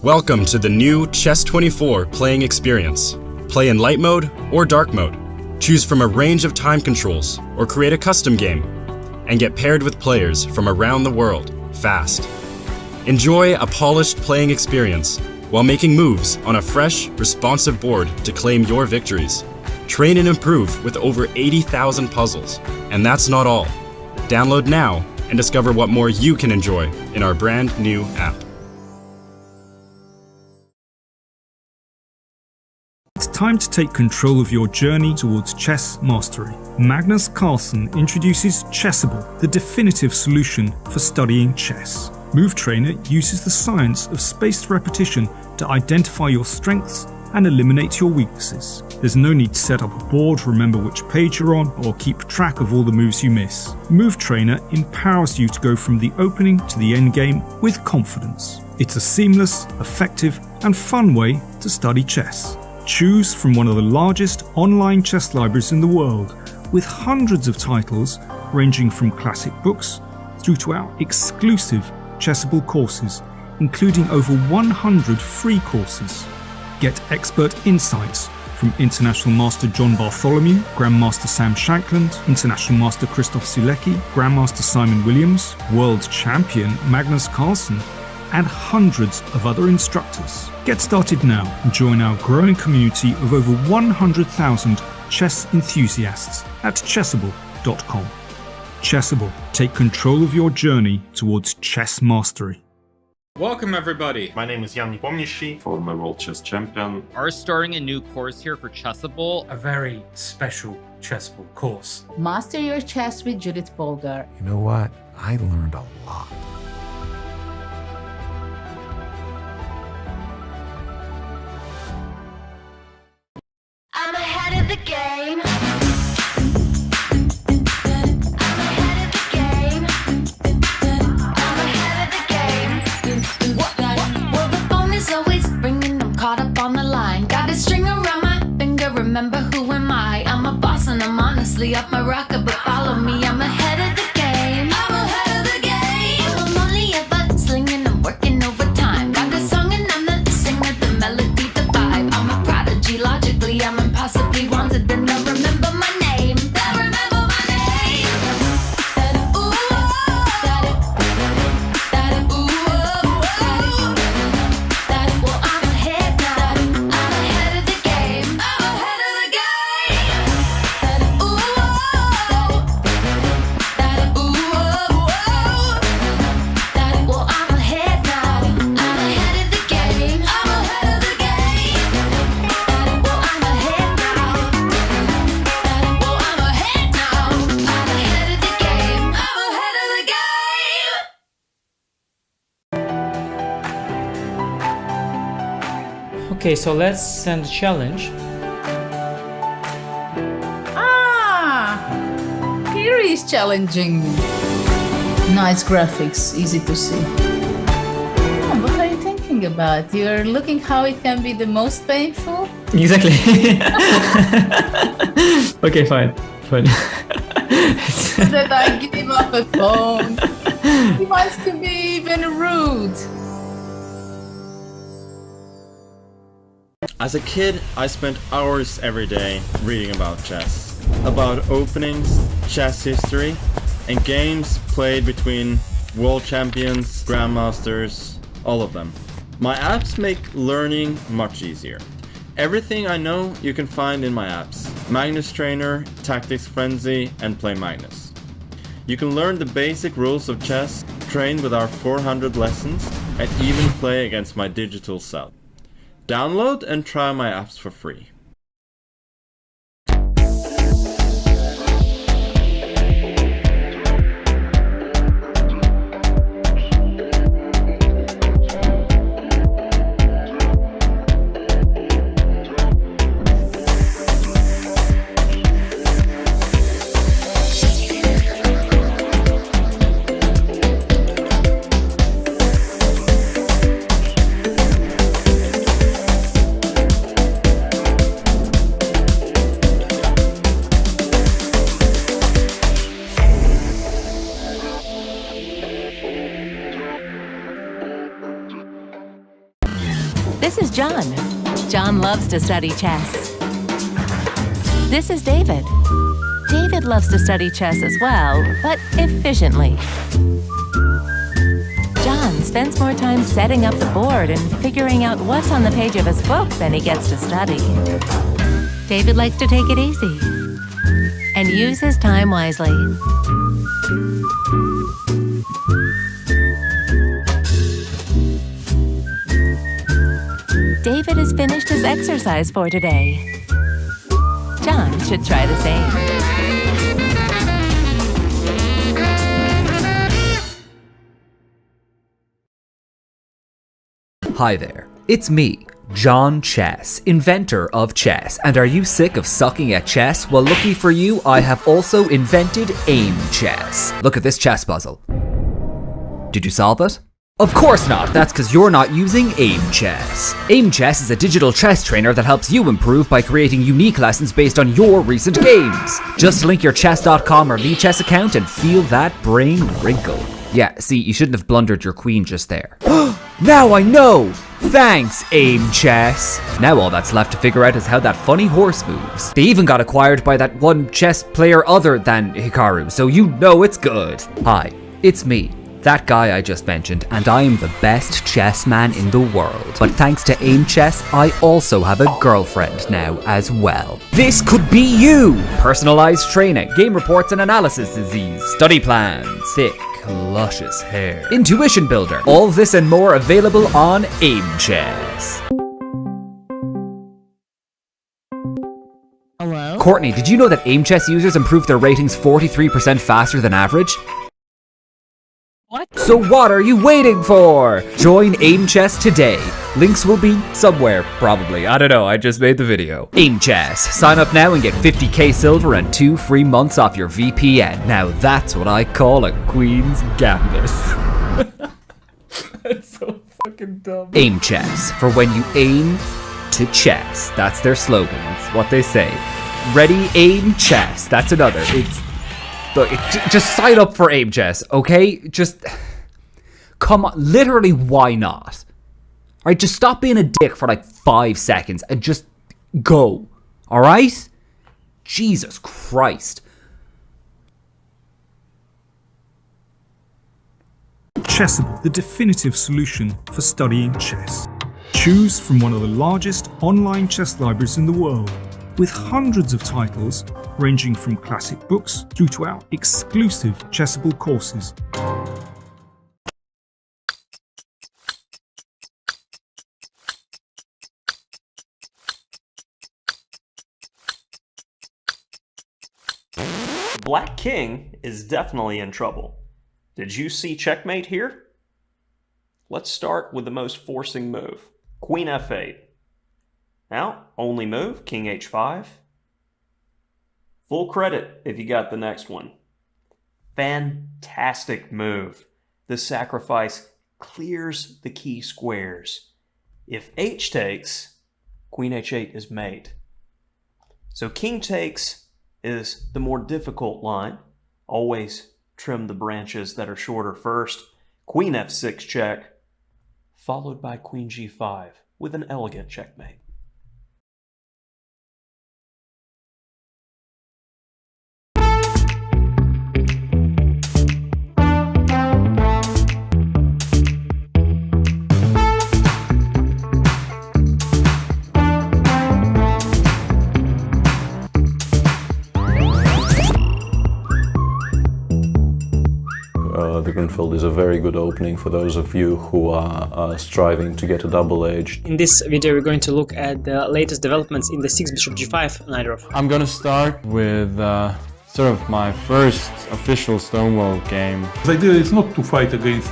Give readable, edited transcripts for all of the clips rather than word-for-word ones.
Welcome to the new Chess 24 playing experience. Play in light mode or dark mode. Choose from a range of time controls or create a custom game and get paired with players from around the world fast. Enjoy a polished playing experience while making moves on a fresh, responsive board to claim your victories. Train and improve with over 80,000 puzzles. And that's not all. Download now and discover what more you can enjoy in our brand new app. It's time to take control of your journey towards chess mastery. Magnus Carlsen introduces Chessable, the definitive solution for studying chess. Move Trainer uses the science of spaced repetition to identify your strengths and eliminate your weaknesses. There's no need to set up a board, remember which page you're on, or keep track of all the moves you miss. Move Trainer empowers you to go from the opening to the end game with confidence. It's a seamless, effective, and fun way to study chess. Choose from one of the largest online chess libraries in the world, with hundreds of titles ranging from classic books through to our exclusive Chessable courses, including over 100 free courses. Get expert insights from International Master John Bartholomew, Grandmaster Sam Shankland, International Master Christoph Sielecki, Grandmaster Simon Williams, World Champion Magnus Carlsen, and hundreds of other instructors. Get started now and join our growing community of over 100,000 chess enthusiasts at chessable.com. Chessable, take control of your journey towards chess mastery. Welcome everybody! My name is Jan Pomnishi, former world chess champion. Are starting a new course here for Chessable. A very special Chessable course. Master your chess with Judith Bolgar. You know what? I learned a lot. I'm ahead of the game. Remember who am I? I'm a boss and I'm honestly off my rocker, but follow me, I'm ahead of the game. I'm ahead of the game. I'm only ever slinging, I'm working overtime. Got the song and I'm the singer, the melody, the vibe. I'm a prodigy, logically, I'm impossibly wanted, and they'll remember my name. They'll remember my name. Ooh, well, I'm ahead now. I'm ahead of the game. Okay, so let's send a challenge. Here is challenging. Nice graphics, easy to see. Oh, what are you thinking about? You're looking how it can be the most painful? Exactly. Okay, fine. That I give him up a phone. He wants to be even rude. As a kid, I spent hours every day reading about chess, about openings, chess history, and games played between world champions, grandmasters, all of them. My apps make learning much easier. Everything I know you can find in my apps: Magnus Trainer, Tactics Frenzy, and Play Magnus. You can learn the basic rules of chess, train with our 400 lessons, and even play against my digital self. Download and try my apps for free. This is John. John loves to study chess. This is David. David loves to study chess as well, but efficiently. John spends more time setting up the board and figuring out what's on the page of his book than he gets to study. David likes to take it easy and use his time wisely. David has finished his exercise for today. John should try the same. Hi there, it's me, John Chess, inventor of chess. And are you sick of sucking at chess? Well, lucky for you, I have also invented AIM Chess. Look at this chess puzzle. Did you solve it? Of course not, that's because you're not using AIM Chess. AIM Chess is a digital chess trainer that helps you improve by creating unique lessons based on your recent games. Just link your chess.com or Lichess account and feel that brain wrinkle. Yeah, see, you shouldn't have blundered your queen just there. Now I know! Thanks, AIM Chess! Now all that's left to figure out is how that funny horse moves. They even got acquired by that one chess player other than Hikaru, so you know it's good. Hi, it's me, that guy I just mentioned, and I am the best chess man in the world. But thanks to AIM Chess, I also have a girlfriend now as well. This could be you! Personalized training, game reports and analysis disease, study plans, thick, luscious hair, intuition builder, all this and more available on AIM Chess. Hello? Courtney, did you know that AIM Chess users improve their ratings 43% faster than average? What? So what are you waiting for? Join AIM Chess today. Links will be somewhere, probably. I don't know, I just made the video. AIM Chess. Sign up now and get 50k silver and 2 free months off your VPN. Now that's what I call a Queen's Gambit. That's so fucking dumb. AIM Chess. For when you aim to chess. That's their slogan. It's what they say. Ready, aim, chess. That's another. Look, just sign up for AIM Chess, okay? Just, come on, literally, why not? Alright, just stop being a dick for like 5 seconds and just go, alright? Jesus Christ. Chessable, the definitive solution for studying chess. Choose from one of the largest online chess libraries in the world, with hundreds of titles ranging from classic books through to our exclusive Chessable courses. Black king is definitely in trouble. Did you see checkmate here? Let's start with the most forcing move, Queen f8. Now, only move, King h5. Full credit if you got the next one. Fantastic move. This sacrifice clears the key squares. If h takes, Queen h8 is mate. So King takes is the more difficult line. Always trim the branches that are shorter first. Queen f6 check, followed by Queen g5 with an elegant checkmate. The greenfield is a very good opening for those of you who are striving to get a double edge. In this video we're going to look at the latest developments in the 6 bishop g5 knight off. I'm gonna start with sort of my first official Stonewall game. The idea is not to fight against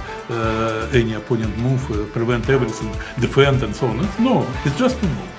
any opponent move, prevent everything, defend and so on. No, it's just to move.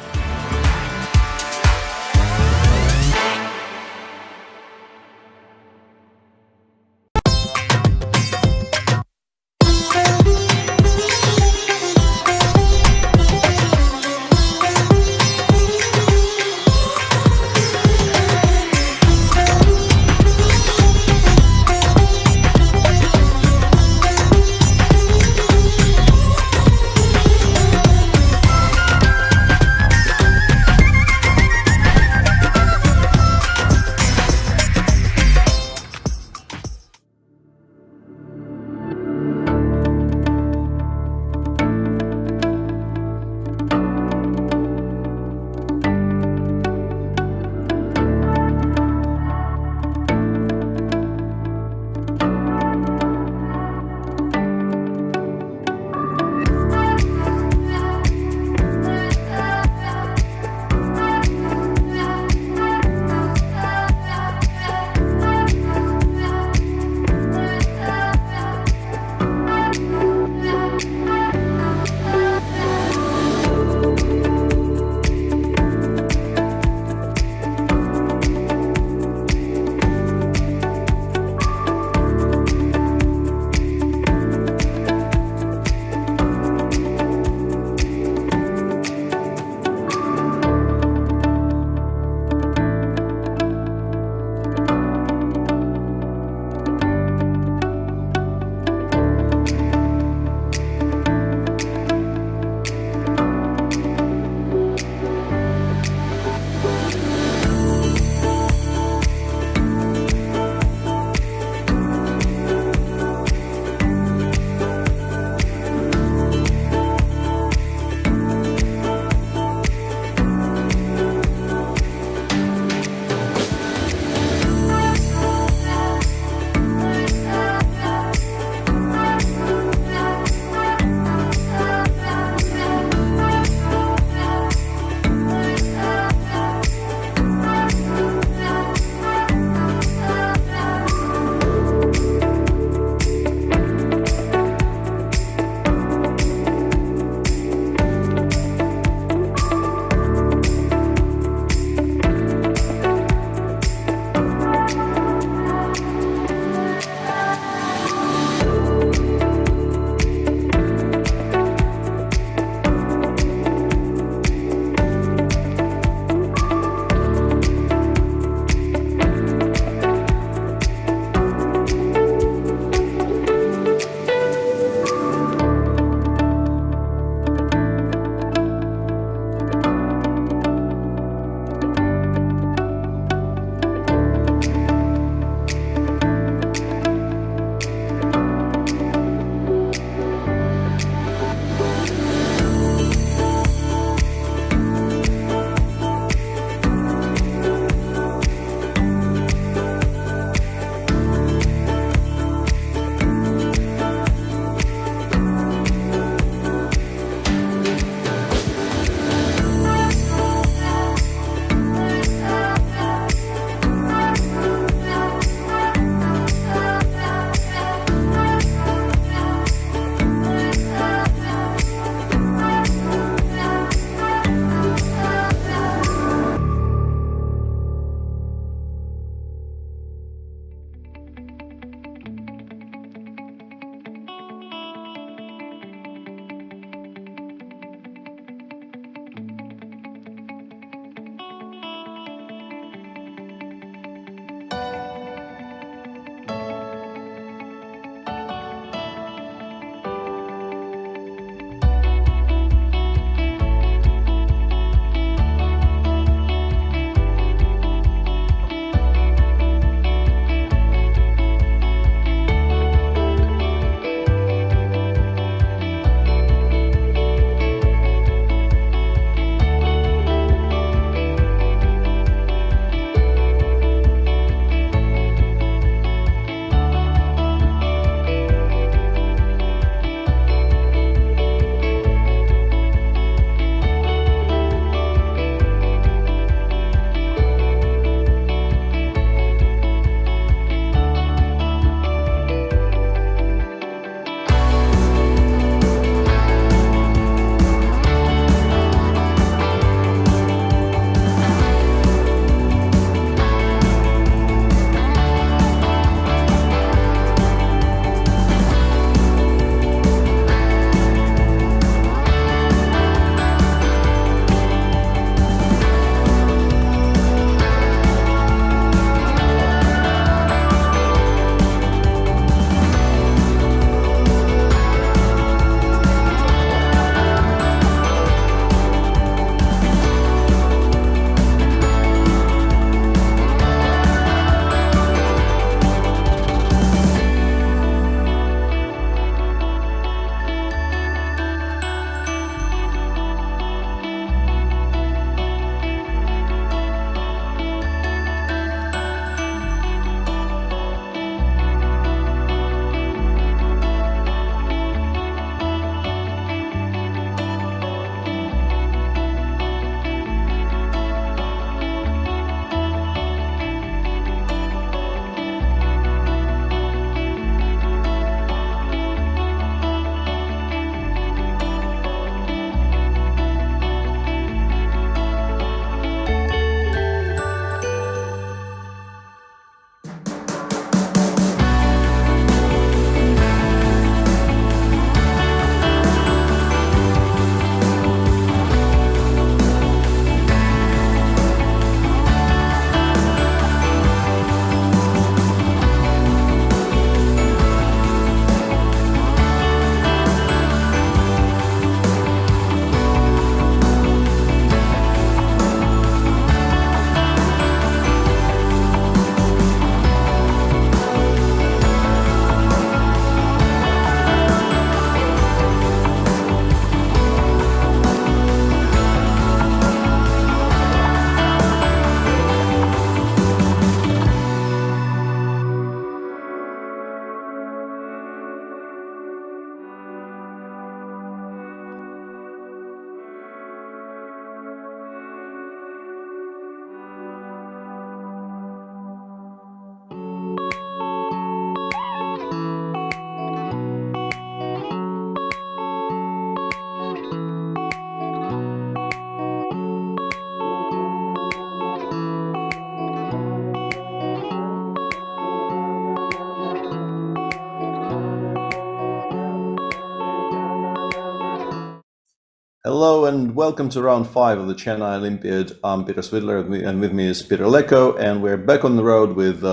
Hello and welcome to round 5 of the Chennai Olympiad. I'm Peter Svidler and with me is Peter Leko, and we're back on the road with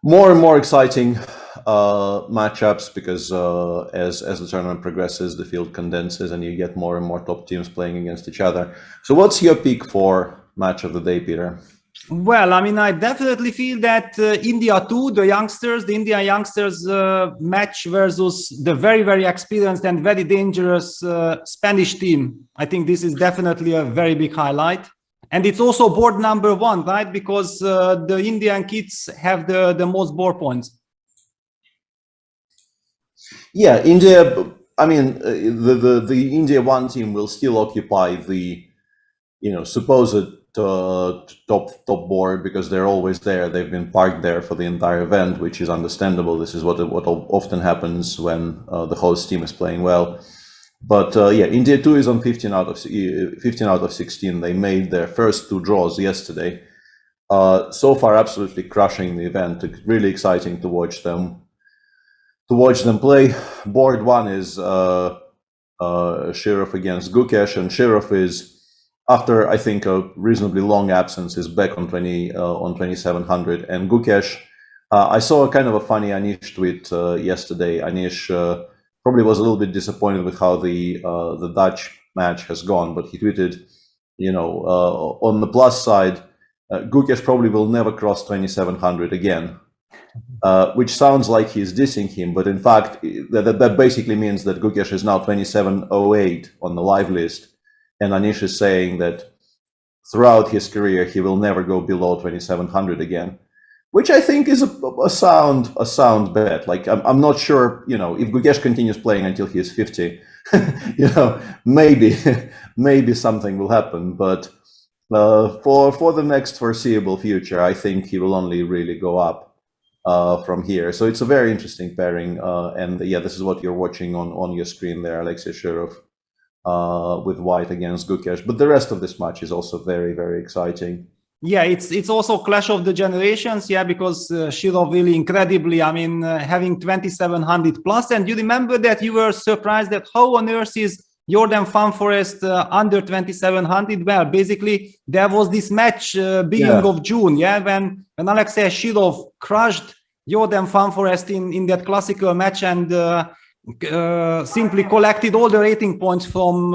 more and more exciting matchups because as the tournament progresses, the field condenses and you get more and more top teams playing against each other. So what's your pick for match of the day, Peter? Well, I mean, I definitely feel that India too, the Indian youngsters match versus the very, very experienced and very dangerous Spanish team. I think this is definitely a very big highlight. And it's also board number 1, right? Because the Indian kids have the most board points. Yeah, India, I mean, the India 1 team will still occupy the, supposed top board because they're always there. They've been parked there for the entire event, which is understandable. This is what often happens when the host team is playing well. But yeah, India 2 is on 15 out of 16. They made their first 2 draws yesterday. So far, absolutely crushing the event. Really exciting to watch them play. Board 1 is Shirov against Gukesh, and Shirov is, after I think a reasonably long absence, is back on 2700. And Gukesh, I saw a kind of a funny Anish tweet yesterday. Anish probably was a little bit disappointed with how the Dutch match has gone, but he tweeted, on the plus side, Gukesh probably will never cross 2700 again, which sounds like he's dissing him, but in fact that basically means that Gukesh is now 2708 on the live list. And Anish is saying that throughout his career, he will never go below 2700 again, which I think is a sound bet. Like, I'm not sure, if Gukesh continues playing until he is 50, maybe something will happen. But for the next foreseeable future, I think he will only really go up from here. So it's a very interesting pairing. And yeah, this is what you're watching on your screen there, Alexei Shirov. With white against Gukesh, but the rest of this match is also very, very exciting. Yeah, it's also clash of the generations, yeah, because Shirov really incredibly, I mean, having 2700 plus, and you remember that you were surprised at how on earth is Jordan Van Forest under 2700. Well, basically there was this match beginning of June, yeah, when Alexei Shirov crushed Jordan Van Forest in that classical match and simply collected all the rating points from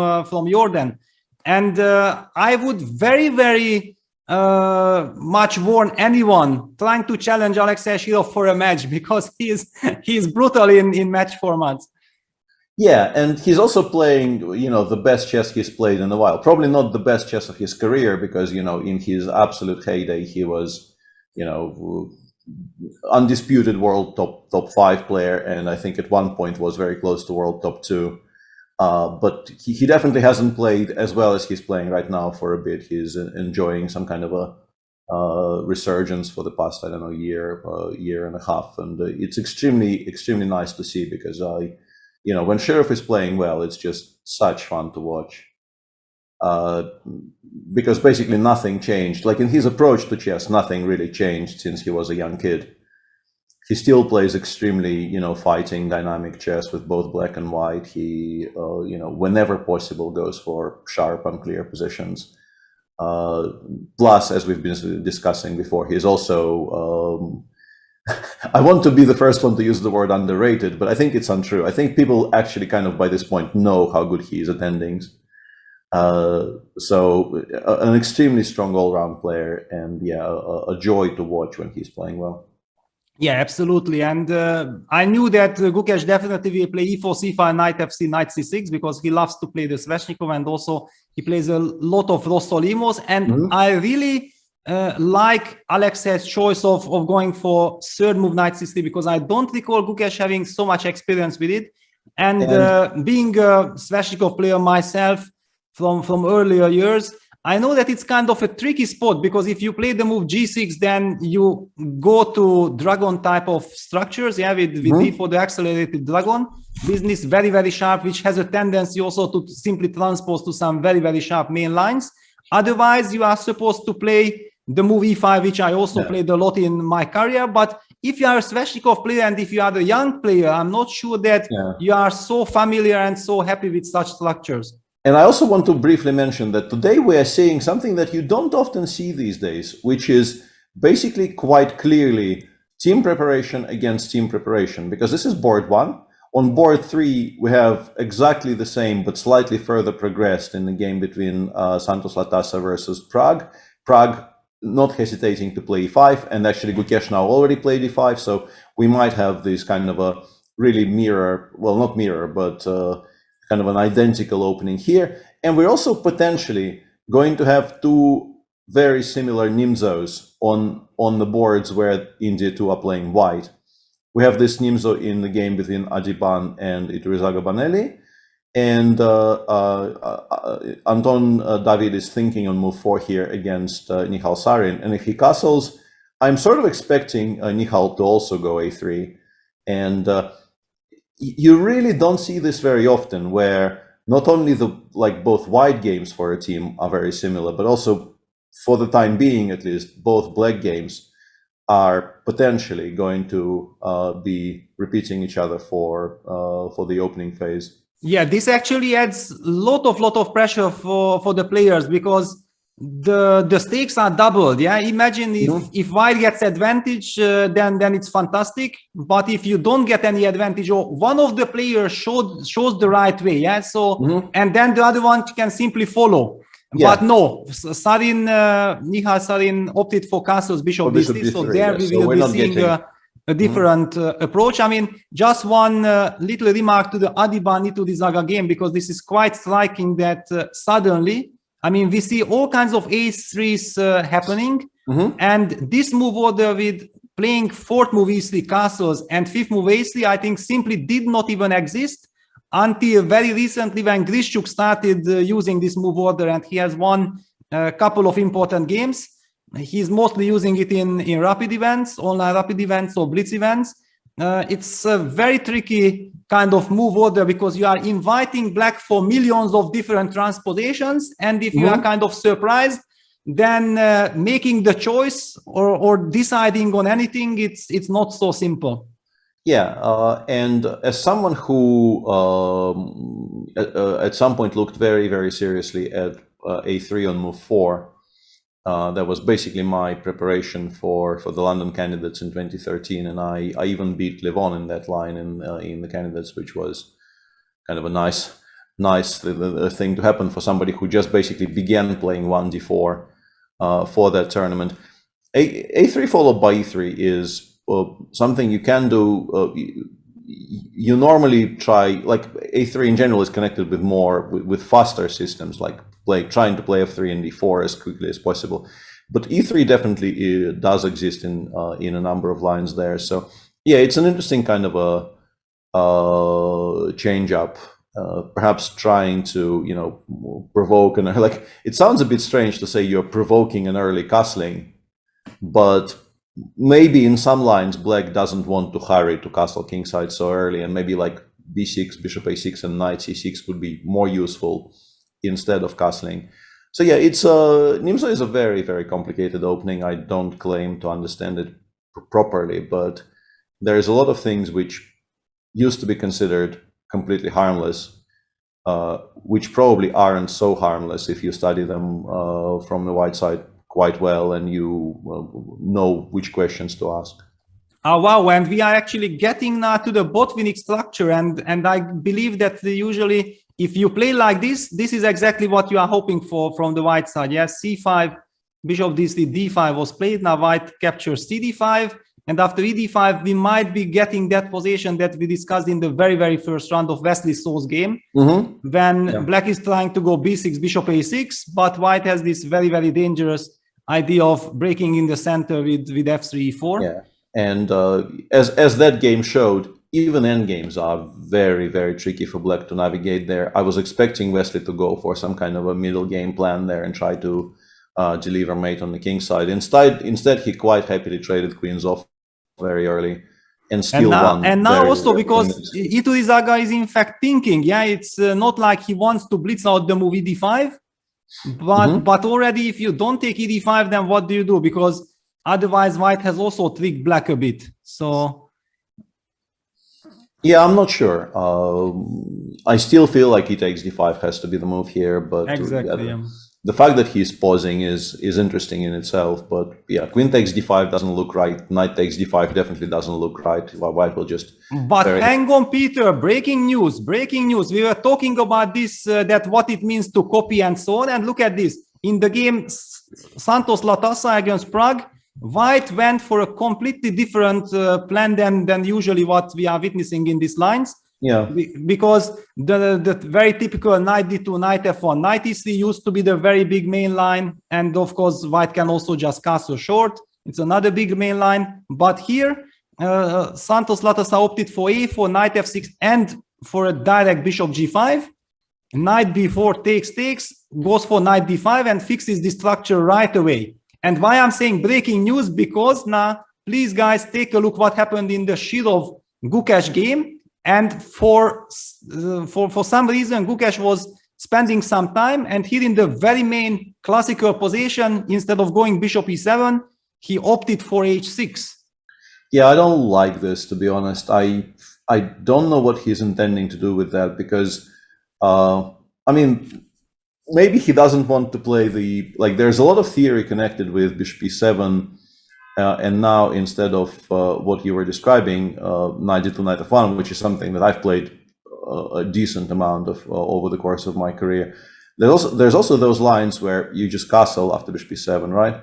Jordan. And I would very, very much warn anyone trying to challenge Alexei Shirov for a match, because he's brutal in match formats. Yeah, and he's also playing, the best chess he's played in a while. Probably not the best chess of his career, because, in his absolute heyday, he was, undisputed world top 5 player, and I think at one point was very close to world top 2. But he definitely hasn't played as well as he's playing right now for a bit. He's enjoying some kind of a resurgence for the past, I don't know, year and a half, and it's extremely nice to see, because when Shirov is playing well, it's just such fun to watch. Because basically nothing changed. Like, in his approach to chess, nothing really changed since he was a young kid. He still plays extremely, fighting, dynamic chess with both black and white. He, whenever possible, goes for sharp, unclear positions. Plus, as we've been discussing before, he's also, I want to be the first one to use the word underrated, but I think it's untrue. I think people actually kind of by this point know how good he is at endings. So an extremely strong all-round player, and yeah, a joy to watch when he's playing well. Yeah, absolutely. And I knew that Gukesh definitely will play e4, c5, knight fc, knight c6, because he loves to play the Sveshnikov, and also he plays a lot of Rostolimos. And I really like Alexei's choice of going for third move knight c3, because I don't recall Gukesh having so much experience with it. And being a Sveshnikov player myself, from earlier years, I know that it's kind of a tricky spot, because if you play the move g6, then you go to dragon type of structures, yeah, with d4, the accelerated dragon. Business very, very sharp, which has a tendency also to simply transpose to some very, very sharp main lines. Otherwise, you are supposed to play the move e5, which I also played a lot in my career. But if you are a Sveshnikov player and if you are a young player, I'm not sure that you are so familiar and so happy with such structures. And I also want to briefly mention that today we are seeing something that you don't often see these days, which is basically quite clearly team preparation against team preparation, because this is board 1. On board 3, we have exactly the same, but slightly further progressed in the game between Santos Latasa versus Prague. Prague not hesitating to play e5, and actually Gukesh now already played e5, so we might have this kind of a really mirror, well, not mirror, but kind of an identical opening here. And we're also potentially going to have 2 very similar Nimzos on the boards where India 2 are playing white. We have this Nimzo in the game between Adiban and Iturizaga Banelli, and Anton David is thinking on move 4 here against Nihal Sarin, and if he castles, I'm sort of expecting Nihal to also go a3, and you really don't see this very often, where not only both white games for a team are very similar, but also, for the time being at least, both black games are potentially going to be repeating each other for the opening phase. Yeah, this actually adds a lot of pressure for the players, because the stakes are doubled. Yeah, imagine if white gets advantage, then it's fantastic. But if you don't get any advantage, or one of the players shows the right way, yeah, so and then the other one can simply follow. Yeah. But no, Nihal Sarin opted for castles bishop d3, so there we will be seeing a different approach. I mean, just one little remark to the Adiban Iturizaga game, because this is quite striking that suddenly, I mean, we see all kinds of a3s happening, and this move order with playing 4th move e3 castles and 5th move a3, I think simply did not even exist until very recently, when Grishchuk started using this move order, and he has won a couple of important games. He's mostly using it in rapid events, online rapid events or blitz events. It's a very tricky kind of move order, because you are inviting black for millions of different transpositions, and if you are kind of surprised, then making the choice or deciding on anything, it's not so simple. Yeah, and as someone who at some point looked very, very seriously at a3 on move 4, that was basically my preparation for the London candidates in 2013, and I even beat Levon in that line in the candidates, which was kind of a nice thing to happen for somebody who just basically began playing 1d4 for that tournament. A3 followed by e3 is something you can do. You normally try, like a3 in general is connected with faster systems, like trying to play f3 and d4 as quickly as possible. But e3 definitely does exist in a number of lines there. So yeah, it's an interesting kind of a change up. Perhaps trying to provoke it sounds a bit strange to say you're provoking an early castling, but maybe in some lines black doesn't want to hurry to castle kingside so early, and maybe like b6, bishop a6, and knight c6 would be more useful instead of castling. So yeah, it's Nimzo is a very, very complicated opening. I don't claim to understand it properly, but there's a lot of things which used to be considered completely harmless, which probably aren't so harmless if you study them from the white side quite well, and you know which questions to ask. Oh, wow, and we are actually getting now to the Botvinnik structure, and I believe that usually if you play like this is exactly what you are hoping for from the white side. Yes, c5, bishop d3, d5 was played, now white captures cd5, and after ed5 we might be getting that position that we discussed in the very, very first round of Wesley So's game, when black is trying to go b6, bishop a6, but white has this very, very dangerous idea of breaking in the center with f3, e4. Yeah, and as that game showed, even endgames are very, very tricky for black to navigate there. I was expecting Wesley to go for some kind of a middle game plan there and try to deliver mate on the king side. Instead, he quite happily traded queens off very early and still won. And now also because Iturizaga is in fact thinking, yeah, it's not like he wants to blitz out the move ed5, but already if you don't take ed5, then what do you do? Because otherwise white has also tricked black a bit. So Yeah, I'm not sure. I still feel like he takes d5 has to be the move here, but Exactly. the fact that he's pausing is interesting in itself. But yeah, queen takes d5 doesn't look right. Knight takes d5 definitely doesn't look right. White will just. But hang on, Peter. Breaking news! Breaking news! We were talking about this, that what it means to copy and so on. And look at this. In the game Santos Latasa against Prague, White went for a completely different plan than usually what we are witnessing in these lines. Yeah. Because the very typical knight d2, knight f1, knight e3 used to be the very big main line. And of course, White can also just castle short. It's another big main line. But here, Santos Latasa opted for a4, knight f6, and for a direct bishop g5. Knight b4 takes, goes for knight d5 and fixes the structure right away. And why I'm saying breaking news, because now, please guys, take a look what happened in the Shirov Gukesh game. And for some reason, Gukesh was spending some time, and here in the very main classical position, instead of going bishop e7, he opted for h6. Yeah, I don't like this, to be honest. I don't know what he's intending to do with that, because I mean, maybe he doesn't want to play there's a lot of theory connected with bishop e7, and now instead of what you were describing, knight d2, knight f1, which is something that I've played a decent amount of over the course of my career. There's also those lines where you just castle after bishop e7, right?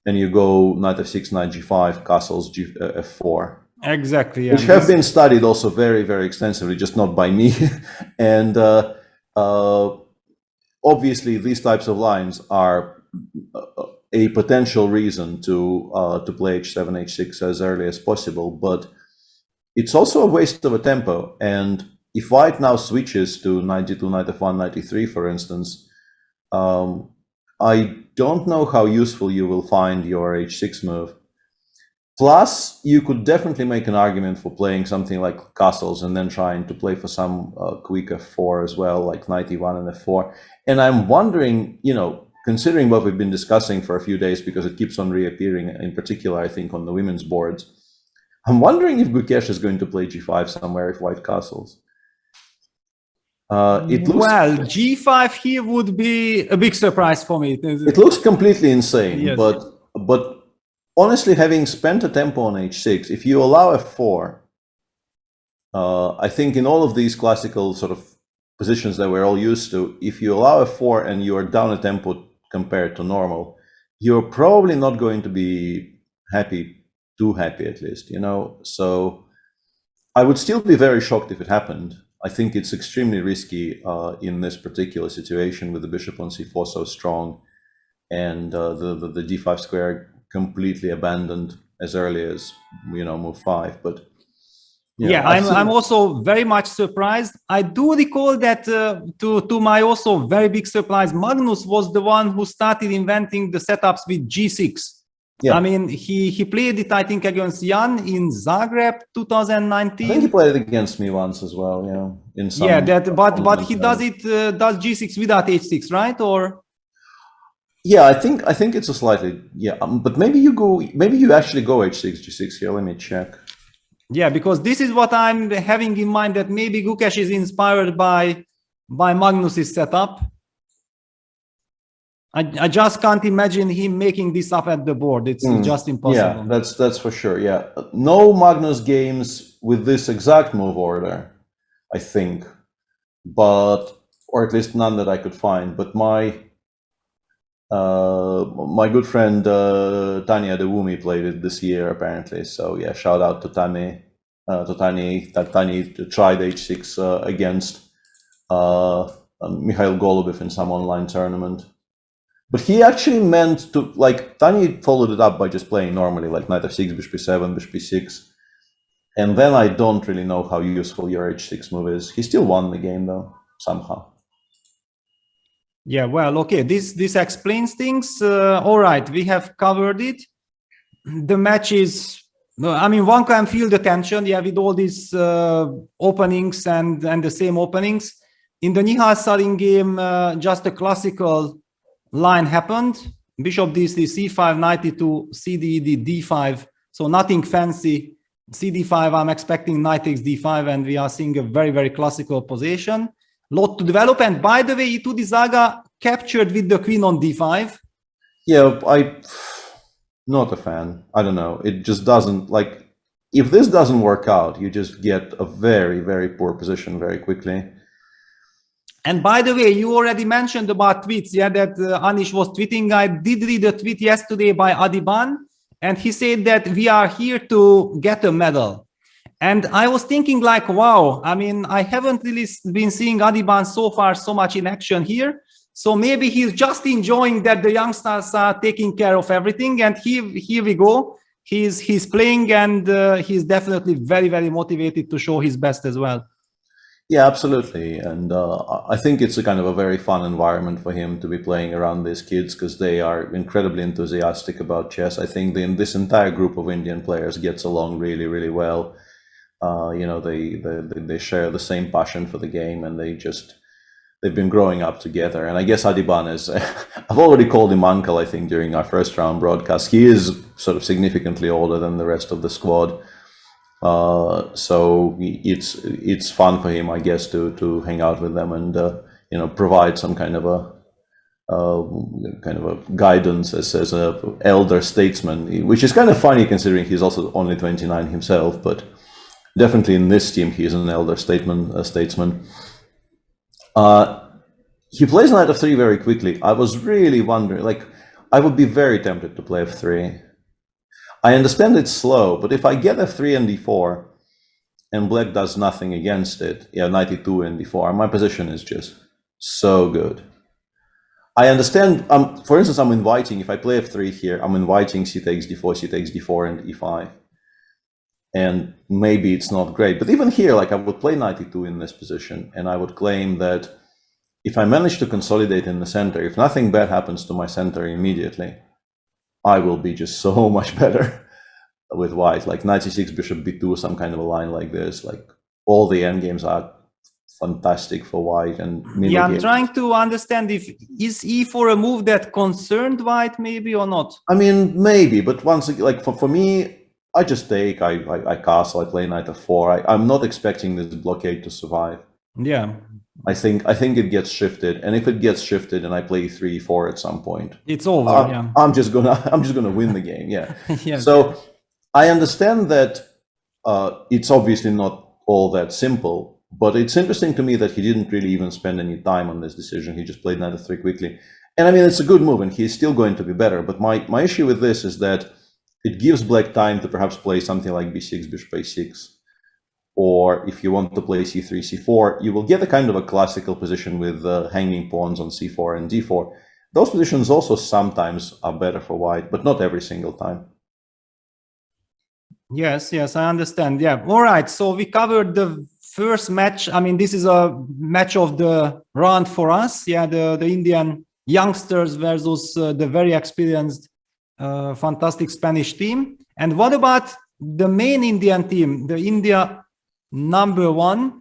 And you go knight f6, knight g5, castles f4. Exactly. Yeah. Which have been studied also very, very extensively, just not by me. And obviously, these types of lines are a potential reason to play h7, h6 as early as possible, but it's also a waste of a tempo. And if White now switches to knight d2, knight f1, knight e3, for instance, I don't know how useful you will find your h6 move. Plus, you could definitely make an argument for playing something like castles and then trying to play for some quick f4 as well, like knight e1 and f4. And I'm wondering, considering what we've been discussing for a few days, because it keeps on reappearing, in particular, I think, on the women's boards, I'm wondering if Gukesh is going to play g5 somewhere if White castles. Well, g5 here would be a big surprise for me. It looks completely insane, yes. but honestly, having spent a tempo on h6, if you allow f4, I think in all of these classical sort of positions that we're all used to, if you allow f4 and you are down a tempo compared to normal, you're probably not going to be too happy at least, So I would still be very shocked if it happened. I think it's extremely risky in this particular situation with the bishop on c4 so strong, and the d5 square completely abandoned as early as move 5. But I'm also very much surprised. I do recall that to my also very big surprise, Magnus was the one who started inventing the setups with g6. Yeah. I mean, he played it, I think, against Jan in Zagreb 2019. I think he played it against me once as well. Yeah, in some. Yeah, but he does g6 without h6, right? Or yeah, I think it's a slightly but maybe you actually go h6 g6 here. Let me check. Yeah, because this is what I'm having in mind, that maybe Gukesh is inspired by Magnus's setup. I just can't imagine him making this up at the board. It's just impossible. Yeah, that's for sure. Yeah, no Magnus games with this exact move order, I think, or at least none that I could find. But my good friend Tanya Dewumi played it this year apparently. So yeah, shout out to Tani. Tani tried h6 against Mikhail Golubov in some online tournament. But he actually meant to, Tani followed it up by just playing normally, like knight f6, bishop e7, bishop e6. And then I don't really know how useful your h6 move is. He still won the game, though, somehow. Yeah, well, okay, this explains things. All right, we have covered it. The match is, I mean, one can feel the tension, with all these openings and the same openings. In the Nihal Sarin game, just a classical line happened. Bishop d3, c5, knight e2, c d, d5. So nothing fancy. CD5, I'm expecting knight takes d5, and we are seeing a very, very classical position. Lot to develop. And by the way, E2 Dizaga captured with the queen on d5. Yeah, I'm not a fan. I don't know. It just doesn't, like, if this doesn't work out, you just get a very, very poor position very quickly. And by the way, you already mentioned about tweets, yeah, that Anish was tweeting. I did read a tweet yesterday by Adiban, and he said that we are here to get a medal. And I was thinking like, wow, I mean, I haven't really been seeing Adiban so far so much in action here. So maybe he's just enjoying that the youngsters are taking care of everything. And here we go. He's playing, and he's definitely very, very motivated to show his best as well. Yeah, absolutely. And I think it's a kind of a very fun environment for him to be playing around these kids, because they are incredibly enthusiastic about chess. I think this entire group of Indian players gets along really, really well. You know, they share the same passion for the game, and they've been growing up together. And I guess Adiban is, I've already called him uncle, I think, during our first round broadcast. He is sort of significantly older than the rest of the squad. So it's fun for him, I guess, to hang out with them and you know, provide some kind of a guidance as a elder statesman, which is kind of funny considering he's also only 29 himself. But definitely in this team, he is an elder statesman. He plays knight f3 very quickly. I was really wondering, like, I would be very tempted to play f3. I understand it's slow, but if I get f3 and d4 and black does nothing against it, yeah, knight e2 and d4, my position is just so good. I understand, for instance, I'm inviting, if I play f3 here, I'm inviting c takes d4, c takes d4, and e5. And maybe it's not great, but even here, like, I would play knight e2 in this position, and I would claim that if I manage to consolidate in the center, if nothing bad happens to my center immediately, I will be just so much better with white. Like knight c6, bishop b2, some kind of a line like this. Like, all the endgames are fantastic for white. And yeah, I'm trying to understand if is e4 a move that concerned white, maybe, or not. I mean, maybe, but once again, like for me, I just take, I castle, I play knight f4. I'm not expecting this blockade to survive. Yeah. I think it gets shifted, and if it gets shifted and I play 3-4 at some point, it's over. Yeah. I'm just gonna win the game. Yeah. Yeah. So I understand that it's obviously not all that simple, but it's interesting to me that he didn't really even spend any time on this decision. He just played knight f3 quickly, and I mean, it's a good move, and he's still going to be better. But my issue with this is that it gives black time to perhaps play something like b6, bishop a6. Or if you want to play c3, c4, you will get a kind of a classical position with hanging pawns on c4 and d4. Those positions also sometimes are better for white, but not every single time. Yes, I understand. Yeah. All right. So we covered the first match. I mean, this is a match of the round for us. Yeah, the Indian youngsters versus the very experienced, fantastic Spanish team. And what about the main Indian team, the India #1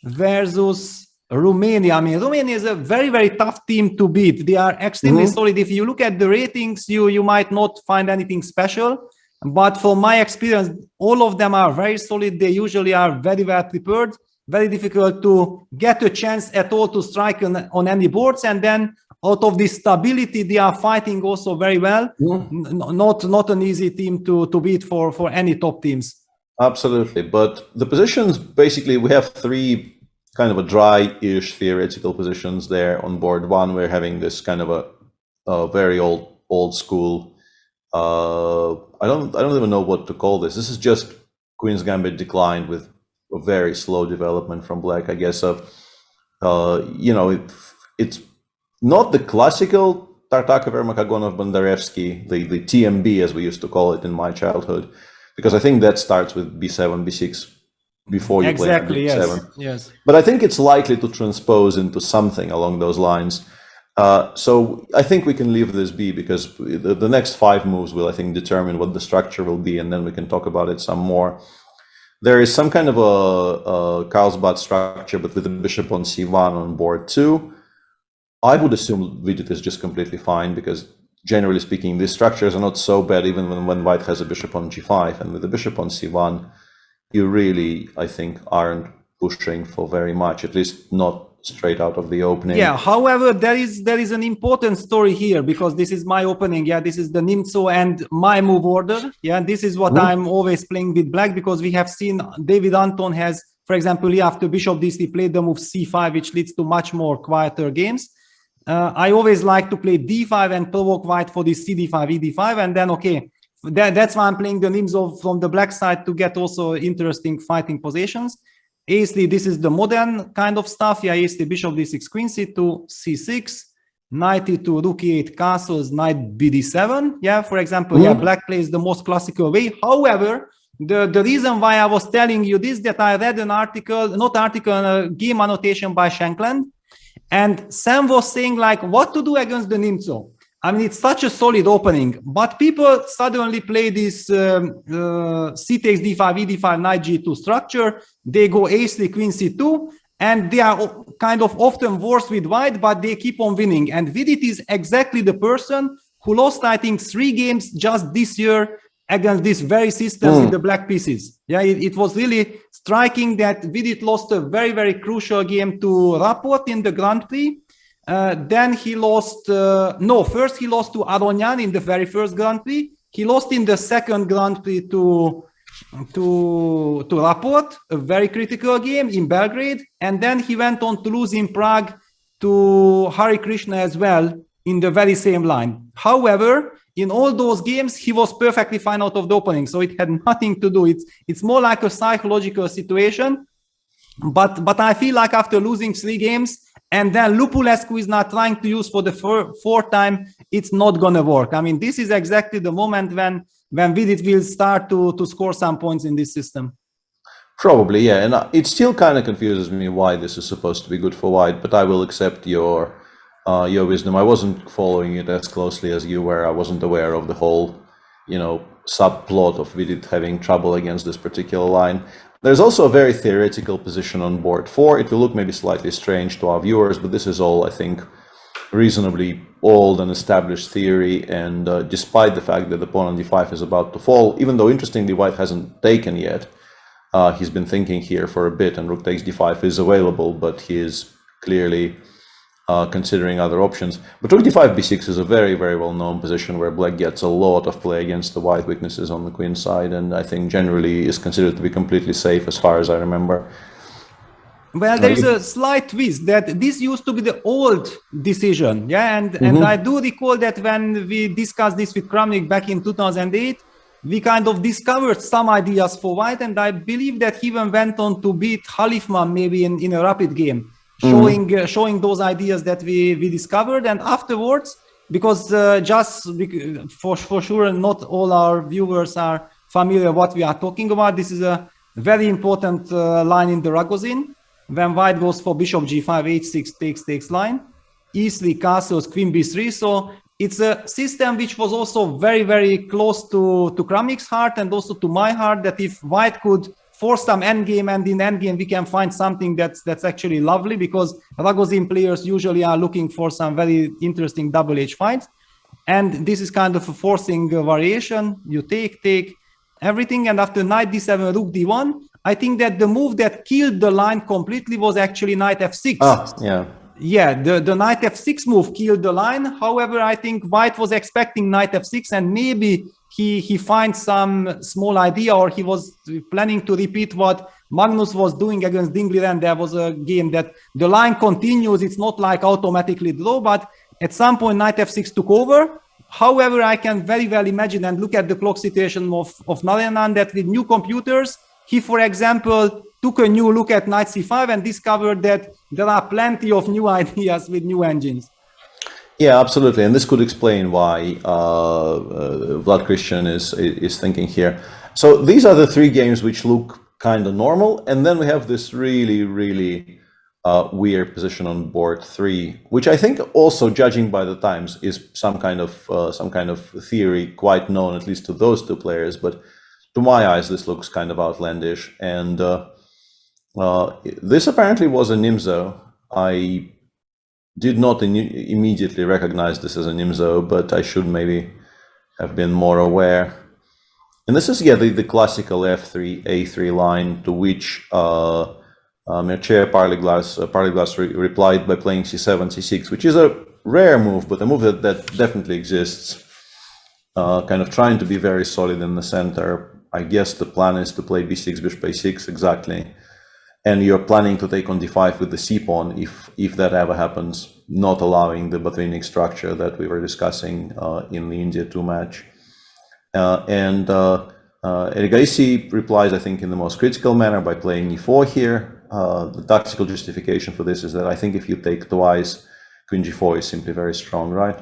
versus Romania? I mean, Romania is a very, very tough team to beat. They are extremely solid. If you look at the ratings, you might not find anything special. But from my experience, all of them are very solid. They usually are very well prepared, very difficult to get a chance at all to strike on any boards. And then out of this stability, they are fighting also very well. Not an easy team to beat for any top teams. Absolutely, but the positions, basically, we have three kind of a dry-ish theoretical positions there on board one. We're having this kind of a very old school. I don't even know what to call this. This is just Queen's Gambit declined with a very slow development from black, I guess. You know, it's not the classical Tartakover, Makagonov, Bondarevsky, the TMB as we used to call it in my childhood. Because I think that starts with b7, b6 before you play b7. Yes. But I think it's likely to transpose into something along those lines. So I think we can leave this be, because the next 5 moves will, I think, determine what the structure will be, and then we can talk about it some more. There is some kind of a Carlsbad structure, but with the bishop on c1 on board 2. I would assume Vidit is just completely fine, because generally speaking, these structures are not so bad even when white has a bishop on g5. And with the bishop on c1, you really, I think, aren't pushing for very much, at least not straight out of the opening. Yeah, however, there is an important story here, because this is my opening. Yeah, this is the Nimzo and my move order. Yeah, this is what I'm always playing with black, because we have seen David Anton has, for example, here after bishop d3 played the move c5, which leads to much more quieter games. I always like to play d5 and provoke white for this cd5, ed5, and then okay, that's why I'm playing the Nimzo from the black side, to get also interesting fighting positions. Ace-3, this is the modern kind of stuff. Yeah, ace-3, bishop d6, queen c2, c6, knight e2, rook e8, castles, knight bd7. Yeah, for example, yeah, black plays the most classical way. However, the reason why I was telling you this, that I read an article, a game annotation by Shankland, and Sam was saying like what to do against the Nimzo. I mean, it's such a solid opening, but people suddenly play this c takes d5, e d5, knight g2 structure. They go ace-3, queen c2, and they are kind of often worse with white, but they keep on winning. And Vidit is exactly the person who lost, I think, 3 games just this year against these very systems in the black pieces. Yeah, it was really striking that Vidit lost a very, very crucial game to Rapport in the Grand Prix. Then he lost, first he lost to Aronyan in the very first Grand Prix. He lost in the second Grand Prix to Rapport, a very critical game in Belgrade. And then he went on to lose in Prague to Hari Krishna as well in the very same line. However, in all those games, he was perfectly fine out of the opening. So it had nothing to do. It's more like a psychological situation. But I feel like after losing 3 games, and then Lupulescu is not trying to use for the fourth time, it's not going to work. I mean, this is exactly the moment when Vidit will start to score some points in this system. Probably, yeah. And it still kind of confuses me why this is supposed to be good for white, but I will accept your wisdom. I wasn't following it as closely as you were. I wasn't aware of the whole, subplot of Vidit having trouble against this particular line. There's also a very theoretical position on board 4. It will look maybe slightly strange to our viewers, but this is all, I think, reasonably old and established theory. And despite the fact that the pawn on d5 is about to fall, even though interestingly white hasn't taken yet, he's been thinking here for a bit, and rook takes d5 is available, but he is clearly considering other options. But rook d5 b6 is a very, very well-known position where black gets a lot of play against the white weaknesses on the queen side, and I think generally is considered to be completely safe as far as I remember. Well, there is a slight twist that this used to be the old decision. Yeah, and I do recall that when we discussed this with Kramnik back in 2008, we kind of discovered some ideas for white, and I believe that he even went on to beat Halifman maybe in a rapid game. Showing those ideas that we discovered. And afterwards, because for sure not all our viewers are familiar what we are talking about, this is a very important line in the Ragozin, when white goes for bishop g5, h6 takes line, e3 castles, queen b3. So it's a system which was also very, very close to Kramnik's heart, and also to my heart, that if white could force some endgame, and in endgame we can find something that's actually lovely, because Ragozin players usually are looking for some very interesting double H fights, and this is kind of a forcing variation. You take everything, and after knight d7, rook d1, I think that the move that killed the line completely was actually knight f6. Yeah, the knight f6 move killed the line. However, I think white was expecting knight f6, and maybe he finds some small idea, or he was planning to repeat what Magnus was doing against Dingliren. There was a game that the line continues. It's not like automatically draw, but at some point knight f6 took over. However, I can very well imagine and look at the clock situation of Narayanan, that with new computers, he, for example, took a new look at knight c5 and discovered that there are plenty of new ideas with new engines. Yeah, absolutely, and this could explain why Vlad Christian is thinking here. So these are the 3 games which look kind of normal, and then we have this really, really weird position on board 3, which I think also, judging by the times, is some kind of theory quite known, at least to those 2 players. But to my eyes, this looks kind of outlandish, and this apparently was a Nimzo. I did not immediately recognize this as a Nimzo, but I should maybe have been more aware. And this is, yeah, the classical f3, a3 line, to which Mircea Parliglas replied by playing c7, c6, which is a rare move, but a move that definitely exists. Kind of trying to be very solid in the center. I guess the plan is to play b6, bishop a6, exactly. And you're planning to take on d5 with the c-pawn, if that ever happens, not allowing the Botvinnik structure that we were discussing in the India 2 match. Erigaisi replies, I think, in the most critical manner by playing e4 here. The tactical justification for this is that I think if you take twice, queen g4 is simply very strong, right?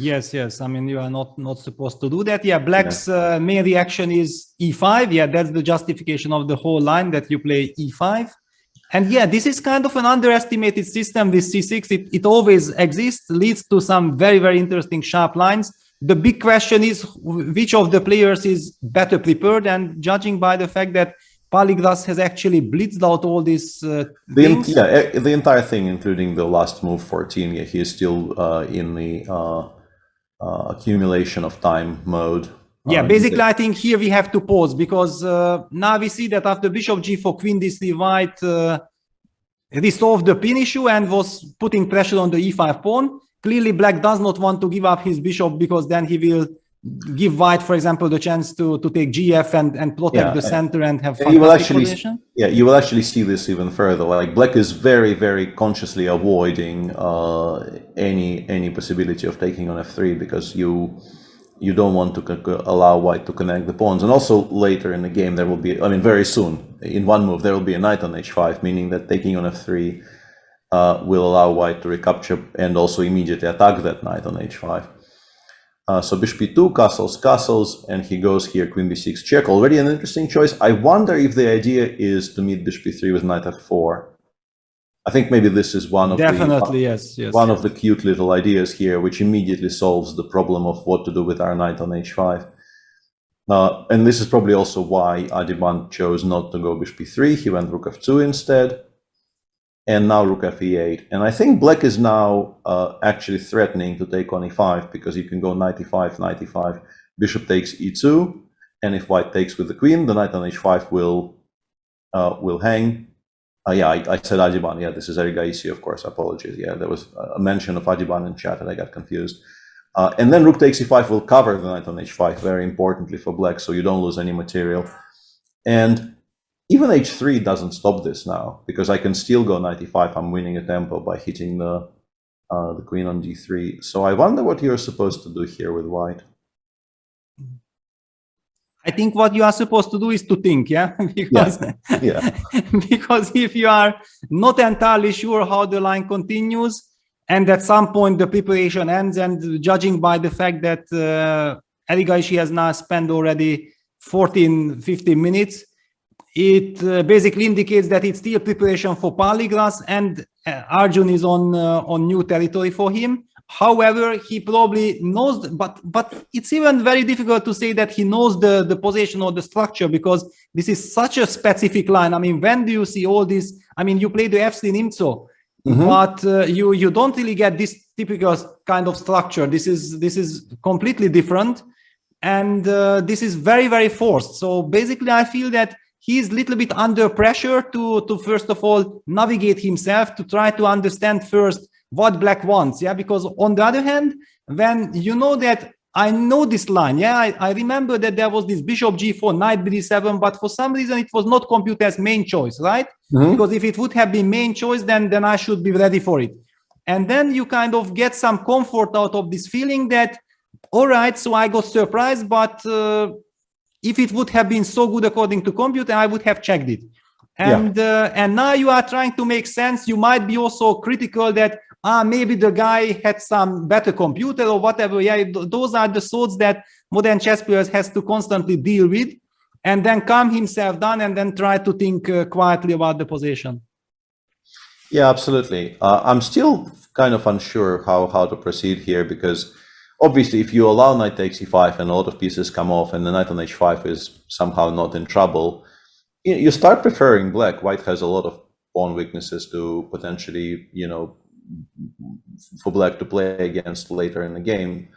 Yes, yes. I mean, you are not supposed to do that. Yeah, Black's main reaction is e5. Yeah, that's the justification of the whole line, that you play e5. And yeah, this is kind of an underestimated system, this c6. It always exists, leads to some very, very interesting sharp lines. The big question is which of the players is better prepared, and judging by the fact that Parliglas has actually blitzed out all these things. The entire thing, including the last move 14, yeah, he is still in the accumulation of time mode. Yeah, basically I think here we have to pause, because now we see that after bishop g4, queen d3, white resolved the pin issue and was putting pressure on the e5 pawn. Clearly, Black does not want to give up his bishop, because then he will give White, for example, the chance to take gf and protect the center and have fantastic position. Yeah, you will actually see this even further. Like, Black is very, very consciously avoiding any possibility of taking on f3, because you don't want to allow White to connect the pawns. And also later in the game there will be, I mean, very soon, in one move, there will be a knight on h5, meaning that taking on f3 will allow White to recapture and also immediately attack that knight on h5. So bishop e2, castles, and he goes here, queen b6 check. Already an interesting choice. I wonder if the idea is to meet bishop e3 with knight f4. I think maybe this is one of one of the cute little ideas here, which immediately solves the problem of what to do with our knight on h5. And this is probably also why Adiban chose not to go bishop e3. He went rook f2 instead. And now rook f8. And I think Black is now actually threatening to take on e5, because you can go knight e5, knight e5, bishop takes e2, and if White takes with the queen, the knight on h5 will hang. Yeah, I said Adiban. Yeah, this is Erigaisi, of course. Apologies. Yeah, there was a mention of Adiban in chat and I got confused. And then rook takes e5 will cover the knight on h5, very importantly for Black, so you don't lose any material. And even h3 doesn't stop this now, because I can still go knight e5. I'm winning a tempo by hitting the queen on d3. So I wonder what you're supposed to do here with White. I think what you are supposed to do is to think, yeah? Because, because if you are not entirely sure how the line continues, and at some point the preparation ends, and judging by the fact that Erigaisi has now spent already 14-15 minutes, it basically indicates that it's still preparation for Parliglas, and Arjun is on new territory for him. However, he probably knows, but it's even very difficult to say that he knows the position or the structure, because this is such a specific line. I mean, when do you see all this? I mean, you play the FC Nimzo, but you don't really get this typical kind of structure. This is completely different, and this is very, very forced. So basically, I feel that he's a little bit under pressure to first of all navigate himself, to try to understand first what Black wants, yeah, because on the other hand, when you know that I know this line, yeah, I remember that there was this bishop g4, knight bd7, but for some reason it was not computed as main choice, right? Because if it would have been main choice, then I should be ready for it. And then you kind of get some comfort out of this feeling that, all right, so I got surprised, but if it would have been so good according to computer, I would have checked it. And and now you are trying to make sense. You might be also critical that maybe the guy had some better computer or whatever. Yeah, those are the thoughts that modern chess players has to constantly deal with, and then calm himself down and then try to think quietly about the position. Yeah, absolutely. I'm still kind of unsure how to proceed here, because obviously if you allow knight takes e5 and a lot of pieces come off and the knight on h5 is somehow not in trouble, you start preferring Black. White has a lot of pawn weaknesses to potentially, you know, for Black to play against later in the game.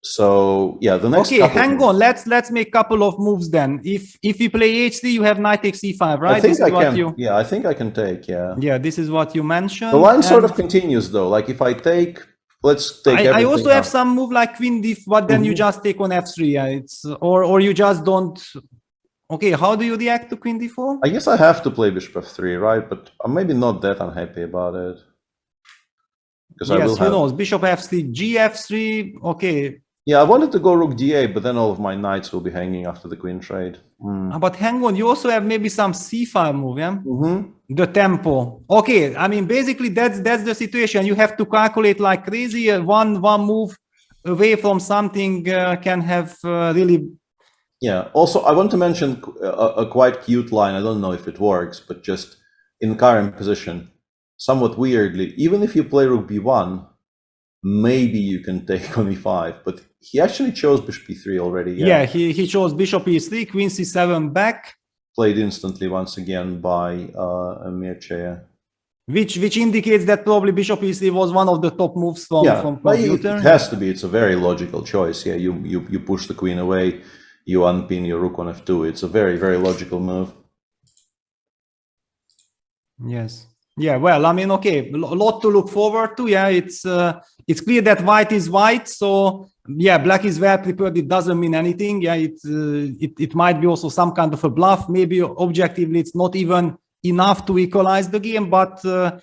So yeah, the next. Okay, hang on. Let's make a couple of moves then. If you play h3, you have knight takes e5, right? I think this is I can. Yeah, I think I can take. Yeah. Yeah, this is what you mentioned. The line sort of continues though. Like if I take, let's take. I also have some move like queen d, but then you just take on f3. Yeah, it's or you just don't. Okay, how do you react to queen d4? I guess I have to play bishop f3, right? But I'm maybe not that unhappy about it. Because yes, who knows? Bishop f3, gf3. Okay. Yeah, I wanted to go rook d8, but then all of my knights will be hanging after the queen trade. But hang on, you also have maybe some c5 move, yeah? The tempo. Okay, I mean, basically that's the situation. You have to calculate like crazy. One move away from something can have really. Yeah. Also, I want to mention a quite cute line. I don't know if it works, but just in current position, somewhat weirdly, even if you play rook b1, maybe you can take on e5, but he actually chose bishop e3 already. Yeah, he chose bishop e3, queen c7 back. Played instantly once again by Mircea. Which indicates that probably bishop e3 was one of the top moves from computer. It has to be. It's a very logical choice. Yeah, you push the queen away, you unpin your rook on f2. It's a very, very logical move. Yes. Yeah, well, I mean, okay, a lot to look forward to. Yeah, it's clear that white is white, so yeah, black is well prepared. It doesn't mean anything. Yeah, it might be also some kind of a bluff. Maybe objectively, it's not even enough to equalize the game, but the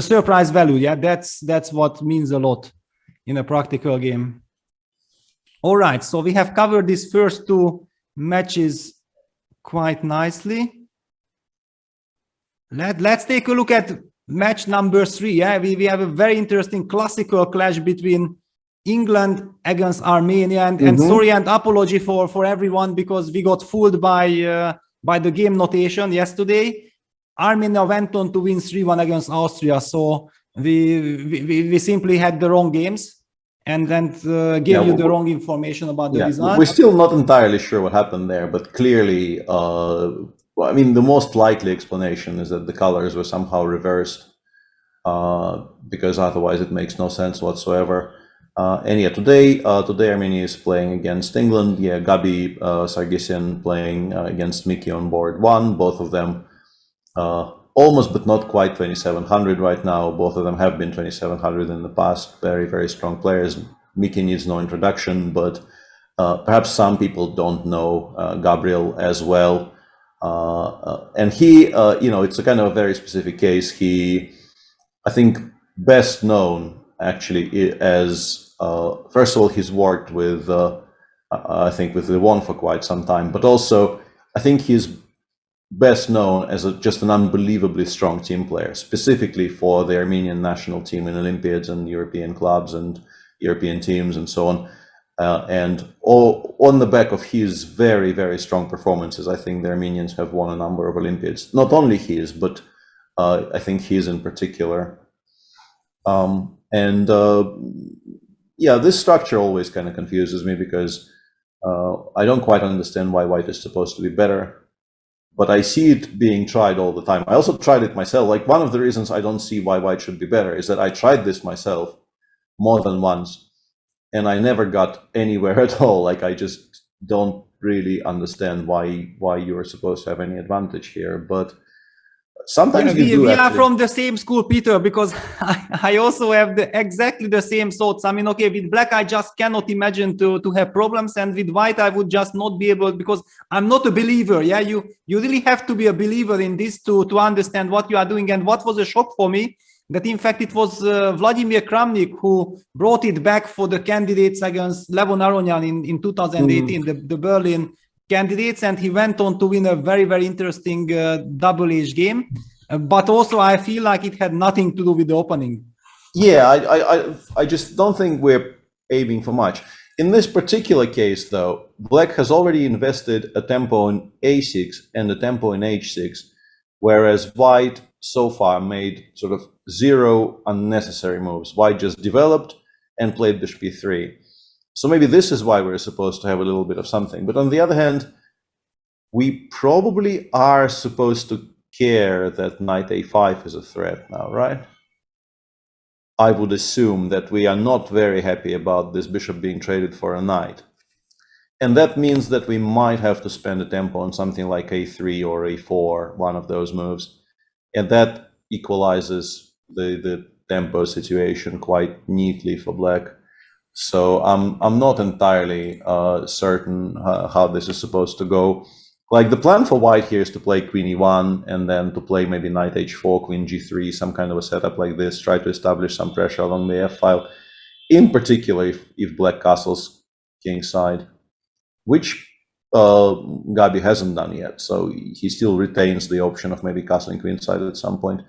surprise value, yeah, that's what means a lot in a practical game. All right, so we have covered these first two matches quite nicely. Let's take a look at match number 3. Yeah, we have a very interesting classical clash between England against Armenia, and sorry and apology for everyone because we got fooled by the game notation yesterday. Armenia went on to win 3-1 against Austria, so we simply had the wrong games and then gave you the wrong information about the result. We're still not entirely sure what happened there, but clearly. I mean, the most likely explanation is that the colors were somehow reversed, because otherwise it makes no sense whatsoever. And yeah, today Armenia is playing against England. Yeah, Gabi Sargsyan playing against Miki on board 1. Both of them almost but not quite 2700 right now. Both of them have been 2700 in the past. Very, very strong players. Miki needs no introduction, but perhaps some people don't know Gabriel as well. And he, it's a kind of a very specific case. He, I think, best known actually as, first of all, he's worked with, I think, with Levon for quite some time, but also I think he's best known as just an unbelievably strong team player, specifically for the Armenian national team in Olympiads and European clubs and European teams and so on. And all on the back of his very, very strong performances, I think the Armenians have won a number of Olympiads. Not only his, but I think his in particular. Yeah, this structure always kind of confuses me because I don't quite understand why white is supposed to be better. But I see it being tried all the time. I also tried it myself. Like, one of the reasons I don't see why white should be better is that I tried this myself more than once. And I never got anywhere at all. Like, I just don't really understand why you are supposed to have any advantage here. But sometimes we are from the same school, Peter, because I also have exactly the same thoughts. I mean, okay, with black, I just cannot imagine to have problems. And with white, I would just not be able, because I'm not a believer. Yeah, you really have to be a believer in this to understand what you are doing. And what was a shock for me, that in fact it was Vladimir Kramnik who brought it back for the candidates against Levon Aronian in 2018, the Berlin candidates, and he went on to win a very, very interesting double-age game. But also I feel like it had nothing to do with the opening. Yeah, I just don't think we're aiming for much. In this particular case, though, black has already invested a tempo in a6 and a tempo in h6, whereas white so far made sort of 0 unnecessary moves. White just developed and played bishop e3. So maybe this is why we're supposed to have a little bit of something. But on the other hand, we probably are supposed to care that knight a5 is a threat now, right? I would assume that we are not very happy about this bishop being traded for a knight. And that means that we might have to spend a tempo on something like a3 or a4, one of those moves. And that equalizes the tempo situation quite neatly for black. So I'm not entirely certain how this is supposed to go. Like, the plan for white here is to play queen e1 and then to play maybe knight h4, queen g3, some kind of a setup like this, try to establish some pressure along the f file, in particular if black castles kingside, which Gabi hasn't done yet. So he still retains the option of maybe castling queenside at some point.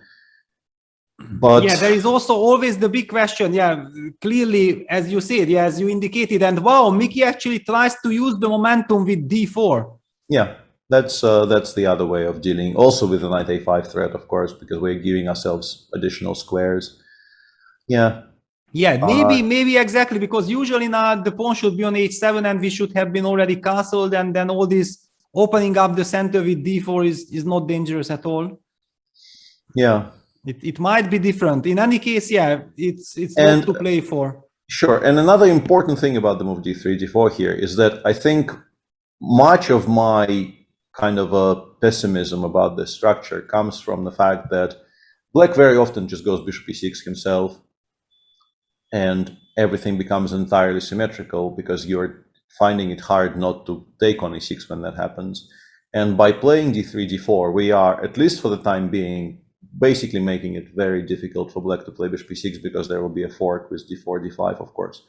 But yeah, there is also always the big question. Yeah, clearly, as you said, yeah, as you indicated, and wow, Mickey actually tries to use the momentum with d4. Yeah, that's the other way of dealing, also with the knight a5 threat, of course, because we're giving ourselves additional squares. Yeah. Yeah, maybe exactly, because usually now the pawn should be on h7 and we should have been already castled, and then all this opening up the center with d4 is not dangerous at all. Yeah. It might be different. In any case, yeah, it's not to play for. Sure. And another important thing about the move d3, d4 here is that I think much of my kind of a pessimism about this structure comes from the fact that black very often just goes bishop e6 himself, and everything becomes entirely symmetrical because you're finding it hard not to take on e6 when that happens. And by playing d3, d4, we are, at least for the time being, basically making it very difficult for black to play bishop e6, because there will be a fork with d4, d5, of course.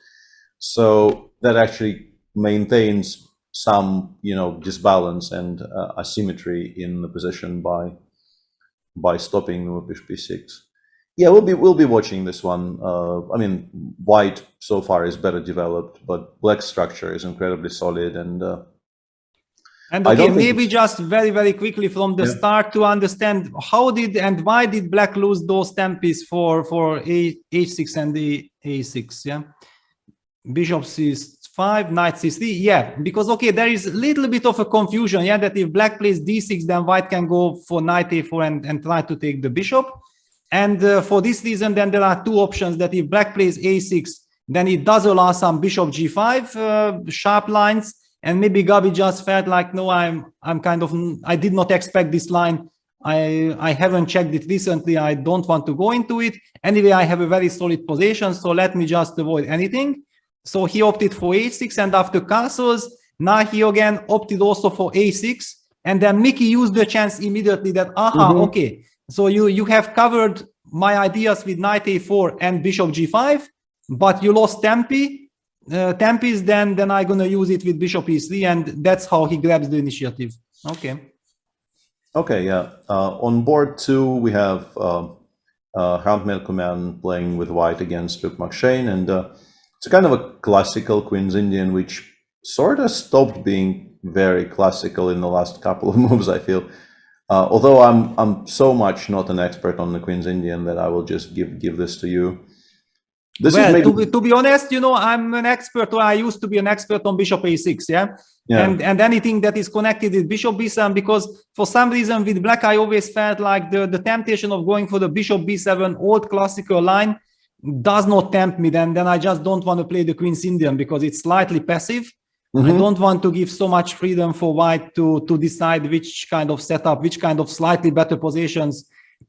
So that actually maintains some, disbalance and asymmetry in the position by stopping the move bishop e6. Yeah, we'll be watching this one. I mean, white so far is better developed, but black's structure is incredibly solid, and okay, maybe just very, very quickly from the start to understand how did and why did black lose those tempos for h6 and the a6, yeah? Bishop c5, knight c3, yeah, because, okay, there is a little bit of a confusion, yeah, that if black plays d6, then white can go for knight a4 and try to take the bishop. And for this reason, then there are two options, that if black plays a6, then it does allow some bishop g5 sharp lines. And maybe Gabi just felt like, no, I did not expect this line. I haven't checked it recently. I don't want to go into it. Anyway, I have a very solid position, so let me just avoid anything. So he opted for a6, and after castles, now he again opted also for a6. And then Mickey used the chance immediately that, okay, so you have covered my ideas with knight a4 and bishop g5, but you lost tempi. Tempis, then I'm gonna use it with bishop e3, and that's how he grabs the initiative. Okay, yeah. On board 2, we have Leko commentate playing with white against Luke McShane, and it's a kind of a classical Queen's Indian, which sort of stopped being very classical in the last couple of moves, I feel. Although I'm so much not an expert on the Queen's Indian that I will just give this to you. To be honest, I'm an expert, or I used to be an expert on bishop a6, yeah? And anything that is connected with bishop b7, because for some reason with black, I always felt like the temptation of going for the bishop b7 old classical line does not tempt me. Then I just don't want to play the Queen's Indian, because it's slightly passive. I don't want to give so much freedom for white to decide which kind of setup, which kind of slightly better positions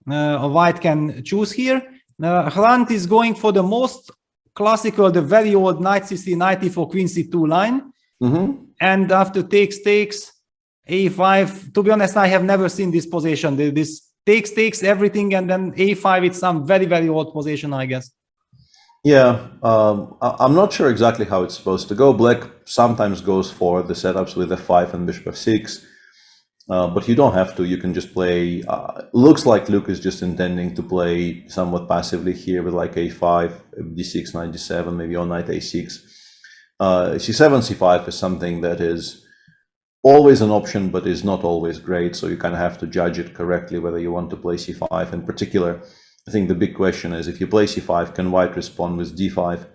white can choose here. Hrant is going for the most classical, the very old knight c3, knight e4, queen c2 line. And after takes, a5, to be honest, I have never seen this position. This takes everything, and then a5, it's some very, very old position, I guess. Yeah, I'm not sure exactly how it's supposed to go. Black sometimes goes for the setups with f5 and bishop f6. But you don't have to. You can just play. Looks like Luke is just intending to play somewhat passively here with like a5, d6, knight d7, maybe on knight a6. c7, c5 is something that is always an option, but is not always great. So you kind of have to judge it correctly whether you want to play c5. In particular, I think the big question is, if you play c5, can white respond with d5,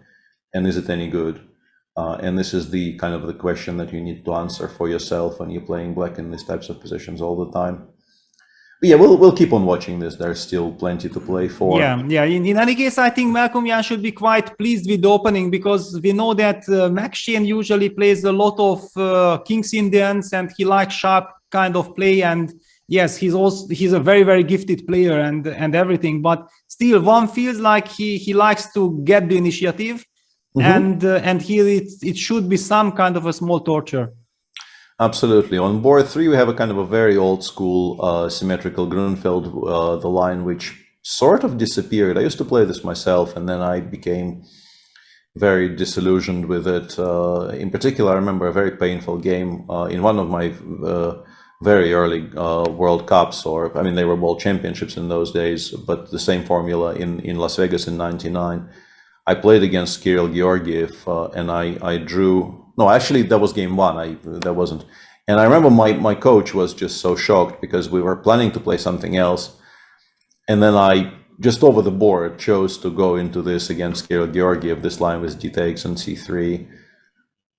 and is it any good? And this is the kind of the question that you need to answer for yourself when you're playing black in these types of positions all the time. But yeah, we'll keep on watching this. There's still plenty to play for. Yeah. In any case, I think Malcolm Jan should be quite pleased with the opening, because we know that Max Shane usually plays a lot of King's Indians, and he likes sharp kind of play. And yes, he's a very, very gifted player and everything. But still, one feels like he likes to get the initiative, and here it should be some kind of a small torture. Absolutely. On board 3, we have a kind of a very old school symmetrical Grunfeld, the line which sort of disappeared. I used to play this myself, and then I became very disillusioned with it. In particular, I remember a very painful game in one of my very early World Cups, or I mean, they were World Championships in those days, but the same formula in Las Vegas in '99. I played against Kirill Georgiev, and I drew. No, actually, that was game 1. That wasn't. And I remember my coach was just so shocked, because we were planning to play something else. And then I, just over the board, chose to go into this against Kirill Georgiev. This line was d takes and c3.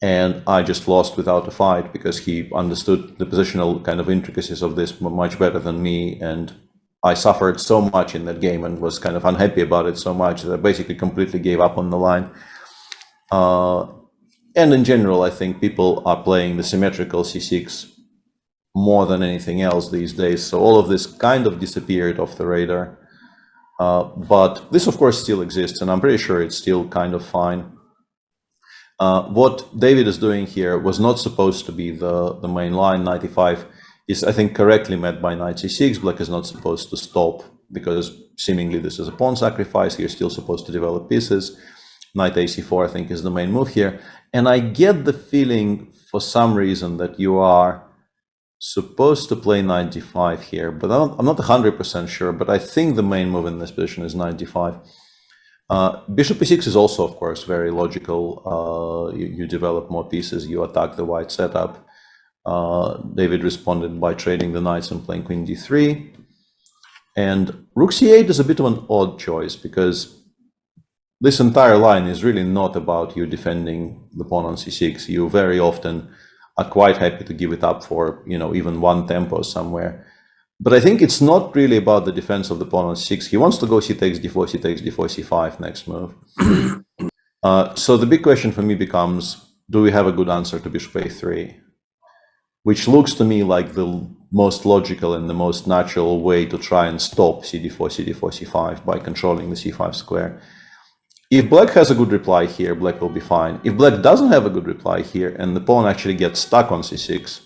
And I just lost without a fight, because he understood the positional kind of intricacies of this much better than me. And I suffered so much in that game and was kind of unhappy about it so much that I basically completely gave up on the line. And in general, I think people are playing the symmetrical c6 more than anything else these days. So all of this kind of disappeared off the radar. But this, of course, still exists, and I'm pretty sure it's still kind of fine. What David is doing here was not supposed to be the main line. Knight e5 is, I think, correctly met by knight c6. Black is not supposed to stop, because seemingly this is a pawn sacrifice. You're still supposed to develop pieces. Knight ac4, I think, is the main move here. And I get the feeling, for some reason, that you are supposed to play knight d5 here, but I'm not 100% sure, but I think the main move in this position is knight d5. Bishop e6 is also, of course, very logical. You develop more pieces, you attack the white setup. David responded by trading the knights and playing queen d3. And rook c8 is a bit of an odd choice, because this entire line is really not about you defending the pawn on c6. You very often are quite happy to give it up for, even one tempo somewhere. But I think it's not really about the defense of the pawn on c6. He wants to go c takes d4, c takes d4, c5 next move. So the big question for me becomes, do we have a good answer to bishop a3? Which looks to me like the most logical and the most natural way to try and stop cd4, cd4, c5 by controlling the c5 square. If black has a good reply here, black will be fine. If black doesn't have a good reply here, and the pawn actually gets stuck on c6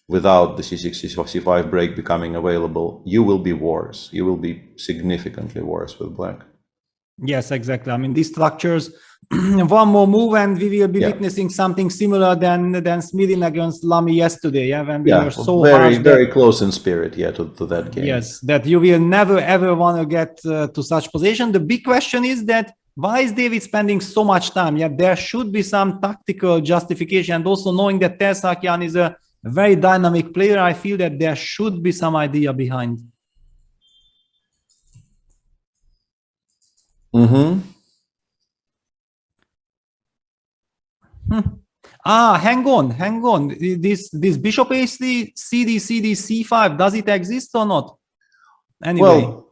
without the c6, c5 break becoming available, you will be worse. You will be significantly worse with black. Yes, exactly. I mean, these structures, one more move and we will be witnessing something similar than Smirin against Lamy yesterday. When we were so very close in spirit, to that game. Yes, that you will never ever want to get to such position. The big question is that, why is David spending so much time? There should be some tactical justification, and also knowing that Tersakian is a very dynamic player, I feel that there should be some idea behind. Hang on. This bishop a3, cd, c5, does it exist or not? Anyway. Well,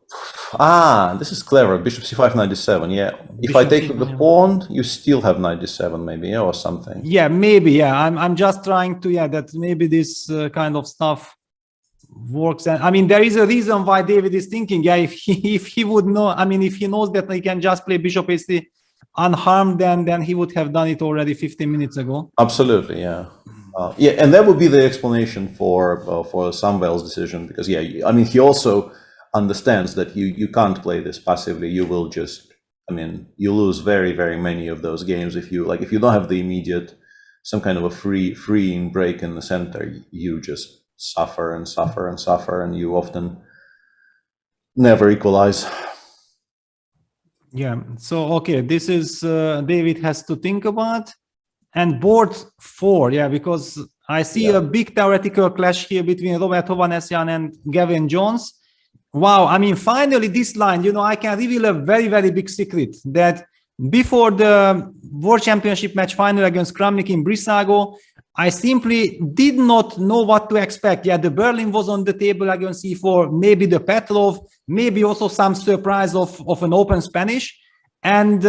this is clever. Bishop c5, knight d7. Yeah. If I take the pawn, you still have knight d7, maybe, or something. Yeah, maybe. Yeah, I'm just trying to. Yeah, that maybe this kind of stuff works. And I mean, there is a reason why David is thinking. Yeah, if he would know. I mean, if he knows that he can just play bishop a3 unharmed, then he would have done it already 15 minutes ago. Absolutely. Yeah. And that would be the explanation for Samvel's decision, because I mean, he also understands that you can't play this passively. You will just, you lose very, very many of those games if you don't have the immediate, some kind of a freeing break in the center. You just suffer and suffer and suffer, and you often never equalize. Yeah. So okay, this is David has to think about. And board 4, because I see a big theoretical clash here between Robert Hovhanessian and Gavin Jones. Wow, I mean, finally this line, I can reveal a very, very big secret, that before the World Championship match final against Kramnik in Brissago, I simply did not know what to expect. Yeah, the Berlin was on the table against c4, maybe the Petrov, maybe also some surprise of an open Spanish. And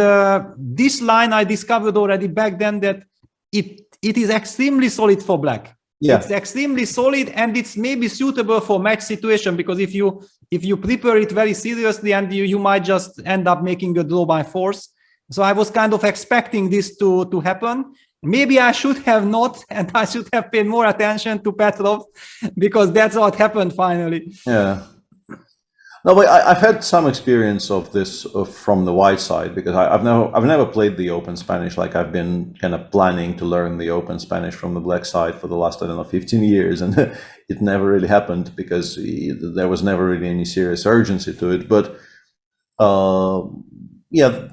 this line I discovered already back then that it is extremely solid for black. Yeah. It's extremely solid, and it's maybe suitable for match situation, because if you prepare it very seriously, and you might just end up making a draw by force. So I was kind of expecting this to happen. Maybe I should have not, and I should have paid more attention to Petrov, because that's what happened finally. Yeah. No, but I've had some experience of this from the white side, because I've never played the Open Spanish. Like, I've been kind of planning to learn the Open Spanish from the black side for the last, I don't know, 15 years, and it never really happened because there was never really any serious urgency to it. But yeah,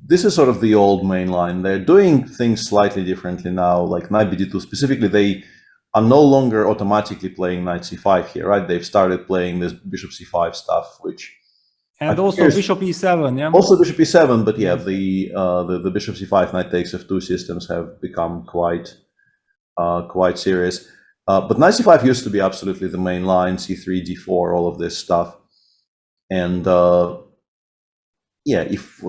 this is sort of the old main line. They're doing things slightly differently now, like knight bd2 specifically. They are no longer automatically playing knight c5 here, right? They've started playing this bishop c5 stuff, which and also bishop e7, yeah. Also bishop e7, but yeah, the bishop c5 knight takes f2 systems have become quite serious. But knight c5 used to be absolutely the main line, c3, d4, all of this stuff, and yeah, if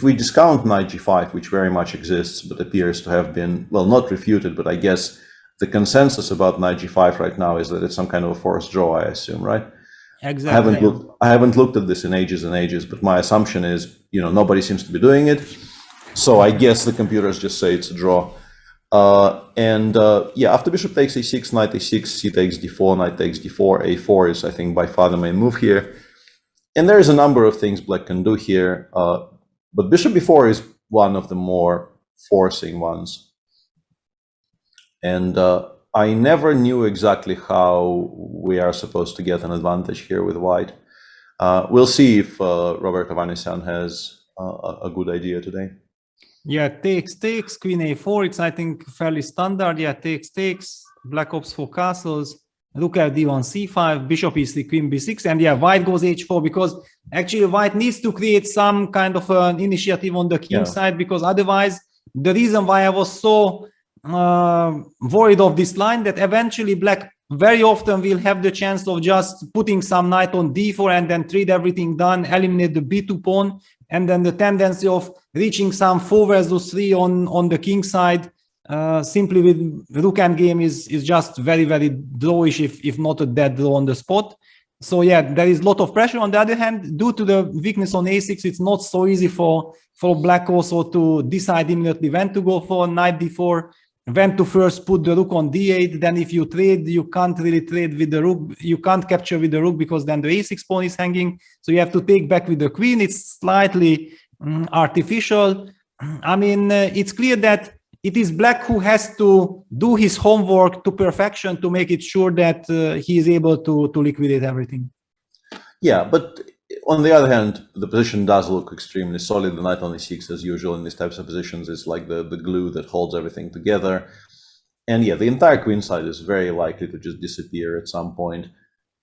we discount knight g5, which very much exists but appears to have been, well, not refuted, but I guess the consensus about knight g5 right now is that it's some kind of a forced draw, I assume, right? Exactly. I haven't looked at this in ages and ages, but my assumption is, nobody seems to be doing it, so I guess the computers just say it's a draw. Yeah, after bishop takes a6, knight a6, c takes d4, knight takes d4, a4 is, I think, by far the main move here. And there's a number of things black can do here, but bishop b4 is one of the more forcing ones. And I never knew exactly how we are supposed to get an advantage here with white. We'll see if Robert Ovanesyan has a good idea today. Yeah, takes, queen a4, it's, I think, fairly standard. Yeah, takes, black opts for castles. Rook at d1 c5, bishop e3, queen b6, and yeah, white goes h4, because actually white needs to create some kind of an initiative on the king side, because otherwise, the reason why I was so worried of this line, that eventually black very often will have the chance of just putting some knight on d4 and then trade everything done, eliminate the b2 pawn, and then the tendency of reaching some 4 versus 3 on the king side, simply with rook endgame is just very, very drawish, if not a dead draw on the spot. So yeah, there is a lot of pressure. On the other hand, due to the weakness on a6, it's not so easy for black also to decide immediately when to go for knight d4, when to first put the rook on d8. Then if you trade, you can't really trade with the rook, you can't capture with the rook, because then the a6 pawn is hanging, so you have to take back with the queen. It's slightly artificial. I mean, it's clear that it is black who has to do his homework to perfection to make it sure that he is able to liquidate everything. Yeah, but on the other hand, the position does look extremely solid. The knight on e6, as usual in these types of positions, is like the glue that holds everything together. And yeah, the entire queen side is very likely to just disappear at some point.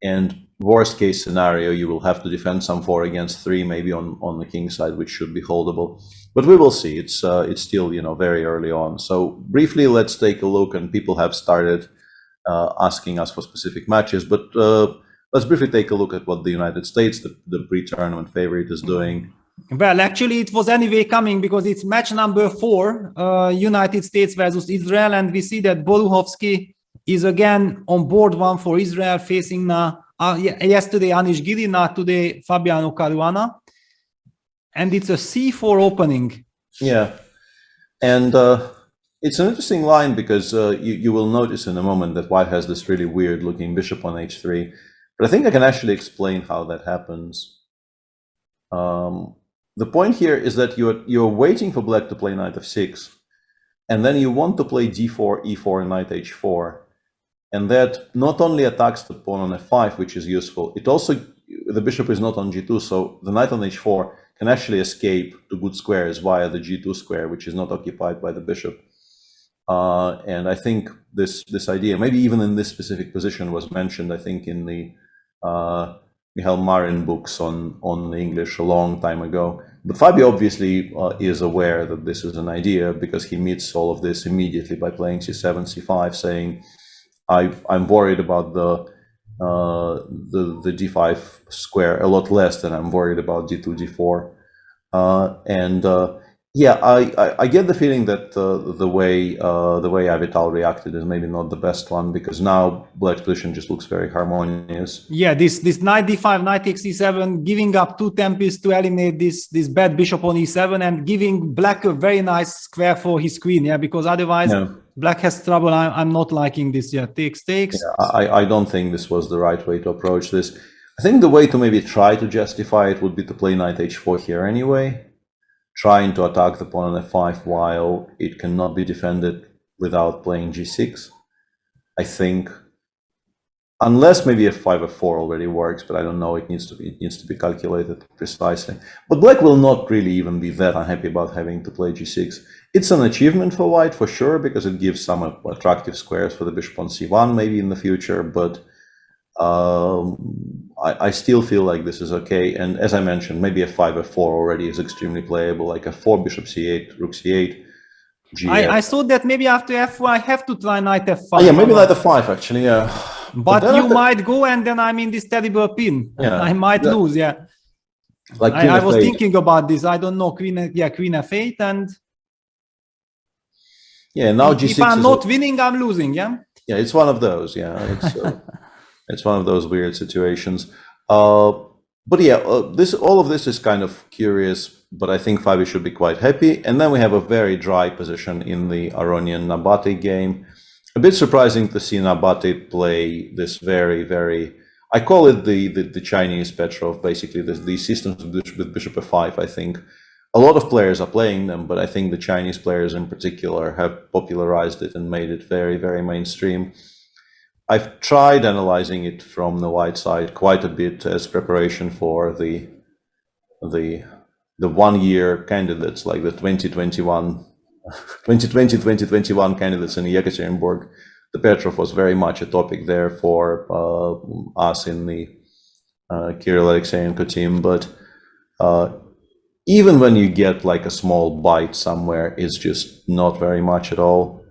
And worst case scenario, you will have to defend some 4 against 3, maybe on the king side, which should be holdable. But we will see. It's still very early on. So briefly, let's take a look. And people have started asking us for specific matches. But let's briefly take a look at what the United States, the pre-tournament favorite, is doing. Well, actually, it was anyway coming, because it's match number 4, United States versus Israel, and we see that Boruhovsky is again on board 1 for Israel, facing yesterday Anish Giri, today Fabiano Caruana, and it's a c4 opening. Yeah, and it's an interesting line, because you will notice in a moment that white has this really weird looking bishop on h3, but I think I can actually explain how that happens. The point here is that you're waiting for black to play knight f6, and then you want to play d4, e4, knight h4. And that not only attacks the pawn on f5, which is useful, it also, the bishop is not on g2, so the knight on h4 can actually escape to good squares via the g2 square, which is not occupied by the bishop. And I think this idea, maybe even in this specific position, was mentioned, I think, in the Michal Marin books on the English a long time ago. But Fabio obviously is aware that this is an idea, because he meets all of this immediately by playing c7, c5, saying, I'm worried about the d5 square a lot less than I'm worried about d2, d4. Yeah, I get the feeling that the way Avital reacted is maybe not the best one, because now Black's position just looks very harmonious. Yeah, this knight d5, knight takes e7, giving up 2 temples to eliminate this bad bishop on e7, and giving Black a very nice square for his queen. Yeah, because otherwise Black has trouble. I'm not liking this. Yeah, takes. Yeah, I don't think this was the right way to approach this. I think the way to maybe try to justify it would be to play knight h4 here anyway, trying to attack the pawn on f5 while it cannot be defended without playing g6. I think, unless maybe f5, f4 already works, but I don't know. It needs to be calculated precisely. But Black will not really even be that unhappy about having to play g6. It's an achievement for White for sure, because it gives some attractive squares for the bishop on c1 maybe in the future, but I still feel like this is okay. And as I mentioned, maybe f5, f4 already is extremely playable, like f4, bishop c8, rook c8, g8. I thought that maybe after f4 I have to try knight f5. Oh, yeah, maybe knight f5 actually, yeah. But you might go, and then I'm in this terrible pin. Yeah. I might lose, yeah. Like I was thinking about this. I don't know, queen f8, and yeah, now g6. If I'm not winning, I'm losing, yeah. Yeah, it's one of those. Yeah, it's it's one of those weird situations. But yeah, all of this is kind of curious, but I think Fabio should be quite happy. And then we have a very dry position in the Aronian Nabate game. A bit surprising to see Nabate play this very, very, I call it the Chinese Petrov, basically these systems with bishop f5. I think a lot of players are playing them, but I think the Chinese players in particular have popularized it and made it very, very mainstream. I've tried analyzing it from the white side quite a bit as preparation for the 1-year candidates, like the 2020-2021 candidates in Yekaterinburg. The Petrov was very much a topic there for us in the Kirill Alexeyenko team, but even when you get like a small bite somewhere, it's just not very much at all.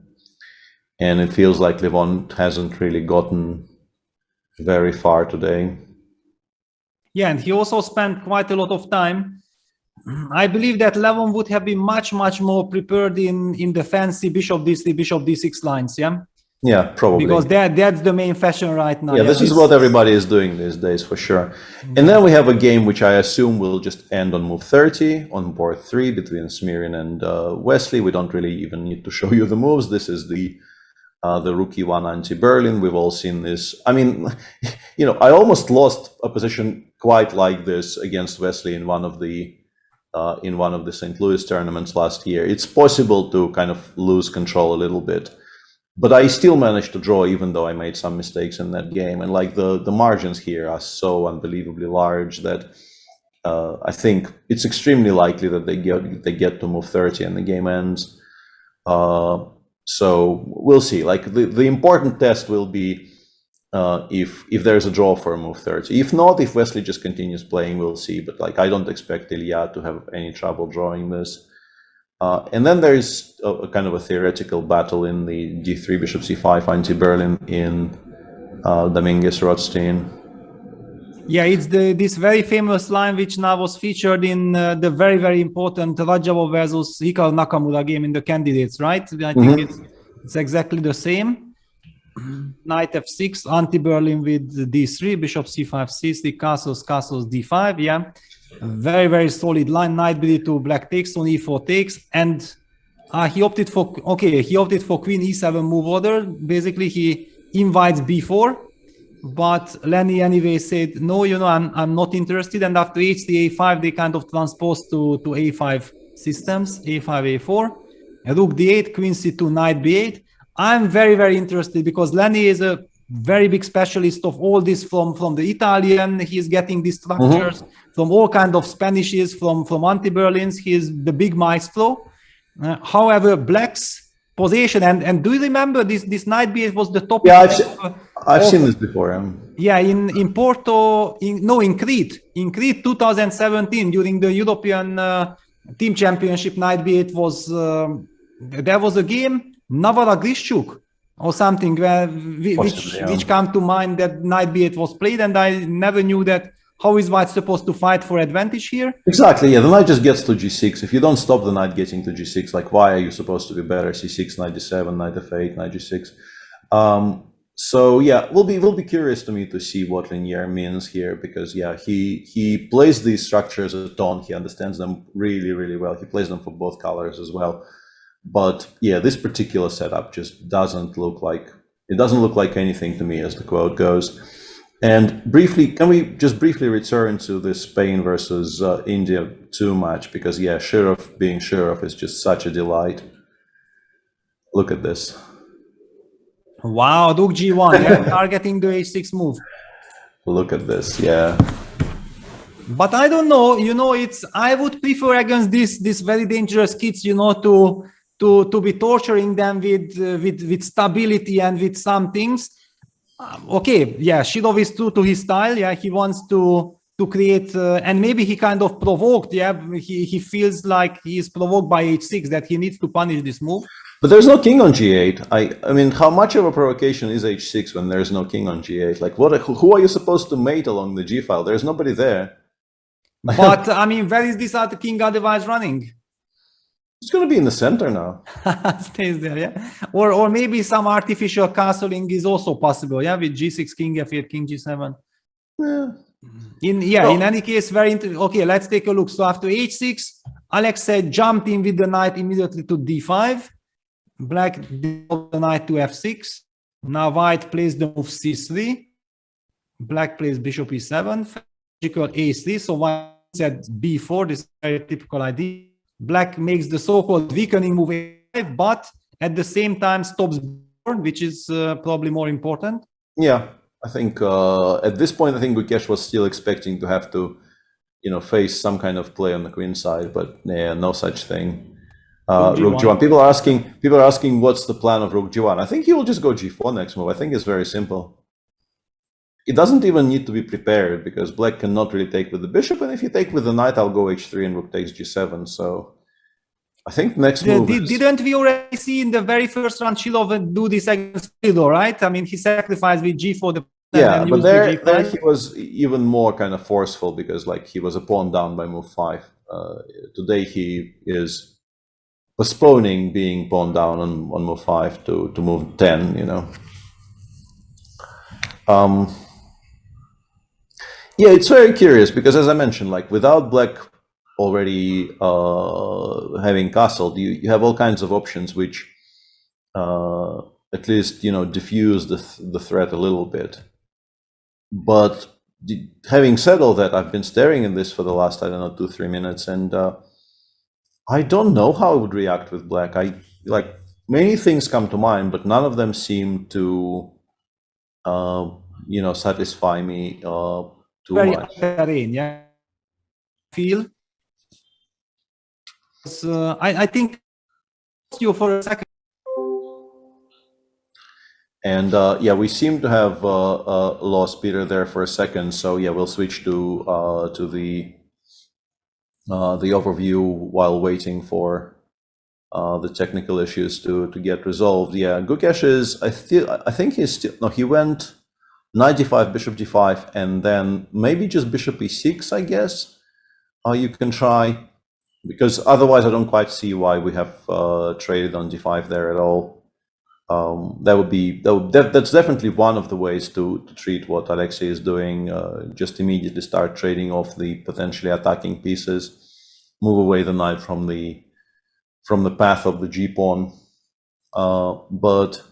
And it feels like Levon hasn't really gotten very far today. Yeah, and he also spent quite a lot of time. I believe that Levon would have been much more prepared in the fancy bishop d3, bishop d6 lines, yeah? Yeah, probably. Because that's the main fashion right now. Yeah, this is what everybody is doing these days for sure. And then we have a game which I assume will just end on move 30 on board 3 between Smirin and Wesley. We don't really even need to show you the moves. This is the rookie one anti-Berlin. We've all seen this. I mean, you know, I almost lost a position quite like this against Wesley in one of the St. Louis tournaments last year. It's possible to kind of lose control a little bit, but I still managed to draw, even though I made some mistakes in that game. And like the margins here are so unbelievably large that I think it's extremely likely that they get to move 30 and the game ends. So we'll see. Like the important test will be if there's a draw for move 30. If not, if Wesley just continues playing, we'll see. But like I don't expect Ilya to have any trouble drawing this. And then there's a kind of a theoretical battle in the d3 bishop c5 anti-Berlin in Dominguez-Rothstein. Yeah, it's this very famous line which now was featured in the very important Rajabov versus Hikaru Nakamura game in the candidates, right? I think it's exactly the same. Knight f6, anti-Berlin with d3, bishop c5, c3, castles, d5. Yeah, very solid line. Knight b2, black takes on e4 takes, and he opted for queen e7 move order. Basically, he invites b4. But Lenny anyway said, no, you know, I'm not interested. And after h3, a5, they kind of transposed to a5 systems, a5, a4, rook d8, queen c2, knight b8. I'm very interested because Lenny is a very big specialist of all this from the Italian. He's getting these structures from all kind of Spanishes, from anti-Berlins. He is the big maestro. However, Black's position, and do you remember this knight b8 was the topic? Yeah, I've seen this before. Yeah, in Porto, in Crete 2017 during the European Team Championship, Knight B8 was there was a game, Navara Grishchuk or something which come to mind that Knight B8 was played, and I never knew that. How is White supposed to fight for advantage here? Exactly, yeah, the knight just gets to g6. If you don't stop the knight getting to g6, like why are you supposed to be better? c6, knight d7, knight f8, knight g6. So yeah, will be curious to me to see what Linear means here, because yeah, he plays these structures as a tone. He understands them really, really well. He plays them for both colors as well. But yeah, this particular setup just doesn't look like anything to me, as the quote goes. And briefly, can we just briefly return to the Spain versus India 2 match? Because yeah, Shirov being Shirov is just such a delight. Look at this. Wow, Rook G1, yeah, targeting the H6 move. Look at this, yeah. But I don't know, I would prefer against this very dangerous kids, to be torturing them with stability and with some things. Okay, yeah, Shirov is true to his style. Yeah, he wants to create, and maybe he kind of provoked. Yeah, he feels like he is provoked by h6, that he needs to punish this move. But there's no king on g8. I mean, how much of a provocation is h6 when there's no king on g8? Like, who are you supposed to mate along the g file? There's nobody there. But I mean, where is this other king otherwise running? It's going to be in the center now. Stays there, yeah. Or maybe some artificial castling is also possible, yeah, with g6, king f8, king g7. Yeah. In any case, okay, let's take a look. So after h6, Alexei jumped in with the knight immediately to d5. Black did the knight to f6. Now White plays the move c3. Black plays bishop e7. Logical a3. So White said b4. This is a very typical idea. Black makes the so-called weakening move a5, but at the same time stops b4, which is probably more important. Yeah, I think at this point, I think Gukesh was still expecting to have to, face some kind of play on the queen side, but yeah, no such thing. Rook G1. People are asking what's the plan of Rook G1. I think he will just go G4 next move. I think it's very simple. It doesn't even need to be prepared, because Black cannot really take with the bishop, and if you take with the knight, I'll go h3 and Rook takes g7. So I think next move. Didn't we already see in the very first round Shirov do this against Svidler, right? I mean, he sacrificed with g4. Yeah, but there he was even more kind of forceful, because like he was a pawn down by move 5. Today he is postponing being pawn down on move 5 to move 10. Yeah, it's very curious, because as I mentioned, like without Black already having castled, you have all kinds of options which at least diffuse the threat a little bit. But having said all that, I've been staring at this for the last, I don't know, 2-3 minutes, and I don't know how I would react with Black. Many things come to mind, but none of them seem to satisfy me too much. Yeah. Feel. I think you for a second. And yeah, we seem to have lost Peter there for a second. So yeah, we'll switch to the overview while waiting for the technical issues to get resolved. Yeah, Gukesh is. I think he's still. No, he went knight d5, bishop d5, and then maybe just bishop e6, I guess. You can try, because otherwise I don't quite see why we have traded on d5 there at all. That's definitely one of the ways to treat what Alexei is doing. Just immediately start trading off the potentially attacking pieces, move away the knight from the path of the g-pawn. But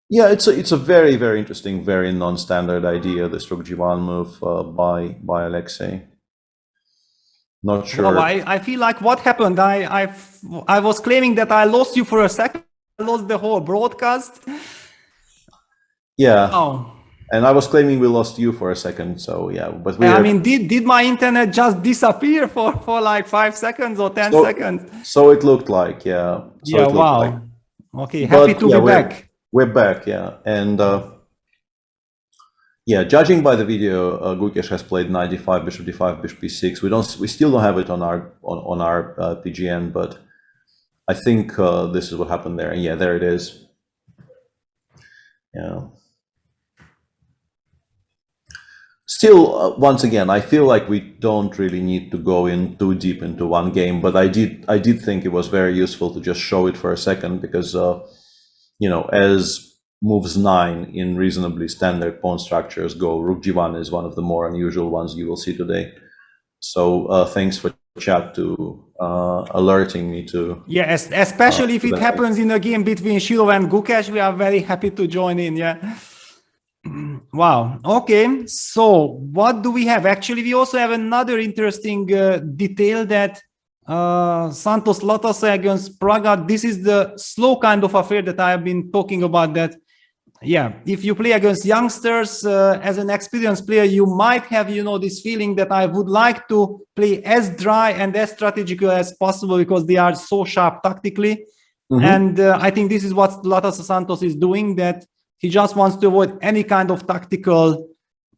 yeah, it's a very, very interesting, very non-standard idea, this Rook G1 move by Alexei. Not sure. No, I feel like what happened. I was claiming that I lost you for a second. I lost the whole broadcast. Yeah. Oh. And I was claiming we lost you for a second. So yeah, but I mean, did my internet just disappear for like 5 seconds or 10 seconds? So it looked like, yeah. So yeah. Wow. Okay. Happy to be back. We're back, yeah, and Yeah, judging by the video, Gukesh has played knight d5, bishop d5, bishop b6. We still don't have it on our PGN, but I think this is what happened there. And yeah, there it is. Yeah. Still, once again, I feel like we don't really need to go in too deep into one game, but I did think it was very useful to just show it for a second because, you know, as moves 9 in reasonably standard pawn structures go, Rook G1 is one of the more unusual ones you will see today. So thanks for chat to alerting me to. Yeah, especially if it happens in a game between Shirov and Gukesh, we are very happy to join in. Yeah. Wow. Okay. So what do we have? Actually, we also have another interesting detail that Santos Latase against Praga. This is the slow kind of affair that I have been talking about. That, yeah, if you play against youngsters as an experienced player, you might have, you know, this feeling that I would like to play as dry and as strategical as possible because they are so sharp tactically. And I think this is what Latase Santos is doing, that he just wants to avoid any kind of tactical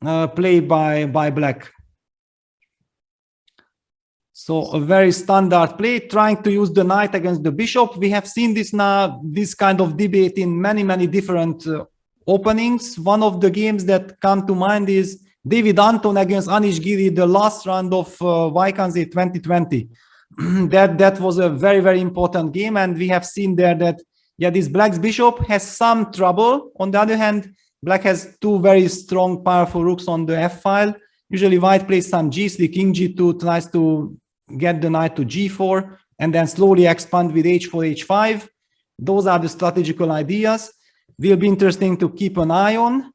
play by Black. So a very standard play, trying to use the knight against the bishop. We have seen this now, this kind of debate in many different openings. One of the games that come to mind is David Anton against Anish Giri, the last round of Vaikanzi 2020. that was a very important game, and we have seen there that, yeah, this Black's bishop has some trouble. On the other hand, Black has two very strong, powerful rooks on the F file. Usually White plays some G3, King G2, tries to get the knight to G4, and then slowly expand with H4, H5. Those are the strategical ideas. Will be interesting to keep an eye on.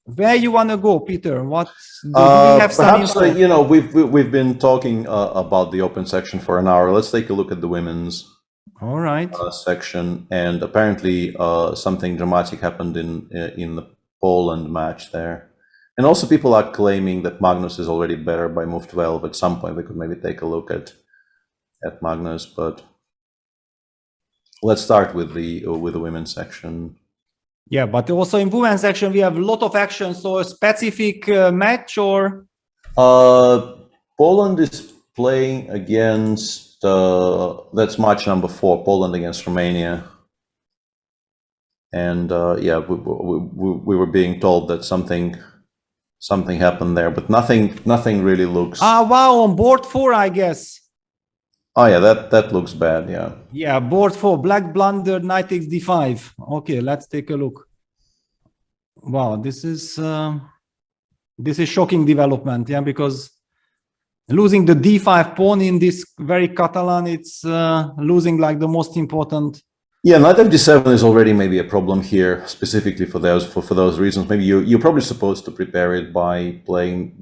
Where you want to go, Peter? What do we have? Perhaps you know, we've been talking about the open section for an hour. Let's take a look at the women's. All right. Section, and apparently something dramatic happened in the Poland match there. And also people are claiming that Magnus is already better by move 12. At some point we could maybe take a look at Magnus, but let's start with the women's section. Yeah, but also in women's section we have a lot of action. So a specific match, or Poland is playing against that's match number 4, Poland against Romania. And yeah, we were being told that something happened there, but nothing really looks. Wow, on board 4, I guess. Oh yeah, that looks bad. Yeah. Yeah, board 4, Black blunder, knight takes d5. Okay, let's take a look. Wow, this is shocking development. Yeah, because losing the d5 pawn in this very Catalan, it's losing like the most important. Yeah, knight fd7 is already maybe a problem here, specifically for those reasons. Maybe you're probably supposed to prepare it by playing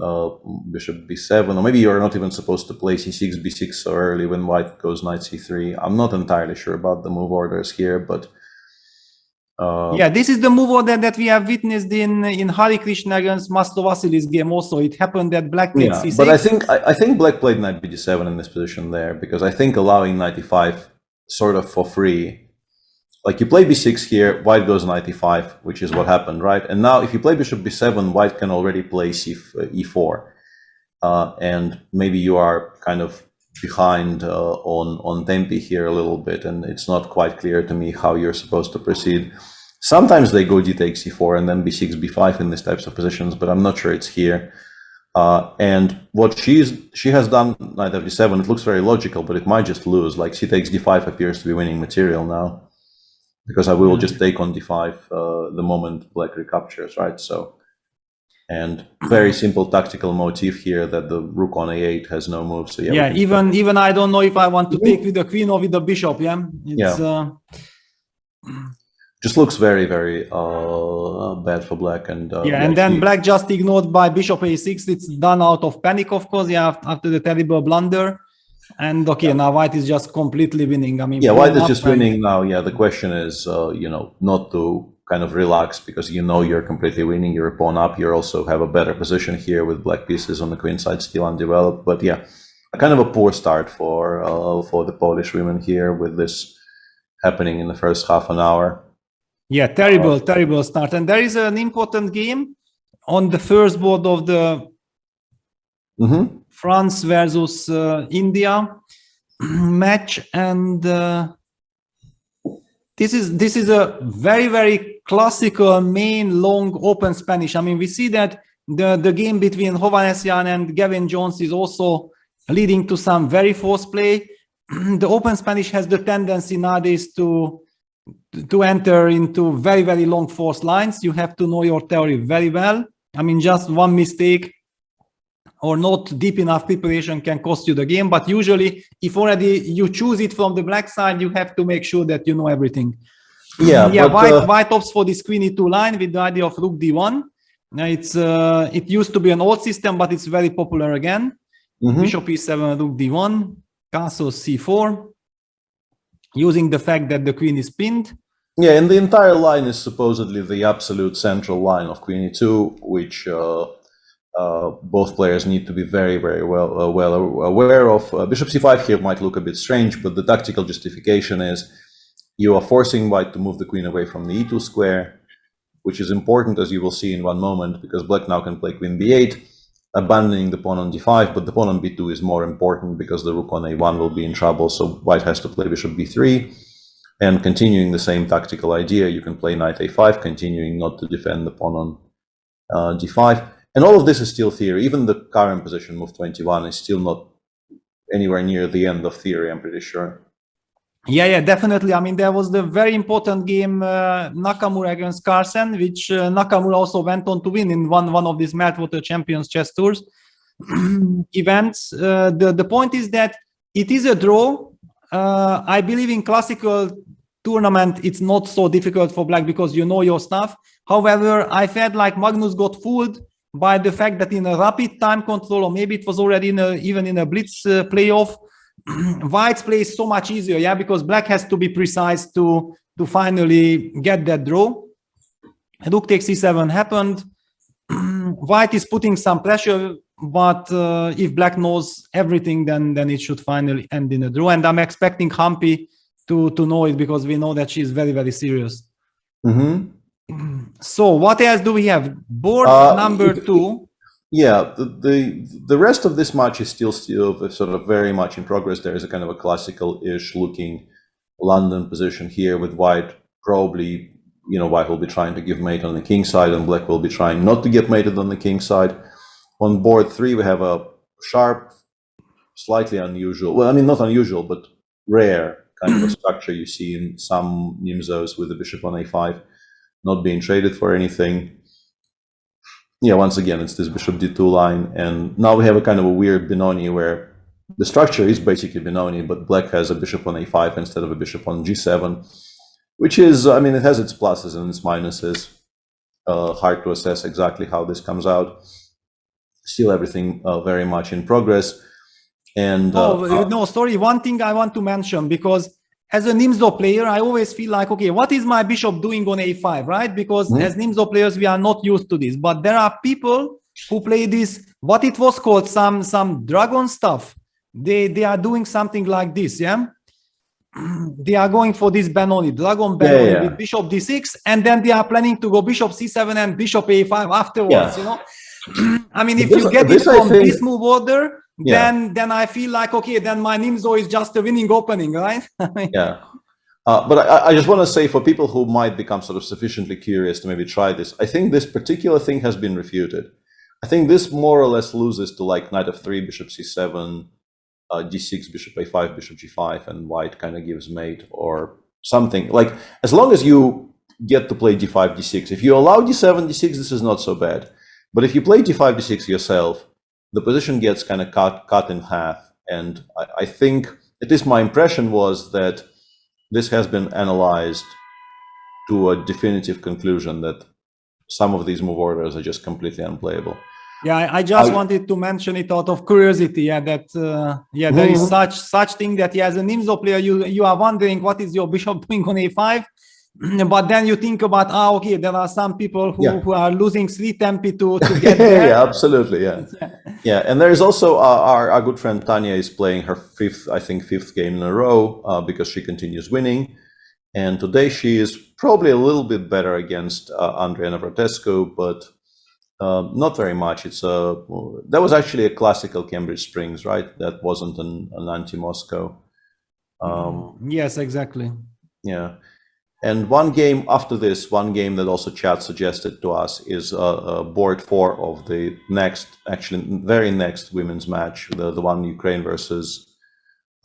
bishop b7, or maybe you're not even supposed to play c6, b6 so early when White goes knight c3. I'm not entirely sure about the move orders here, but yeah, this is the move order that we have witnessed in Hari Krishna against Maslow Vasily's game. Also, it happened that Black played c6. But I think Black played knight bd7 in this position there, because I think allowing knight e5 sort of for free. Like you play b6 here, White goes knight e5, which is what happened, right? And now if you play bishop b7, White can already play e4. And maybe you are kind of behind on tempi here a little bit, and it's not quite clear to me how you're supposed to proceed. Sometimes they go d takes e4 and then b6, b5 in these types of positions, but I'm not sure it's here. And what she has done, knight fd7, it looks very logical, but it might just lose. Like c takes d5 appears to be winning material now, because I will just take on d5 the moment Black recaptures, right? So, and very simple tactical motif here that the rook on a8 has no move. So yeah, even I don't know if I want to take with the queen or with the bishop. Yeah, it's, just looks very bad for Black. And and then Black just ignored by bishop a6. It's done out of panic, of course. Yeah, after the terrible blunder. And okay, now White is just completely winning. I mean, yeah, White is just winning now. Yeah, the question is, you know, not to kind of relax, because you know you're completely winning. You're a pawn up. You also have a better position here with Black pieces on the queen side still undeveloped. But yeah, a kind of a poor start for the Polish women here with this happening in the first half an hour. Yeah, terrible start. And there is an important game on the first board of the France versus India match, and this is a very classical main long open Spanish. I mean, we see that the game between Hovhanessian and Gavin Jones is also leading to some very forced play. The open Spanish has the tendency nowadays to enter into very long forced lines. You have to know your theory very well. I mean, just one mistake or not deep enough preparation can cost you the game. But usually, if already you choose it from the black side, you have to make sure that you know everything. Yeah, but, white opts for this queen e2 line with the idea of rook d1. It used to be an old system, but it's very popular again. Bishop e7, rook d1, castle c4, using the fact that the queen is pinned. Yeah, and the entire line is supposedly the absolute central line of queen e2, which both players need to be very well aware of. Bishop c5 here might look a bit strange, but the tactical justification is you are forcing white to move the queen away from the e2 square, which is important, as you will see in one moment, because black now can play queen b8, abandoning the pawn on d5, but the pawn on b2 is more important because the rook on a1 will be in trouble, so white has to play bishop b3. And continuing the same tactical idea, you can play knight a5, continuing not to defend the pawn on d5. And all of this is still theory. Even the current position, move 21, is still not anywhere near the end of theory, I'm pretty sure. Yeah, definitely. I mean, there was the very important game Nakamura against Carlsen, which Nakamura also went on to win in one of these Meltwater Champions Chess Tours events. The point is that it is a draw. I believe in classical tournament, it's not so difficult for black because you know your stuff. However, I felt like Magnus got fooled by the fact that in a rapid time control, or maybe it was already even in a blitz playoff, white's play is so much easier, yeah, because black has to be precise to finally get that draw. Rook takes c7 happened. White is putting some pressure, but if black knows everything, then it should finally end in a draw. And I'm expecting Hampi to know it, because we know that she's very serious. So what else do we have? Board number 2. Yeah, the rest of this match is still sort of very much in progress. There is a kind of a classical-ish looking London position here with white probably, white will be trying to give mate on the king side and black will be trying not to get mated on the king side. On board 3, we have a sharp, slightly unusual, well, I mean, not unusual, but rare kind of a structure you see in some Nimzos with the bishop on a5 not being traded for anything. Yeah, once again, it's this bishop d2 line, and now we have a kind of a weird Benoni where the structure is basically Benoni, but black has a bishop on a5 instead of a bishop on g7, which is, I mean, it has its pluses and its minuses. Hard to assess exactly how this comes out. Still everything very much in progress. And no, sorry, one thing I want to mention, because as a Nimzo player, I always feel like, okay, what is my bishop doing on a5, right? Because as Nimzo players, we are not used to this. But there are people who play this, what it was called, some dragon stuff. They are doing something like this, yeah? They are going for this Benoni, dragon Benoni with bishop d6, and then they are planning to go bishop c7 and bishop a5 afterwards, I mean, if you get it from this move order, then I feel like, okay, then my Nimzo is just a winning opening, right? But I just want to say, for people who might become sort of sufficiently curious to maybe try this, I think this particular thing has been refuted. I think this more or less loses to like knight f3, bishop c7, d6, bishop a5, bishop g5, and white kind of gives mate or something. Like, as long as you get to play d5, d6, if you allow d7, d6, this is not so bad. But if you play d5, d6 yourself, the position gets kind of cut in half. And I think, at least my impression was that this has been analyzed to a definitive conclusion that some of these move orders are just completely unplayable. Yeah, I just wanted to mention it out of curiosity. Yeah, that there is such thing that as a Nimzo player, you are wondering what is your bishop doing on a5. But then you think about, okay, there are some people who are losing 3 tempi to get there. Yeah, absolutely, yeah. And there is also our good friend Tanya is playing her fifth game in a row because she continues winning. And today she is probably a little bit better against Andrea Navratescu, but not very much. That was actually a classical Cambridge Springs, right? That wasn't an anti-Moscow. Yes, exactly. Yeah. And one game after this, one game that also chat suggested to us is board 4 of the next, actually very next women's match, the one Ukraine versus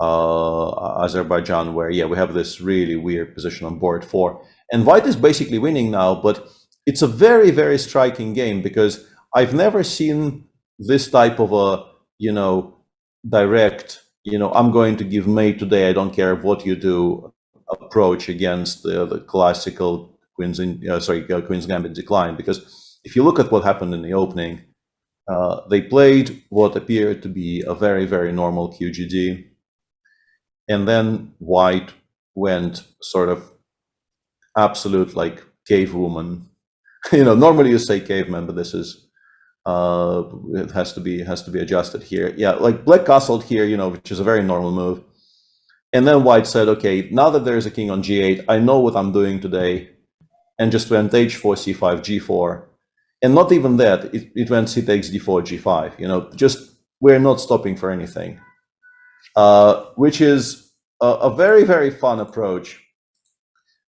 Azerbaijan, where we have this really weird position on board 4. And white is basically winning now, but it's a very, very striking game because I've never seen this type of a, direct, I'm going to give mate today, I don't care what you do, approach against the classical Queen's Gambit decline. Because if you look at what happened in the opening, they played what appeared to be a very, very normal QGD. And then white went sort of absolute like cave woman. Normally you say caveman, but this is it has to be adjusted here. Yeah, like black castled here, which is a very normal move. And then white said, okay, now that there's a king on g8, I know what I'm doing today, and just went h4, c5, g4, and not even that. It went c takes d4, g5. Just we're not stopping for anything, which is a very, very fun approach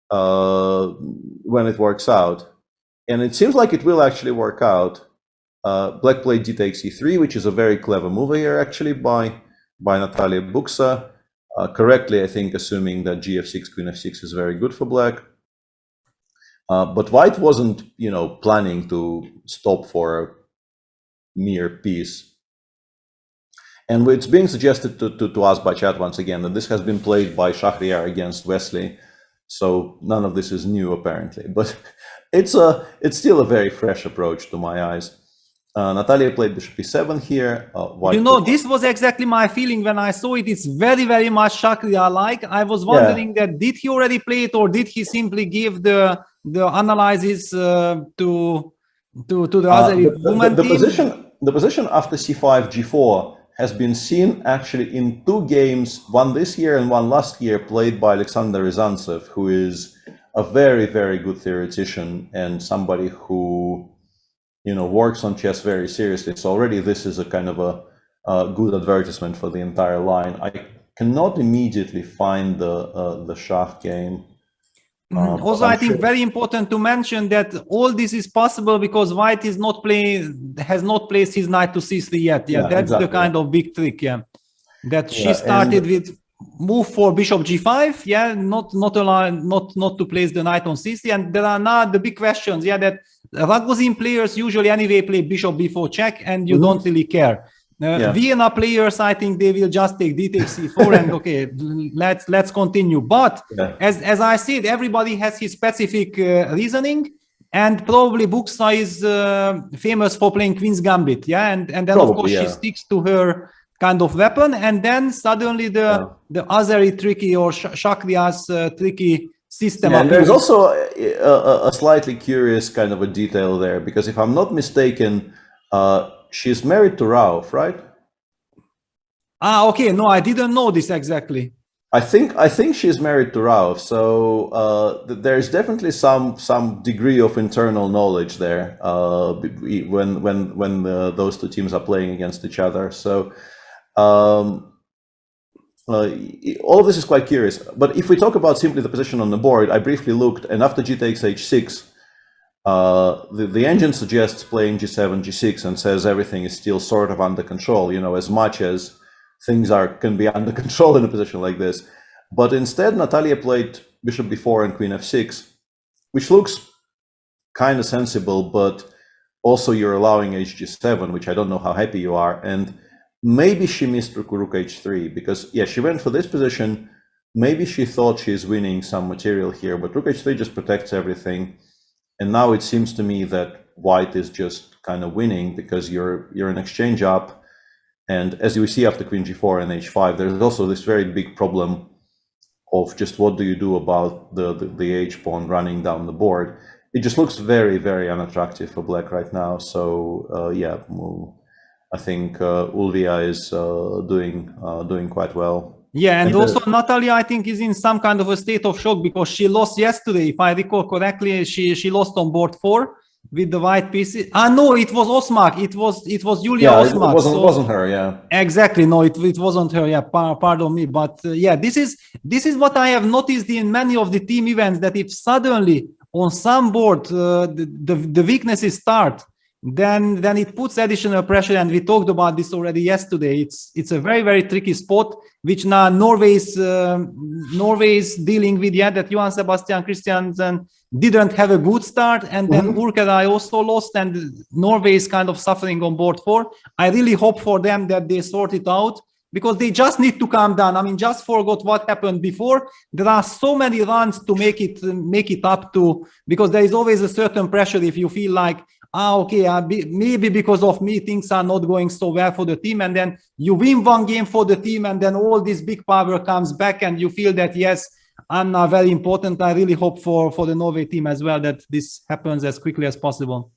when it works out. And it seems like it will actually work out. Black played d takes e3, which is a very clever move here, actually, by Natalia Buksa. Correctly, I think, assuming that gf6, queen f6 is very good for black. But white wasn't, planning to stop for a mere piece. And it's being suggested to us by chat once again that this has been played by Shahryar against Wesley. So none of this is new, apparently. But it's still a very fresh approach to my eyes. Natalia played bishop e7 here. This was exactly my feeling when I saw it. It's very, very much Shahryar-like. I was wondering that did he already play it, or did he simply give the analysis to the other woman team? The position after c5, g4 has been seen actually in 2 games, one this year and one last year, played by Alexander Ryzantsev, who is a very, very good theoretician and somebody who works on chess very seriously. So already this is a kind of a good advertisement for the entire line. I cannot immediately find the Shah game. Also, I think very important to mention that all this is possible because white has not placed his knight to c3 yet. Yeah, that's exactly the kind of big trick. Yeah, that she started with move for bishop g5. Yeah, not to place the knight on c3. And there are now the big questions. Yeah, that Ragozin players usually anyway play bishop b4 check, and you don't really care. Vienna players, I think they will just take d takes c4 and okay, let's continue. But as I said, everybody has his specific reasoning, and probably Buksa is famous for playing Queen's Gambit. Yeah, and then probably, of course she sticks to her kind of weapon, and then suddenly the Azeri tricky or Shahryar's tricky system. And there's also a slightly curious kind of a detail there, because if I'm not mistaken, she's married to Rauf, right? Okay. No, I didn't know this exactly. I think she's married to Rauf, so there's definitely some degree of internal knowledge there when those two teams are playing against each other. So all of this is quite curious. But if we talk about simply the position on the board, I briefly looked, and after g takes h6, the engine suggests playing g7, g6, and says everything is still sort of under control, as much as things can be under control in a position like this. But instead, Natalia played bishop b4 and queen f6, which looks kind of sensible, but also you're allowing hg7, which I don't know how happy you are. And maybe she missed rook h3, because, she went for this position. Maybe she thought she's winning some material here, but rook h3 just protects everything. And now it seems to me that white is just kind of winning because you're an exchange up. And as you see after queen g4 and h5, there's also this very big problem of just what do you do about the h pawn running down the board. It just looks very, very unattractive for black right now. So I think Ulvia is doing quite well. Yeah, and also Natalia, I think, is in some kind of a state of shock because she lost yesterday. If I recall correctly, she lost on board 4 with the white pieces. No, it was Osmak. It was Julia Osmak. It wasn't her. Yeah. Exactly. No, it wasn't her. Yeah, pardon me. But yeah, this is what I have noticed in many of the team events, that if suddenly on some board the weaknesses start, then it puts additional pressure, and we talked about this already yesterday. It's a very, very tricky spot, which now Norway's dealing with. Yeah, that Johan Sebastian Christiansen didn't have a good start, and then Urkerai also lost, and Norway is kind of suffering on board 4. I really hope for them that they sort it out, because they just need to calm down. I mean, just forgot what happened before. There are so many runs to make it up to, because there is always a certain pressure if you feel like, maybe because of me things are not going so well for the team, and then you win one game for the team, and then all this big power comes back, and you feel that, yes, I'm now very important. I really hope for the Norway team as well that this happens as quickly as possible.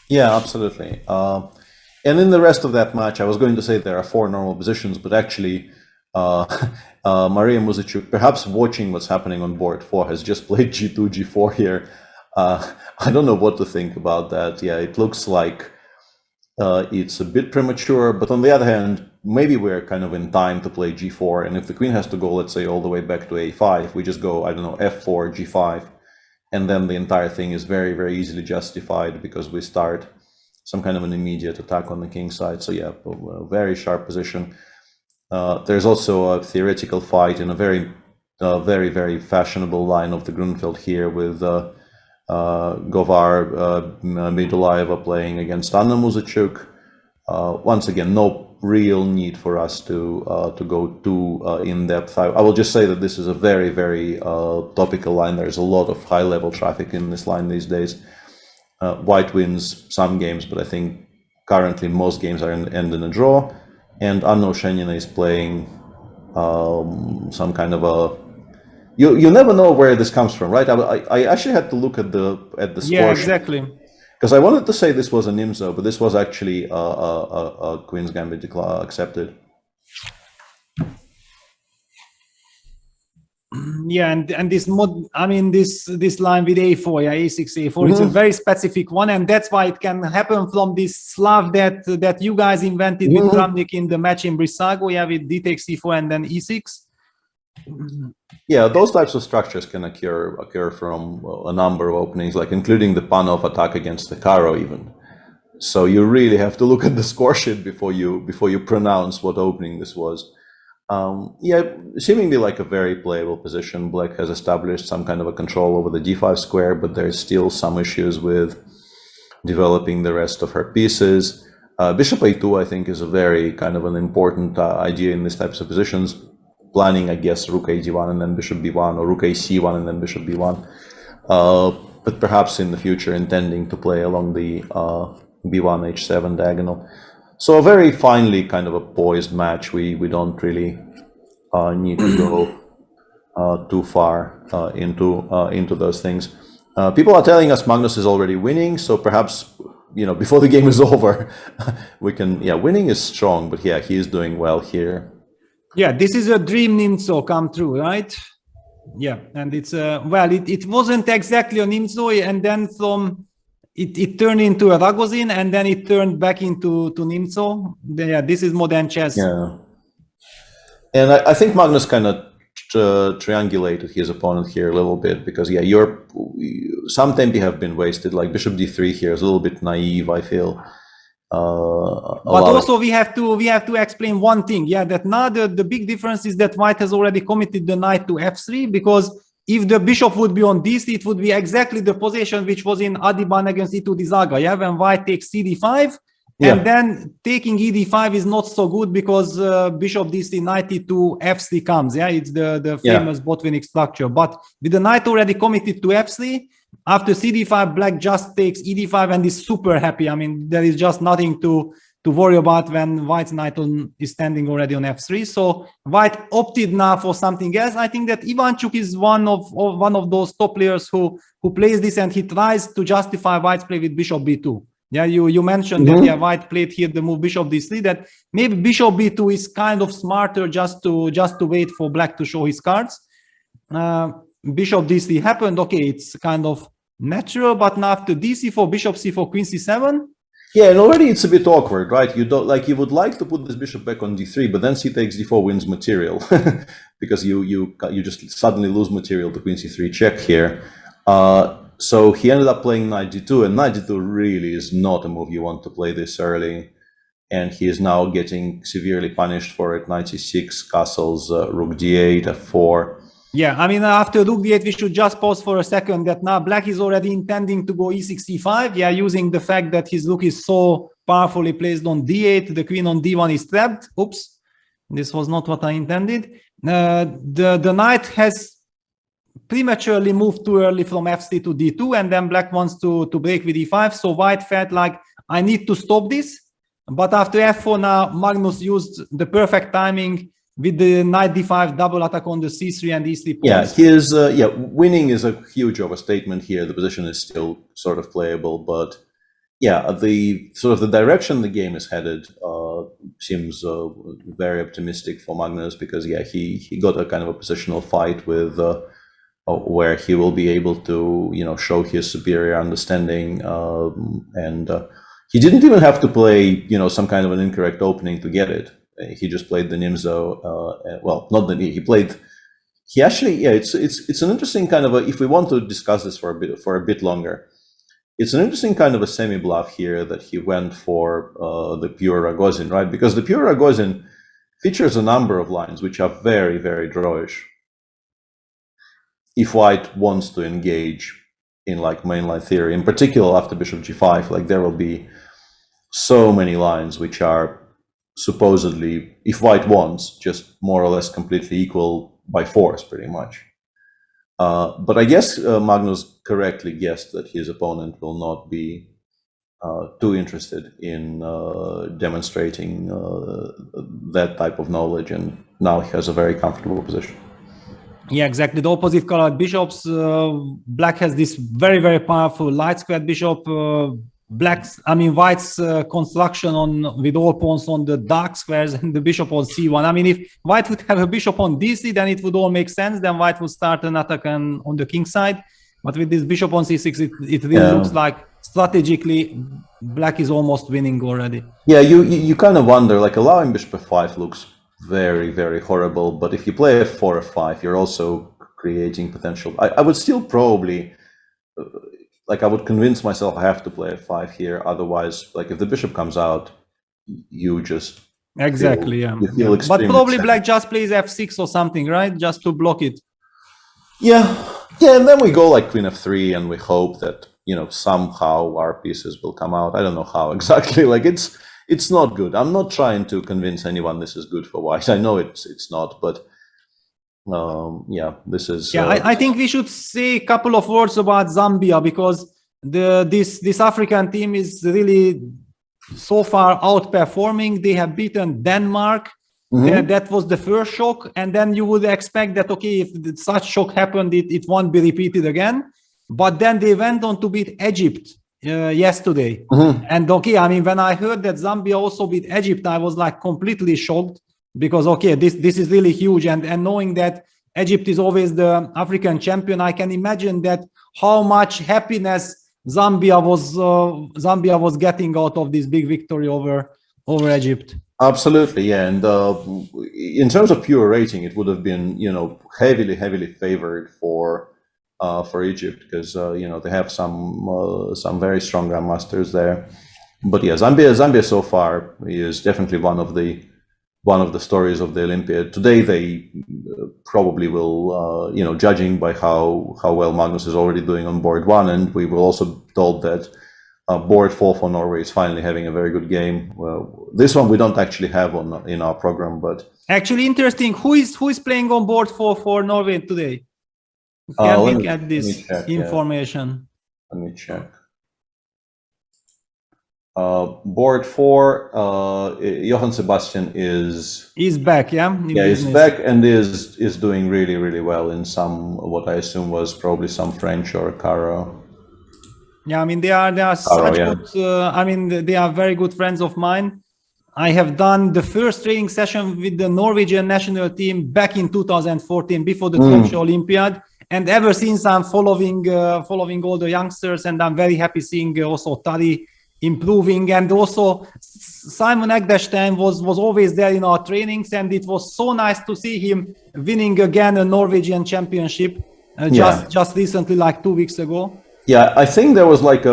Yeah, absolutely. And in the rest of that match, I was going to say there are 4 normal positions, but actually Maria Muzichuk, perhaps watching what's happening on board 4, has just played G2, G4 here. I don't know what to think about that. Yeah, it looks like it's a bit premature, but on the other hand, maybe we're kind of in time to play G4. And if the queen has to go, let's say, all the way back to A5, we just go, I don't know, F4, G5, and then the entire thing is very, very easily justified because we start some kind of an immediate attack on the king side. So yeah, a very sharp position. There's also a theoretical fight in a very, very fashionable line of the Grunfeld here with Govar Midulaeva playing against Anna Muzichuk. Once again, no real need for us to go too in depth. I will just say that this is a very, very topical line. There's a lot of high level traffic in this line these days. White wins some games, but I think currently most games are end in a draw. And Anna Oshenina is playing some kind of a. You never know where this comes from, right? I actually had to look at the score. Yeah, exactly. Because I wanted to say this was a Nimzo, but this was actually a Queen's Gambit accepted. Yeah, and this this line with A4, yeah, A6, A4, it's a very specific one, and that's why it can happen from this Slav that you guys invented with Kramnik in the match in Brissago, yeah, with D takes C4 and then E6. Yeah, those types of structures can occur from a number of openings, like including the Panov attack against the Caro even. So you really have to look at the score sheet before you pronounce what opening this was. Yeah, seemingly like a very playable position. Black has established some kind of a control over the d5 square, but there's still some issues with developing the rest of her pieces. Bishop a2, I think, is a very kind of an important idea in these types of positions. Planning, I guess, rook a d1 and then bishop b1, or rook ac1 and then bishop b1. But perhaps in the future intending to play along the b1 h7 diagonal. So a very finely kind of a poised match. We don't really need to go too far into those things. People are telling us Magnus is already winning, so perhaps before the game is over, we can. Yeah, winning is strong, but yeah, he is doing well here. Yeah, this is a dream Nimzo come true, right? Yeah, and it's it wasn't exactly a Nimzo, and then from. It turned into a Ragozin, and then it turned back into Nimzo. Yeah, this is modern chess. Yeah, and I think Magnus kind of triangulated his opponent here a little bit, because yeah, some tempi have been wasted. Like bishop d3 here is a little bit naive, I feel. But also we have to explain one thing. Yeah, that now the big difference is that White has already committed the knight to f3, because if the bishop would be on d3, it would be exactly the position which was in Adiban against E2 Dizaga. Yeah, when White takes cd5, and then taking ed5 is not so good, because bishop d3, knight e2, f3 comes. Yeah, it's the famous Botvinnik structure. But with the knight already committed to f3, after cd5, Black just takes ed5 and is super happy. I mean, there is just nothing to worry about when White's knight is standing already on f3. So White opted now for something else. I think that Ivanchuk is one of those top players who plays this, and he tries to justify White's play with bishop b2. Yeah, you mentioned that White played here the move bishop d3. That maybe bishop b2 is kind of smarter just to wait for Black to show his cards. Bishop d3 happened. Okay, it's kind of natural, but now after d4, bishop c4, queen c7. Yeah, and already it's a bit awkward, right? You don't like, you would like to put this bishop back on d3, but then c takes d4 wins material because you just suddenly lose material to queen c3 check here. So he ended up playing knight d2, and knight d2 really is not a move you want to play this early. And he is now getting severely punished for it. Knight c6, castles, rook d8, f4. Yeah, I mean, after rook d8, we should just pause for a second that now Black is already intending to go e6, e5. Yeah, using the fact that his rook is so powerfully placed on d8, the queen on d1 is trapped. Oops, this was not what I intended. The knight has prematurely moved too early from f3 to d2, and then Black wants to break with e5. So White felt like, I need to stop this. But after f4 now, Magnus used the perfect timing with the knight d5 double attack on the c3 and e3 pawns. Yeah, winning is a huge overstatement here. The position is still sort of playable, but yeah, the sort of the direction the game is headed seems very optimistic for Magnus, because yeah, he got a kind of a positional fight with where he will be able to, you know, show his superior understanding, and he didn't even have to play, you know, some kind of an incorrect opening to get it. He just played the Nimzo. Well, not the he played. He actually, yeah, it's an interesting kind of a. If we want to discuss this for a bit longer, it's an interesting kind of a semi bluff here that he went for the pure Ragozin, right? Because the pure Ragozin features a number of lines which are very, very drawish. If White wants to engage in like mainline theory, in particular after bishop g5, like there will be so many lines which are supposedly, if White wants, just more or less completely equal by force, pretty much. But I guess Magnus correctly guessed that his opponent will not be too interested in demonstrating that type of knowledge, and now he has a very comfortable position. Yeah, exactly. The opposite colored bishops. Black has this very, very powerful light squared bishop. White's construction with all pawns on the dark squares and the bishop on c1. I mean, if White would have a bishop on d3, then it would all make sense. Then White would start an attack on the king side. But with this bishop on c6, it really looks like strategically Black is almost winning already. Yeah, you kind of wonder, like allowing bishop f5 looks very, very horrible. But if you play f4, f5, you're also creating potential. I would still probably, like I would convince myself I have to play f5 here. Otherwise, like if the bishop comes out, you just exactly feel But probably Black just plays f6 or something, right? Just to block it. Yeah, and then we go like queen f3, and we hope that, you know, somehow our pieces will come out. I don't know how exactly. Like it's not good. I'm not trying to convince anyone this is good for White. I know it's not, but yeah, this is. Yeah, I think we should say a couple of words about Zambia, because this African team is really so far outperforming. They have beaten Denmark. That was the first shock, and then you would expect that, okay, if such shock happened, it won't be repeated again. But then they went on to beat Egypt yesterday. And okay, I mean, when I heard that Zambia also beat Egypt, I was like completely shocked, because okay, this is really huge. And knowing that Egypt is always the African champion, I can imagine that how much happiness Zambia was getting out of this big victory over Egypt. Absolutely, yeah. And in terms of pure rating, it would have been, you know, heavily favored for Egypt, because you know, they have some very strong grandmasters there. But yeah, Zambia so far is definitely one of the stories of the Olympiad. Today they probably will, you know, judging by how well Magnus is already doing on board 1, and we were also told that board 4 for Norway is finally having a very good game. Well, this one we don't actually have in our program, but actually interesting. Who is playing on board 4 for Norway today? Can we get this information? Yeah. Let me check. Board 4, Johann Sebastian is back, yeah? He's back and is doing really well in some, what I assume was probably some French or Caro. Yeah, I mean they are such good. I mean they are very good friends of mine. I have done the first training session with the Norwegian national team back in 2014 before the Chess Olympiad, and ever since I'm following all the youngsters, and I'm very happy seeing also Tari improving, and also Simon Agdestein was always there in our trainings, and it was so nice to see him winning again a Norwegian championship just recently, like 2 weeks ago. Yeah, I think there was like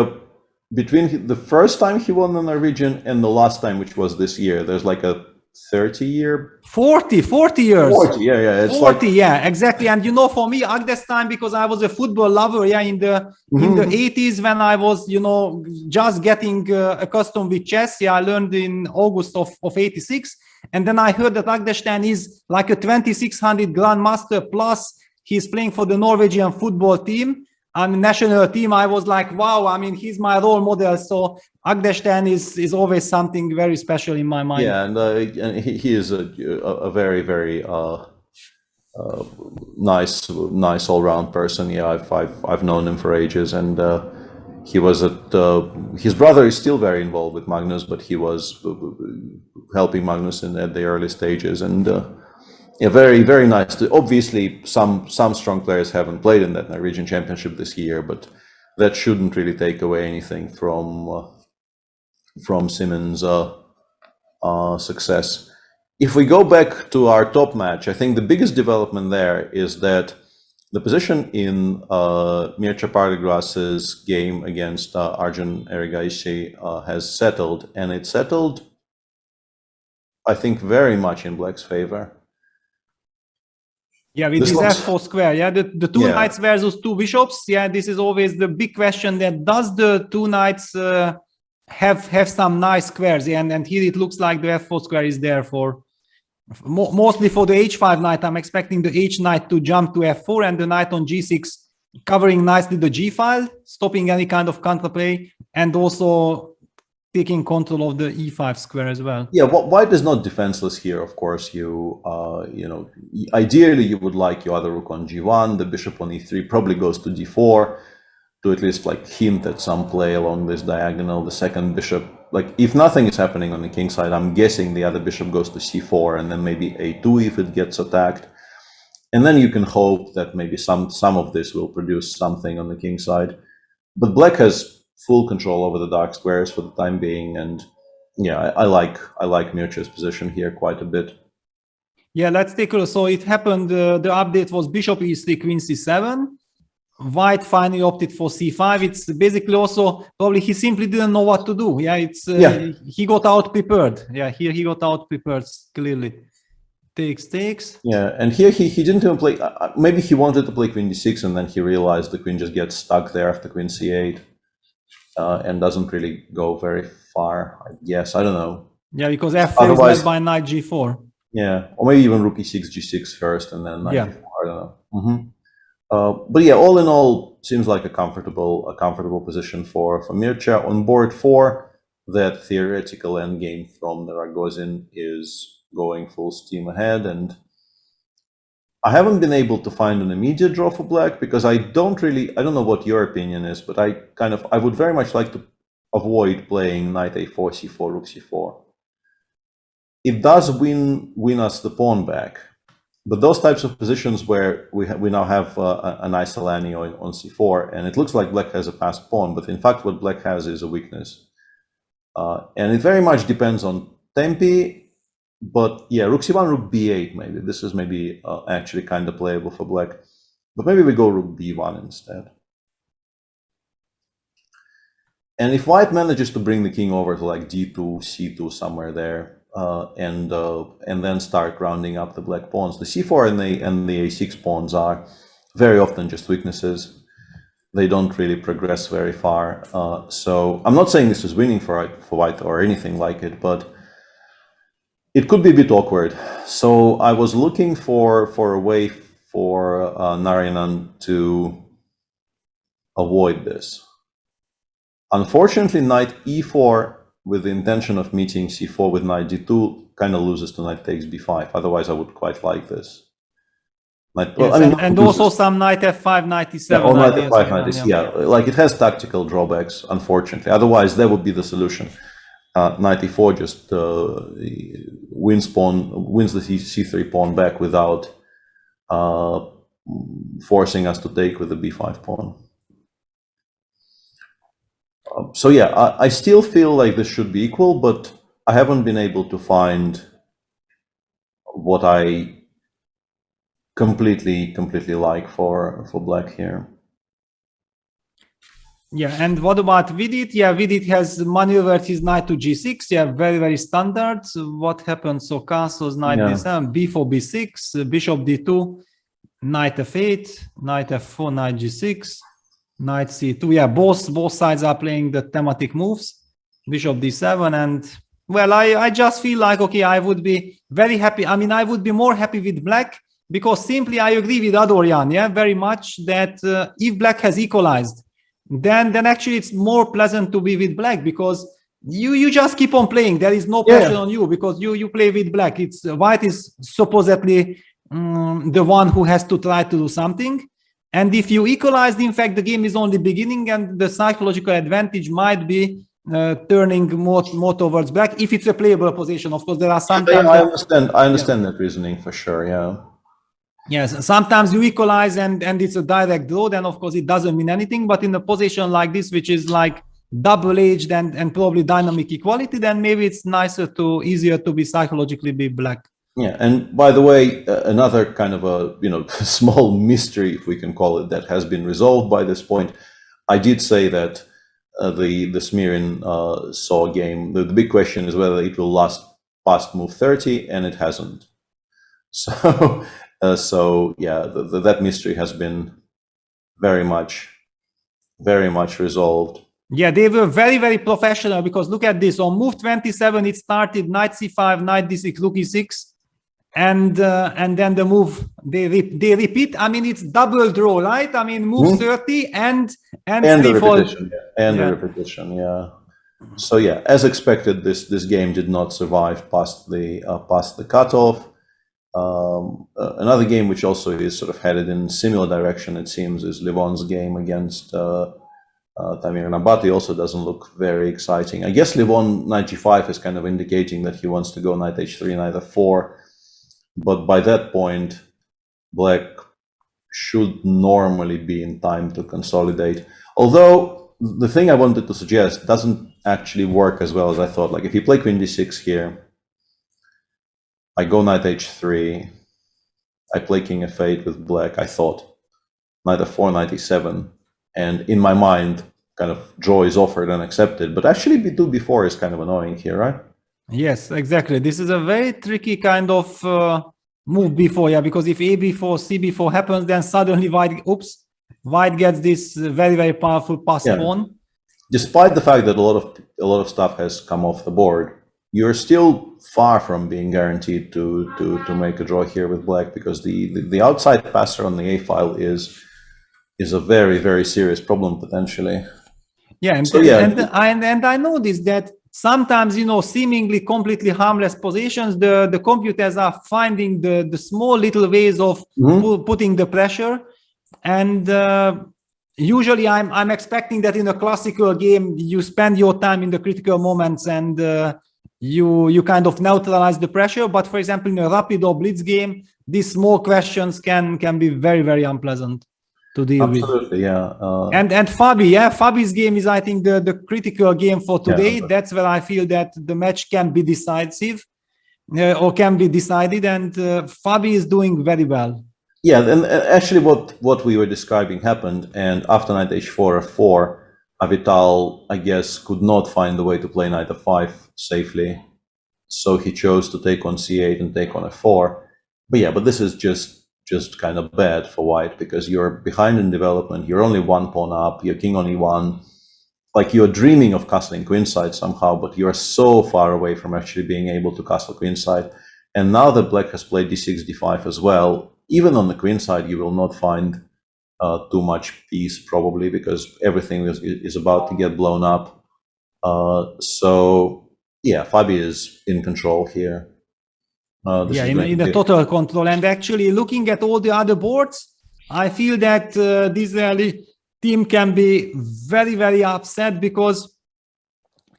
between the first time he won the Norwegian and the last time, which was this year, there's like a 40 years. 40 years. 40, yeah. It's 40, yeah, exactly. And you know, for me, Agdestein, because I was a football lover, in the 80s when I was, just getting accustomed with chess. Yeah, I learned in August of 86. And then I heard that Agdestein is like a 2600 grandmaster plus he's playing for the Norwegian football team. National team. I was like, wow, I mean, he's my role model. So Agdestein is always something very special in my mind. Yeah, and he is a very, very nice all-round person. Yeah, I've known him for ages, and he was his brother is still very involved with Magnus, but he was helping Magnus at the early stages, and yeah, very, very nice. Obviously, some strong players haven't played in that Norwegian championship this year, but that shouldn't really take away anything from Simon's success. If we go back to our top match, I think the biggest development there is that the position in Mircea Pardegras's game against Arjun Erigaisi has settled, and it settled, I think, very much in Black's favor. Yeah, with this f4 square. Yeah, the two knights versus two bishops. Yeah, this is always the big question. That does the two knights have some nice squares? Yeah, and here it looks like the f4 square is there for mostly for the h5 knight. I'm expecting the h knight to jump to f4 and the knight on g6 covering nicely the g file, stopping any kind of counterplay, and also taking control of the e5 square as well. Yeah, white is not defenseless here. Of course, ideally you would like your other rook on g1, the bishop on e3 probably goes to d4 to at least like hint at some play along this diagonal. The second bishop, like if nothing is happening on the king side, I'm guessing the other bishop goes to c4 and then maybe a2 if it gets attacked, and then you can hope that maybe some of this will produce something on the king side. But Black has full control over the dark squares for the time being, and yeah, I like Mircea's position here quite a bit. Yeah, let's take a look. So it happened. The update was bishop e3, queen c7. White finally opted for c5. It's basically also probably he simply didn't know what to do. Yeah, he got out prepared. Yeah, here he got out prepared clearly. Takes. Yeah, and here he didn't even play. Maybe he wanted to play queen d6, and then he realized the queen just gets stuck there after queen c8. And doesn't really go very far, I guess. I don't know. Yeah, because f4 is led by knight g4. Yeah, or maybe even rook e6, g6 first, and then knight g4. I don't know. But yeah, all in all, seems like a comfortable position for Mircea. On board 4, that theoretical endgame from the Ragozin is going full steam ahead, and I haven't been able to find an immediate draw for Black because I don't know what your opinion is, but I would very much like to avoid playing knight a4, c4, rook c4. It does win us the pawn back, but those types of positions where we now have a nice Alani on c4, and it looks like Black has a passed pawn, but in fact what Black has is a weakness. And it very much depends on tempi. But yeah, rook c1, rook b8, maybe. This is maybe actually kind of playable for Black. But maybe we go rook b1 instead. And if White manages to bring the king over to like d2, c2, somewhere there, and then start rounding up the Black pawns, the c4 and the a6 pawns are very often just weaknesses. They don't really progress very far. So I'm not saying this is winning for White or anything like it, but it could be a bit awkward. So I was looking for a way for Narayanan to avoid this. Unfortunately, knight e4 with the intention of meeting c4 with knight d2 kind of loses to knight takes b5. Otherwise, I would quite like this. And also some knight f5, knight e7. Yeah, or knight f5, knight e6. Yeah, like it has tactical drawbacks, unfortunately. Otherwise, that would be the solution. Knight e4 just wins the c3 pawn back without forcing us to take with the b5 pawn. So yeah, I still feel like this should be equal, but I haven't been able to find what I completely like for black here. Yeah, and what about Vidit? Yeah, Vidit has maneuvered his knight to g6. Yeah, very standard. What happened? So castles, knight d7, b4, b6, bishop d2, knight f8, knight f4, knight g6, knight c2. Yeah, both sides are playing the thematic moves. Bishop d7, and well, I just feel like, okay, I would be very happy. I mean, I would be more happy with black because simply I agree with Adorian, yeah, very much that if black has equalized, then actually it's more pleasant to be with black because you just keep on playing. There is no pressure on you because you play with black. It's white is supposedly the one who has to try to do something. And if you equalized, in fact, the game is only beginning and the psychological advantage might be turning more towards black if it's a playable position. Of course, there are sometimes... I understand that reasoning for sure, yeah. Yes, sometimes you equalize and it's a direct draw, then of course it doesn't mean anything. But in a position like this, which is like double-edged and probably dynamic equality, then maybe it's easier to be psychologically be black. Yeah, and by the way, another kind of a small mystery, if we can call it, that has been resolved by this point. I did say that the Smirin saw game. The big question is whether it will last past move 30, and it hasn't. So. So yeah, that mystery has been very much resolved. Yeah, they were very professional because look at this. On move 27, it started knight c5, knight d6, rook e6, and then the move they repeat. I mean, it's double draw, right? I mean, move 30 and the repetition, the repetition, yeah. So yeah, as expected, this game did not survive past the cutoff. Another game which also is sort of headed in similar direction, it seems, is Levon's game against Tamir Nabati. Also doesn't look very exciting. I guess Levon knight g5 is kind of indicating that he wants to go knight h3, knight f4, but by that point, black should normally be in time to consolidate. Although the thing I wanted to suggest doesn't actually work as well as I thought. Like if you play queen d6 here, I go knight h3, I play king f8 with black, I thought, knight f4, knight e7, and in my mind, kind of draw is offered and accepted, but actually b2, b4 is kind of annoying here, right? Yes, exactly. This is a very tricky kind of move b4, yeah, because if a b4, c b4 happens, then suddenly white gets this very powerful pass pawn. Despite the fact that a lot of stuff has come off the board, you're still far from being guaranteed to make a draw here with black, because the outside passer on the a file is a very serious problem potentially. Yeah, and I noticed that sometimes, seemingly completely harmless positions, the computers are finding the small little ways of putting the pressure, and usually I'm expecting that in a classical game you spend your time in the critical moments and you kind of neutralize the pressure. But for example, in a rapid or blitz game, these small questions can be very unpleasant to deal with. Absolutely, yeah. And Fabi's game is, I think, the critical game for today. Yeah. That's where I feel that the match can be decisive or can be decided, and Fabi is doing very well. Yeah, and actually what we were describing happened, and after knight h4, f4, Avital, I guess, could not find the way to play knight f5 safely, so he chose to take on c8 and take on f4. But this is just kind of bad for white, because you're behind in development, you're only one pawn up, you're king on e1, like you're dreaming of castling queenside somehow, but you're so far away from actually being able to castle queenside. And now that black has played d6, d5 as well, even on the queenside you will not find too much peace probably, because everything is about to get blown up. So yeah, Fabi is in control here. in the total control. And actually, looking at all the other boards, I feel that this Israeli team can be very, very upset because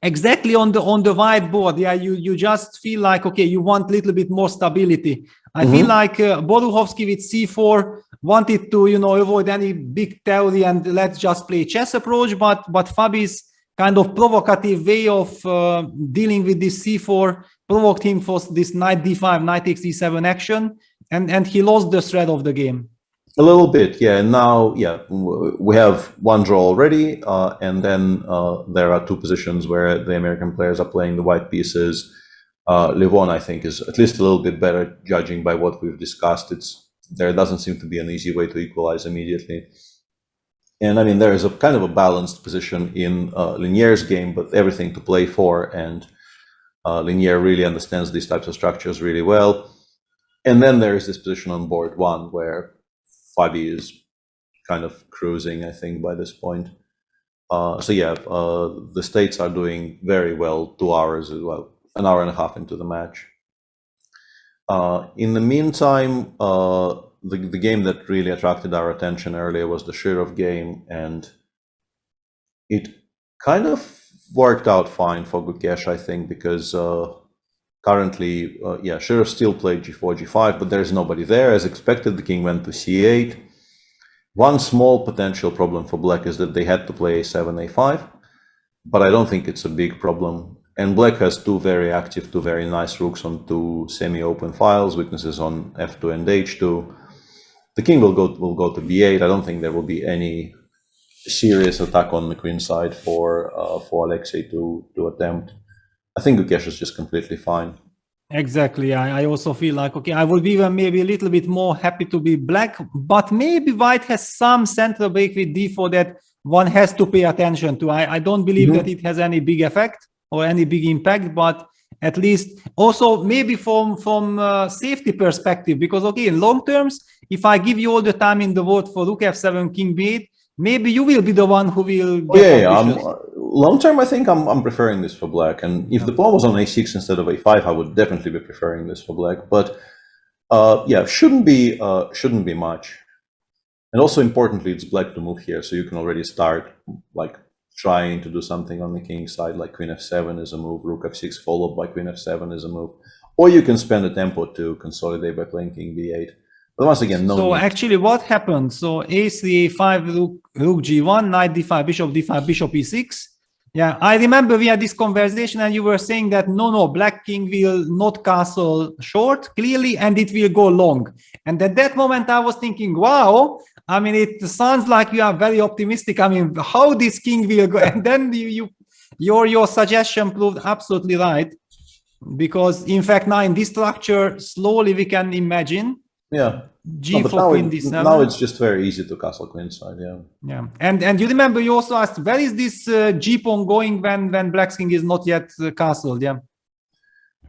exactly on the white board, you just feel like, okay, you want a little bit more stability. I feel like Boruchovsky with c4 wanted to, avoid any big theory and let's just play chess approach, but Fabi's kind of provocative way of dealing with this c4 provoked him for this knight d5, knight takes e7 action, and he lost the thread of the game. A little bit, yeah. And now, we have one draw already, and then there are two positions where the American players are playing the white pieces. Levon, I think, is at least a little bit better, judging by what we've discussed. There doesn't seem to be an easy way to equalize immediately. And I mean, there is a kind of a balanced position in Linier's game, but everything to play for, and Linier really understands these types of structures really well. And then there is this position on board one where Fabi is kind of cruising, I think, by this point. The States are doing very well 2 hours as well, an hour and a half into the match. In the meantime, the game that really attracted our attention earlier was the Shirov game, and it kind of worked out fine for Gukesh, I think, because currently, Shirov still played g4, g5, but there's nobody there. As expected, the king went to c8. One small potential problem for Black is that they had to play a7, a5, but I don't think it's a big problem. And Black has two very active, two very nice rooks on two semi-open files, weaknesses on f2 and h2. The king will go to b8. I don't think there will be any serious attack on the queen side for Alexei to attempt. I think Gukesh is just completely fine. Exactly. I also feel like, okay, I would be even maybe a little bit more happy to be Black, but maybe White has some central break with d4 that one has to pay attention to. I don't believe that it has any big effect or any big impact, but at least also maybe from safety perspective, because okay, in long terms, if I give you all the time in the world for rook f7, king b8, maybe you will be the one who will get long term, I think I'm preferring this for Black. And if the pawn was on a6 instead of a5, I would definitely be preferring this for Black. But shouldn't be much. And also importantly, it's Black to move here, so you can already start like trying to do something on the king side, like queen f7 is a move, rook f6 followed by queen f7 is a move. Or you can spend a tempo to consolidate by playing king b8. But once again, no. So actually, what happened? So a3, a5, rook g1, knight d5, bishop e6. Yeah, I remember we had this conversation and you were saying that no, Black king will not castle short, clearly, and it will go long. And at that moment, I was thinking, wow, I mean, it sounds like you are very optimistic. I mean, how this king will go? And then your suggestion proved absolutely right. Because, in fact, now in this structure, slowly we can imagine g4 queen d7. Now it's just very easy to castle queenside, Yeah, and you remember you also asked, where is this g pawn going when Black's king is not yet castled? Yeah.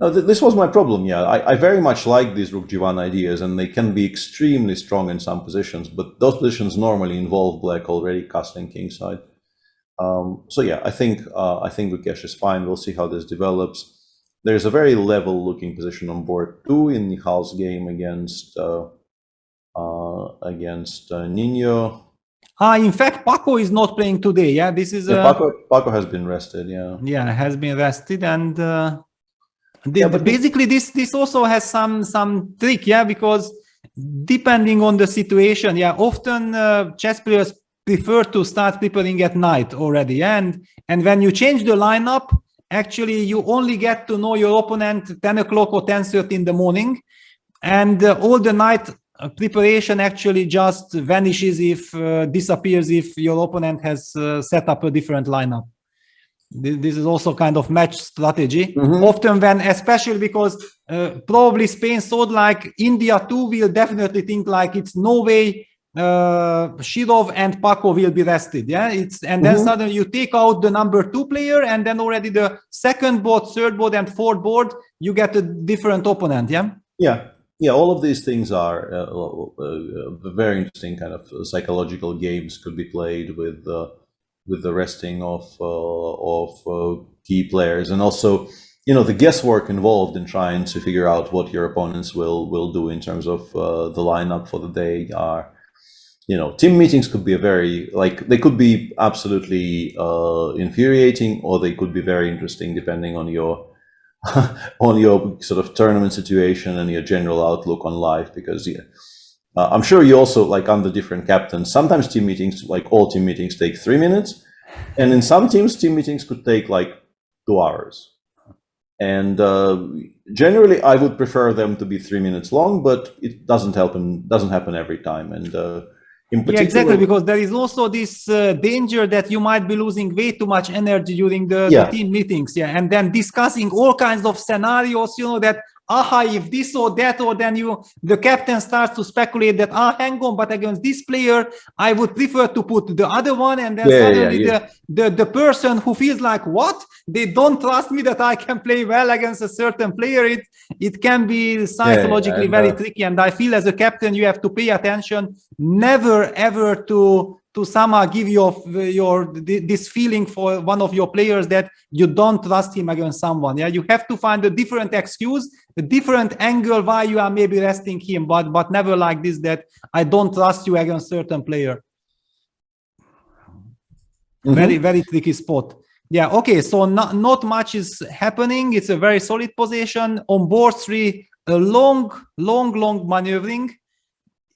No, this was my problem. Yeah, I very much like these rook g1 ideas, and they can be extremely strong in some positions. But those positions normally involve Black already castling kingside. I think Gukesh is fine. We'll see how this develops. There's a very level-looking position on board 2 in Nihal's game against Nino. In fact, Paco is not playing today. Yeah, this is Paco has been rested. Yeah, has been rested, and basically this also has some trick. Yeah, because depending on the situation, often chess players prefer to start preparing at night already, and when you change the lineup, actually, you only get to know your opponent 10 o'clock or 10:30 in the morning, and all the night preparation actually just vanishes disappears if your opponent has set up a different lineup. This is also kind of match strategy. Often especially because probably Spain thought like India too will definitely think like it's no way Shirov and Paco will be rested, and then suddenly you take out the number 2 player, and then already the second board, third board, and fourth board you get a different opponent. All of these things are very interesting kind of psychological games could be played with the resting of key players, and also you know, the guesswork involved in trying to figure out what your opponents will do in terms of the lineup for the day are, you know, team meetings could be they could be absolutely infuriating, or they could be very interesting depending on your on your sort of tournament situation and your general outlook on life. Because I'm sure you also, like, under different captains, sometimes team meetings, like all team meetings, take 3 minutes, and in some teams, team meetings could take like 2 hours. And generally, I would prefer them to be 3 minutes long, but it doesn't happen every time. And in particular, yeah, exactly, because there is also this danger that you might be losing way too much energy during the team meetings, and then discussing all kinds of scenarios, you know, that if this or that, or then the captain starts to speculate that hang on, but against this player I would prefer to put the other one, and then suddenly the person who feels like, what, they don't trust me that I can play well against a certain player, it can be psychologically very tricky. And I feel as a captain you have to pay attention never ever to somehow give this feeling for one of your players that you don't trust him against someone. You have to find a different excuse, a different angle why you are maybe resting him, but never like this, that I don't trust you against certain player. Very, very tricky spot. Okay, so not much is happening. It's a very solid position. On board 3, a long maneuvering.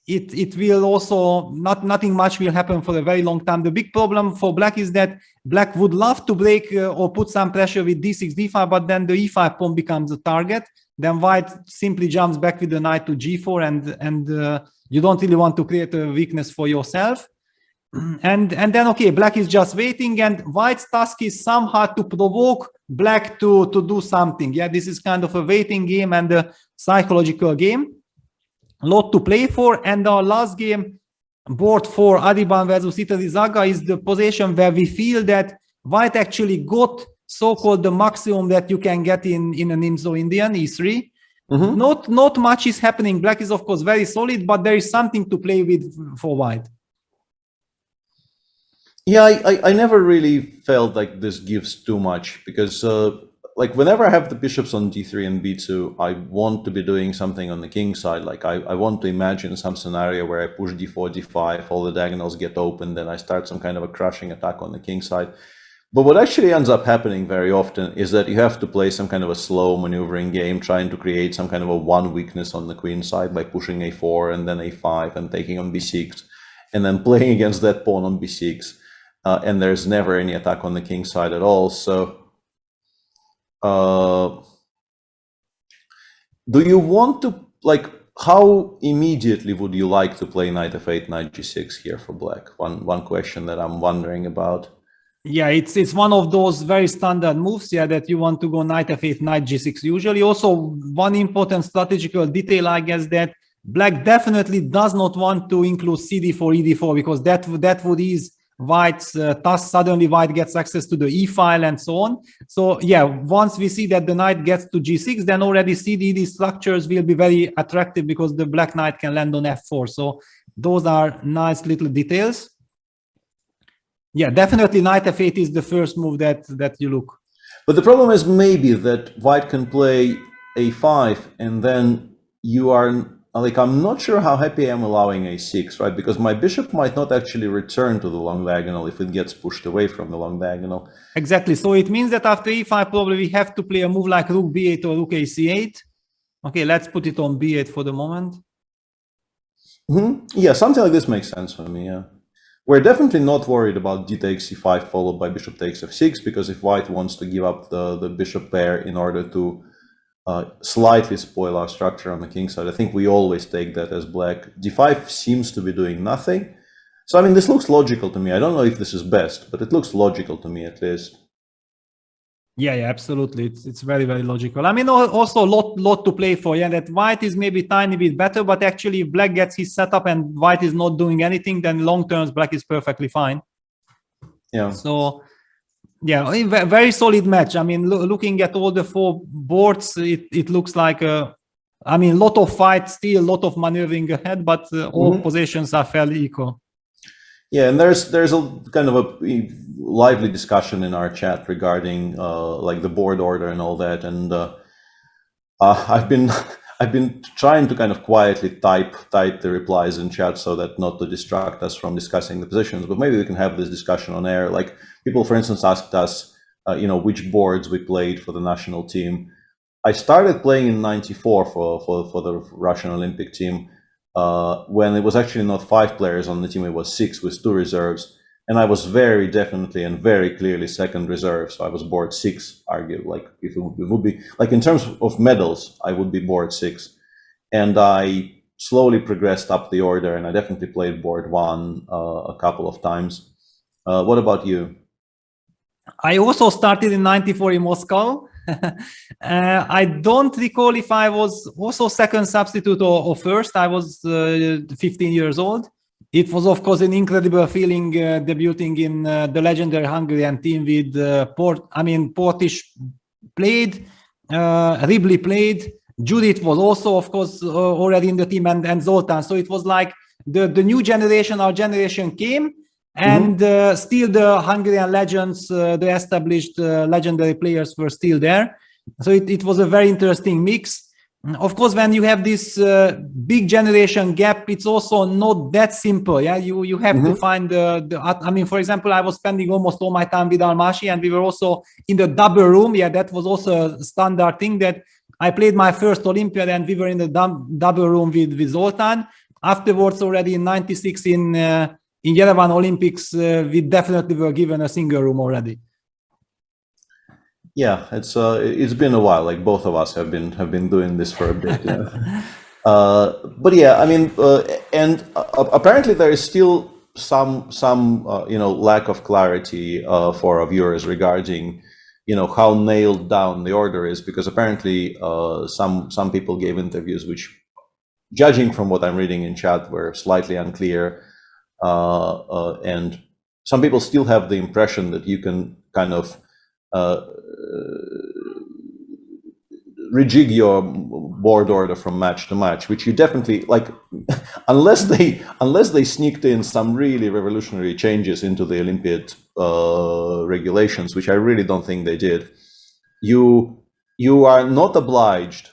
It will also, nothing much will happen for a very long time. The big problem for black is that black would love to break or put some pressure with d6, d5, but then the e5 pawn becomes a target. Then white simply jumps back with the knight to g4, and you don't really want to create a weakness for yourself. And then, okay, black is just waiting, and white's task is somehow to provoke black to do something. This is kind of a waiting game and a psychological game. Lot to play for. And our last game, board 4, Adiban versus Itarizaga, is the position where we feel that white actually got so-called the maximum that you can get in an Imzo-Indian, e3. Not much is happening. Black is, of course, very solid, but there is something to play with for white. I never really felt like this gives too much, because like whenever I have the bishops on d3 and b2, I want to be doing something on the king side. Like I want to imagine some scenario where I push d4, d5, all the diagonals get open, then I start some kind of a crushing attack on the king side. But what actually ends up happening very often is that you have to play some kind of a slow maneuvering game, trying to create some kind of a one weakness on the queen side by pushing a4 and then a5 and taking on b6, and then playing against that pawn on b6. And there's never any attack on the king side at all. So do you want to, like, how immediately would you like to play knight f8, knight g6 here for black? One question that I'm wondering about. It's one of those very standard moves, that you want to go knight f8, knight g6 usually. Also, one important strategical detail, I guess, that black definitely does not want to include cd4, ed4, because that would ease white's task. Suddenly white gets access to the e file and so on. So once we see that the knight gets to g6, then already cd structures will be very attractive, because the black knight can land on f4. So those are nice little details. Definitely knight f8 is the first move that you look. But the problem is maybe that white can play a5, and then you are, like, I'm not sure how happy I am allowing a6, right? Because my bishop might not actually return to the long diagonal if it gets pushed away from the long diagonal. Exactly. So it means that after e5, probably we have to play a move like rook b8 or rook ac8. Okay, let's put it on b8 for the moment. Yeah, something like this makes sense for me, We're definitely not worried about d takes c5 followed by bishop takes f6, because if white wants to give up the bishop pair in order to slightly spoil our structure on the king side, I think we always take that as black. d5 seems to be doing nothing. So, I mean, this looks logical to me. I don't know if this is best, but it looks logical to me at least. Absolutely. It's very, very logical. I mean, also lot to play for. That white is maybe a tiny bit better, but actually if black gets his setup and white is not doing anything, then long terms black is perfectly fine. So, very solid match. I mean, looking at all the 4 boards, it looks like a lot of fight, still a lot of maneuvering ahead, but all positions are fairly equal. Yeah, and there's a kind of a lively discussion in our chat regarding like the board order and all that, and I've been trying to kind of quietly type the replies in chat so that not to distract us from discussing the positions, but maybe we can have this discussion on air. Like people, for instance, asked us, which boards we played for the national team. I started playing in '94 for the Russian Olympic team when it was actually not 5 players on the team, it was 6 with 2 reserves. And I was very definitely and very clearly second reserve. So I was board 6, arguably. Like if it would be like in terms of medals, I would be board 6. And I slowly progressed up the order, and I definitely played board 1 a couple of times. What about you? I also started in '94 in Moscow. I don't recall if I was also second substitute or first. I was 15 years old. It was, of course, an incredible feeling debuting in the legendary Hungarian team with Portis played, Ribley played, Judith was also, of course, already in the team, and Zoltan. So it was like the new generation, our generation came, and still the Hungarian legends, the established legendary players were still there. So it was a very interesting mix. Of course, when you have this big generation gap, it's also not that simple. Yeah, you have to find for example, I was spending almost all my time with Almashi, and we were also in the double room. Yeah, that was also a standard thing that I played my first Olympiad, and we were in the double room with Zoltan. Afterwards, already in '96 in Yerevan Olympics, we definitely were given a single room already. Yeah, it's been a while. Like both of us have been doing this for a bit. But yeah, I mean, and apparently there is still some lack of clarity for our viewers regarding how nailed down the order is, because apparently some people gave interviews which, judging from what I'm reading in chat, were slightly unclear, and some people still have the impression that you can kind of rejig your board order from match to match, which you definitely like, unless they sneaked in some really revolutionary changes into the Olympiad regulations, which I really don't think they did. You are not obliged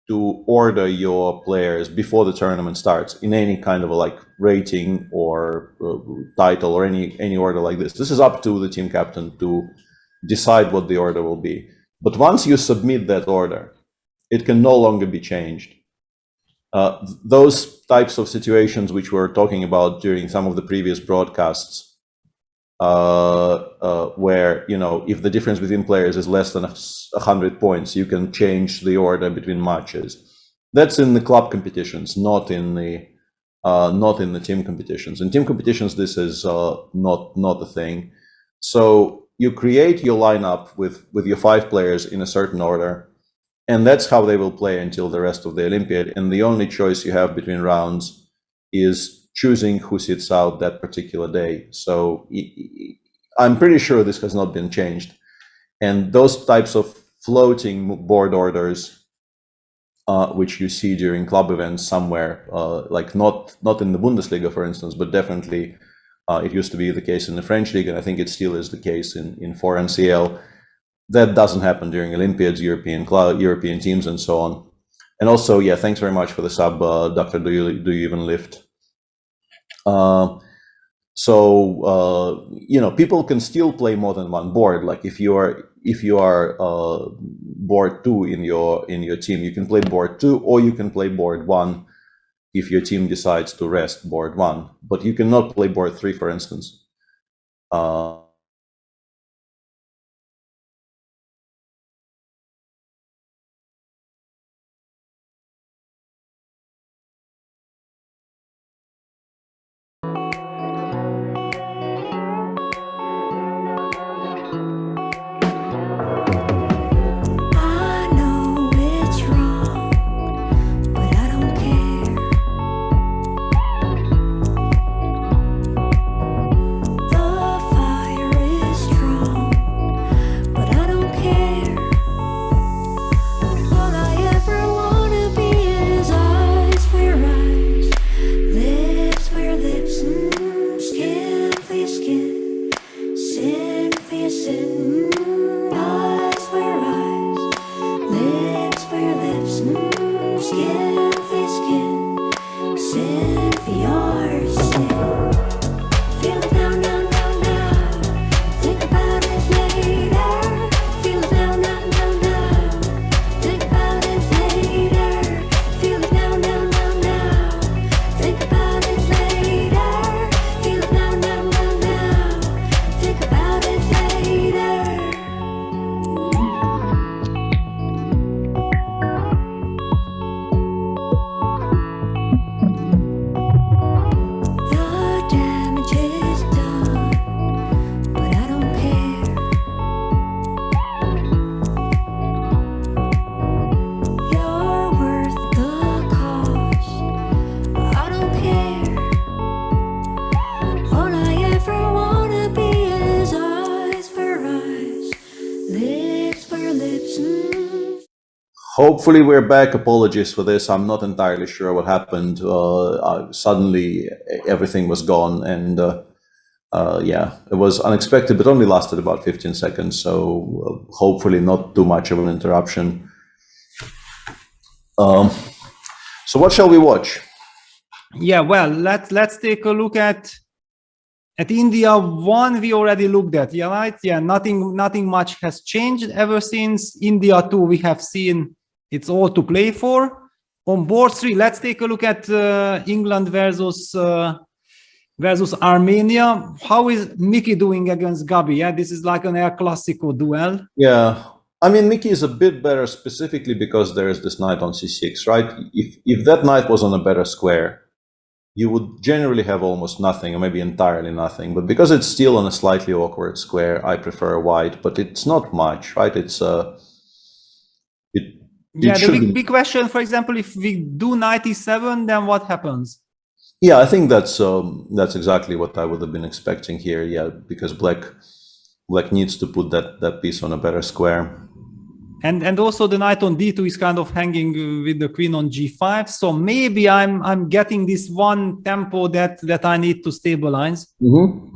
to order your players before the tournament starts in any kind of a rating or title or any order like this. This is up to the team captain to decide what the order will be. But once you submit that order, it can no longer be changed. Those types of situations which we were talking about during some of the previous broadcasts, where if the difference between players is less than 100 points, you can change the order between matches. That's in the club competitions, not in the team competitions. In team competitions, this is not a thing. So you create your lineup with your 5 players in a certain order, and that's how they will play until the rest of the Olympiad. And the only choice you have between rounds is choosing who sits out that particular day. So I'm pretty sure this has not been changed. And those types of floating board orders, which you see during club events somewhere, like not in the Bundesliga, for instance, but definitely it used to be the case in the French league, and I think it still is the case in 4NCL. That doesn't happen during Olympiads, European teams, and so on. And also, yeah, thanks very much for the sub, Doctor. Do you even lift? People can still play more than one board. Like if you are board 2 in your team, you can play board 2, or you can play board 1 if your team decides to rest board 1, but you cannot play board 3, for instance. The fire Hopefully we're back. Apologies for this. I'm not entirely sure what happened. Suddenly everything was gone, and yeah, it was unexpected, but only lasted about 15 seconds. So hopefully not too much of an interruption. So what shall we watch? Yeah, well, let's take a look at India 1. We already looked at, yeah, right? Yeah, nothing much has changed ever since. India 2, we have seen it's all to play for. On board 3, let's take a look at England versus Armenia. How is Mickey doing against Gabi? Yeah, this is like an El Clasico duel. Yeah, I mean, Mickey is a bit better specifically because there is this knight on c6, right? If that knight was on a better square, you would generally have almost nothing, or maybe entirely nothing. But because it's still on a slightly awkward square, I prefer white. But it's not much, right? It's yeah, the big question, for example, if we do knight e7, then what happens? Yeah, I think that's exactly what I would have been expecting here. Yeah, because black needs to put that piece on a better square. And also the knight on d2 is kind of hanging with the queen on g5. So maybe I'm getting this one tempo that I need to stabilize. Mm-hmm.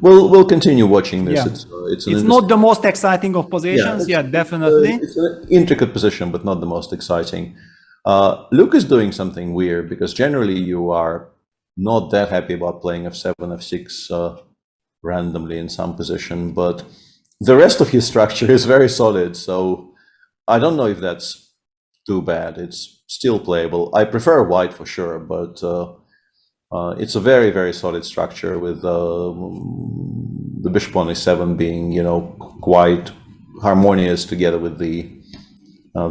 We'll continue watching this. Yeah. It's not the most exciting of positions. Yeah, definitely. It's an intricate position, but not the most exciting. Luke is doing something weird because generally you are not that happy about playing f7, f6 randomly in some position, but the rest of his structure is very solid. So I don't know if that's too bad. It's still playable. I prefer white for sure, but it's a very, very solid structure with the bishop on e7 being, quite harmonious together with the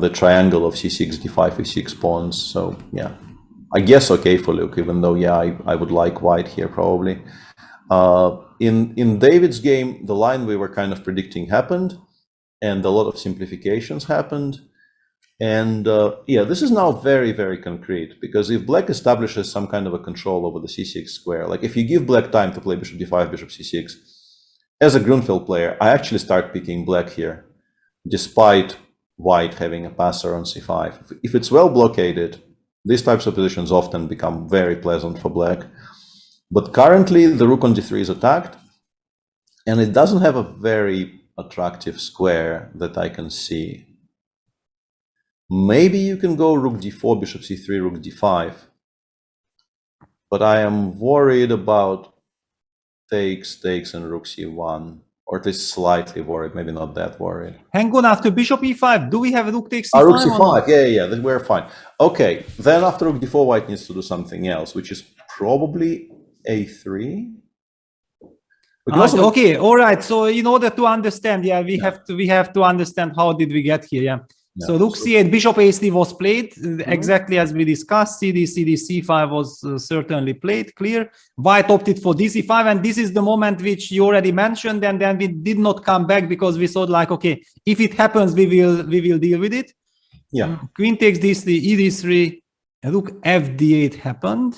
triangle of c6, d5, e6 pawns. So yeah, I guess okay for Luke, even though yeah, I would like white here probably. In David's game, the line we were kind of predicting happened, and a lot of simplifications happened. And yeah, this is now very, very concrete, because if black establishes some kind of a control over the c6 square, like if you give black time to play bishop d5, bishop c6, as a Grunfeld player, I actually start picking black here, despite white having a passer on c5. If it's well blockaded, these types of positions often become very pleasant for black. But currently the rook on d3 is attacked, and it doesn't have a very attractive square that I can see. Maybe you can go rook d4, bishop c3, rook d5, but I am worried about takes, and rook c1, or at least slightly worried, maybe not that worried. Hang on, after bishop e5, do we have rook takes c5? Rook c5, yeah, we're fine. Okay, then after rook d4, white needs to do something else, which is probably a3. Okay, all right. So in order to understand, yeah, we have to understand how did we get here. Yeah. So rook c8, bishop a3 was played exactly as we discussed. CD, c5 was certainly played. Clear. White opted for dc5, and this is the moment which you already mentioned. And then we did not come back because we thought like, okay, if it happens, we will deal with it. Yeah. Queen takes d3, ed3, rook fd8 happened.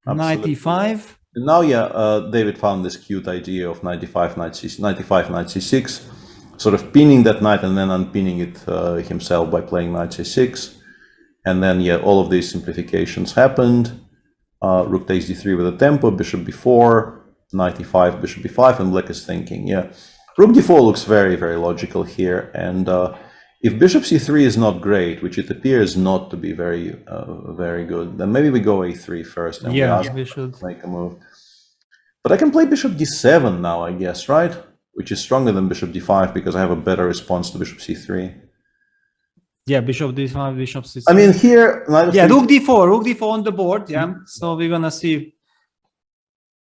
Knight e5. Now, yeah, David found this cute idea of 95, knight c6, sort of pinning that knight and then unpinning it himself by playing knight c6. And then, yeah, all of these simplifications happened. Rook takes d3 with a tempo, bishop b4, knight e5, bishop b5, and black is thinking, yeah. Rook d4 looks very, very logical here. And if bishop c3 is not great, which it appears not to be very, very good, then maybe we go a3 first and we should make a move. But I can play bishop d7 now, I guess, right? Which is stronger than bishop d5 because I have a better response to bishop c3. Yeah, bishop d5, bishop c6. I mean, here, yeah, rook d4 on the board. Yeah, so we're gonna see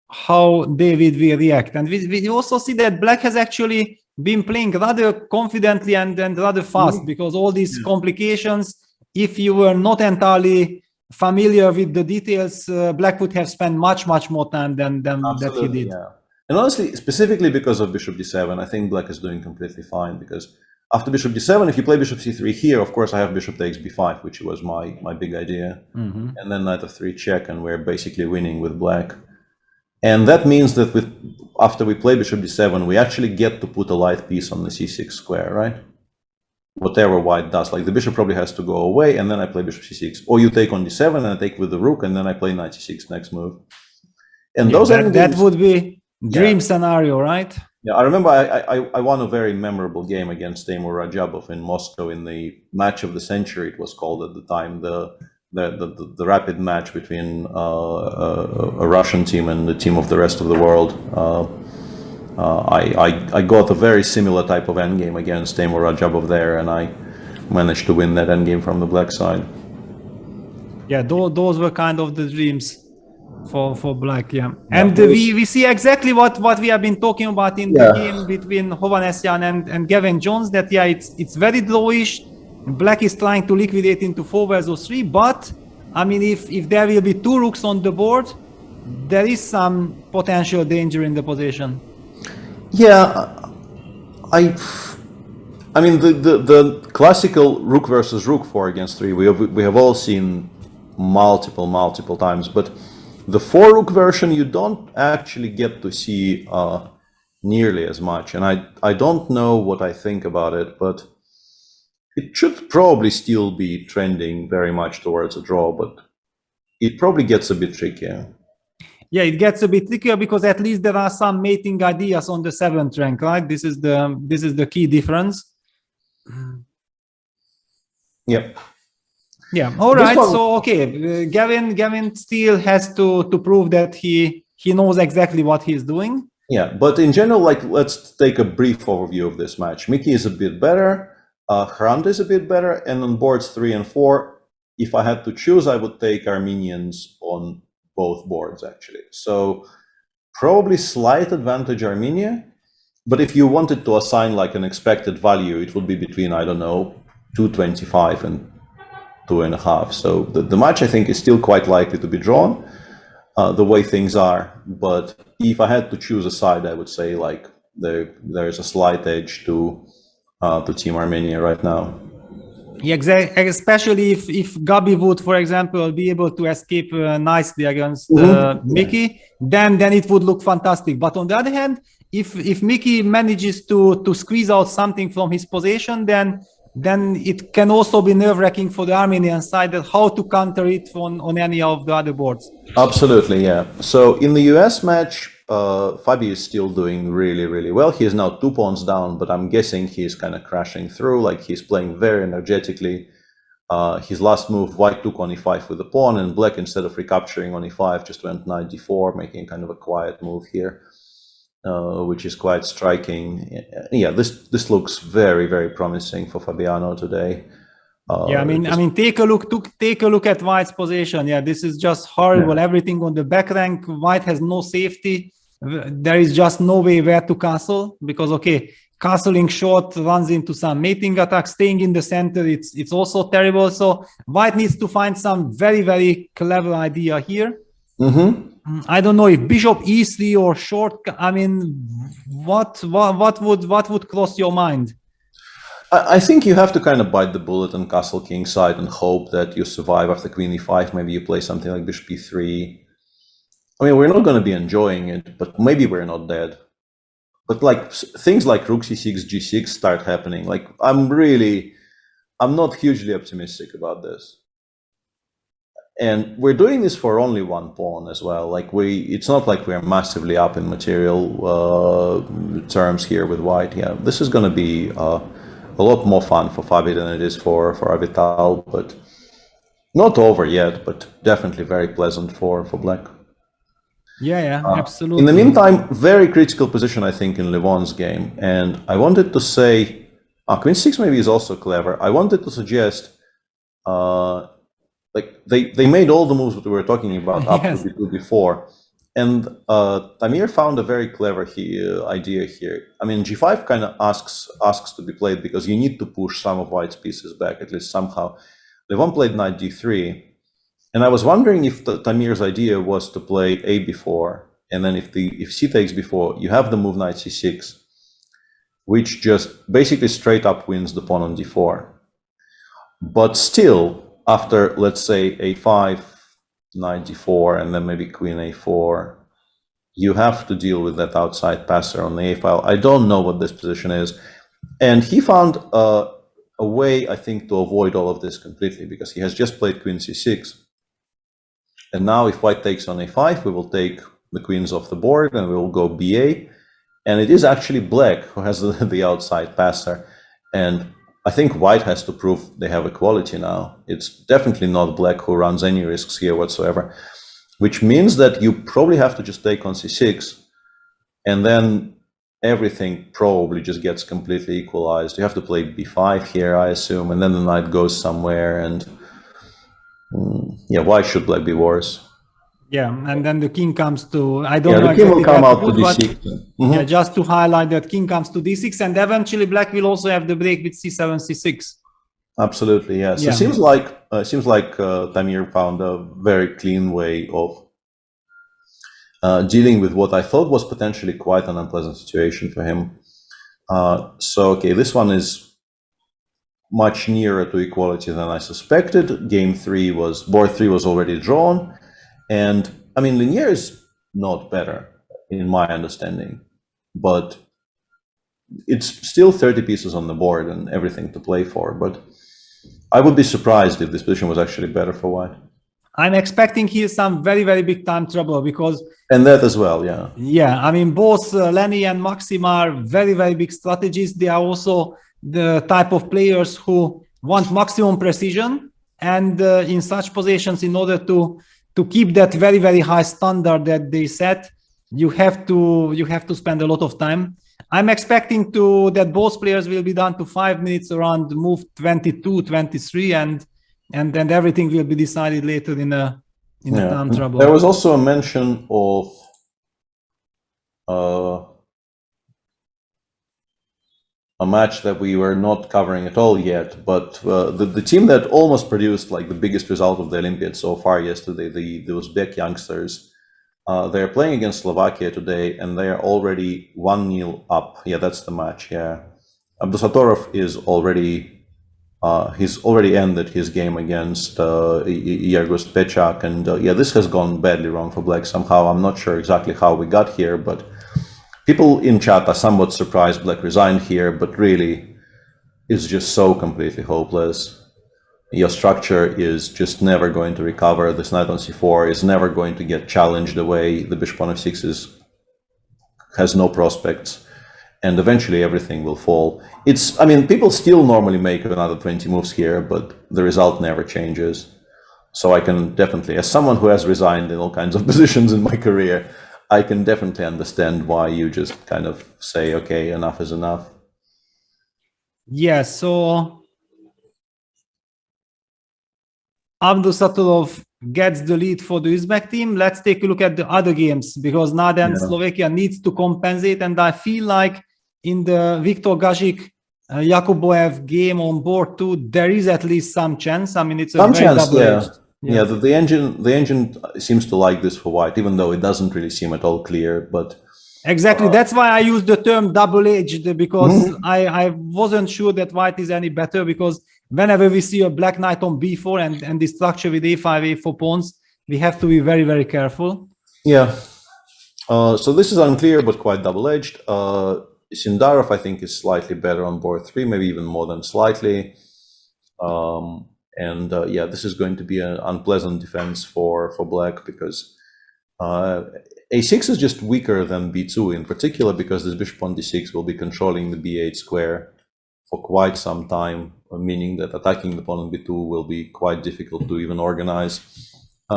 how David will react, and we also see that black has actually been playing rather confidently and rather fast because all these complications, if you were not entirely familiar with the details, black would have spent much more time than that he did. Yeah. And honestly, specifically because of bishop d7, I think black is doing completely fine, because after bishop d7, if you play bishop c3 here, of course I have bishop takes b5, which was my big idea. And then knight f3 check, and we're basically winning with black. And that means that after we play bishop d7, we actually get to put a light piece on the c6 square, right? whatever white does. Like the bishop probably has to go away, and then I play bishop c6. Or you take on d7, and I take with the rook, and then I play knight c6 next move. And Yeah, those that would be dream scenario, right? Yeah, I remember I won a very memorable game against Temur Rajabov in Moscow in the match of the century, it was called at the time, the rapid match between a Russian team and the team of the rest of the world. I got a very similar type of endgame against Temur Rajabov there, and I managed to win that endgame from the black side. Yeah, those were kind of the dreams for black, yeah. And we see exactly what we have been talking about in the game between Hovhannisyan and Gavin Jones, that it's very drawish. Black is trying to liquidate into 4 versus 3, but I mean, if there will be 2 rooks on the board, there is some potential danger in the position. Yeah, I mean the classical rook versus rook 4 against 3 we have all seen multiple times, but the 4 rook version you don't actually get to see nearly as much, and I don't know what I think about it, but it should probably still be trending very much towards a draw, but it probably gets a bit trickier. Yeah, it gets a bit trickier because at least there are some mating ideas on the 7th rank, right? This is the key difference. Yep. Yeah. All right. So okay, Gavin still has to prove that he knows exactly what he's doing. Yeah, but in general, like, let's take a brief overview of this match. Miki is a bit better. Hrant is a bit better, and on boards 3 and 4, if I had to choose, I would take Armenians on both boards, actually. So probably slight advantage Armenia, but if you wanted to assign like an expected value, it would be between, I don't know, 225 and 2.5. So the match, I think, is still quite likely to be drawn the way things are. But if I had to choose a side, I would say like there's a slight edge to Team Armenia right now. Yeah, exactly. Especially if Gabi would, for example, be able to escape nicely against Miki, then it would look fantastic. But on the other hand, if Miki manages to squeeze out something from his position, then it can also be nerve-wracking for the Armenian side that how to counter it on any of the other boards. Absolutely, yeah. So in the US match, Fabi is still doing really well. He is now 2 pawns down, but I'm guessing he's kind of crashing through. Like, he's playing very energetically. His last move, white took on e5 with the pawn, and black, instead of recapturing on e5, just went knight d4, making kind of a quiet move here, which is quite striking. Yeah, this looks very promising for Fabiano today. Yeah, I mean, take a look at White's position. Yeah, this is just horrible. Yeah. Everything on the back rank. White has no safety. There is just no way where to castle, because castling short runs into some mating attack. Staying in the center, it's also terrible. So White needs to find some very clever idea here. I don't know if bishop e3 or short. I mean, what would cross your mind? I think you have to kind of bite the bullet on castle king side and hope that you survive after queen e5. Maybe you play something like bishop e3. I mean, we're not going to be enjoying it, but maybe we're not dead. But like things like rook c6, g6 start happening. Like, I'm not hugely optimistic about this. And we're doing this for only 1 pawn as well. Like, it's not like we're massively up in material terms here with white. Yeah, this is going to be a lot more fun for Fabi than it is for Avital, but not over yet, but definitely very pleasant for black. Yeah, absolutely. In the meantime, very critical position, I think, in Levon's game. And I wanted to say, queen 6 maybe is also clever. I wanted to suggest, like, they made all the moves that we were talking about up to b2 before. And Tamir found a very clever idea here. I mean, g5 kind of asks to be played because you need to push some of white's pieces back, at least somehow. Levon played knight d3. And I was wondering if Tamir's idea was to play a b4, and then if c takes b4, you have the move knight c6, which just basically straight up wins the pawn on d4. But still, after, let's say, a5, knight d4, and then maybe queen a4, you have to deal with that outside passer on the a file. I don't know what this position is. And he found a a way, I think, to avoid all of this completely, because he has just played queen c6. And now if white takes on a5, we will take the queens off the board and we will go ba. And it is actually black who has the outside passer. And I think white has to prove they have equality now. It's definitely not black who runs any risks here whatsoever, which means that you probably have to just take on c6, and then everything probably just gets completely equalized. You have to play b5 here, I assume, and then the knight goes somewhere, and yeah, why should black be worse? Yeah, and then the king comes to, I don't know. The king will come out to d6. Yeah, just to highlight that king comes to d6, and eventually black will also have the break with c7, c6. Absolutely, yes. Yeah. It seems like Tamir found a very clean way of dealing with what I thought was potentially quite an unpleasant situation for him. So, okay, this one is much nearer to equality than I suspected. Board 3 was already drawn. And, I mean, Linear is not better, in my understanding. But it's still 30 pieces on the board and everything to play for. But I would be surprised if this position was actually better for white. I'm expecting here some very, very big time trouble because... And that as well, yeah. Yeah, I mean, both Lenny and Maxim are very, very big strategists. They are also the type of players who want maximum precision. And in such positions, in order to keep that very, very high standard that they set, you have to spend a lot of time. I'm expecting that both players will be down to 5 minutes around move 22, 23, and then everything will be decided later in a time trouble. There was also a mention of a match that we were not covering at all yet, but the team that almost produced like the biggest result of the Olympiad so far yesterday, the Uzbek youngsters, they're playing against Slovakia today, and they are already 1-0 up. Yeah, that's the match. Yeah, Abdusatorov is already he's already ended his game against Yergos Pechak, and yeah, this has gone badly wrong for black somehow. I'm not sure exactly how we got here, but people in chat are somewhat surprised black resigned here, but really it's just so completely hopeless. Your structure is just never going to recover. This knight on c4 is never going to get challenged away. The bishop on f6 has no prospects, and eventually everything will fall. I mean, people still normally make another 20 moves here, but the result never changes. So I can definitely, as someone who has resigned in all kinds of positions in my career, I can definitely understand why you just kind of say, okay, enough is enough. Yeah, so Abdusatorov gets the lead for the Uzbek team. Let's take a look at the other games, because now then Slovakia needs to compensate, and I feel like in the Viktor Gajic Yakuboev game on board 2, there is at least some chance. I mean, it's a very double-edged. Yeah, the engine seems to like this for white, even though it doesn't really seem at all clear. But exactly, that's why I used the term double-edged, because I wasn't sure that white is any better, because whenever we see a black knight on b4 and the structure with a5, a4 pawns, we have to be very, very careful. Yeah. So this is unclear, but quite double-edged. Sindarov, I think, is slightly better on board 3, maybe even more than slightly. Yeah, this is going to be an unpleasant defense for black, because a6 is just weaker than b2, in particular because this bishop on d6 will be controlling the b8 square for quite some time, meaning that attacking the pawn on b2 will be quite difficult to even organize.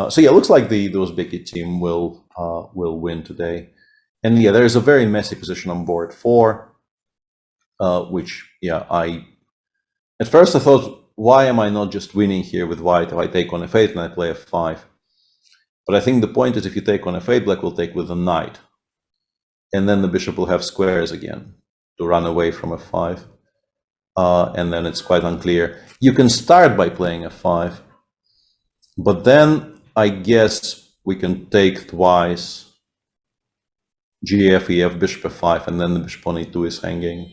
So yeah, it looks like the Uzbeki team will win today. And yeah, there is a very messy position on board 4, which, yeah, at first I thought, why am I not just winning here with white if I take on f8 and I play f5? But I think the point is, if you take on f8, black will take with the knight. And then the bishop will have squares again to run away from f5. And then it's quite unclear. You can start by playing f5, but then I guess we can take twice gf, ef, bishop f5, and then the bishop on e2 is hanging.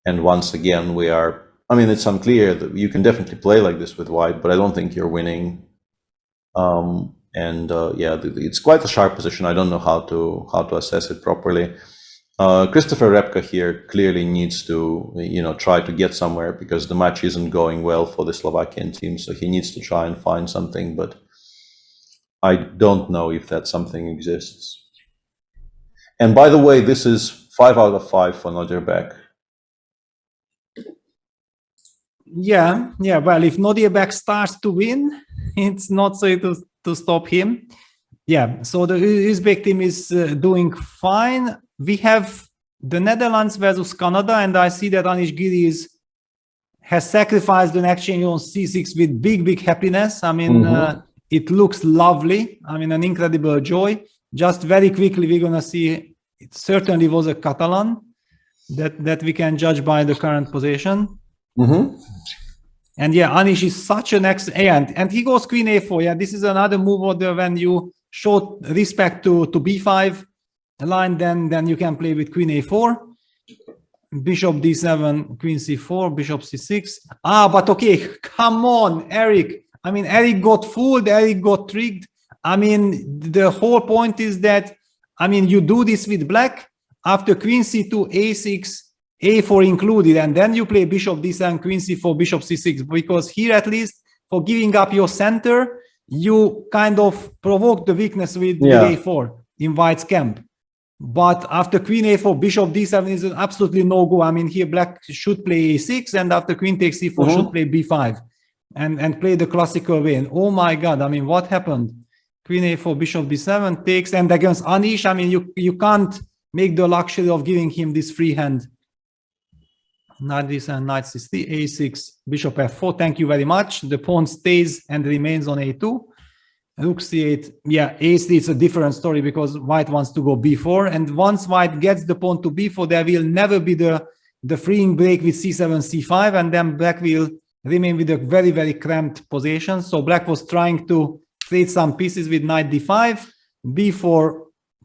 And once again, we are, I mean, it's unclear. That you can definitely play like this with white, but I don't think you're winning. Yeah, it's quite a sharp position. I don't know how to assess it properly. Christopher Repka here clearly needs to, try to get somewhere because the match isn't going well for the Slovakian team. So he needs to try and find something, but I don't know if that something exists. And by the way, this is 5 out of 5 for Nodirbek. Yeah. Well, if Nodirbek starts to win, it's not so to stop him. Yeah. So the Uzbek team is doing fine. We have the Netherlands versus Canada, and I see that Anish Giri has sacrificed an exchange on c6 with big happiness. I mean, it looks lovely. I mean, an incredible joy. Just very quickly, we're gonna see. It certainly was a Catalan that we can judge by the current position. And yeah, Anish is such an excellent, and he goes Queen A4. Yeah, this is another move order when you show respect to B5 line, then you can play with Queen A4, Bishop D7, Queen C4, Bishop C6. But okay, come on, Eric. I mean, Eric got fooled, Eric got tricked. I mean, the whole point is that, I mean, you do this with black after Queen C2, A6, A4 included, and then you play Bishop D7, Queen C4, Bishop C6, because here at least, for giving up your center, you kind of provoke the weakness with A4 in White's camp. But after Queen A4, Bishop D7 is an absolutely no-go. I mean, here black should play A6, and after Queen takes C4 should play B5 and play the classical way. And oh my God, I mean, what happened? Queen A4, Bishop D7 takes, and against Anish, I mean, you can't make the luxury of giving him this free hand. Knight D7, Knight C3, A6, Bishop F4. Thank you very much. The pawn stays and remains on A2. Rook C8, yeah, A3 is a different story because White wants to go B4, and once White gets the pawn to B4, there will never be the freeing break with C7, C5, and then Black will remain with a very cramped position. So Black was trying to trade some pieces with Knight D5, B4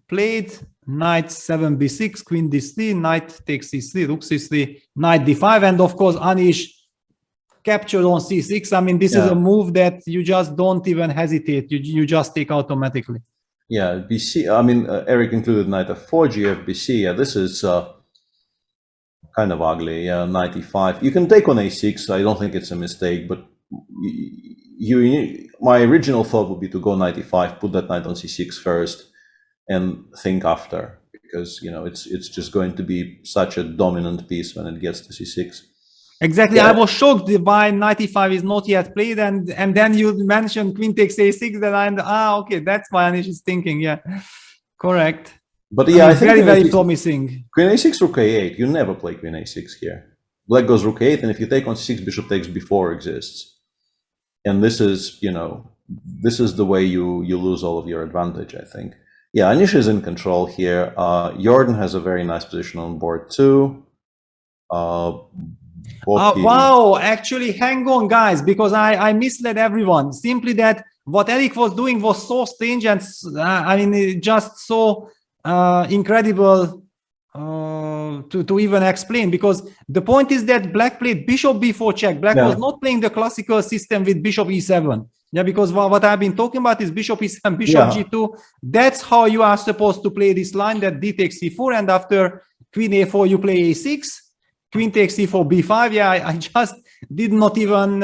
played, Knight 7, B6, Queen D3, Knight takes C3, Rook C3, Knight D5, and of course Anish captured on C6. I mean, this is a move that you just don't even hesitate. You just take automatically. Yeah, BC. I mean, Eric included Knight F4, GF, BC. Yeah, this is kind of ugly. Yeah, Knight E5. You can take on A6. I don't think it's a mistake, but my original thought would be to go Knight E5, put that knight on C6 first, and think after, because it's just going to be such a dominant piece when it gets to C6. Exactly. Yeah. I was shocked why Knight E5 is not yet played, and then you mentioned Queen takes A6, then okay, that's why Anish is thinking. Yeah, correct. But yeah, I think very promising. Queen A6, Rook A8. You never play Queen A6 here. Black goes Rook A8, and if you take on C6, Bishop takes B4 exists, and this is the way you lose all of your advantage, I think. Yeah, Anish is in control here. Jordan has a very nice position on board too. Wow, actually, hang on, guys, because I misled everyone. Simply that what Eric was doing was so strange and I mean, just so incredible to even explain, because the point is that Black played Bishop B4 check. Black was not playing the classical system with Bishop E7. Yeah, because what I've been talking about is Bishop E7, Bishop G2. That's how you are supposed to play this line, that D takes C4, and after Queen A4 you play A6. Queen takes C4, B5. Yeah, I just did not even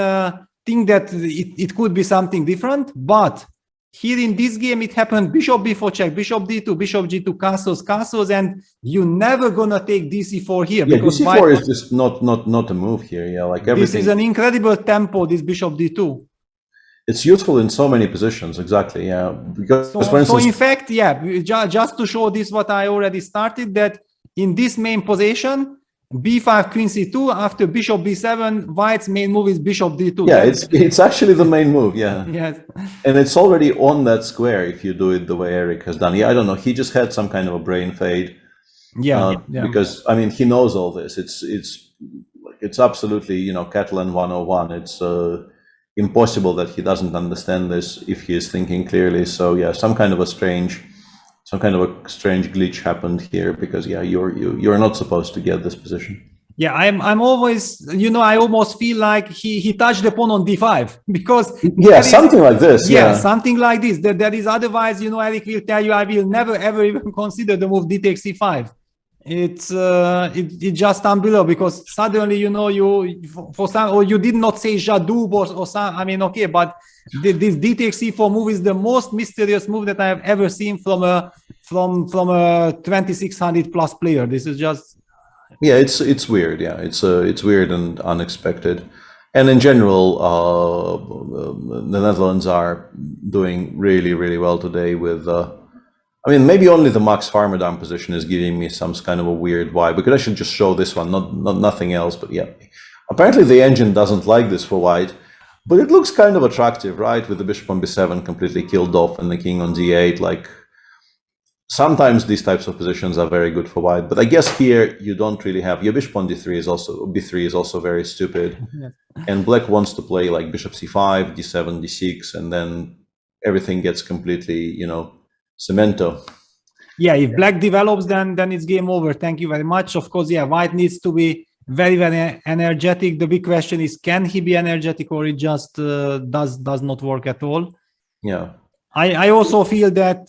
think that it could be something different. But here in this game, it happened Bishop B4 check, Bishop D2, Bishop G2, castles, and you're never gonna take DC4 here. Yeah, because DC4 is just not a move here. Yeah, like everything. This is an incredible tempo, this Bishop D2. It's useful in so many positions, exactly, yeah. Because, for instance, so in fact, yeah, just to show this what I already started, that in this main position, B5, Queen C2, after Bishop B7, White's main move is Bishop D2. Yeah, it's actually the main move, yeah. Yes. And it's already on that square if you do it the way Eric has done. Yeah, I don't know, he just had some kind of a brain fade. Yeah. Because, I mean, he knows all this. It's absolutely, Catalan 101. It's impossible that he doesn't understand this if he is thinking clearly. So yeah, some kind of a strange glitch happened here, because yeah, you're not supposed to get this position. Yeah, I'm always, I almost feel like he touched the pawn on D5, because something like this. Yeah, something like this. That is, otherwise, Eric will tell you, I will never ever even consider the move D takes C5. it's just unbelievable, because suddenly, you know, you for some, or you did not say Jadub or some, I mean, okay, but this DTX C4 move is the most mysterious move that I have ever seen from a 2600 plus player. This is just, yeah, it's weird. Yeah, it's weird and unexpected. And in general, the Netherlands are doing really, really well today with, I mean, maybe only the Max Farmadam position is giving me some kind of a weird vibe, because I should just show this one, not nothing else, but yeah. Apparently the engine doesn't like this for white, but it looks kind of attractive, right? With the bishop on b7 completely killed off and the king on d8, like, sometimes these types of positions are very good for white, but I guess here you don't really have, your bishop on b3 is also very stupid. Yeah. And black wants to play like bishop c5, d7, d6, and then everything gets completely, you know, cemento. Yeah, if black develops, then it's game over. Thank you very much. Of course, yeah, white needs to be very, very energetic. The big question is, can he be energetic, or it just does not work at all? Yeah. I also feel that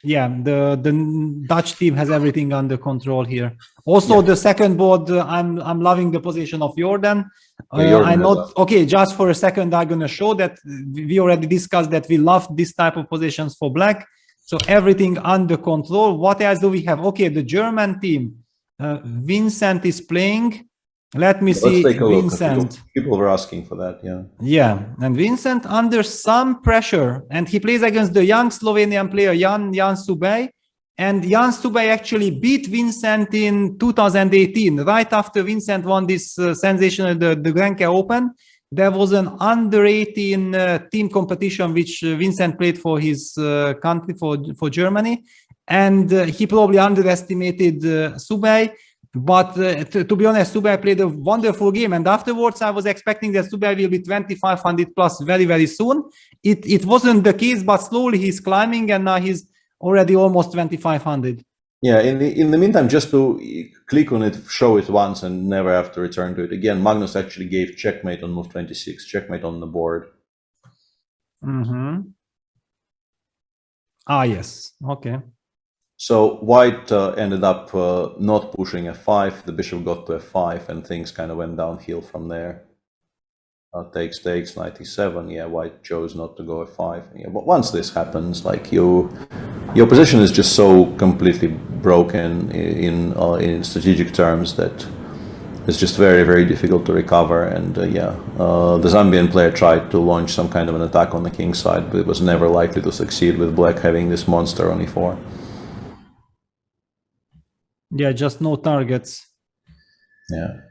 yeah, the Dutch team has everything under control here. Also, yeah. The second board, I'm loving the position of Jordan. I not okay. Just for a second, I'm gonna show that we already discussed that we love this type of positions for black. So everything under control. What else do we have? Okay, the German team. Vincent is playing. Let me see. Let's take a Vincent. look. People were asking for that, yeah. Yeah, and Vincent under some pressure, and he plays against the young Slovenian player Jan Subej, and Jan Subej actually beat Vincent in 2018, right after Vincent won this sensational the Grenke Open. There was an under 18 team competition which Vincent played for his country, for Germany, and he probably underestimated Subej. But to be honest, Subej played a wonderful game, and afterwards I was expecting that Subej will be 2500 plus very, very soon. It wasn't the case, but slowly he's climbing, and now he's already almost 2500. Yeah, in the meantime, just to click on it, show it once, and never have to return to it again. Magnus actually gave checkmate on move 26, checkmate on the board. Mm-hmm. Ah, yes. Okay. So white ended up not pushing f5, the bishop got to f5, and things kind of went downhill from there. Takes, knight e7, yeah, white chose not to go f5. Yeah, but once this happens, like your position is just so completely broken in strategic terms that it's just very, very difficult to recover. And yeah, the Zambian player tried to launch some kind of an attack on the king's side, but it was never likely to succeed with black having this monster on e4. Yeah, just no targets. Yeah,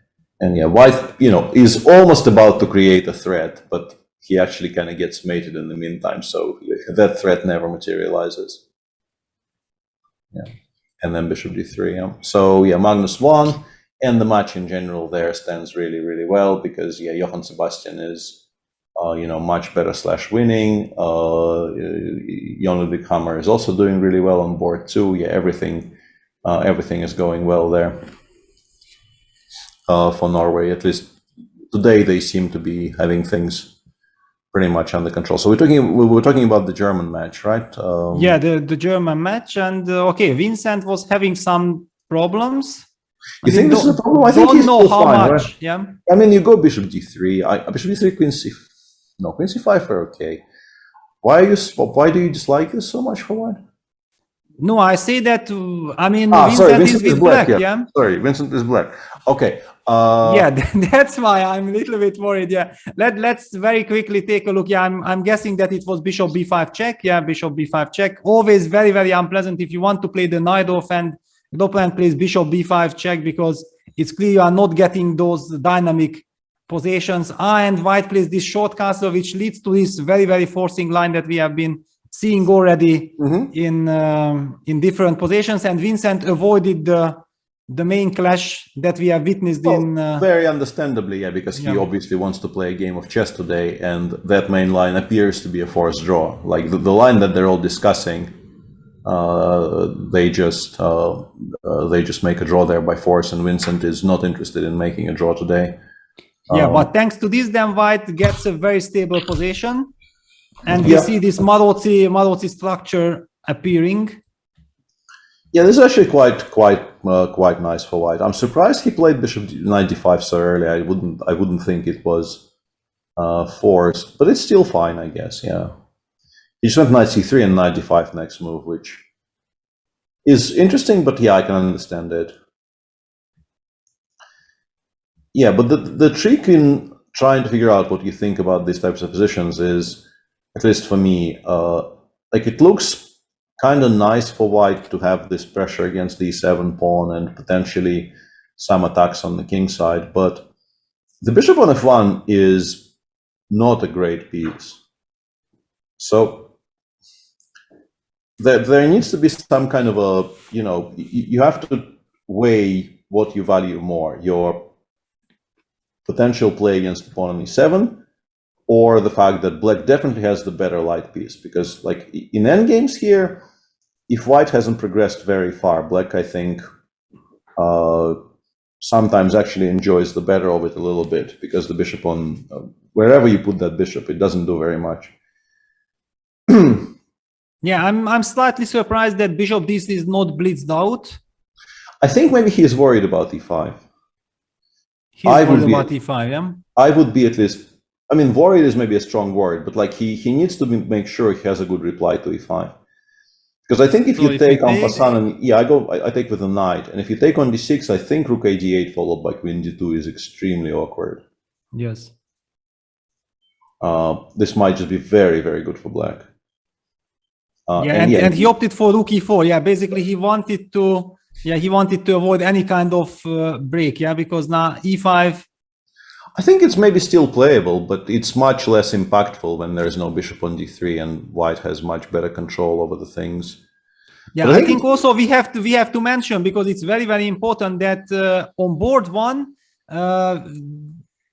and yeah, white, you know, is almost about to create a threat, but he actually kind of gets mated in the meantime, so that threat never materializes. Yeah, and then bishop d3. Yeah. So yeah, Magnus won, and the match in general there stands really, really well, because yeah, Johann Sebastian is, you know, much better / winning. Jon Ludwig Hammer is also doing really well on board too. Yeah, everything is going well there for Norway. At least today they seem to be having things pretty much under control. So we were talking about the German match, right? Yeah, the German match, and okay, Vincent was having some problems. You think this is a problem? I think he's know how fine, much. Right? Yeah. I mean, you go bishop d3. Bishop d3, queen c. No, queen c5 are okay. Why do you dislike this so much for white? No, I say that, I mean, Vincent is black, yeah? Sorry, Vincent is black. Okay. Yeah, that's why I'm a little bit worried, yeah. Let's very quickly take a look. Yeah, I'm guessing that it was bishop b5 check. Yeah, bishop b5 check. Always very, very unpleasant if you want to play the knight off and the opponent plays bishop b5 check, because it's clear you are not getting those dynamic positions. And white plays this short castle, which leads to this very, very forcing line that we have been seeing already in different positions, and Vincent avoided the main clash that we have witnessed very understandably, yeah, because he obviously wants to play a game of chess today, and that main line appears to be a forced draw. Like the line that they're all discussing, they just make a draw there by force, and Vincent is not interested in making a draw today. Yeah, but thanks to this, then white gets a very stable position. And we see this Maróczy structure appearing. Yeah, this is actually quite quite nice for white. I'm surprised he played bishop knight d5 so early. I wouldn't think it was forced, but it's still fine, I guess. Yeah, he just went knight c3 and knight d5 next move, which is interesting, but yeah, I can understand it. Yeah, but the trick in trying to figure out what you think about these types of positions is, at least for me, like it looks kind of nice for white to have this pressure against the e7 pawn and potentially some attacks on the king side, but the bishop on f1 is not a great piece. So there needs to be some kind of a, you have to weigh what you value more, your potential play against the pawn on e7, or the fact that black definitely has the better light piece, because like in endgames here, if white hasn't progressed very far, black, I think, sometimes actually enjoys the better of it a little bit, because the bishop on wherever you put that bishop, it doesn't do very much. Yeah, I'm slightly surprised that bishop d6 is not blitzed out. I think maybe he is worried about e5. He's worried about e5, yeah? I would be at least, I mean, worried is maybe a strong word, but like he needs to make sure he has a good reply to e5. Because I think if you take en passant, and yeah, I take with a knight, and if you take on d6, I think rook a d8 followed by queen d2 is extremely awkward. Yes. This might just be very, very good for black. And he opted for rook e4. Yeah, basically he wanted to avoid any kind of break. Yeah, because now e5. I think it's maybe still playable, but it's much less impactful when there's no bishop on d3 and white has much better control over the things. Yeah, I think also we have to mention, because it's very, very important, that on board one,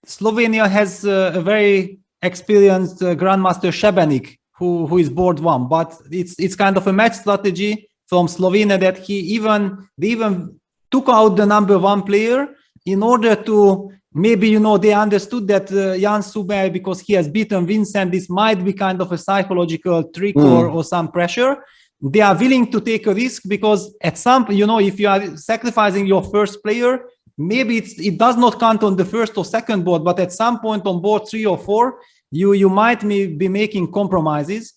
Slovenia has a very experienced Grandmaster Šebenik, who is board one, but it's kind of a match strategy from Slovenia that they even took out the number one player in order to, maybe, they understood that Jan Subaj, because he has beaten Vincent, this might be kind of a psychological trick or some pressure. They are willing to take a risk, because at some, if you are sacrificing your first player, maybe it does not count on the first or second board, but at some point on board 3 or 4, you might be making compromises.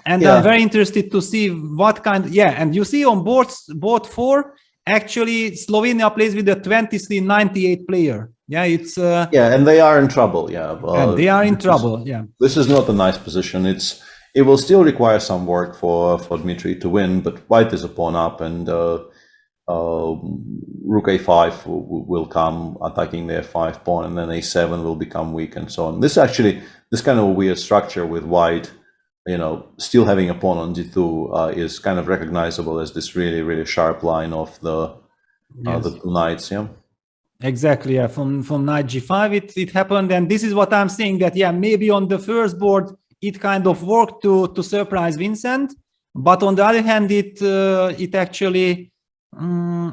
And I'm very interested to see what kind. Yeah, and you see on board 4, actually Slovenia plays with a 23-98 player. Yeah, it's and they are in trouble. Yeah, and they are in trouble. Yeah, this is not a nice position. It will still require some work for Dmitry to win, but white is a pawn up, and rook a5 will come attacking the f5 pawn, and then a7 will become weak, and so on. This kind of a weird structure with white, still having a pawn on d2 is kind of recognizable as this really, really sharp line of the two knights. Yeah. Exactly. Yeah. From knight g5, it happened, and this is what I'm saying, that maybe on the first board it kind of worked to surprise Vincent, but on the other hand, it actually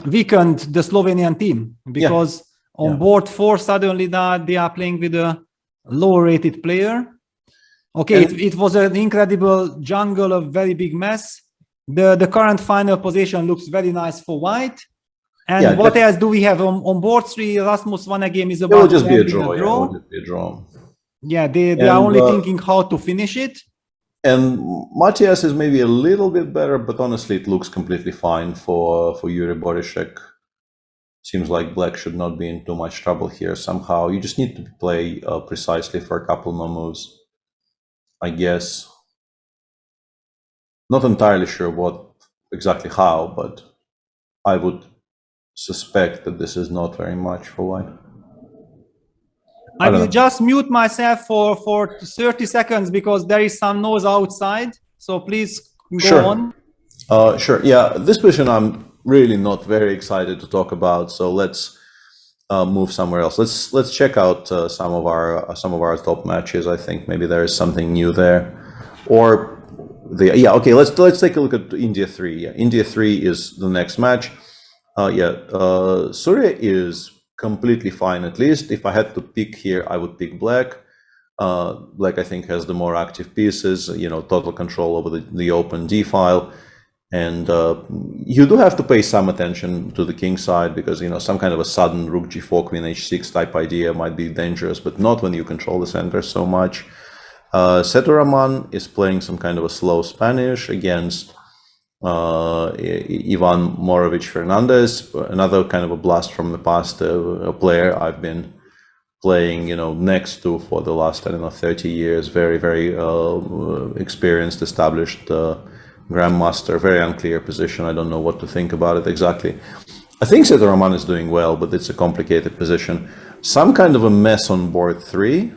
weakened the Slovenian team, because on board 4 suddenly they are playing with a lower rated player. Okay, it was an incredible jungle, a very big mess. The current final position looks very nice for white. And what else do we have on board 3? Rasmus Wanagame is about it will just be a draw. Yeah, it will just be a draw. Yeah, they are only thinking how to finish it. And Matthias is maybe a little bit better, but honestly, it looks completely fine for Yuri Borishek. Seems like black should not be in too much trouble here somehow. You just need to play precisely for a couple more moves, I guess. Not entirely sure exactly how, but I would suspect that this is not very much for white. I will just mute myself for 30 seconds because there is some noise outside. So please go on. Sure. Yeah, this position I'm really not very excited to talk about. So let's move somewhere else. Let's check out some of our top matches. I think maybe there is something new there. Or okay. Let's take a look at India 3. Yeah, India 3 is the next match. Surya is completely fine. At least if I had to pick here, I would pick black. Black, I think, has the more active pieces, total control over the open d file. And you do have to pay some attention to the king side because, you know, some kind of a sudden rook g4, queen h6 type idea might be dangerous, but not when you control the center so much. Setoraman is playing some kind of a slow Spanish against Ivan Morovich Fernandez, another kind of a blast from the past, a player I've been playing, you know, next to for the last, I don't know, 30 years. Very, very experienced, established grandmaster. Very unclear position. I don't know what to think about it exactly. I think Setoraman is doing well, but it's a complicated position. Some kind of a mess on board 3,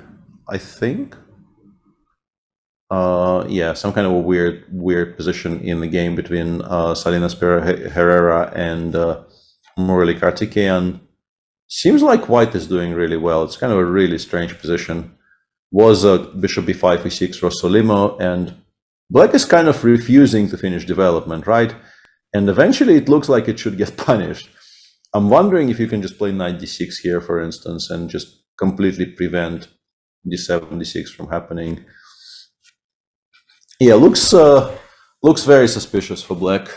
I think. Yeah, some kind of a weird position in the game between Salinas Herrera and Murali Kartikeyan. Seems like white is doing really well. It's kind of a really strange position. Was a bishop b5, e6 Rossolimo, and black is kind of refusing to finish development, right? And eventually it looks like it should get punished. I'm wondering if you can just play knight d6 here, for instance, and just completely prevent d7, d6 from happening. Yeah, looks very suspicious for black.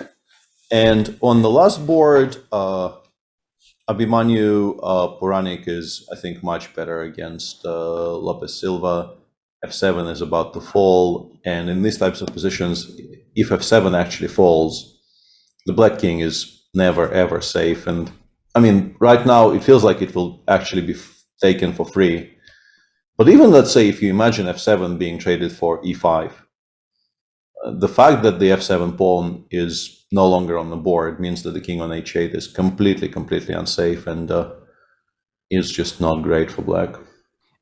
And on the last board, Abhimanyu Puranik is, I think, much better against Lopez Silva. f7 is about to fall, and in these types of positions, if f7 actually falls, the black king is never ever safe. And I mean, right now it feels like it will actually be taken for free. But even, let's say, if you imagine f7 being traded for e5, the fact that the f7 pawn is no longer on the board means that the king on h8 is completely unsafe, and is just not great for black.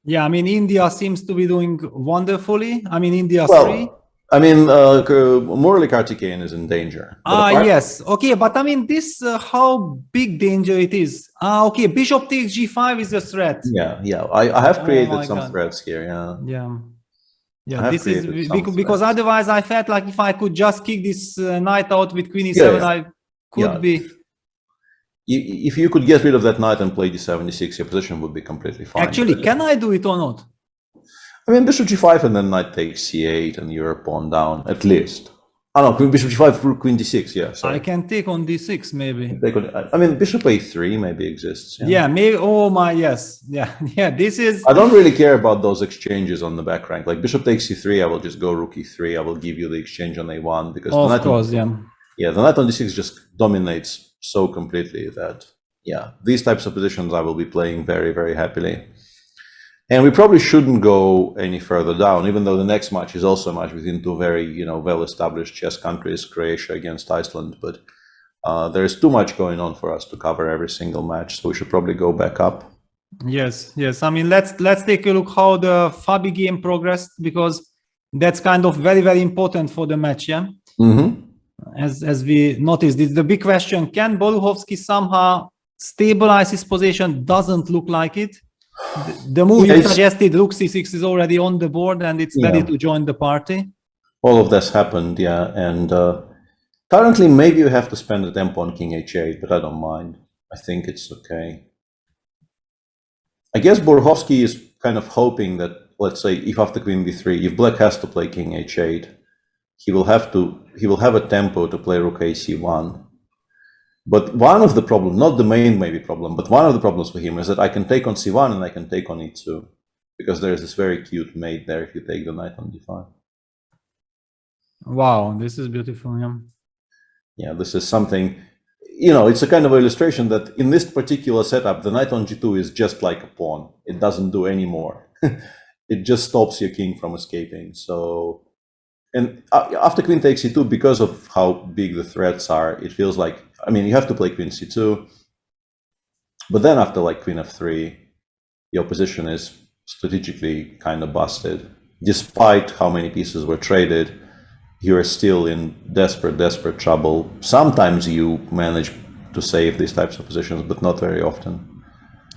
Yeah, I mean, India seems to be doing wonderfully. I mean, India well, 3. I mean, Murali Kartikeyan is in danger. Yes. Okay, but I mean, this, how big danger it is. Okay, bishop takes g5 is a threat. Yeah. I have created some threats here, Yeah, this is because otherwise I felt like if I could just kick this knight out with queen e7, I could be. If you could get rid of that knight and play d7, d6, your position would be completely fine. Actually, can I do it or not? I mean, bishop g5 and then knight takes c8 and you're pawn down, at least. Oh no, bishop g5, queen d6, yeah. Sorry. I can take on d6, maybe. I mean, bishop a3 maybe exists. Yeah, maybe. Oh my, yes. Yeah, this is. I don't really care about those exchanges on the back rank. Like bishop takes c3, I will just go rook e3. I will give you the exchange on a1 because the knight on d6 just dominates so completely that, yeah, these types of positions I will be playing very, very happily. And we probably shouldn't go any further down, even though the next match is also a match between two very, well-established chess countries, Croatia against Iceland. But there is too much going on for us to cover every single match, so we should probably go back up. Yes. I mean, let's take a look how the Fabi game progressed, because that's kind of very, very important for the match. Yeah. As we noticed, it's the big question: can Boruchovsky somehow stabilize his position? Doesn't look like it. The move you suggested, rook c6, is already on the board and it's ready to join the party. All of this happened, and currently maybe you have to spend the tempo on king h8, but I don't mind. I think it's okay. I guess Boruchovsky is kind of hoping that, let's say, if after queen b3, if black has to play king h8, he will have a tempo to play rook ac1. But one of the problems, not the main maybe problem, but one of the problems for him is that I can take on c1 and I can take on e2, because there's this very cute mate there if you take the knight on d5. Wow, this is beautiful. Yeah, this is something, it's a kind of illustration that in this particular setup, the knight on g2 is just like a pawn. It doesn't do any more. It just stops your king from escaping. So, and after queen takes e2, because of how big the threats are, it feels like, I mean, you have to play queen c2, but then after like queen f3, your position is strategically kind of busted. Despite how many pieces were traded, you are still in desperate trouble. Sometimes you manage to save these types of positions, but not very often.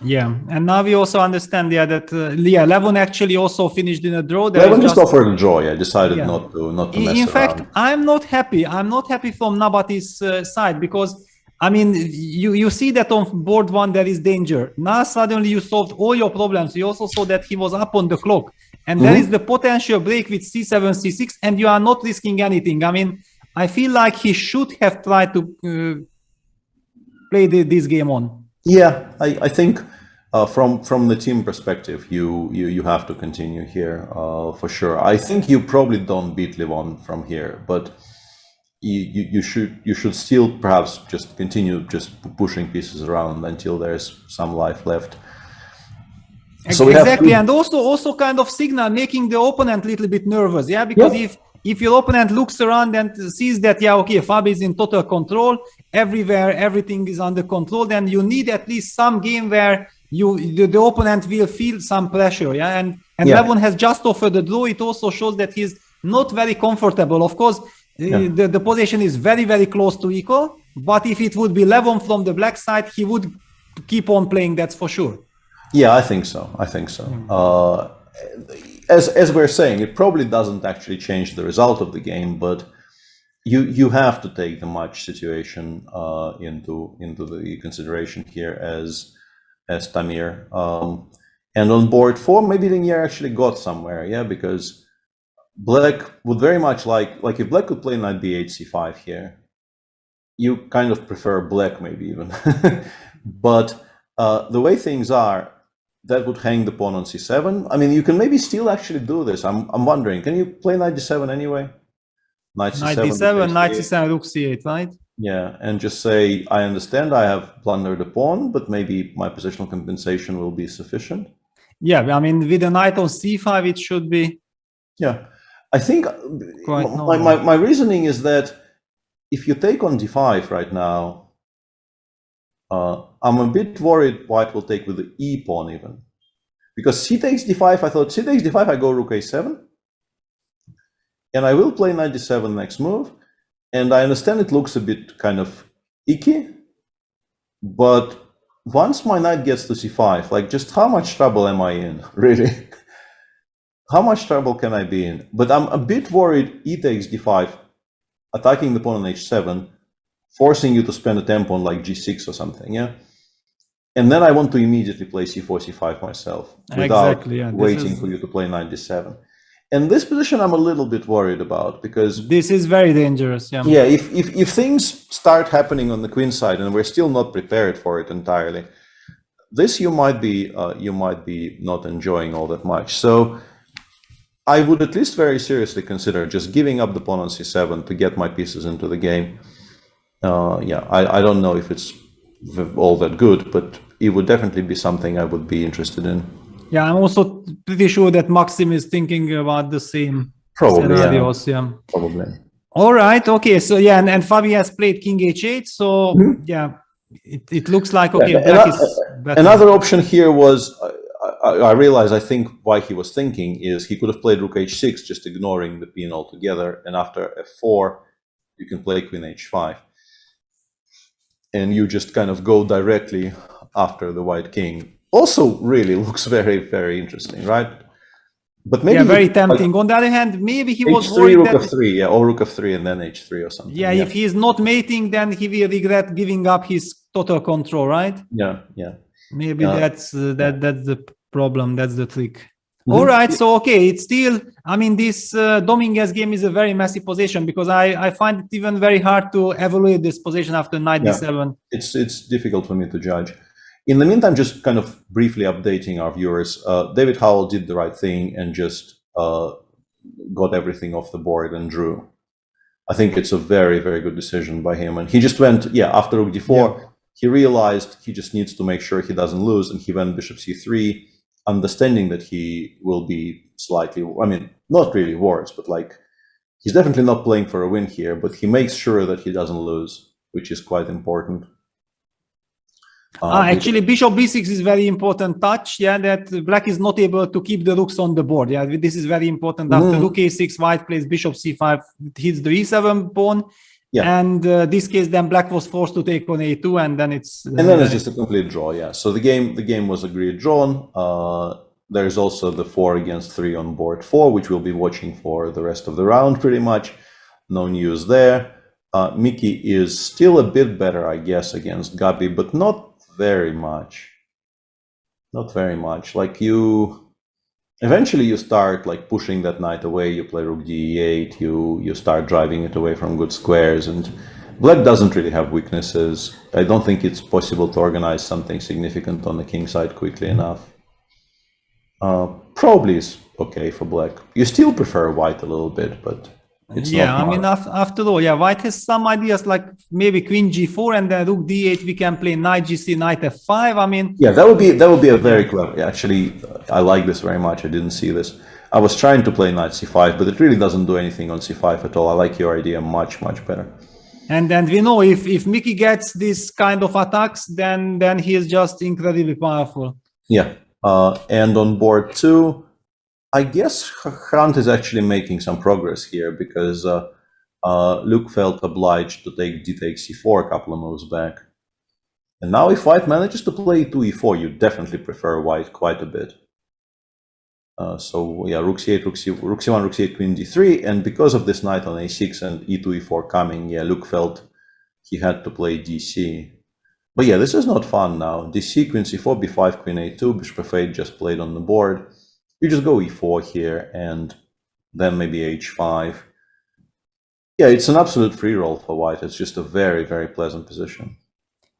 Yeah, and now we also understand that Levon actually also finished in a draw. Levon just offered a draw. Decided not to mess around. In fact, I'm not happy. I'm not happy from Nabati's side, because I mean, you see that on board one there is danger. Now suddenly you solved all your problems. You also saw that he was up on the clock, and there is the potential break with c7, c6, and you are not risking anything. I mean, I feel like he should have tried to play this game on. Yeah, I think from the team perspective, you have to continue here for sure. I think you probably don't beat Levon from here, but you should still perhaps just continue just pushing pieces around until there's some life left. So exactly, and also kind of signal making the opponent a little bit nervous, yeah, because if your opponent looks around and sees that, yeah, okay, Fabi is in total control everywhere, everything is under control, then you need at least some game where the opponent will feel some pressure, yeah, and Levon has just offered a draw. It also shows that he's not very comfortable. Of course, the position is very, very close to equal, but if it would be Levon from the black side, he would keep on playing, that's for sure. Yeah, I think so. As we're saying, it probably doesn't actually change the result of the game, but you have to take the match situation into the consideration here as Tamir. And on board 4, maybe Linier actually got somewhere, yeah, because Black would very much like if Black could play knight b8 c5 here, you kind of prefer Black maybe even, but the way things are, that would hang the pawn on c7. I mean, you can maybe still actually do this. I'm wondering, can you play knight d7 anyway? Knight c7, knight c7, rook c8, right? Yeah, and just say, I understand I have plundered a pawn, but maybe my positional compensation will be sufficient. Yeah, I mean, with a knight on c5, it should be. Yeah, I think my reasoning is that if you take on d5 right now, I'm a bit worried White will take with the e pawn even, because c takes d5. I thought c takes d5. I go rook a7, and I will play knight d7 next move. And I understand it looks a bit kind of icky, but once my knight gets to c5, like, just how much trouble am I in, really? How much trouble can I be in? But I'm a bit worried e takes d5, attacking the pawn on h7, forcing you to spend a tempo on like g6 or something, yeah? And then I want to immediately play c4, c5 myself without waiting for you to play knight d7. And this position I'm a little bit worried about, because this is very dangerous, yeah. Yeah, if things start happening on the queen side and we're still not prepared for it entirely, this you might be not enjoying all that much. So I would at least very seriously consider just giving up the pawn on c7 to get my pieces into the game. Yeah, I don't know if it's all that good, but it would definitely be something I would be interested in. Yeah, I'm also pretty sure that Maxim is thinking about the same scenarios. Yeah. Probably. All right. Okay. So yeah, and Fabi has played King H8. So yeah, it looks like okay. Yeah, Black is better. Another option here was I realize I think why he was thinking is he could have played Rook H6, just ignoring the queen altogether, and after F4 you can play Queen H5. And you just kind of go directly after the white king. Also really looks very, very interesting, right? But maybe very tempting. On the other hand, maybe he was H3, worried rook that of 3, yeah, or rook of 3 and then H3 or something. Yeah, if he is not mating, then he will regret giving up his total control, right? Yeah, yeah. Maybe that's the problem. That's the trick. All right, so okay, it's still, I mean, this Dominguez game is a very messy position, because I find it even very hard to evaluate this position after knight d7. It's difficult for me to judge. In the meantime, just kind of briefly updating our viewers, David Howell did the right thing and just got everything off the board and drew. I think it's a very, very good decision by him. And he just went, after rook d4, he realized he just needs to make sure he doesn't lose, and he went bishop c3, understanding that he will be slightly, I mean, not really worse, but like, he's definitely not playing for a win here, but he makes sure that he doesn't lose, which is quite important. Actually, bishop b6 is very important touch, that black is not able to keep the rooks on the board. Yeah, this is very important. After rook a6, white plays bishop c5, hits the e7 pawn. Yeah. And this case, then black was forced to take on a2, and then it's and then it's just a complete draw. Yeah. So the game was agreed drawn. There's also the 4 against 3 on board 4, which we'll be watching for the rest of the round. Pretty much, no news there. Miki is still a bit better, I guess, against Gabi, but not very much. Not very much. Like eventually you start like pushing that knight away. You play rook d8. You start driving it away from good squares, and black doesn't really have weaknesses. I don't think it's possible to organize something significant on the king side quickly enough. Probably is okay for black. You still prefer white a little bit, but it's not I mean, after all, white has some ideas like maybe queen g4 and then rook d8. We can play knight gc, knight f5. I mean, yeah, that would be a very clever. Actually, I like this very much. I didn't see this. I was trying to play knight c5, but it really doesn't do anything on c5 at all. I like your idea much better. And we know if Mickey gets this kind of attacks, then he is just incredibly powerful. Yeah, and on board 2, I guess Hrant is actually making some progress here because Luke felt obliged to take d-take c4 a couple of moves back. And now if white manages to play e2, e4, you definitely prefer white quite a bit. So yeah, rook c8, rook c1, rook c8, queen d3, and because of this knight on a6 and e2, e4 coming, yeah, Luke felt he had to play dc. But yeah, this is not fun now. dc, queen c4, b5, queen a2, bishop f8 just played on the board. You just go e4 here, and then maybe h5. Yeah, it's an absolute free roll for white. It's just a very pleasant position.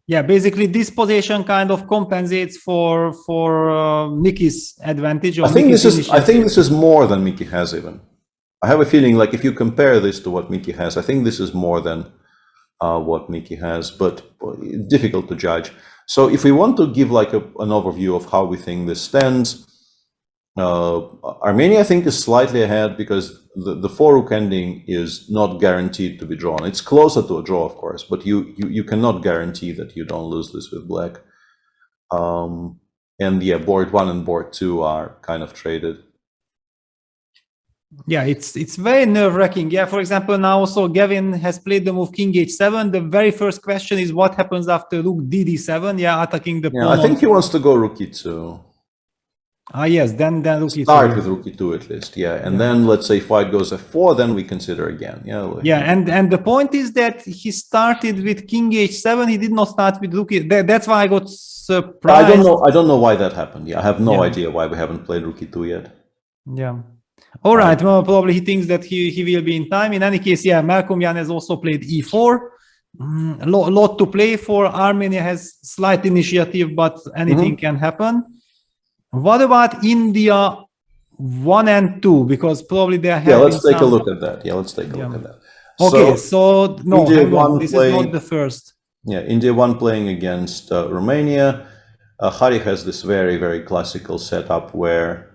Yeah, basically this position kind of compensates for Mickey's advantage. I think this is more than Mickey has even. I have a feeling like if you compare this to what Mickey has, I think this is more than what Mickey has, but difficult to judge. So if we want to give like an overview of how we think this stands, Armenia, I think, is slightly ahead because the 4-rook ending is not guaranteed to be drawn. It's closer to a draw, of course, but you cannot guarantee that you don't lose this with black. And yeah, board 1 and board 2 are kind of traded. Yeah, it's very nerve-wracking. Yeah, for example, now also Gavin has played the move king h7. The very first question is what happens after rook dd7. Yeah, attacking the pawn. I think he wants to go rook e2. Yes, then rook e2. Start with rook e2 at least, yeah. And then let's say if white goes f4, then we consider again. Yeah, and the point is that he started with king h7. He did not start with rook e. That's why I got surprised. I don't know why that happened. Yeah, I have no idea why we haven't played rook e2 yet. Yeah. All right. Well, probably he thinks that he will be in time. In any case, yeah, Malcolm Jan has also played e4. A lot to play for. Armenia has slight initiative, but anything can happen. What about India 1 and 2? Because probably they are having let's take a look at that. Yeah, let's take a look at that. Okay, so no, this is not the first. Yeah, India 1 playing against Romania. Hari has this very classical setup where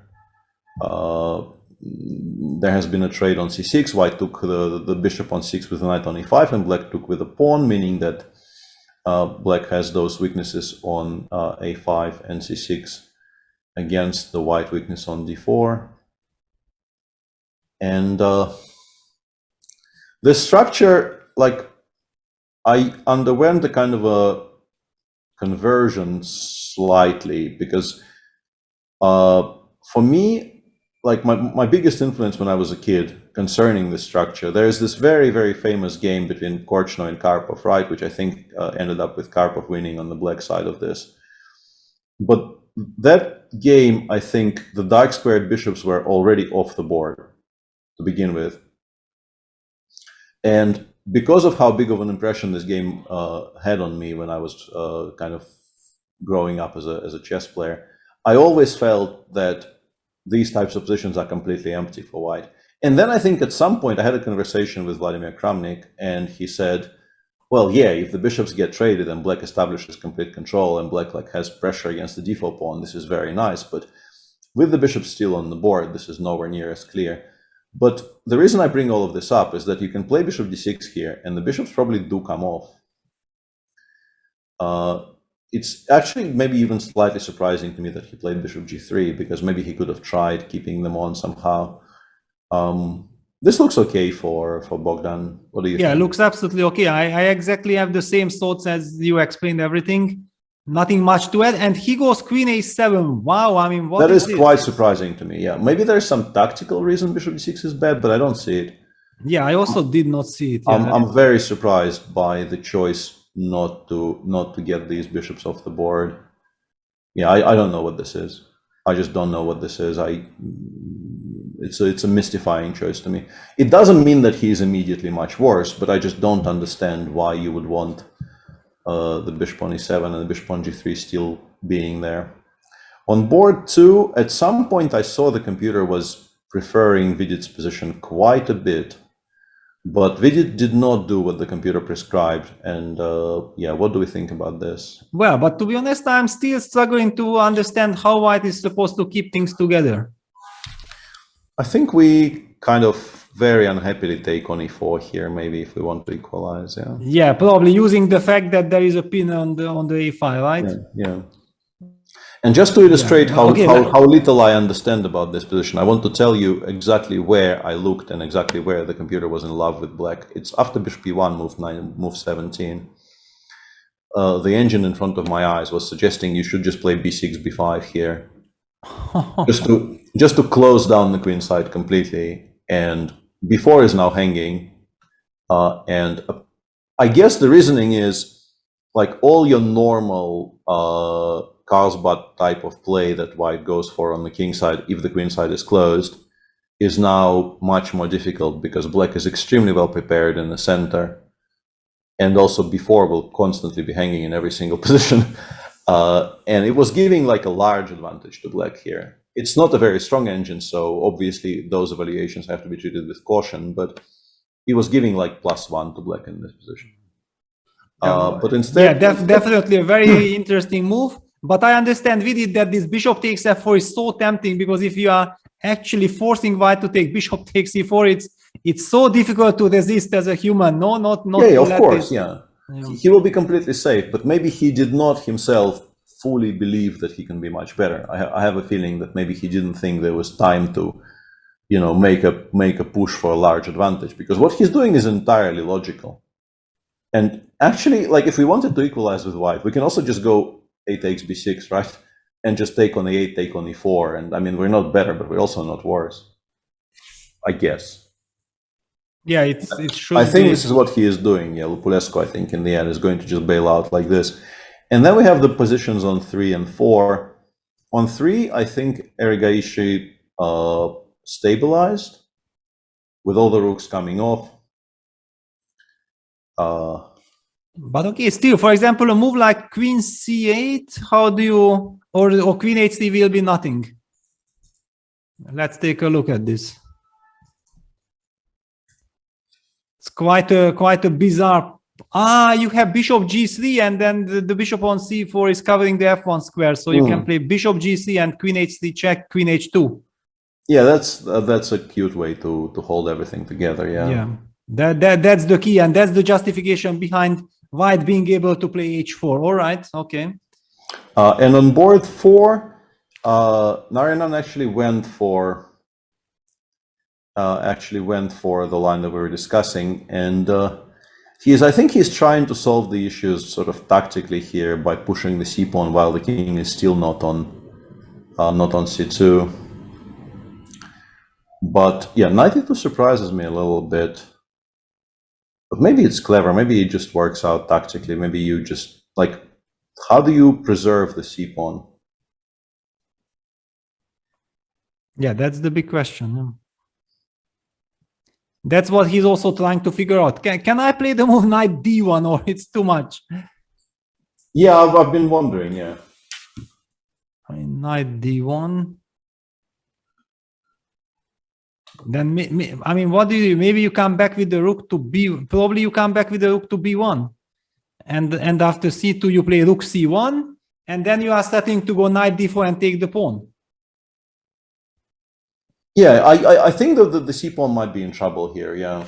there has been a trade on c6. White took the bishop on 6 with the knight on e5, and black took with the pawn, meaning that black has those weaknesses on a5 and c6 against the white weakness on d4. And this structure, like, I underwent a kind of a conversion slightly because for me, like my biggest influence when I was a kid concerning this structure, there's this very famous game between Korchnoi and Karpov, right, which I think ended up with Karpov winning on the black side of this. But that game, I think the dark squared bishops were already off the board to begin with. And because of how big of an impression this game had on me when I was kind of growing up as a chess player, I always felt that these types of positions are completely empty for white. And then I think at some point I had a conversation with Vladimir Kramnik, and he said, well, yeah, if the bishops get traded and black establishes complete control and black like has pressure against the d4 pawn, this is very nice. But with the bishops still on the board, this is nowhere near as clear. But the reason I bring all of this up is that you can play bishop d6 here, and the bishops probably do come off. It's actually maybe even slightly surprising to me that he played bishop g3, because maybe he could have tried keeping them on somehow. This looks okay for Bogdan. What do you think? Yeah, looks absolutely okay. I exactly have the same thoughts as you explained everything. Nothing much to add. And he goes queen a7. Wow, I mean, what that is this? Quite surprising to me. Yeah, maybe there's some tactical reason bishop d6 is bad, but I don't see it. Yeah, I also did not see it. Yeah. I'm very surprised by the choice not to get these bishops off the board. Yeah, I don't know what this is. I just don't know what this is. It's a mystifying choice to me. It doesn't mean that he's immediately much worse, but I just don't understand why you would want the bishop on e7 and the bishop on g3 still being there. On board 2, at some point I saw the computer was preferring Vidit's position quite a bit, but Vidit did not do what the computer prescribed. And yeah, what do we think about this? Well, but to be honest, I'm still struggling to understand how white is supposed to keep things together. I think we kind of very unhappily take on e4 here, maybe, if we want to equalize. Yeah. Yeah, probably using the fact that there is a pin on the a5, right? Yeah. And just to illustrate how little I understand about this position, I want to tell you exactly where I looked and exactly where the computer was in love with black. It's after bishop e1, move 17. The engine in front of my eyes was suggesting you should just play b6, b5 here, just to close down the queen side completely. And b4 is now hanging, and I guess the reasoning is like all your normal Carlsbad type of play that white goes for on the king side if the queen side is closed is now much more difficult because black is extremely well prepared in the center, and also b4 will constantly be hanging in every single position, and it was giving like a large advantage to black here. It's not a very strong engine, so obviously those evaluations have to be treated with caution, but it was giving like +1 to black in this position. But instead... Yeah, definitely a very interesting move. But I understand with it that this bishop takes f4 is so tempting, because if you are actually forcing white to take bishop takes e4, it's so difficult to resist as a human. No, not yeah, of course, yeah. He will be completely safe, but maybe he did not himself fully believe that he can be much better. I have a feeling that maybe he didn't think there was time to, you know, make a push for a large advantage, because what he's doing is entirely logical. And actually, like, if we wanted to equalize with white, we can also just go a takes b6, right? And just take on e8, take on e4. And I mean, we're not better, but we're also not worse, I guess. Yeah, it should I think this is what he is doing. Yeah, Lupulescu, I think, in the end, is going to just bail out like this. And then we have the positions on 3 and 4. On 3, I think Erigaishi stabilized with all the rooks coming off. But okay, still, for example, a move like queen c8, how do you, or queen h3 will be nothing. Let's take a look at this. It's quite a bizarre. You have bishop g3, and then the bishop on c4 is covering the f1 square, so you can play bishop g3 and queen h3 check, queen h2. Yeah, that's a cute way to hold everything together. Yeah. That's the key, and that's the justification behind white being able to play h4. All right, okay. And on board 4, Narayanan actually went for the line that we were discussing, and I think he's trying to solve the issues sort of tactically here by pushing the c pawn while the king is still not on c2. But yeah, knight e2 surprises me a little bit. But maybe it's clever. Maybe it just works out tactically. Maybe you just, like, how do you preserve the c pawn? Yeah, that's the big question. That's what he's also trying to figure out. Can I play the move knight d1, or it's too much? Yeah, I've been wondering, yeah. Knight d1. Then, I mean, what do you do? Maybe you come back with the rook to b. Probably you come back with the rook to b1, and after c2 you play rook c1, and then you are starting to go knight d4 and take the pawn. Yeah, I think that the c pawn might be in trouble here. Yeah.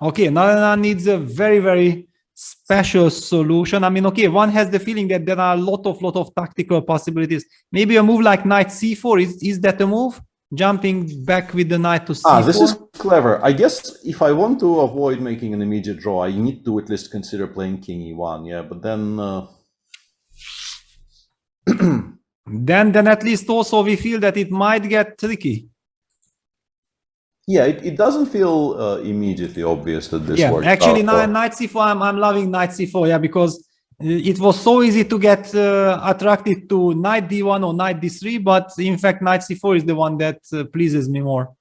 Okay, Narayanan needs a very, very special solution. I mean, okay, one has the feeling that there are a lot of tactical possibilities. Maybe a move like knight c4, is that a move? Jumping back with the knight to c4. This is clever. I guess if I want to avoid making an immediate draw, I need to at least consider playing king e1. Yeah, but then then at least also we feel that it might get tricky. Yeah, it doesn't feel immediately obvious that this works. Actually, knight c4. I'm loving knight c4. Yeah, because it was so easy to get attracted to knight d1 or knight d3, but in fact knight c4 is the one that pleases me more.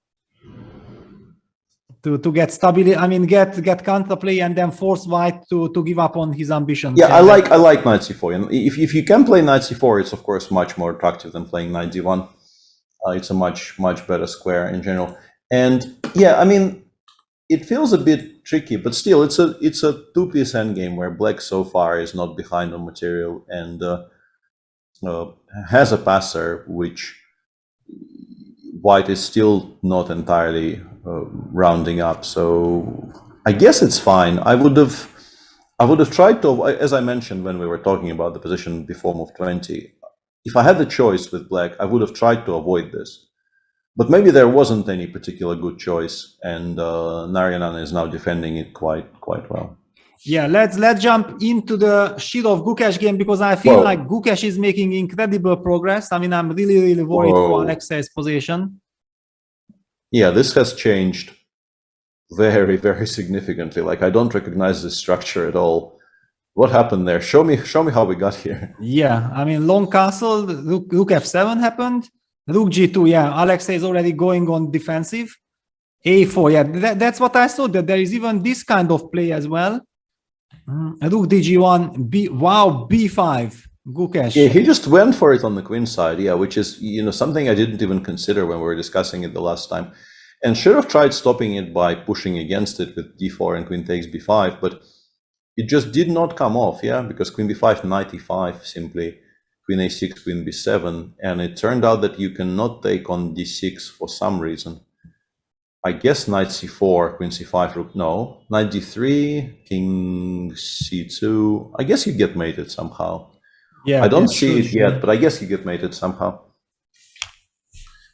To get stability, I mean, get counterplay and then force white to give up on his ambitions. Yeah, I like knight c4. And if you can play knight c4, it's of course much more attractive than playing knight d1. It's a much better square in general. And yeah, I mean, it feels a bit tricky, but still, it's a two-piece endgame where black so far is not behind on material and has a passer which white is still not entirely rounding up. So I guess it's fine. I would have tried to, as I mentioned when we were talking about the position before move 20. If I had the choice with black, I would have tried to avoid this. But maybe there wasn't any particular good choice, and Narayanan is now defending it quite well. Yeah, let's jump into the sheet of Gukesh game, because I feel like Gukesh is making incredible progress. I mean, I'm really worried for Alexei's position. Yeah, this has changed very significantly. Like, I don't recognize this structure at all. What happened there? Show me how we got here. Yeah, I mean, long castle, rook f7 happened. Rook g2, yeah, Alexei is already going on defensive. a4, yeah, that's what I saw, that there is even this kind of play as well. Rook dg1, b5, Gukesh. Yeah, he just went for it on the queen side, yeah, which is, something I didn't even consider when we were discussing it the last time. And should have tried stopping it by pushing against it with d4 and queen takes b5, but it just did not come off, yeah, because queen b5, knight e5 simply. Queen a6, queen b7, and it turned out that you cannot take on d6 for some reason. I guess knight c4, queen c5, rook, no. Knight d3, king c2. I guess you get mated somehow. Yeah, I don't see it yet, but I guess you get mated somehow.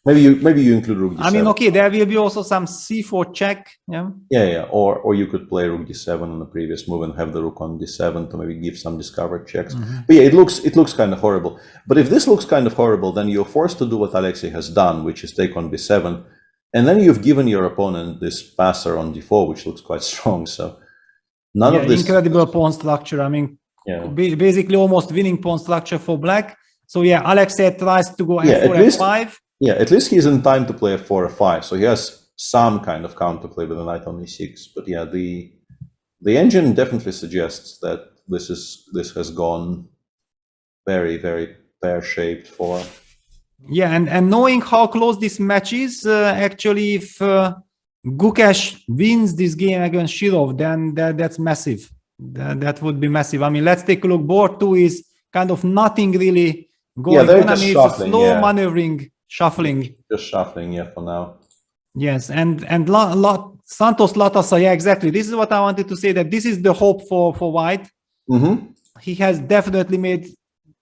Maybe you include rook d7. I mean, okay, there will be also some c4 check, yeah. Yeah, or you could play rook d7 on the previous move and have the rook on d7 to maybe give some discovered checks. But yeah, it looks kind of horrible. But if this looks kind of horrible, then you're forced to do what Alexei has done, which is take on b7, and then you've given your opponent this passer on d4, which looks quite strong. So none of this incredible pawn structure. I mean, basically almost winning pawn structure for black. So yeah, Alexei tries to go f4, f5. Yeah, at least he's in time to play f4 or 5, so he has some kind of counterplay with the knight on e6. But yeah, the engine definitely suggests that this has gone very pear-shaped for. Yeah, and knowing how close this match is, actually, if Gukesh wins this game against Shirov, then that's massive. That would be massive. I mean, let's take a look. Board 2 is kind of nothing really going on. I mean, it's a slow maneuvering. Shuffling. Just shuffling, yeah, for now. Yes, and Santos Latasa, yeah, exactly. This is what I wanted to say, that this is the hope for white. He has definitely made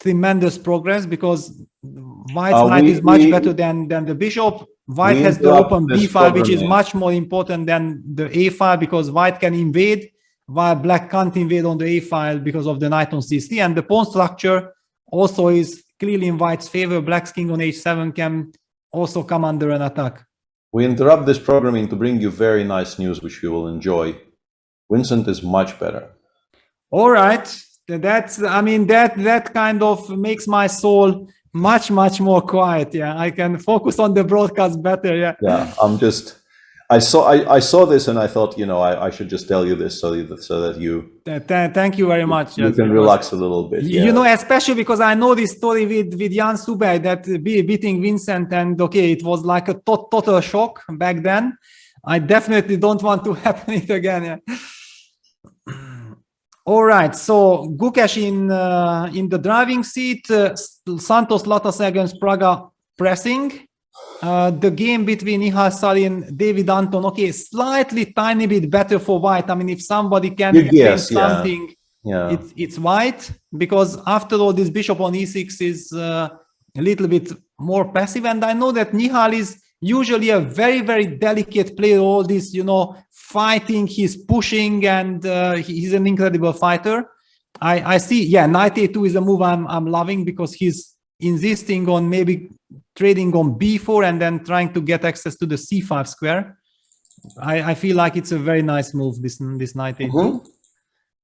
tremendous progress, because white's knight is much better than the bishop. White has the open b5, which is much more important than the a file, because white can invade, while black can't invade on the a file because of the knight on c3. And the pawn structure also is clearly in white's favor. Black's king on h7 can also come under an attack. We interrupt this programming to bring you very nice news, which you will enjoy. Vincent is much better. All right, that kind of makes my soul much more quiet. Yeah, I can focus on the broadcast better. Yeah. I saw this and I thought, I should just tell you this so that you. Thank you very much. You can relax a little bit. Yeah. Especially because I know this story with Jan Subay, that beating Vincent, and okay, it was like a total shock back then. I definitely don't want to happen it again. Yeah. All right, so Gukesh in the driving seat, Santos Latasa against Praga pressing. The game between Ihal Salin, David Anton, okay, slightly tiny bit better for white. I mean, if somebody can defend something, it's white, because after all, this bishop on e6 is a little bit more passive. And I know that Nihal is usually a very delicate player. All this, fighting, he's pushing, and he's an incredible fighter. I see, yeah, knight a2 is a move I'm loving, because he's insisting on maybe trading on b4 and then trying to get access to the c5 square. I feel like it's a very nice move, this knight a2.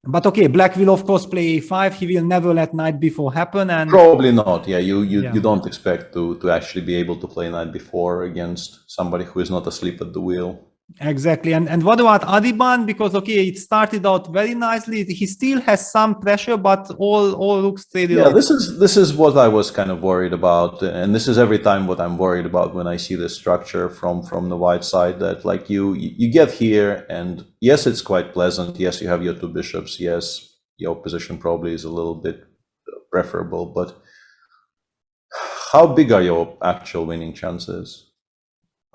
But okay, black will of course play a5. He will never let knight b4 happen, and probably not. Yeah, you don't expect to actually be able to play knight b4 against somebody who is not asleep at the wheel. Exactly. And what about Adiban? Because okay, it started out very nicely. He still has some pressure, but all rooks traded. Yeah, this is what I was kind of worried about, and this is every time what I'm worried about when I see this structure from the white side. That like you get here, and yes, it's quite pleasant. Yes, you have your two bishops. Yes, your position probably is a little bit preferable, but how big are your actual winning chances?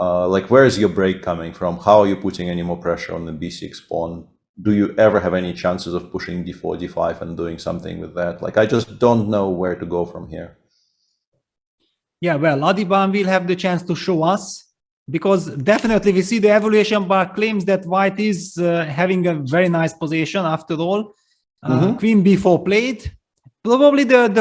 Like, where is your break coming from? How are you putting any more pressure on the b6 pawn? Do you ever have any chances of pushing d4, d5 and doing something with that? Like, I just don't know where to go from here. Yeah, well, Adiban will have the chance to show us, because definitely we see the evaluation bar claims that white is having a very nice position after all. Queen b4 played. Probably the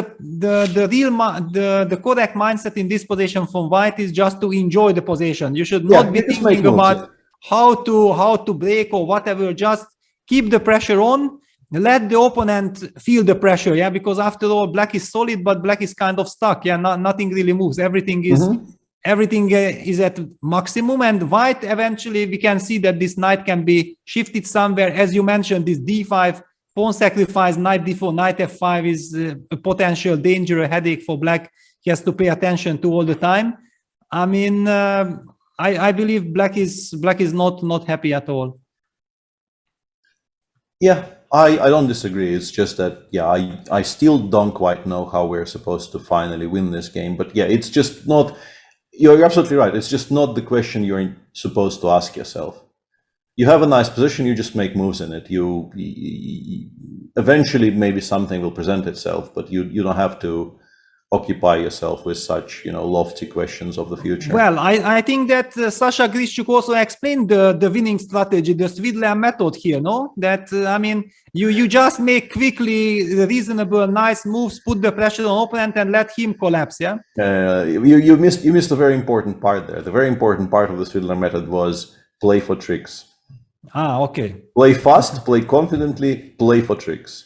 correct mindset in this position from white is just to enjoy the position. You should not be thinking about how to break or whatever. Just keep the pressure on. Let the opponent feel the pressure. Yeah, because after all, black is solid, but black is kind of stuck. Yeah, nothing really moves. Everything is at maximum, and white eventually we can see that this knight can be shifted somewhere. As you mentioned, this d5. Pawn sacrifice, knight d4, knight f5 is a potential danger, a headache for black. He has to pay attention to all the time. I mean, I believe black is not happy at all. Yeah, I don't disagree. It's just that, yeah, I still don't quite know how we're supposed to finally win this game. But yeah, it's just not, you're absolutely right. It's just not the question you're supposed to ask yourself. You have a nice position, you just make moves in it. You eventually maybe something will present itself, but you don't have to occupy yourself with such, you know, lofty questions of the future. Well, I think that Sasha Grishchuk also explained the winning strategy, the Svidler method here, no? That I mean, you just make quickly reasonable, nice moves, put the pressure on opponent, and let him collapse. Yeah. You missed a very important part there. The very important part of the Svidler method was play for tricks. Ah, okay. Play fast, play confidently, play for tricks.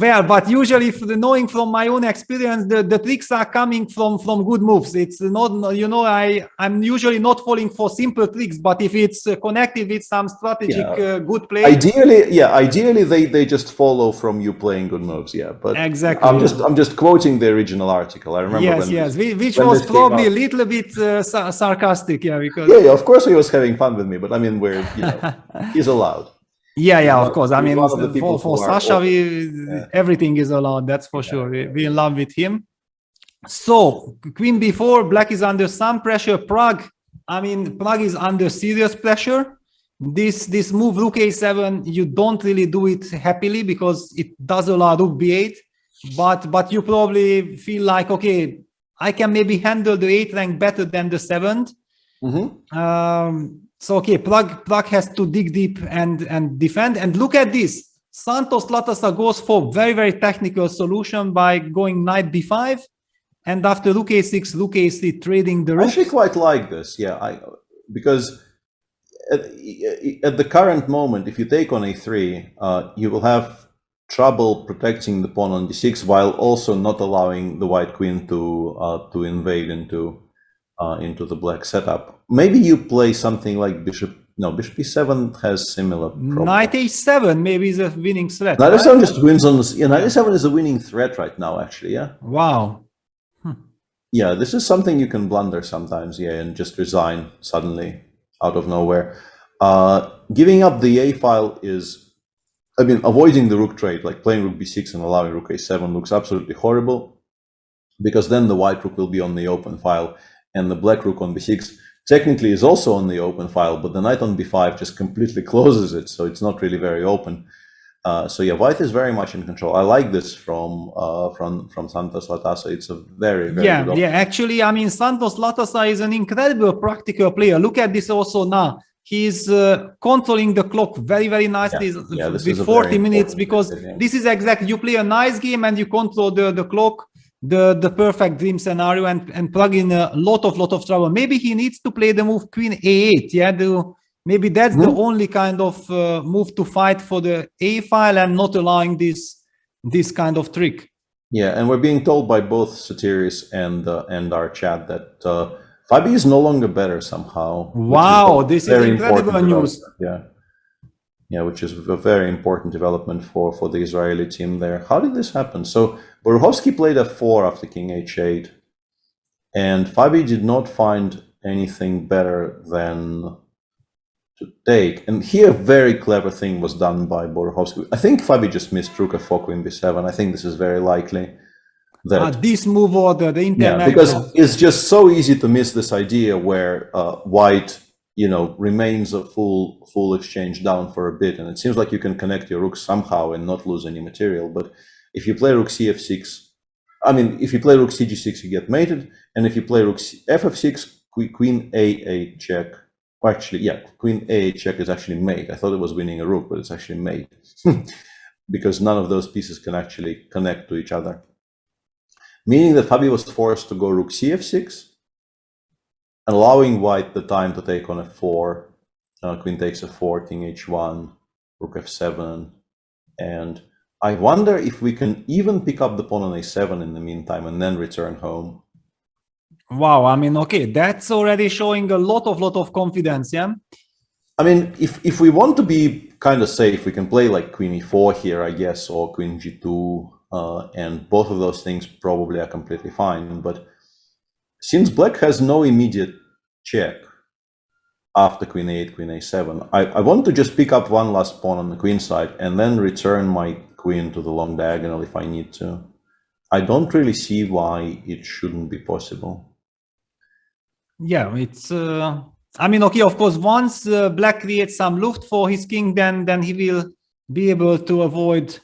Well, but usually, knowing from my own experience, the tricks are coming from good moves. It's not, you know, I'm usually not falling for simple tricks, but if it's connected with some strategic good play. Ideally, they just follow from you playing good moves. Yeah, but exactly. I'm just quoting the original article. I remember. Which was probably a little bit sarcastic. Yeah, because of course he was having fun with me, but I mean, he's allowed. Yeah, of course. I mean, for Sasha, everything is allowed. That's for sure. We're in love with him. So, Queen b4, black is under some pressure. Prague is under serious pressure. This move, rook a7, you don't really do it happily because it does allow rook b8. But you probably feel like, okay, I can maybe handle the 8th rank better than the 7th. So, okay, Prague has to dig deep and defend. And look at this. Santos Latasa goes for very, very technical solution by going knight b5. And after rook a6, rook a3, trading the rook. I actually quite like this, because at the current moment, if you take on a3, you will have trouble protecting the pawn on d6 while also not allowing the white queen to invade into the black setup. Maybe you play something like bishop b7 has similar problem. Knight a7 maybe is a winning threat. Knight a7 just wins on this. Knight a7 is a winning threat right now, actually. Wow. Yeah, this is something you can blunder sometimes, and just resign suddenly out of nowhere. Giving up the a file is, avoiding the rook trade, like playing rook b6 and allowing rook a7 looks absolutely horrible, because then the white rook will be on the open file, and the black rook on b6 technically is also on the open file, but the knight on b5 just completely closes it, so it's not really very open. So white is very much in control. I like this from Santos Latasa. It's a very, very good option. Actually, Santos Latasa is an incredible practical player. Look at this also now. He's controlling the clock very, very nicely with 40 minutes, because this is exactly, you play a nice game and you control the clock. The perfect dream scenario, and plug in a lot of trouble. Maybe he needs to play the move queen a8, maybe that's the only kind of move to fight for the A file and not allowing this kind of trick. Yeah, and we're being told by both Satiris and our chat that 5e is no longer better somehow. Wow, this is incredible news. Yeah, which is a very important development for the Israeli team there. How did this happen? So Boruchovsky played f4 after king h8, and 5e did not find anything better than to take. And here a very clever thing was done by Boruchovsky. I think 5e just missed rook f4, queen b7. I think this is very likely. That this move order, the internet. Because it's just so easy to miss this idea where white, remains a full exchange down for a bit, and it seems like you can connect your rooks somehow and not lose any material. But if you play rook cf6, if you play rook cg6, you get mated, and if you play rook ff6, queen a8 check. Well, actually, yeah, queen a8 check is actually mate. I thought it was winning a rook, but it's actually mate because none of those pieces can actually connect to each other. Meaning that Fabi was forced to go rook cf6, allowing white the time to take on f4, queen takes f4, king h1, rook f7, and I wonder if we can even pick up the pawn on a7 in the meantime and then return home. Wow, okay, that's already showing a lot of confidence, yeah? If we want to be kind of safe, we can play like queen e4 here, I guess, or queen g2, and both of those things probably are completely fine. But since black has no immediate check after queen a8, queen a7, I want to just pick up one last pawn on the queen side and then return my queen to the long diagonal if I need to. I don't really see why it shouldn't be possible. Yeah, it's okay, of course, once black creates some luft for his king, then he will be able to avoid,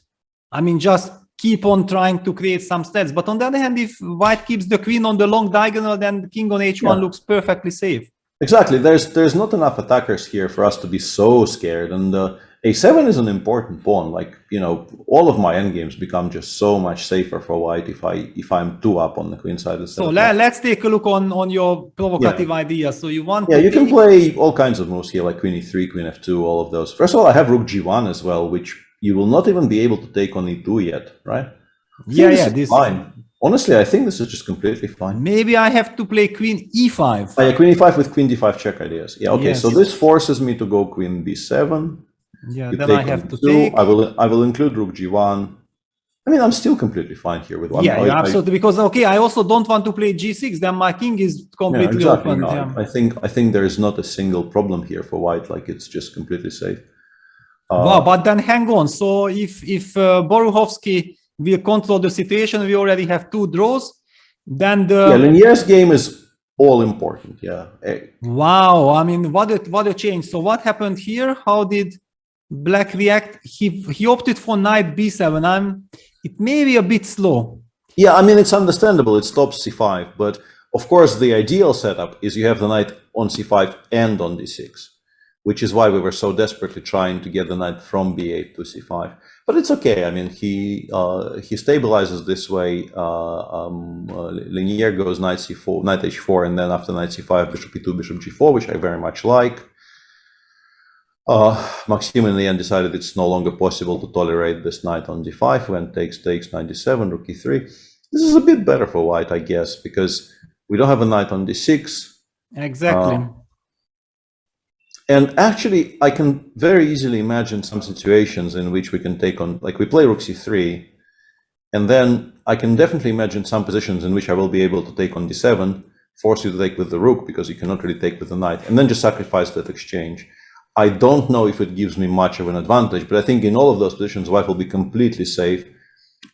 just keep on trying to create some stats. But on the other hand, if white keeps the queen on the long diagonal, then the king on h1 looks perfectly safe. Exactly. There's not enough attackers here for us to be so scared. And a7 is an important pawn. Like, all of my endgames become just so much safer for white if I'm 2 up on the queen side. So let's take a look on your provocative ideas. So you want you can play all kinds of moves here, like queen e3, queen f2, all of those. First of all, I have rook g1 as well, which you will not even be able to take on e2 yet, right? This is fine. Honestly, I think this is just completely fine. Maybe I have to play queen e5. Yeah, queen e5 with queen d5 check ideas. Yeah, okay. Yes. So this forces me to go queen b7. Yeah, then I have to take. I will include rook g1. I'm still completely fine here with one. Yeah, absolutely. Because I also don't want to play g6. Then my king is completely open. No, yeah. I think there is not a single problem here for white. Like, it's just completely safe. Wow, but then hang on. So if Boruchovsky will control the situation, we already have 2 draws. Then Linier's game is all important. Yeah. Wow. What a change. So what happened here? How did black react? He opted for knight b7. It may be a bit slow. Yeah, it's understandable. It stops c5, but of course the ideal setup is you have the knight on c5 and on d6, which is why we were so desperately trying to get the knight from b8 to c5. But it's okay. He stabilizes this way. Linier goes knight c4, knight h4, and then after knight c5, bishop e2, bishop g4, which I very much like. Maxim in the end decided it's no longer possible to tolerate this knight on d5 when takes knight d7, rook e3. This is a bit better for white, I guess, because we don't have a knight on d6. Exactly. And actually, I can very easily imagine some situations in which we can take on, like we play rook c3, and then I can definitely imagine some positions in which I will be able to take on d7, force you to take with the rook because you cannot really take with the knight, and then just sacrifice that exchange. I don't know if it gives me much of an advantage, but I think in all of those positions, white will be completely safe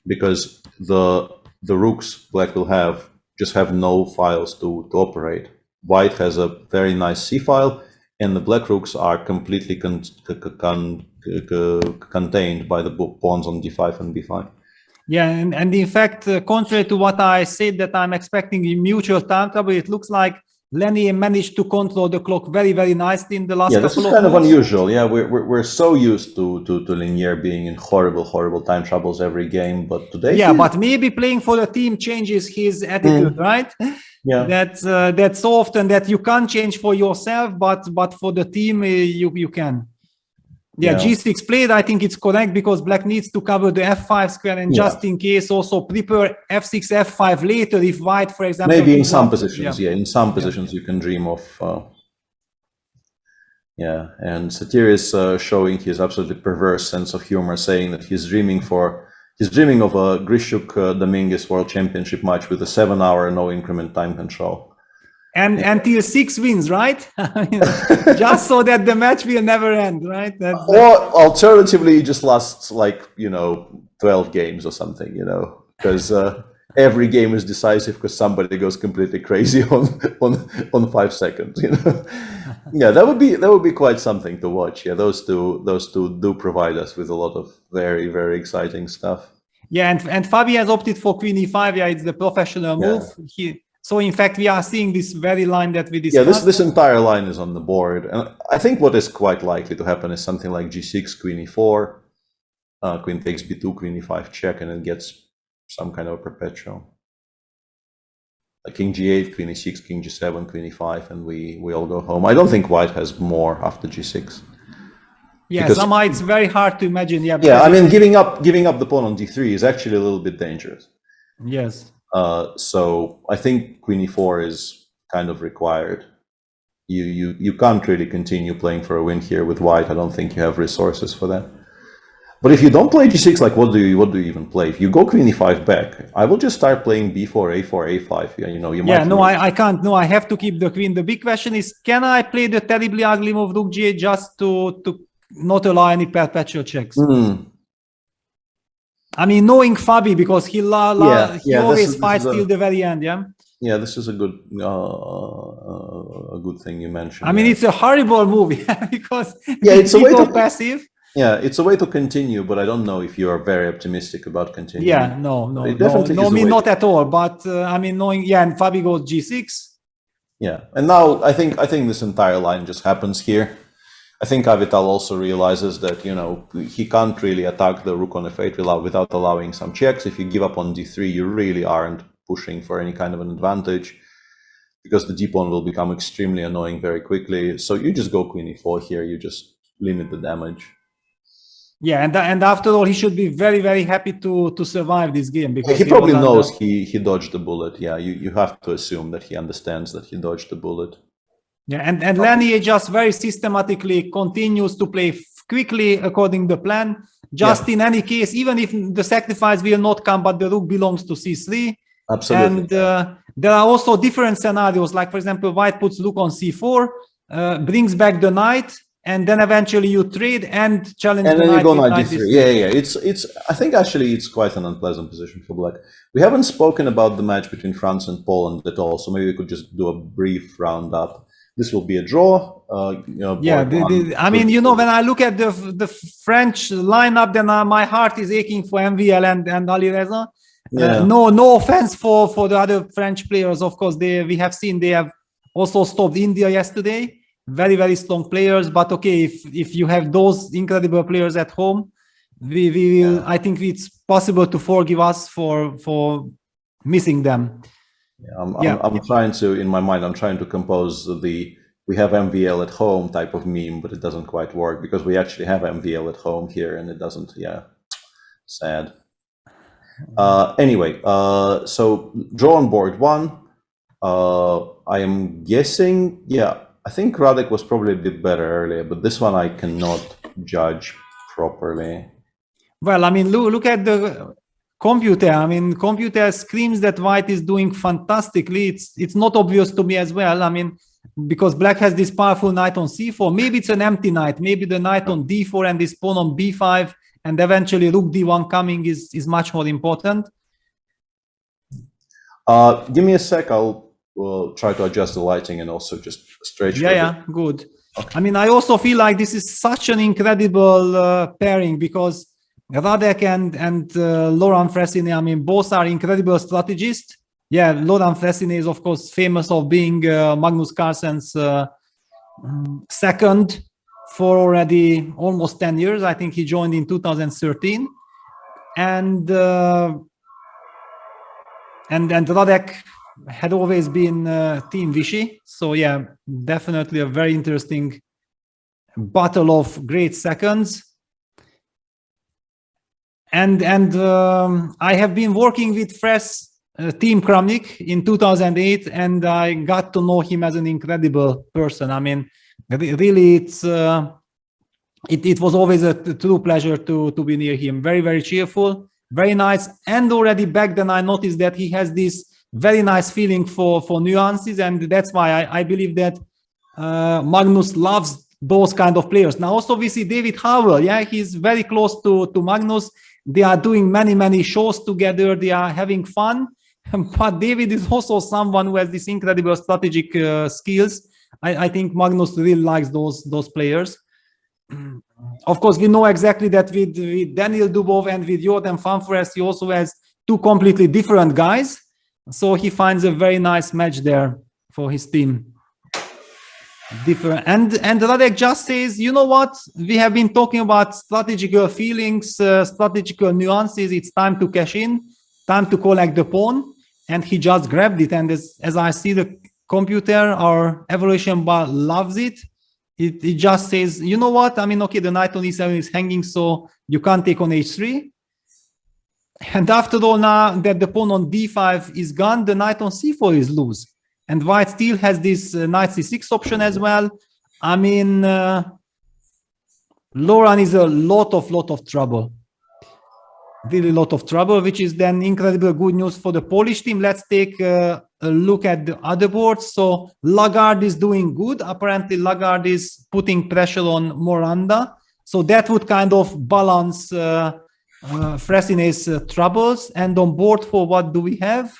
because the rooks black will have no files to operate. White has a very nice c file, and the black rooks are completely contained by the pawns on d5 and b5. Yeah, and in fact, contrary to what I said that I'm expecting in mutual time trouble, it looks like Lenny managed to control the clock very, very nicely in the last couple of this is kind of moves. unusual. Yeah, we're so used to Linier being in horrible time troubles every game, but today. Yeah, but maybe playing for the team changes his attitude, right? Yeah, that's so often that you can't change for yourself, but for the team you can. Yeah, G6 played. I think it's correct because Black needs to cover the F5 square, and just in case, also prepare F6, F5 later if White, for example. Maybe in some positions, in some positions you can dream of. And Satir is showing his absolutely perverse sense of humor, saying that he's dreaming of a Grishuk Dominguez World Championship match with a 7-hour no increment time control. And until 6 wins, right? I mean, just so that the match will never end, right? Or alternatively, just lasts 12 games or something, because every game is decisive because somebody goes completely crazy on 5 seconds, Yeah, that would be quite something to watch. Yeah, those two do provide us with a lot of very, very exciting stuff. Yeah, and Fabi has opted for Queen E5. Yeah, it's the professional move. So in fact, we are seeing this very line that we discussed. Yeah, this entire line is on the board, and I think what is quite likely to happen is something like G6, Queen E4, Queen takes B2, Queen E5 check, and it gets some kind of a perpetual. Like King G8, Queen E6, King G7, Queen E5, and we all go home. I don't think White has more after G6. Yeah, somehow it's very hard to imagine. Yeah, I mean, giving up the pawn on D3 is actually a little bit dangerous. Yes. So I think Queen E4 is kind of required. You can't really continue playing for a win here with White. I don't think you have resources for that. But if you don't play G6, like what do you even play? If you go Queen E5 back, I will just start playing B4, A4, A5. You might. I can't. No, I have to keep the queen. The big question is, can I play the terribly ugly move Rook G8 just to not allow any perpetual checks? I mean, knowing Fabi, because he always fights till the very end, Yeah, this is a good thing you mentioned. I mean, it's a horrible movie because it's a way to passive. Yeah, it's a way to continue, but I don't know if you are very optimistic about continuing. Yeah, no, not at all. But I mean, knowing, and Fabi goes G6. Yeah, and now I think this entire line just happens here. I think Avital also realizes that, he can't really attack the rook on f8 without allowing some checks. If you give up on d3, you really aren't pushing for any kind of an advantage because the d-pawn will become extremely annoying very quickly. So you just go queen e4 here, you just limit the damage. Yeah, and after all, he should be very, very happy to survive this game because he probably knows he dodged the bullet. Yeah, you have to assume that he understands that he dodged the bullet. Yeah, and Lenny just very systematically continues to play quickly according to the plan. Just in any case, even if the sacrifice will not come, but the rook belongs to c3. Absolutely. And there are also different scenarios. Like, for example, White puts rook on c4, brings back the knight, and then eventually you trade and challenge and the then knight. You go knight d3. Yeah. It's. I think actually it's quite an unpleasant position for Black. We haven't spoken about the match between France and Poland at all, so maybe we could just do a brief roundup. This will be a draw. I mean, when I look at the French lineup, then my heart is aching for MVL and Alireza. No offense for the other French players. Of course, we have seen they have also stopped India yesterday. Very, very strong players. But okay, if you have those incredible players at home, we will. I think it's possible to forgive us for missing them. I'm trying to, in my mind, I'm trying to compose we have MVL at home type of meme, but it doesn't quite work because we actually have MVL at home here and it doesn't. Sad. Anyway, so draw on board 1. I am guessing, I think Radek was probably a bit better earlier, but this one I cannot judge properly. Well, I mean, look at the computer. I mean, computer screams that White is doing fantastically. It's not obvious to me as well. I mean, because Black has this powerful knight on c4. Maybe it's an empty knight. Maybe the knight on d4 and this pawn on b5, and eventually rook d1 coming is much more important. Give me a sec. I'll try to adjust the lighting and also just stretch. Good. Okay. I mean, I also feel like this is such an incredible pairing because Radek and Laurent Fressine, I mean, both are incredible strategists. yeah, Laurent Fressinet is of course famous of being Magnus Carlsen's second for already almost 10 years. I think he joined in 2013, and Radek had always been Team Vichy. So yeah, definitely a very interesting battle of great seconds. And I have been working with Fress Team Kramnik in 2008, and I got to know him as an incredible person. I mean, really, it was always a true pleasure to be near him. Very, very cheerful, very nice. And already back then, I noticed that he has this very nice feeling for nuances, and that's why I believe that Magnus loves those kind of players. Now, also we see David Howell. Yeah, he's very close to Magnus. They are doing many shows together. They are having fun. But David is also someone who has this incredible strategic skills. I think Magnus really likes those players. Of course, we know exactly that with Daniel Dubov and with Jordan Fanfres, he also has two completely different guys. So he finds a very nice match there for his team. Different. And Radek just says, you know what? We have been talking about strategical feelings, strategical nuances. It's time to cash in, time to collect the pawn. And he just grabbed it. And as I see the computer, our evaluation bar loves it. It just says, you know what? I mean, okay, the knight on e7 is hanging, so you can't take on h3. And after all, now that the pawn on d5 is gone, the knight on c4 is loose. And white still has this knight c6 option as well. I mean, Laurent is a lot of trouble. Really lot of trouble, which is then incredible good news for the Polish team. Let's take a look at the other boards. So Lagarde is doing good. Apparently Lagarde is putting pressure on Moranda. So that would kind of balance Fressinet's troubles. And on board 4, what do we have?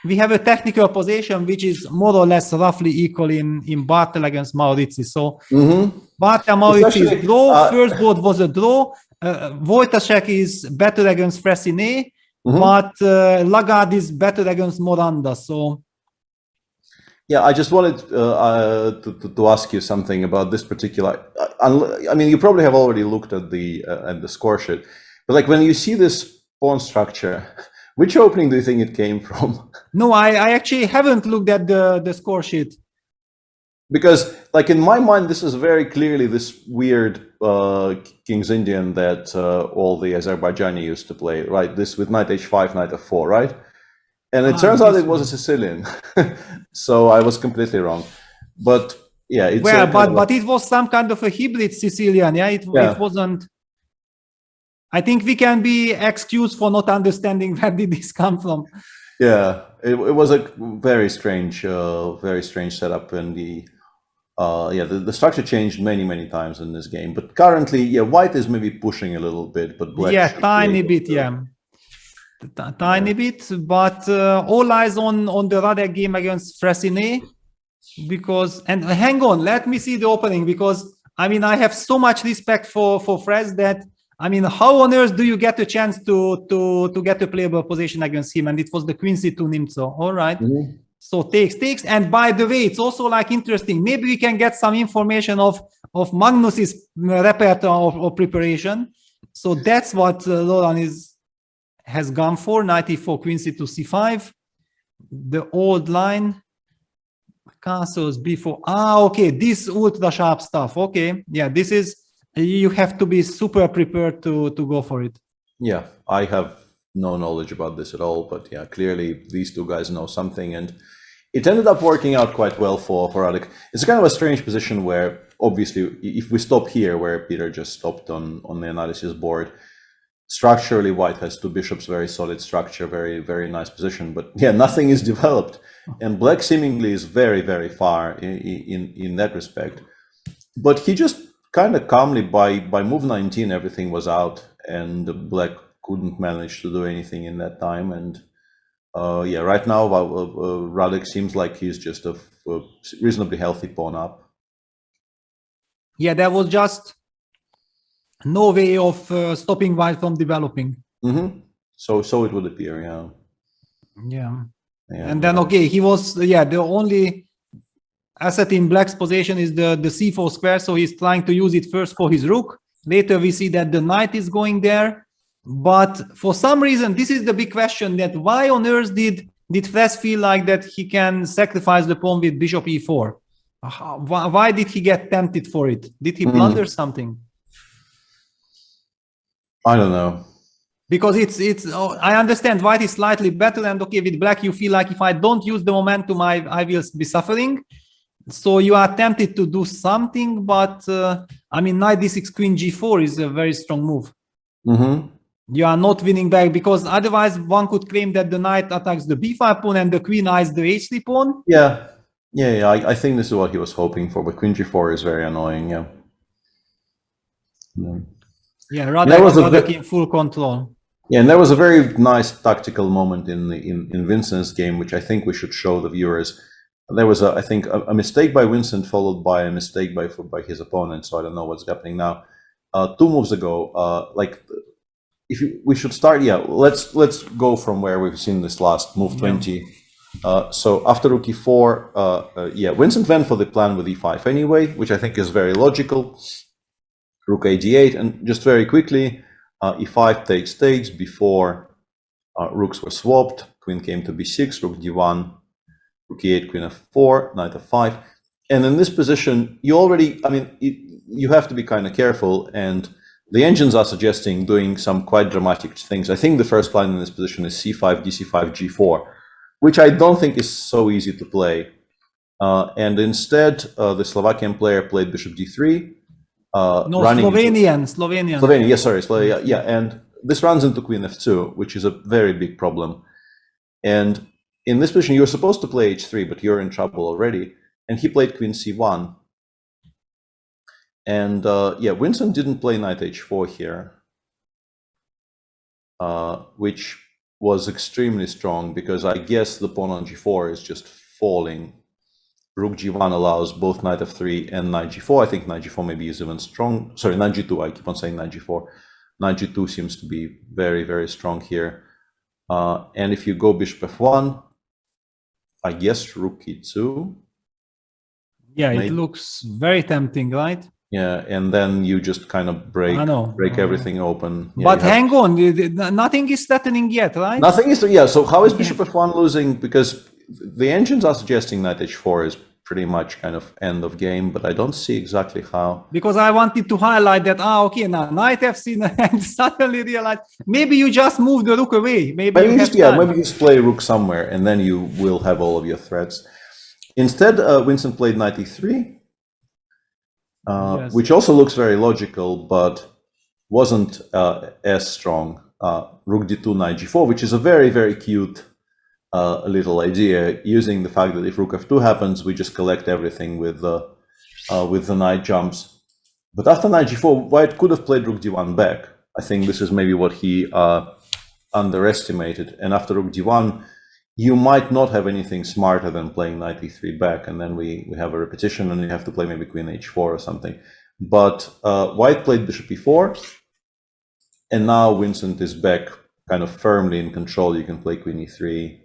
We have a technical position which is more or less roughly equal in Bartel against Maurizi. So Bartel Maurizi is draw. First board was a draw. Wojtaszek is better against Fressinet, but Lagarde is better against Moranda. So yeah, I just wanted to ask you something about this particular. I mean, you probably have already looked at the score sheet, but like when you see this pawn structure, which opening do you think it came from? No, I actually haven't looked at the score sheet. Because, like, in my mind, this is very clearly this weird King's Indian that all the Azerbaijani used to play, right? This with knight h5, knight f4, right? And it turns out it was a Sicilian. So I was completely wrong. But, yeah. It's but it was some kind of a hybrid Sicilian, yeah? It wasn't... I think we can be excused for not understanding where did this come from. Yeah, it was a very strange setup, and the structure changed many times in this game. But currently, yeah, white is maybe pushing a little bit, but black tiny bit, tiny bit. But all eyes on the Radek game against Fressinet, because hang on, let me see the opening, because I mean I have so much respect for Fress that. I mean, how on earth do you get a chance to get a playable position against him? And it was the Queen C2 Nimzo. All right. So takes. And by the way, it's also like interesting. Maybe we can get some information of Magnus's repertoire of preparation. So that's what Laurent has gone for. Knight e4, Queen C2, C5. The old line. Castles b4. Okay. This ultra sharp stuff. Okay. Yeah, this is. You have to be super prepared to go for it. Yeah, I have no knowledge about this at all, but yeah, clearly these two guys know something, and it ended up working out quite well for Radek. It's kind of a strange position where, obviously, if we stop here, where Peter just stopped on the analysis board, structurally white has two bishops, very solid structure, very nice position, but yeah, nothing is developed, and black seemingly is very far in that respect. But he just kind of calmly, by move 19, everything was out, and black couldn't manage to do anything in that time. And yeah, right now Radek seems like he's just a reasonably healthy pawn up. Yeah, there was just no way of stopping white from developing. So it would appear, yeah. Yeah. Yeah. And then, okay, he was, the only asset in Black's possession is the c4 square, so he's trying to use it first for his rook. Later we see that the knight is going there. But for some reason, this is the big question, that why on earth did Fres feel like that he can sacrifice the pawn with bishop e4? Why did he get tempted for it? Did he blunder something? I don't know. Because I understand white is slightly better, and okay, with black you feel like if I don't use the momentum, I will be suffering. So you are tempted to do something, but I mean, knight d6, queen g4 is a very strong move. You are not winning back, because otherwise one could claim that the knight attacks the b5 pawn and the queen eyes the h3 pawn. Yeah. I think this is what he was hoping for, but queen g4 is very annoying. Yeah, rather in full control. Yeah, and there was a very nice tactical moment in Vincent's game, which I think we should show the viewers. There was, I think, a mistake by Vincent followed by a mistake by his opponent. So I don't know what's happening now. 2 moves ago, we should start. Yeah, let's go from where we've seen this last move 20. So after rook e4, Vincent went for the plan with e5 anyway, which I think is very logical. Rook a d8, and just very quickly, e5 takes before rooks were swapped. Queen came to b6, rook d1, rook e8, queen f4, knight f5. And in this position, you already, I mean, you have to be kind of careful, and the engines are suggesting doing some quite dramatic things. I think the first line in this position is c5, dc5, g4, which I don't think is so easy to play. And instead, the Slovakian player played bishop d3. Slovenian. Yes, sorry, Slovenia. Yeah, and this runs into queen f2, which is a very big problem. And in this position, you're supposed to play h3, but you're in trouble already. And he played queen c1. And Vincent didn't play knight h4 here, which was extremely strong, because I guess the pawn on g4 is just falling. Rook g1 allows both knight f3 and knight g4. I think knight g4 maybe is even strong. Sorry, knight g2. I keep on saying knight g4. Knight g2 seems to be very, very strong here. And if you go bishop f1, I guess rook e2. Yeah, it looks very tempting, right? Yeah, and then you just kind of break everything open. Yeah, but hang on, nothing is threatening yet, right? Nothing is, so how is bishop f1 losing? Because the engines are suggesting knight h4 is pretty much kind of end of game, but I don't see exactly how. Because I wanted to highlight that, okay, now knight f6, and suddenly realize maybe you just move the rook away. Maybe you just play rook somewhere, and then you will have all of your threats. Instead, Vincent played knight e3. Which also looks very logical, but wasn't as strong. Rook d2, knight g4, which is a very, very cute little idea, using the fact that if rook f2 happens, we just collect everything with the knight jumps. But after knight g4, white could have played rook d1 back. I think this is maybe what he underestimated. And after rook d1, you might not have anything smarter than playing knight e3 back, and then we have a repetition, and you have to play maybe queen h4 or something. But white played bishop e4, and now Vincent is back kind of firmly in control. You can play queen e3,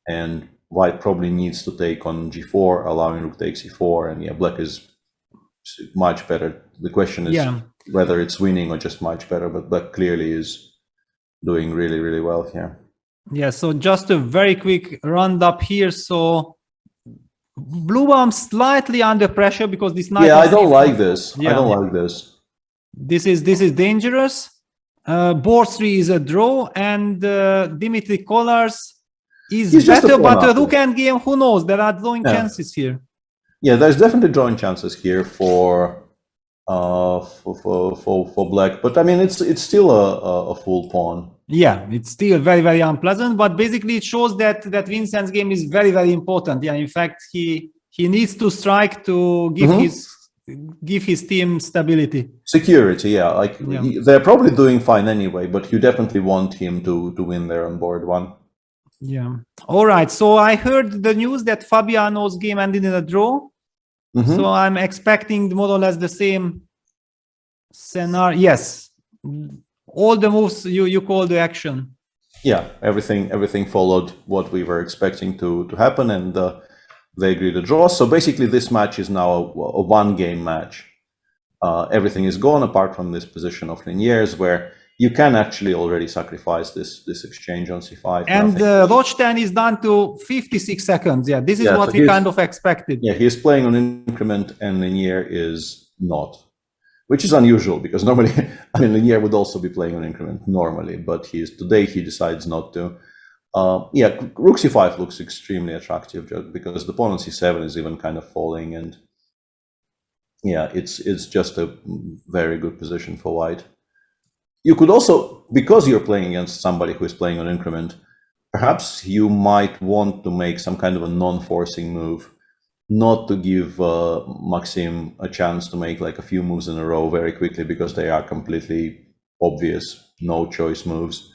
and white probably needs to take on g4, allowing rook takes e4, and black is much better. The question is whether it's winning or just much better, but black clearly is doing really, really well here. Yeah, so just a very quick roundup here. So blue arm slightly under pressure because this knight. I don't like this. I don't like this. This is dangerous. Board 3 is a draw, and Dimitri Kollars is better, but a rook endgame, who knows? There are drawing chances here. Yeah, there's definitely drawing chances here for black, but I mean it's still a full pawn. Yeah, it's still very, very unpleasant, but basically it shows that Vincent's game is very, very important. Yeah, in fact, he needs to strike to give his team stability. Security, they're probably doing fine anyway, but you definitely want him to win there on board 1. Yeah. All right. So I heard the news that Fabiano's game ended in a draw. So I'm expecting more or less the same scenario. Yes. All the moves you call the action. yeah, everything followed what we were expecting to happen, and they agreed to draw. So basically, this match is now a one-game match. Everything is gone apart from this position of Linier's, where you can actually already sacrifice this exchange on c5. And Rochtan is down to 56 seconds. Yeah, this is what we kind of expected. Yeah, he is playing on increment, and Linier is not, which is unusual because normally, I mean, Linier would also be playing on increment normally, but today he decides not to. Yeah, Rook c5 looks extremely attractive just because the pawn on c7 is even kind of falling, and yeah, it's just a very good position for white. You could also, because you're playing against somebody who is playing on increment, perhaps you might want to make some kind of a non-forcing move, not to give Maxim a chance to make like a few moves in a row very quickly because they are completely obvious, no choice moves.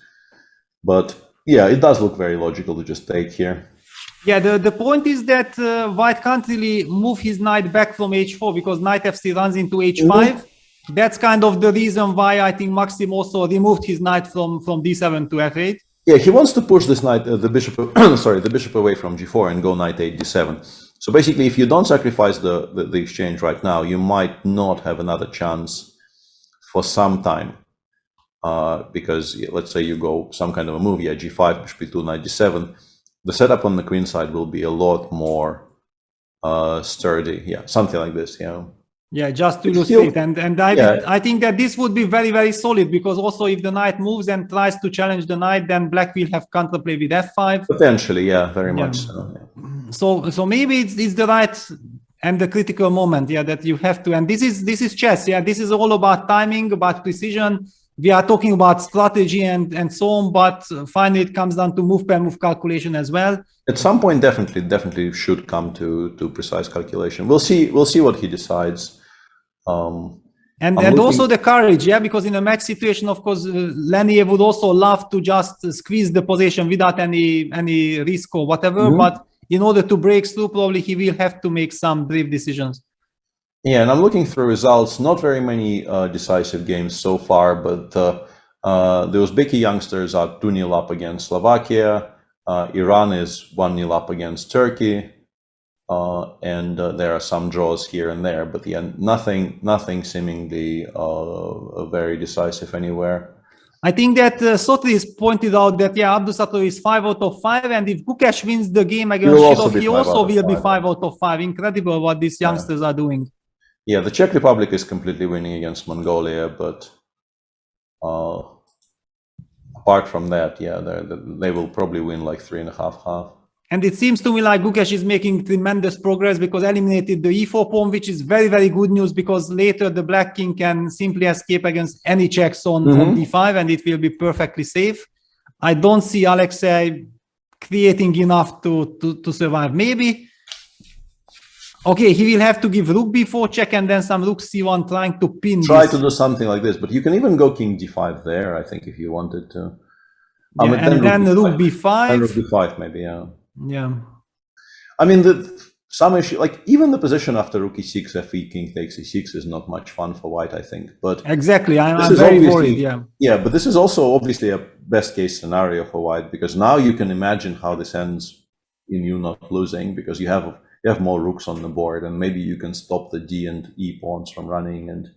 But yeah, it does look very logical to just take here. Yeah, the point is that white can't really move his knight back from h4 because knight f3 runs into h5. That's kind of the reason why I think Maxim also removed his knight from d7 to f8. Yeah, he wants to push this knight, the bishop, sorry, the bishop away from g4 and go knight 8 d7. So basically, if you don't sacrifice the exchange right now, you might not have another chance for some time. Because let's say you go some kind of a move, yeah, g5, bishop e2, knight d7. The setup on the queen side will be a lot more sturdy. Yeah, something like this, yeah. Yeah, just to illustrate, and I think that this would be very, very solid because also if the knight moves and tries to challenge the knight, then black will have counterplay with f5. Potentially, yeah, very much so. Yeah. So maybe it's the right and the critical moment, yeah, that you have to. And this is chess, yeah. This is all about timing, about precision. We are talking about strategy and so on, but finally it comes down to move per move calculation as well. At some point, definitely should come to precise calculation. We'll see what he decides. And also the courage, yeah, because in a match situation, of course, Lenier would also love to just squeeze the position without any risk or whatever. But in order to break through, probably he will have to make some brave decisions. Yeah, and I'm looking through results. Not very many decisive games so far, but the Uzbeki youngsters are 2-0 up against Slovakia. Iran is 1-0 up against Turkey. And there are some draws here and there, but yeah, nothing seemingly very decisive anywhere. I think that Sotris pointed out that Abdusattor is 5 out of 5, and if Gukesh wins the game against Shirov, he also will be 5 out of 5. Incredible what these youngsters are doing. Yeah, the Czech Republic is completely winning against Mongolia, but apart from that, yeah, they will probably win like 3.5-half. And it seems to me like Gukesh is making tremendous progress because eliminated the e4 pawn, which is very, very good news because later the black king can simply escape against any checks on d5 and it will be perfectly safe. I don't see Alexei creating enough to survive. Maybe, okay, he will have to give rook b4 check and then some rook c1 trying to pin Try to do something like this, but you can even go king d5 there, I think, if you wanted to. Yeah, and then rook b5. And rook b5 maybe, yeah. Yeah, I mean, some issue, like even the position after rook e6, f3, king takes e6 is not much fun for white, I think. But exactly, I'm very worried. Yeah, but this is also obviously a best case scenario for white because now you can imagine how this ends in you not losing because you have more rooks on the board and maybe you can stop the d and e pawns from running and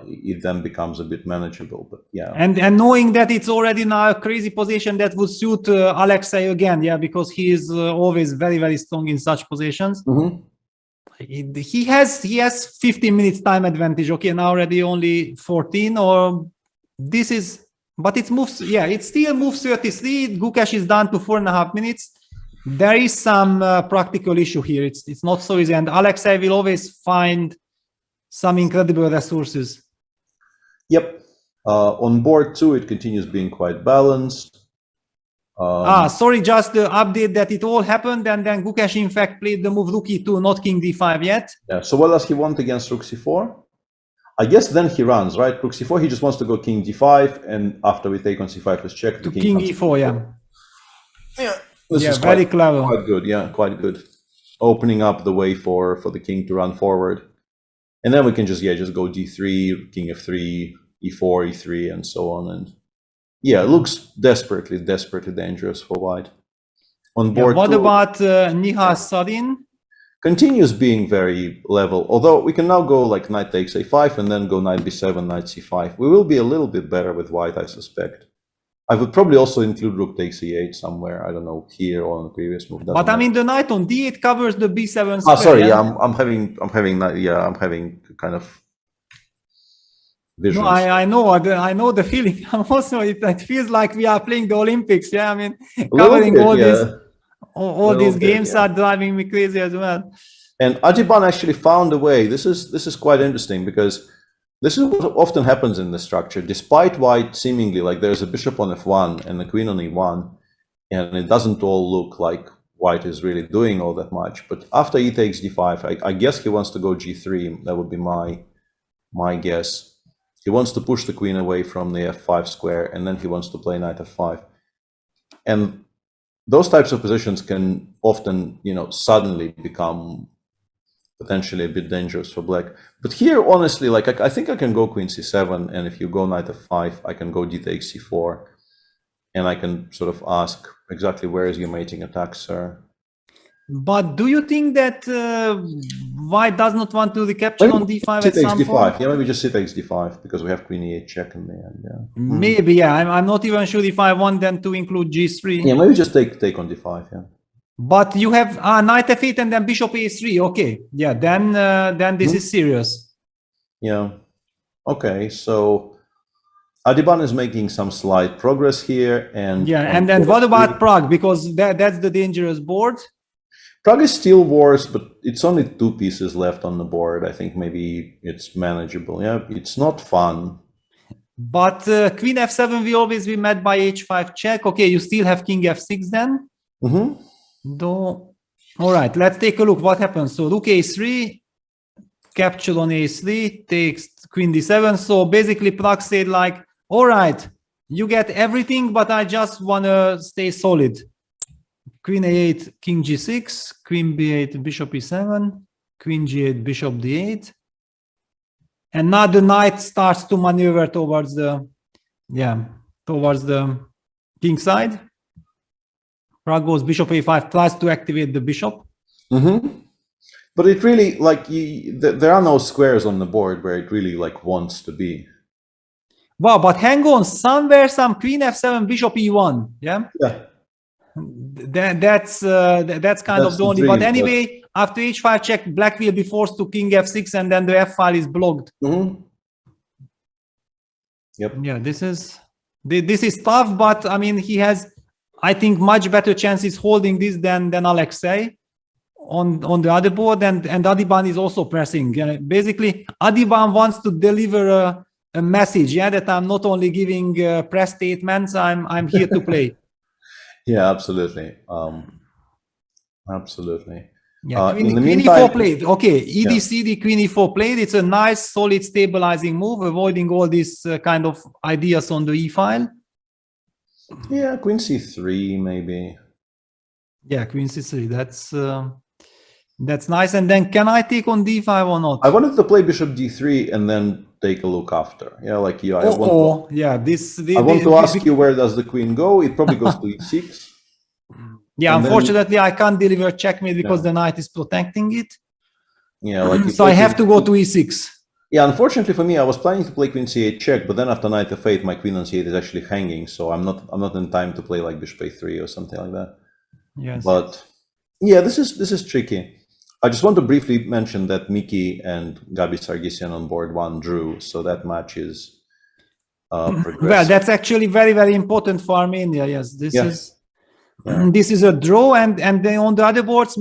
it then becomes a bit manageable, but yeah. And knowing that it's already now a crazy position that would suit Alexei again, yeah, because he is always very, very strong in such positions. He has 15 minutes time advantage. Okay, now already only 14, or this is, but it moves. Yeah, it still moves 33. Gukesh is down to 4.5 minutes. There is some practical issue here. It's not so easy, and Alexei will always find some incredible resources. Yep. On board 2, it continues being quite balanced. Sorry, just the update that it all happened, and then Gukesh in fact played the move rook e2, not king d5 yet. Yeah. So what does he want against rook c4? I guess then he runs, right? Rook c4. He just wants to go king d5, and after we take on c5 is check. To king e4, yeah. Yeah. This is very clever. Quite good. Yeah, quite good. Opening up the way for the king to run forward. And then we can just go d3, king f3, e4, e3, and so on. And Yeah, it looks desperately dangerous for white. On board what 2, about Nihal Sarin? continues being very level, although we can now go like knight takes a5 and then go knight b7, knight c5. We will be a little bit better with white, I suspect. I would probably also include rook takes e8 somewhere, I don't know, here or on the previous move. But I mean, the knight on d8 covers the b7 square. Ah, sorry, yeah, I'm having kind of visions. No, I know the feeling. Also, it feels like we are playing the Olympics. Yeah, I mean, covering all these games are driving me crazy as well. And Adiban actually found a way. This is quite interesting because this is what often happens in the structure. Despite white seemingly like there's a bishop on f1 and a queen on e1, and it doesn't all look like white is really doing all that much. But after e takes d5, I guess he wants to go g3. That would be my guess. He wants to push the queen away from the f5 square, and then he wants to play knight f5. And those types of positions can often, suddenly become potentially a bit dangerous for black. But here, honestly, like I think I can go queen c7, and if you go knight f5, I can go d takes c4, and I can sort of ask exactly where is your mating attack, sir. But do you think that white does not want to recapture on d5 at some point? Yeah, maybe just c takes d5 because we have queen e8 check in the end. Yeah. Maybe, yeah. I'm not even sure if I want them to include g3. Yeah, maybe just take on d5. Yeah. But you have knight f8 and then bishop a3. Okay, yeah. Then this is serious. Yeah. Okay, so Adiban is making some slight progress here, and and then what about Prague? Because that's the dangerous board. Prague is still worse, but it's only 2 pieces left on the board. I think maybe it's manageable. Yeah, it's not fun. But queen f7 will always be met by h5 check. Okay, you still have king f6 then. Though, all right, let's take a look what happens. So rook a3, capture on a3, takes queen d7. So basically Prague said like, all right, you get everything, but I just want to stay solid. Queen a8, king g6, queen b8, bishop e7, queen g8, bishop d8. And now the knight starts to maneuver towards the king side. Prague goes bishop a5, tries to activate the bishop. But it really, like, there are no squares on the board where it really, like, wants to be. Wow, but hang on, somewhere some queen f7, bishop e1, yeah? Yeah. That's kind of the only. But anyway, after h5 check, black will be forced to king f6, and then the f file is blocked. Yep. Yeah, this is tough, but I mean he has, I think, much better chances holding this than Alexei on the other board, and Adiban is also pressing. Basically, Adiban wants to deliver a message, that I'm not only giving press statements, I'm here to play. Yeah, absolutely. Absolutely. Yeah, in the queen meantime, e4 played. Okay, ED-CD, queen e4 played. It's a nice, solid, stabilizing move, avoiding all these kind of ideas on the e file. Yeah, queen c3 maybe. Yeah, queen c3. That's nice. And then can I take on d5 or not? I wanted to play bishop d3 and then take a look after. Yeah, like you. I want to ask you, where does the queen go? It probably goes to e6. Yeah, and unfortunately, I can't deliver checkmate because the knight is protecting it. Yeah, like so I have to go to e6. Yeah, unfortunately for me, I was planning to play queen c8 check, but then after knight f8, my queen on c8 is actually hanging, so I'm not in time to play like bishop a3 or something like that. Yes. But yeah, this is tricky. I just want to briefly mention that Miki and Gabi Sargsyan on board 1 drew, so that match is progressed. Well, that's actually very, very important for Armenia. Yes, this is a draw, and then on the other boards,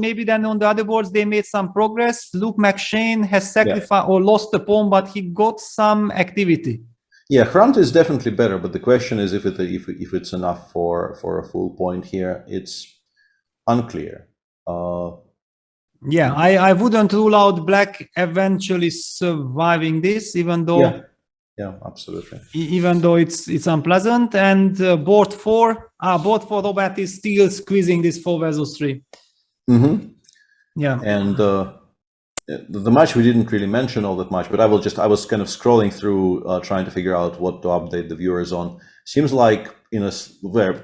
they made some progress. Luke McShane has sacrificed or lost a pawn, but he got some activity. Yeah, Hrant is definitely better, but the question is if it's enough for a full point here. It's unclear. Yeah, I wouldn't rule out black eventually surviving this, even though yeah, absolutely. Even though it's unpleasant. And board 4 Robert is still squeezing this 4 versus 3. Yeah. And the match we didn't really mention all that much, but I was kind of scrolling through trying to figure out what to update the viewers on. seems like in a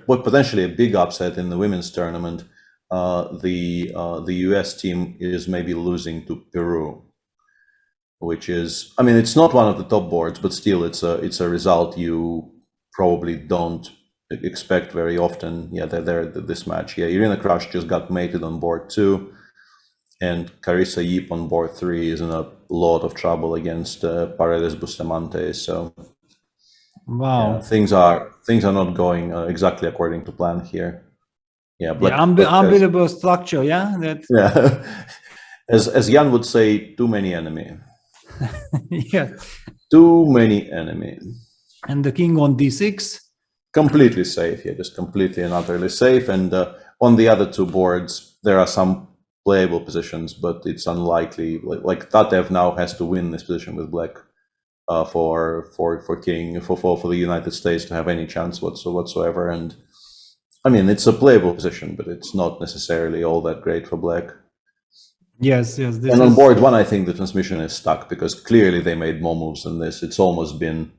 potentially a big upset in the women's tournament, the US team is maybe losing to Peru, which is, I mean, it's not one of the top boards, but still it's a result you probably don't expect very often. Yeah, they're this match. Yeah, Irina Krush just got mated on board 2, and Carissa Yip on board 3 is in a lot of trouble against Paredes Bustamante. So wow, yeah, things are not going exactly according to plan here. Yeah, unbelievable structure. Yeah, yeah. As Jan would say, too many enemy. Yeah, too many enemy. And the king on d6. Completely safe, yeah, just completely and utterly safe. And on the other 2 boards, there are some playable positions, but it's unlikely. Like Tatev now has to win this position with black for king for the United States to have any chance whatsoever. And I mean, it's a playable position, but it's not necessarily all that great for black. Yes. And on board 1, I think the transmission is stuck because clearly they made more moves than this. It's almost been.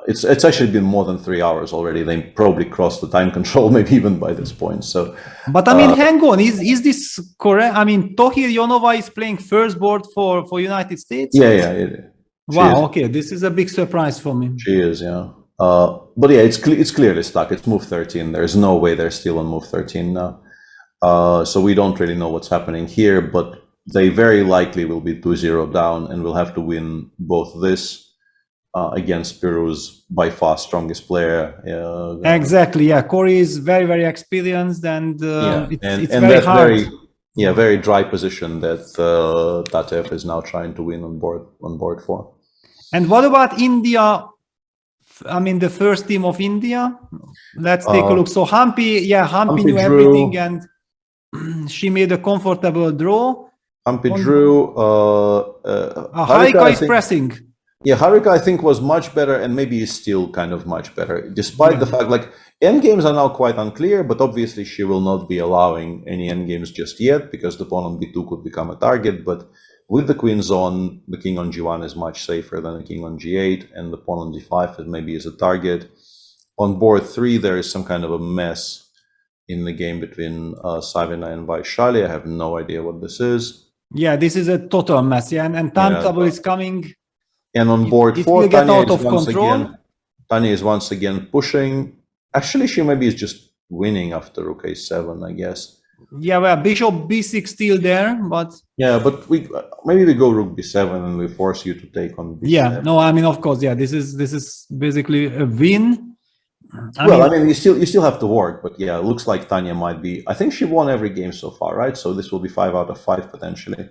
It's actually been more than 3 hours already. They probably crossed the time control, maybe even by this point. So, but I mean, hang on, is this correct? I mean, Tohir Yonova is playing first board for United States. Yeah. Wow. Okay, this is a big surprise for me. She is, yeah. But yeah, it's clearly stuck. It's move 13. There's no way they're still on move 13 now. So we don't really know what's happening here, but they very likely will be 2-0 down and will have to win both this. Against Peru's by far strongest player. Exactly, yeah. Corey is very, very experienced, and it's and very hard. Very dry position that Tatev is now trying to win on board 4. And what about India? I mean, the first team of India. Let's take a look. So Hampi knew drew, everything, and she made a comfortable draw. Hampi drew. Harika is pressing. Yeah, Harika, I think, was much better, and maybe is still kind of much better, despite the fact, like, endgames are now quite unclear, but obviously she will not be allowing any endgames just yet, because the pawn on b2 could become a target, but with the queen's on, the king on g1 is much safer than the king on g8, and the pawn on d5 maybe is a target. On board 3, there is some kind of a mess in the game between Savina and Vaishali. I have no idea what this is. Yeah, this is a total mess, yeah, and time trouble is coming. And on board 4, Tanya is once again pushing. Actually, she maybe is just winning after rook a7, I guess. Yeah, well, bishop b6 still there, but yeah, but maybe we go rook b7 and we force you to take on b7. Yeah, no, I mean, of course, yeah, this is basically a win. I mean, you still have to work, but yeah, it looks like Tanya might be. I think she won every game so far, right? So this will be 5 out of 5 potentially,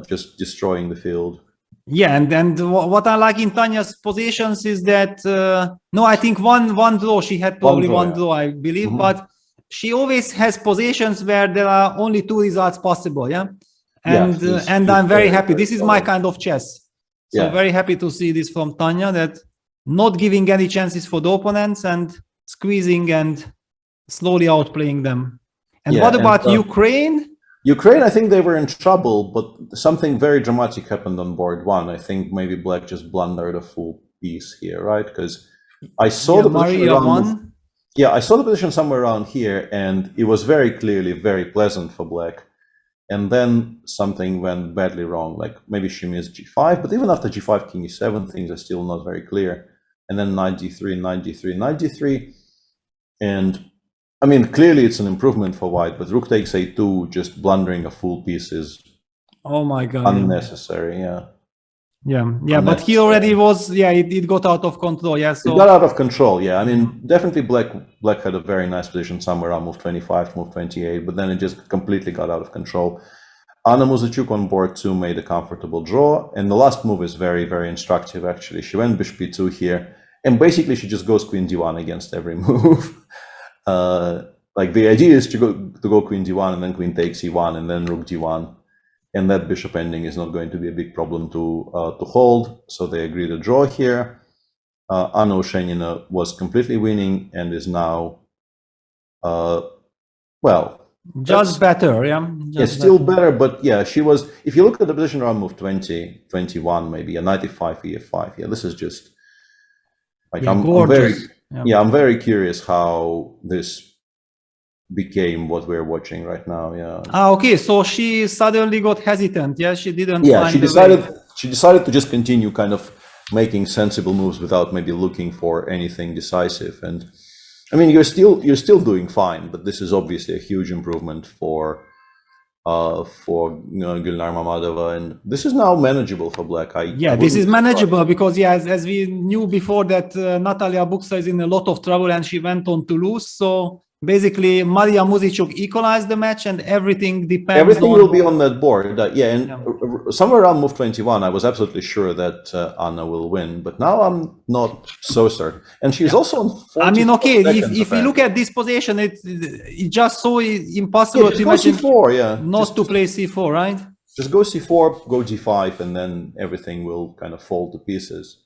just destroying the field. Yeah, and what I like in Tanya's positions is that I think one draw, she had probably one draw, I believe, but she always has positions where there are only 2 results possible, yeah, and I'm very happy. This is my kind of chess, so very happy to see this from Tanya, that not giving any chances for the opponents and squeezing and slowly outplaying them. And what about Ukraine? Ukraine, I think they were in trouble, but something very dramatic happened on board 1. I think maybe black just blundered a full piece here, right? Because I saw the position around. Yeah, I saw the position somewhere around here, and it was very clearly very pleasant for black. And then something went badly wrong. Like maybe she missed g5, but even after g5, king e7, things are still not very clear. And then knight d3, knight d3, knight d3, and I mean, clearly it's an improvement for white, but rook takes a2, just blundering a full piece is unnecessary, Yeah, but he already was, it got out of control, so... It got out of control, I mean, definitely black had a very nice position somewhere around move 25, move 28, but then it just completely got out of control. Anna Muzachuk on board 2 made a comfortable draw, and the last move is very, very instructive, actually. She went bishop b2 here, and basically she just goes queen d1 against every move. Like the idea is to go queen d1 and then queen takes e1 and then rook d1, and that bishop ending is not going to be a big problem to hold. So they agree to draw here. Anna Oshenina was completely winning and is now just better, still better, but she was. If you look at the position around move 20, 21, maybe a knight e5, e5. Yeah, this is just like I'm Yeah, I'm very curious how this became what we're watching right now. Yeah. Okay, so she suddenly got hesitant. Yeah, she didn't. Yeah, find she the decided. way. She decided to just continue, kind of making sensible moves without maybe looking for anything decisive. And I mean, you're still doing fine, but this is obviously a huge improvement for Gulnar Mamadova, and this is now manageable for Black. This is manageable because as we knew before that Natalia Buksa is in a lot of trouble and she went on to lose. So basically, Maria Muzichuk equalized the match, and everything depends. Everything will be on that board. Somewhere around move 21, I was absolutely sure that Anna will win, but now I'm not so certain. And she's also on 44 I mean, okay, seconds, if you look at this position, it's just so impossible to imagine C4, not to play C4, right? Just go C4, go G5, and then everything will kind of fall to pieces.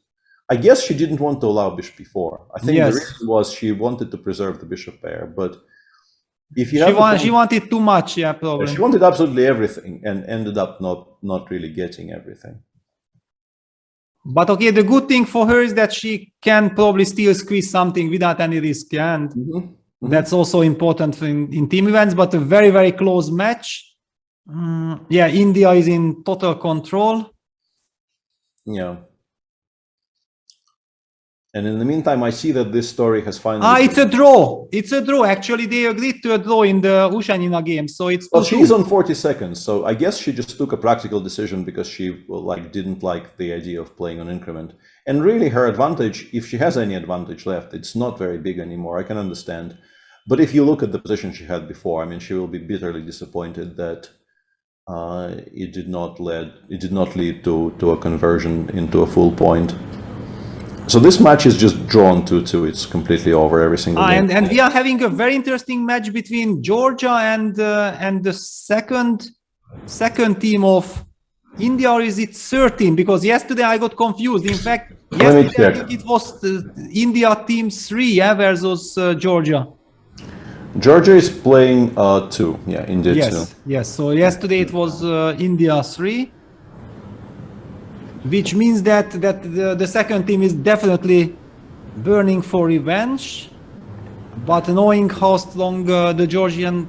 I guess she didn't want to allow bishop b4. I think the reason was she wanted to preserve the bishop pair, but if you she wanted too much, probably. She wanted absolutely everything and ended up not really getting everything. But okay, the good thing for her is that she can probably still squeeze something without any risk, and that's also important in team events. But a very, very close match. India is in total control. Yeah. And in the meantime, I see that this story has finally... It's a draw. It's a draw. Actually, they agreed to a draw in the Ushanina game, so it's... Well, she's on 40 seconds, so I guess she just took a practical decision because she didn't like the idea of playing on increment. And really, her advantage, if she has any advantage left, it's not very big anymore. I can understand. But if you look at the position she had before, I mean, she will be bitterly disappointed that it did not lead to a conversion into a full point. So this match is just drawn 2-2. It's completely over every single game. And we are having a very interesting match between Georgia and the second team of India, or is it 13? Because yesterday I got confused. In fact, yesterday I think it was India team 3 versus Georgia. Georgia is playing 2. Yeah, India 2. Yes. So yesterday it was India 3. Which means that the second team is definitely burning for revenge, but knowing how strong the Georgian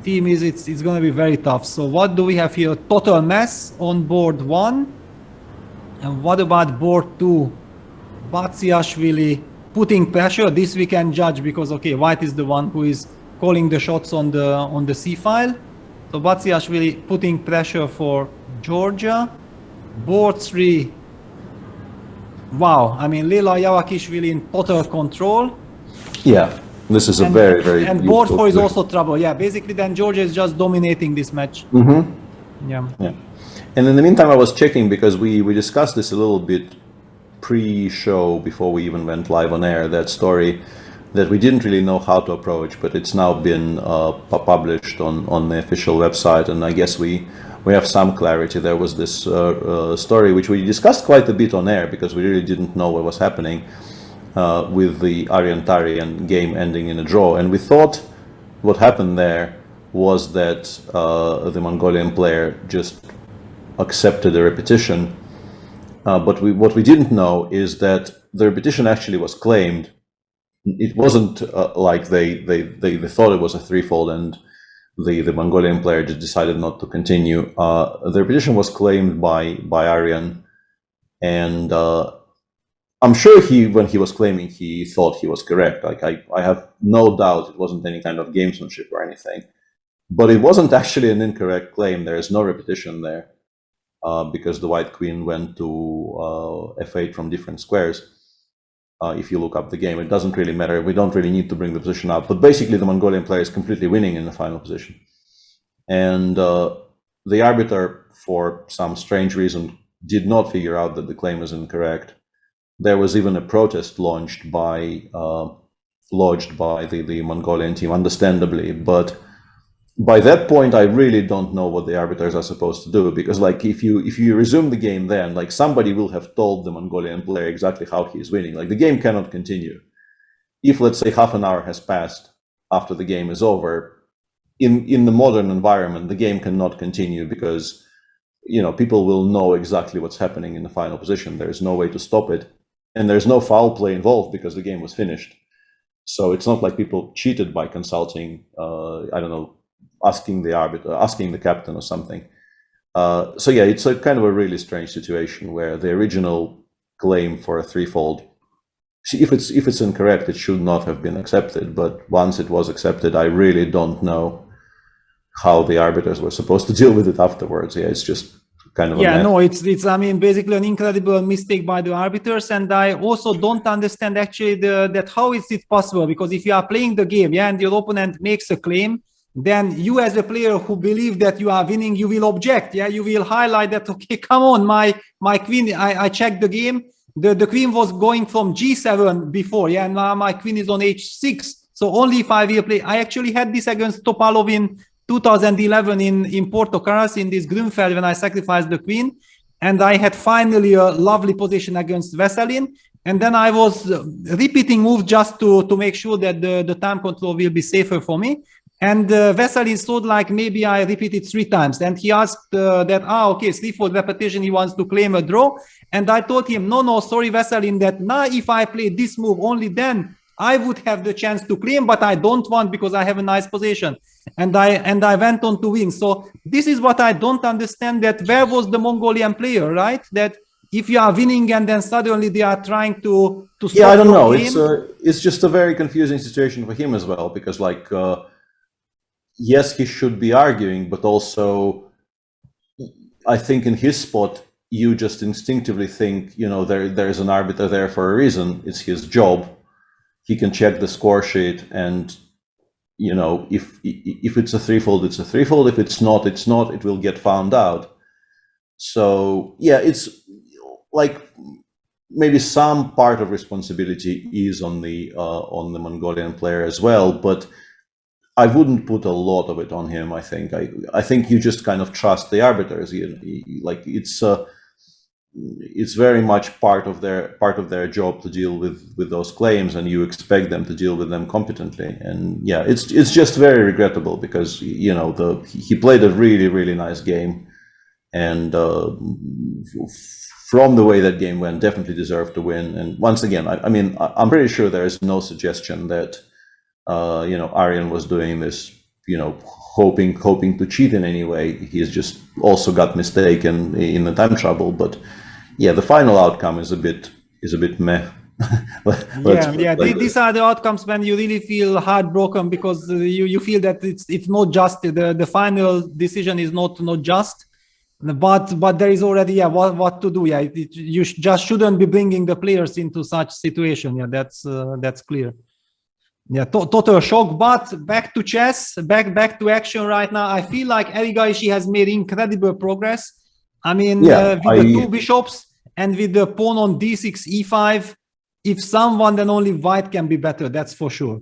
team is, it's going to be very tough. So what do we have here? Total mess on board 1, and what about board 2? Batsiashvili putting pressure. This we can judge because White is the one who is calling the shots on the C file. So Batsiashvili putting pressure for Georgia. Board 3. Wow, I mean, Lila Yavakishvili in total control. Yeah, this is a very, very... And board 4 is also trouble. Yeah, basically then Georgia is just dominating this match. Yeah. And in the meantime, I was checking because we discussed this a little bit pre-show before we even went live on air, that story that we didn't really know how to approach, but it's now been published on the official website, and I guess we have some clarity. There was this story which we discussed quite a bit on air because we really didn't know what was happening with the Aryan-Tarian game ending in a draw. And we thought what happened there was that the Mongolian player just accepted a repetition. But what we didn't know is that the repetition actually was claimed. It wasn't like they thought it was a threefold and the Mongolian player just decided not to continue. The repetition was claimed by Aryan, and I'm sure when he was claiming, he thought he was correct. Like I have no doubt it wasn't any kind of gamesmanship or anything, but it wasn't actually an incorrect claim. There is no repetition there because the white queen went to f8 from different squares. If you look up the game, it doesn't really matter. We don't really need to bring the position up. But basically, the Mongolian player is completely winning in the final position. And the arbiter, for some strange reason, did not figure out that the claim was incorrect. There was even a protest lodged by the Mongolian team, understandably. But by that point, I really don't know what the arbiters are supposed to do, because like if you resume the game, then like somebody will have told the Mongolian player exactly how he is winning. Like the game cannot continue. If let's say half an hour has passed after the game is over, in the modern environment, the game cannot continue because people will know exactly what's happening in the final position. There is no way to stop it. and there's no foul play involved because the game was finished. So it's not like people cheated by consulting, I don't know, asking the arbiter, asking the captain or something. So yeah, it's a kind of a really strange situation where the original claim for a threefold, if it's incorrect, it should not have been accepted. But once it was accepted, I really don't know how the arbiters were supposed to deal with it afterwards. Yeah, it's just kind of a mess. No, it's I mean, basically an incredible mistake by the arbiters, and I also don't understand actually that how is it possible, because if you are playing the game, and your opponent makes a claim, then you as a player who believe that you are winning, you will object. You will highlight that, okay, come on, my queen, I checked the game, the queen was going from g7 before, and now my queen is on h6, so only if I will play. I actually had this against Topalov in 2011 in Porto Carlos in this Grünfeld when I sacrificed the queen, and I had finally a lovely position against Veselin, and then I was repeating moves just to make sure that the time control will be safer for me. And Veselin thought like maybe I repeated 3 times, and he asked that, okay, threefold repetition, he wants to claim a draw. And I told him, no, sorry, Veselin, that now if I play this move, only then I would have the chance to claim, but I don't want because I have a nice position. And I went on to win. So this is what I don't understand, that where was the Mongolian player, right? That if you are winning and then suddenly they are trying to stop. Yeah, I don't know. It's just a very confusing situation for him as well, because like, yes, he should be arguing, but also I think in his spot, you just instinctively think, there's an arbiter there for a reason. It's his job. He can check the score sheet, and if it's a threefold, it's a threefold. If it's not, it's not. It will get found out. So yeah, it's like maybe some part of responsibility is on the Mongolian player as well, but I wouldn't put a lot of it on him. I think you just kind of trust the arbiters. Like it's very much part of their job to deal with those claims, and you expect them to deal with them competently. And yeah, it's just very regrettable, because he played a really, really nice game, and from the way that game went, definitely deserved to win. And once again, I mean, I'm pretty sure there is no suggestion that Aryan was doing this, hoping to cheat in any way. He's just also got mistaken in the time trouble. But yeah, the final outcome is a bit meh. These are the outcomes when you really feel heartbroken, because you feel that it's not just the final decision is not just, but there is already what to do. You just shouldn't be bringing the players into such situation. That's clear. Total shock. But back to chess, back to action right now. I feel like Erigaishi has made incredible progress. I mean, with the 2 bishops and with the pawn on d6, e5, if someone, then only white can be better. That's for sure.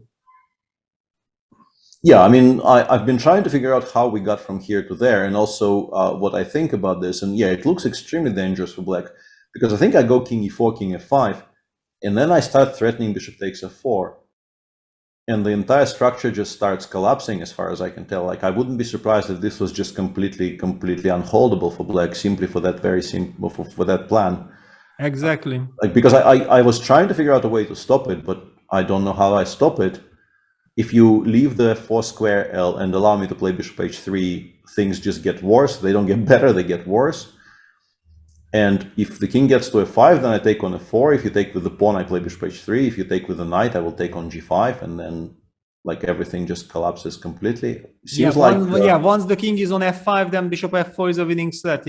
Yeah, I mean, I've been trying to figure out how we got from here to there, and also what I think about this. And yeah, it looks extremely dangerous for black, because I think I go king e4, king f5, and then I start threatening bishop takes f4. And the entire structure just starts collapsing, as far as I can tell. Like, I wouldn't be surprised if this was just completely unholdable for black, simply for that very simple, for that plan. Exactly. Like, because I was trying to figure out a way to stop it, but I don't know how I stop it. If you leave the f4 square L and allow me to play bishop h3, things just get worse. They don't get better, they get worse. And if the king gets to f5, then I take on f4. If you take with the pawn, I play bishop h3. If you take with the knight, I will take on g5, and then like everything just collapses completely. Seems once the king is on f5, then bishop f4 is a winning threat.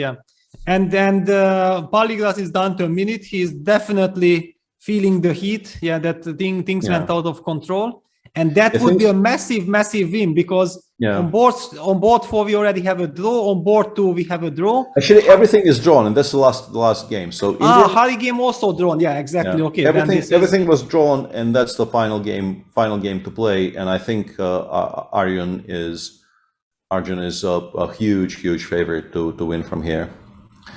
And then Polygrass is down to a minute. He's definitely feeling the heat. That things went out of control. And that would be a massive win, because on board 4 we already have a draw, on board 2 we have a draw. Actually, everything is drawn, and that's the last game. So Hari game also drawn. Exactly. Okay, everything was drawn, and that's the final game to play. And I think Arjun is a huge favorite to win from here.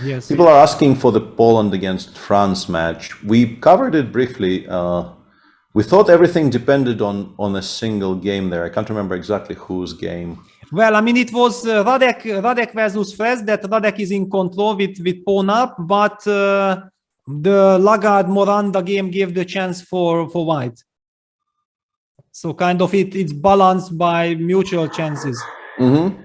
Yes. People are asking for the Poland against France match. We covered it briefly. We thought everything depended on a single game there. I can't remember exactly whose game. Well, I mean, it was Radek versus Fres, that Radek is in control with pawn up, but the Lagarde-Moranda game gave the chance for white. So kind of it's balanced by mutual chances. Mm-hmm.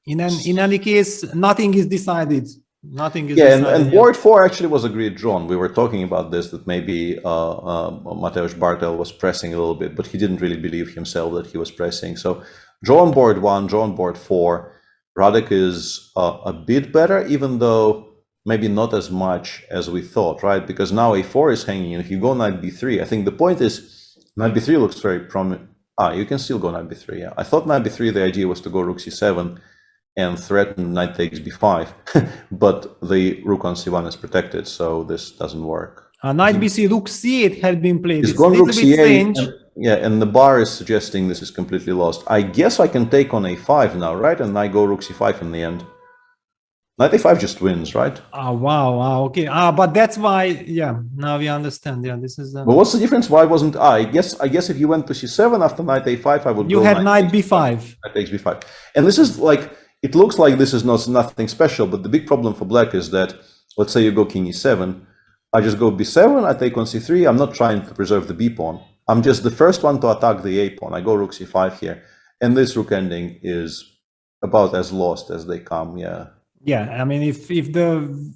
In any case, nothing is decided. Nothing is yeah, decided. and board 4 actually was agreed drawn. We were talking about this, that maybe Mateusz Bartel was pressing a little bit, but he didn't really believe himself that he was pressing. So drawn board 1, drawn board 4. Radek is a bit better, even though maybe not as much as we thought, right? Because now a4 is hanging, and if you go knight b3, I think the point is knight b3 looks very prominent. You can still go knight b3, yeah. I thought knight b3, the idea was to go rook c7 and threaten knight takes b5, but the rook on c1 is protected, so this doesn't work. Knight bc, rook c8 had been played. It's gone rook c8, and the bar is suggesting this is completely lost. I guess I can take on a5 now, right? And I go rook c5 in the end. Knight a5 just wins, right? Wow, okay. But that's why, yeah, now we understand. Yeah, this is... But what's the difference? Why wasn't... I guess if you went to c7 after knight a5, I would You had knight b5. Knight takes b5. And this is like... It looks like this is nothing special, but the big problem for black is that, let's say you go king e7, I just go b7, I take on c3, I'm not trying to preserve the b pawn. I'm just the first one to attack the a pawn. I go rook c5 here, and this rook ending is about as lost as they come, yeah. Yeah, I mean, if the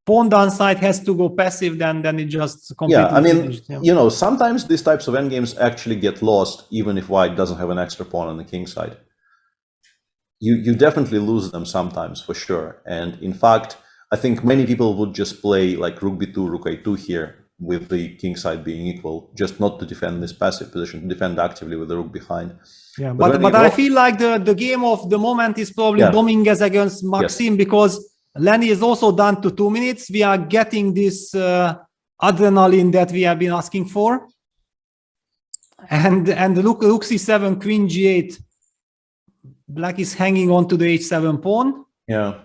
pawn downside has to go passive, then it just completely Yeah, I mean, finished, yeah. You know, sometimes these types of endgames actually get lost, even if white doesn't have an extra pawn on the king side. You definitely lose them sometimes, for sure. And in fact, I think many people would just play like rook b2, rook a2 here, with the king side being equal, just not to defend this passive position, to defend actively with the rook behind. Yeah, but I feel like the game of the moment is probably Dominguez against Maxim, because Lenny is also down to 2 minutes. We are getting this adrenaline that we have been asking for. And look, rook c7, queen g8. Black is hanging on to the h7 pawn. Yeah.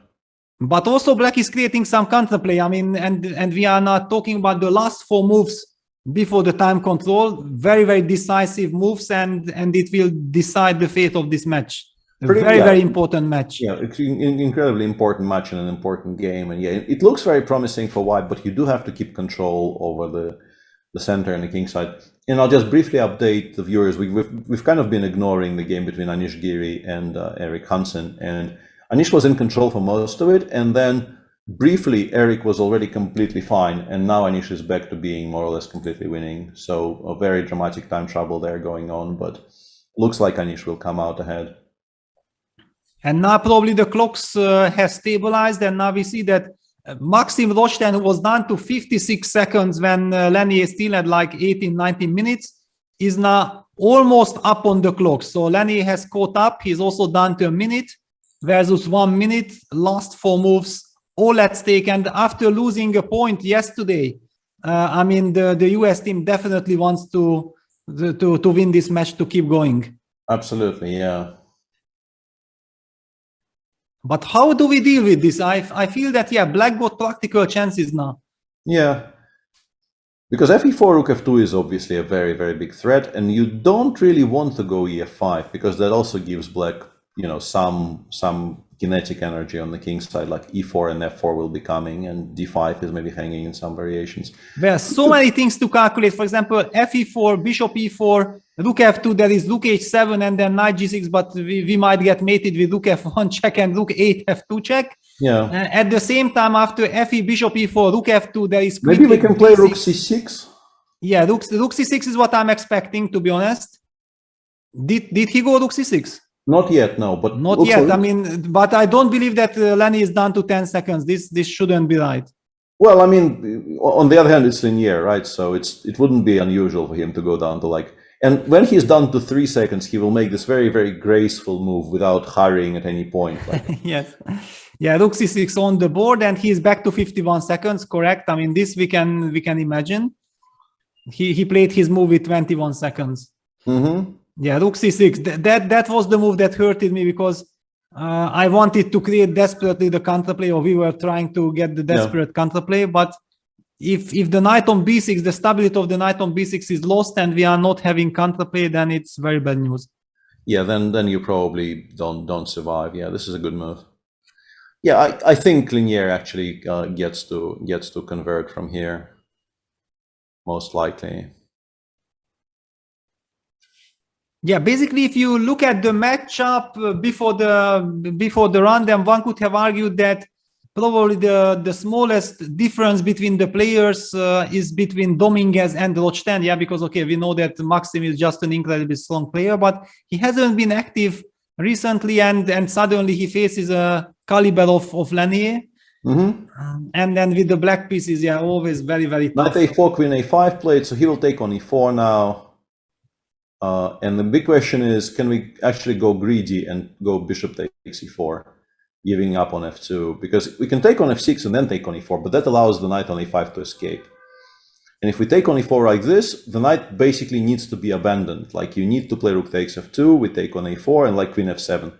But also black is creating some counterplay. I mean, and we are not talking about the last 4 moves before the time control. Very, very decisive moves, and it will decide the fate of this match. A very important match. Yeah, it's an incredibly important match and an important game. And yeah, it looks very promising for white, but you do have to keep control over the center and the king side. And I'll just briefly update the viewers. We've kind of been ignoring the game between Anish Giri and Eric Hansen, and Anish was in control for most of it, and then briefly Eric was already completely fine, and now Anish is back to being more or less completely winning. So a very dramatic time travel there going on, but looks like Anish will come out ahead. And now probably the clocks have stabilized, and now we see that Maxim Rosten, who was down to 56 seconds when Lenny is still at like 18, 19 minutes, is now almost up on the clock. So Lenny has caught up. He's also down to a minute versus 1 minute. Last 4 moves, all at stake. And after losing a point yesterday, I mean, the US team definitely wants to win this match, to keep going. Absolutely, yeah. But how do we deal with this? I feel that, yeah, black got practical chances now. Yeah. Because fe4, rook f2 is obviously a very, very big threat, and you don't really want to go ef5, because that also gives black, you know, some kinetic energy on the king side, like e4 and f4 will be coming, and d5 is maybe hanging in some variations. There are so many things to calculate. For example, fe4, bishop e4, rook f2, there is rook h7, and then knight g6, but we might get mated with rook f1 check and rook 8 f2 check. Yeah. At the same time, after fe, bishop e4, rook f2, there is... Maybe we can play rook c6? Yeah, rook c6 is what I'm expecting, to be honest. Did he go rook c6? Not yet, no. But not yet. I mean, but I don't believe that Lenny is down to 10 seconds. This shouldn't be right. Well, I mean, on the other hand, it's linear, right? So it wouldn't be unusual for him to go down to like... And when he's down to 3 seconds, he will make this very, very graceful move without hurrying at any point. Like. Yes. Yeah, rook c6 on the board, and he's back to 51 seconds, correct? I mean, this we can imagine. He played his move with 21 seconds. Mm-hmm. Yeah, rook c6. That was the move that hurted me, because I wanted to create desperately the counterplay, or we were trying to get the desperate counterplay. But if the knight on b6, the stability of the knight on b6 is lost, and we are not having counterplay, then it's very bad news. Yeah, then you probably don't survive. Yeah, this is a good move. Yeah, I think Linier actually gets to convert from here, most likely. Yeah, basically, if you look at the matchup before the run, then one could have argued that probably the smallest difference between the players is between Dominguez and Rochtan. Yeah, because okay, we know that Maxim is just an incredibly strong player, but he hasn't been active recently, and suddenly he faces a caliber of Lanier. And then with the black pieces, yeah, always very, very tough. Knight a4, Queen a5 played, so he will take on e4 now. And the big question is, can we actually go greedy and go bishop takes e4, giving up on f2? Because we can take on f6 and then take on e4, but that allows the knight on e5 to escape. And if we take on e4 like this, the knight basically needs to be abandoned. Like you need to play rook takes f2, we take on a4, and like queen f7.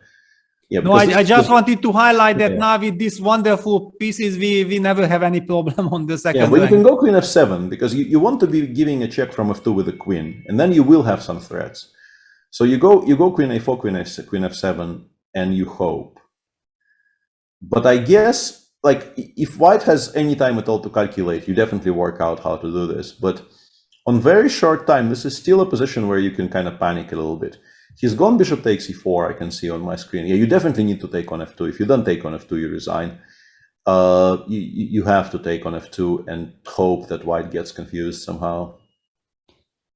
Yeah, no, I just wanted to highlight that now with these wonderful pieces, we never have any problem on the second. Yeah, but you can go queen f7 because you want to be giving a check from f2 with a queen, and then you will have some threats. So you go queen a4, queen f7, and you hope. But I guess, like, if white has any time at all to calculate, you definitely work out how to do this. But on very short time, this is still a position where you can kind of panic a little bit. He's gone bishop takes e4, I can see on my screen. Yeah, you definitely need to take on f2. If you don't take on f2, you resign. You have to take on f2 and hope that white gets confused somehow.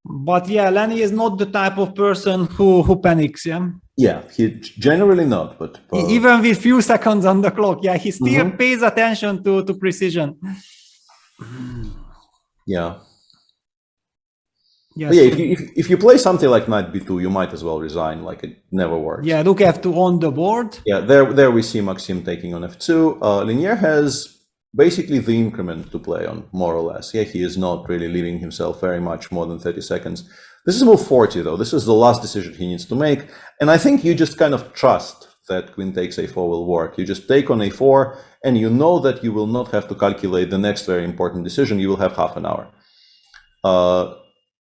But yeah, Lenny is not the type of person who panics, yeah? Yeah, he generally not, but... even with few seconds on the clock, yeah, he still pays attention to precision. Yeah. Yes. Yeah, if you play something like knight b2, you might as well resign, like it never works. Yeah, rook f2 on the board. Yeah, there we see Maxim taking on f2. Linier has basically the increment to play on, more or less. Yeah, he is not really leaving himself very much more than 30 seconds. This is move 40, though. This is the last decision he needs to make. And I think you just kind of trust that queen takes a4 will work. You just take on a4, and you know that you will not have to calculate the next very important decision. You will have half an hour.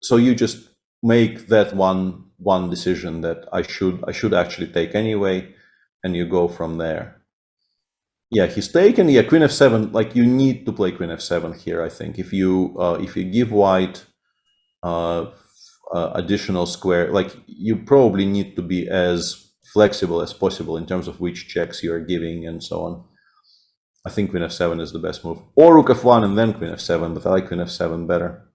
So you just make that one decision that I should actually take anyway, and you go from there. Yeah, he's taken. Yeah, queen f7. Like you need to play queen f7 here. I think if you give white additional square, like you probably need to be as flexible as possible in terms of which checks you are giving and so on. I think queen f7 is the best move, or rook f1 and then queen f7. But I like queen f7 better.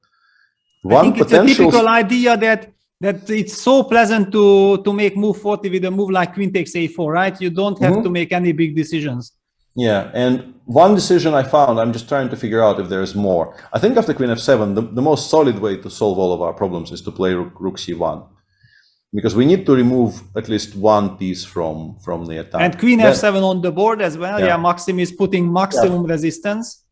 I think it's a typical idea that it's so pleasant to make move 40 with a move like queen takes a4, right? You don't have to make any big decisions. Yeah, and one decision I found, I'm just trying to figure out if there's more. I think after queen f7, the most solid way to solve all of our problems is to play rook c1. Because we need to remove at least one piece from the attack. And queen f7 on the board as well. Yeah, Maxim is putting maximum resistance.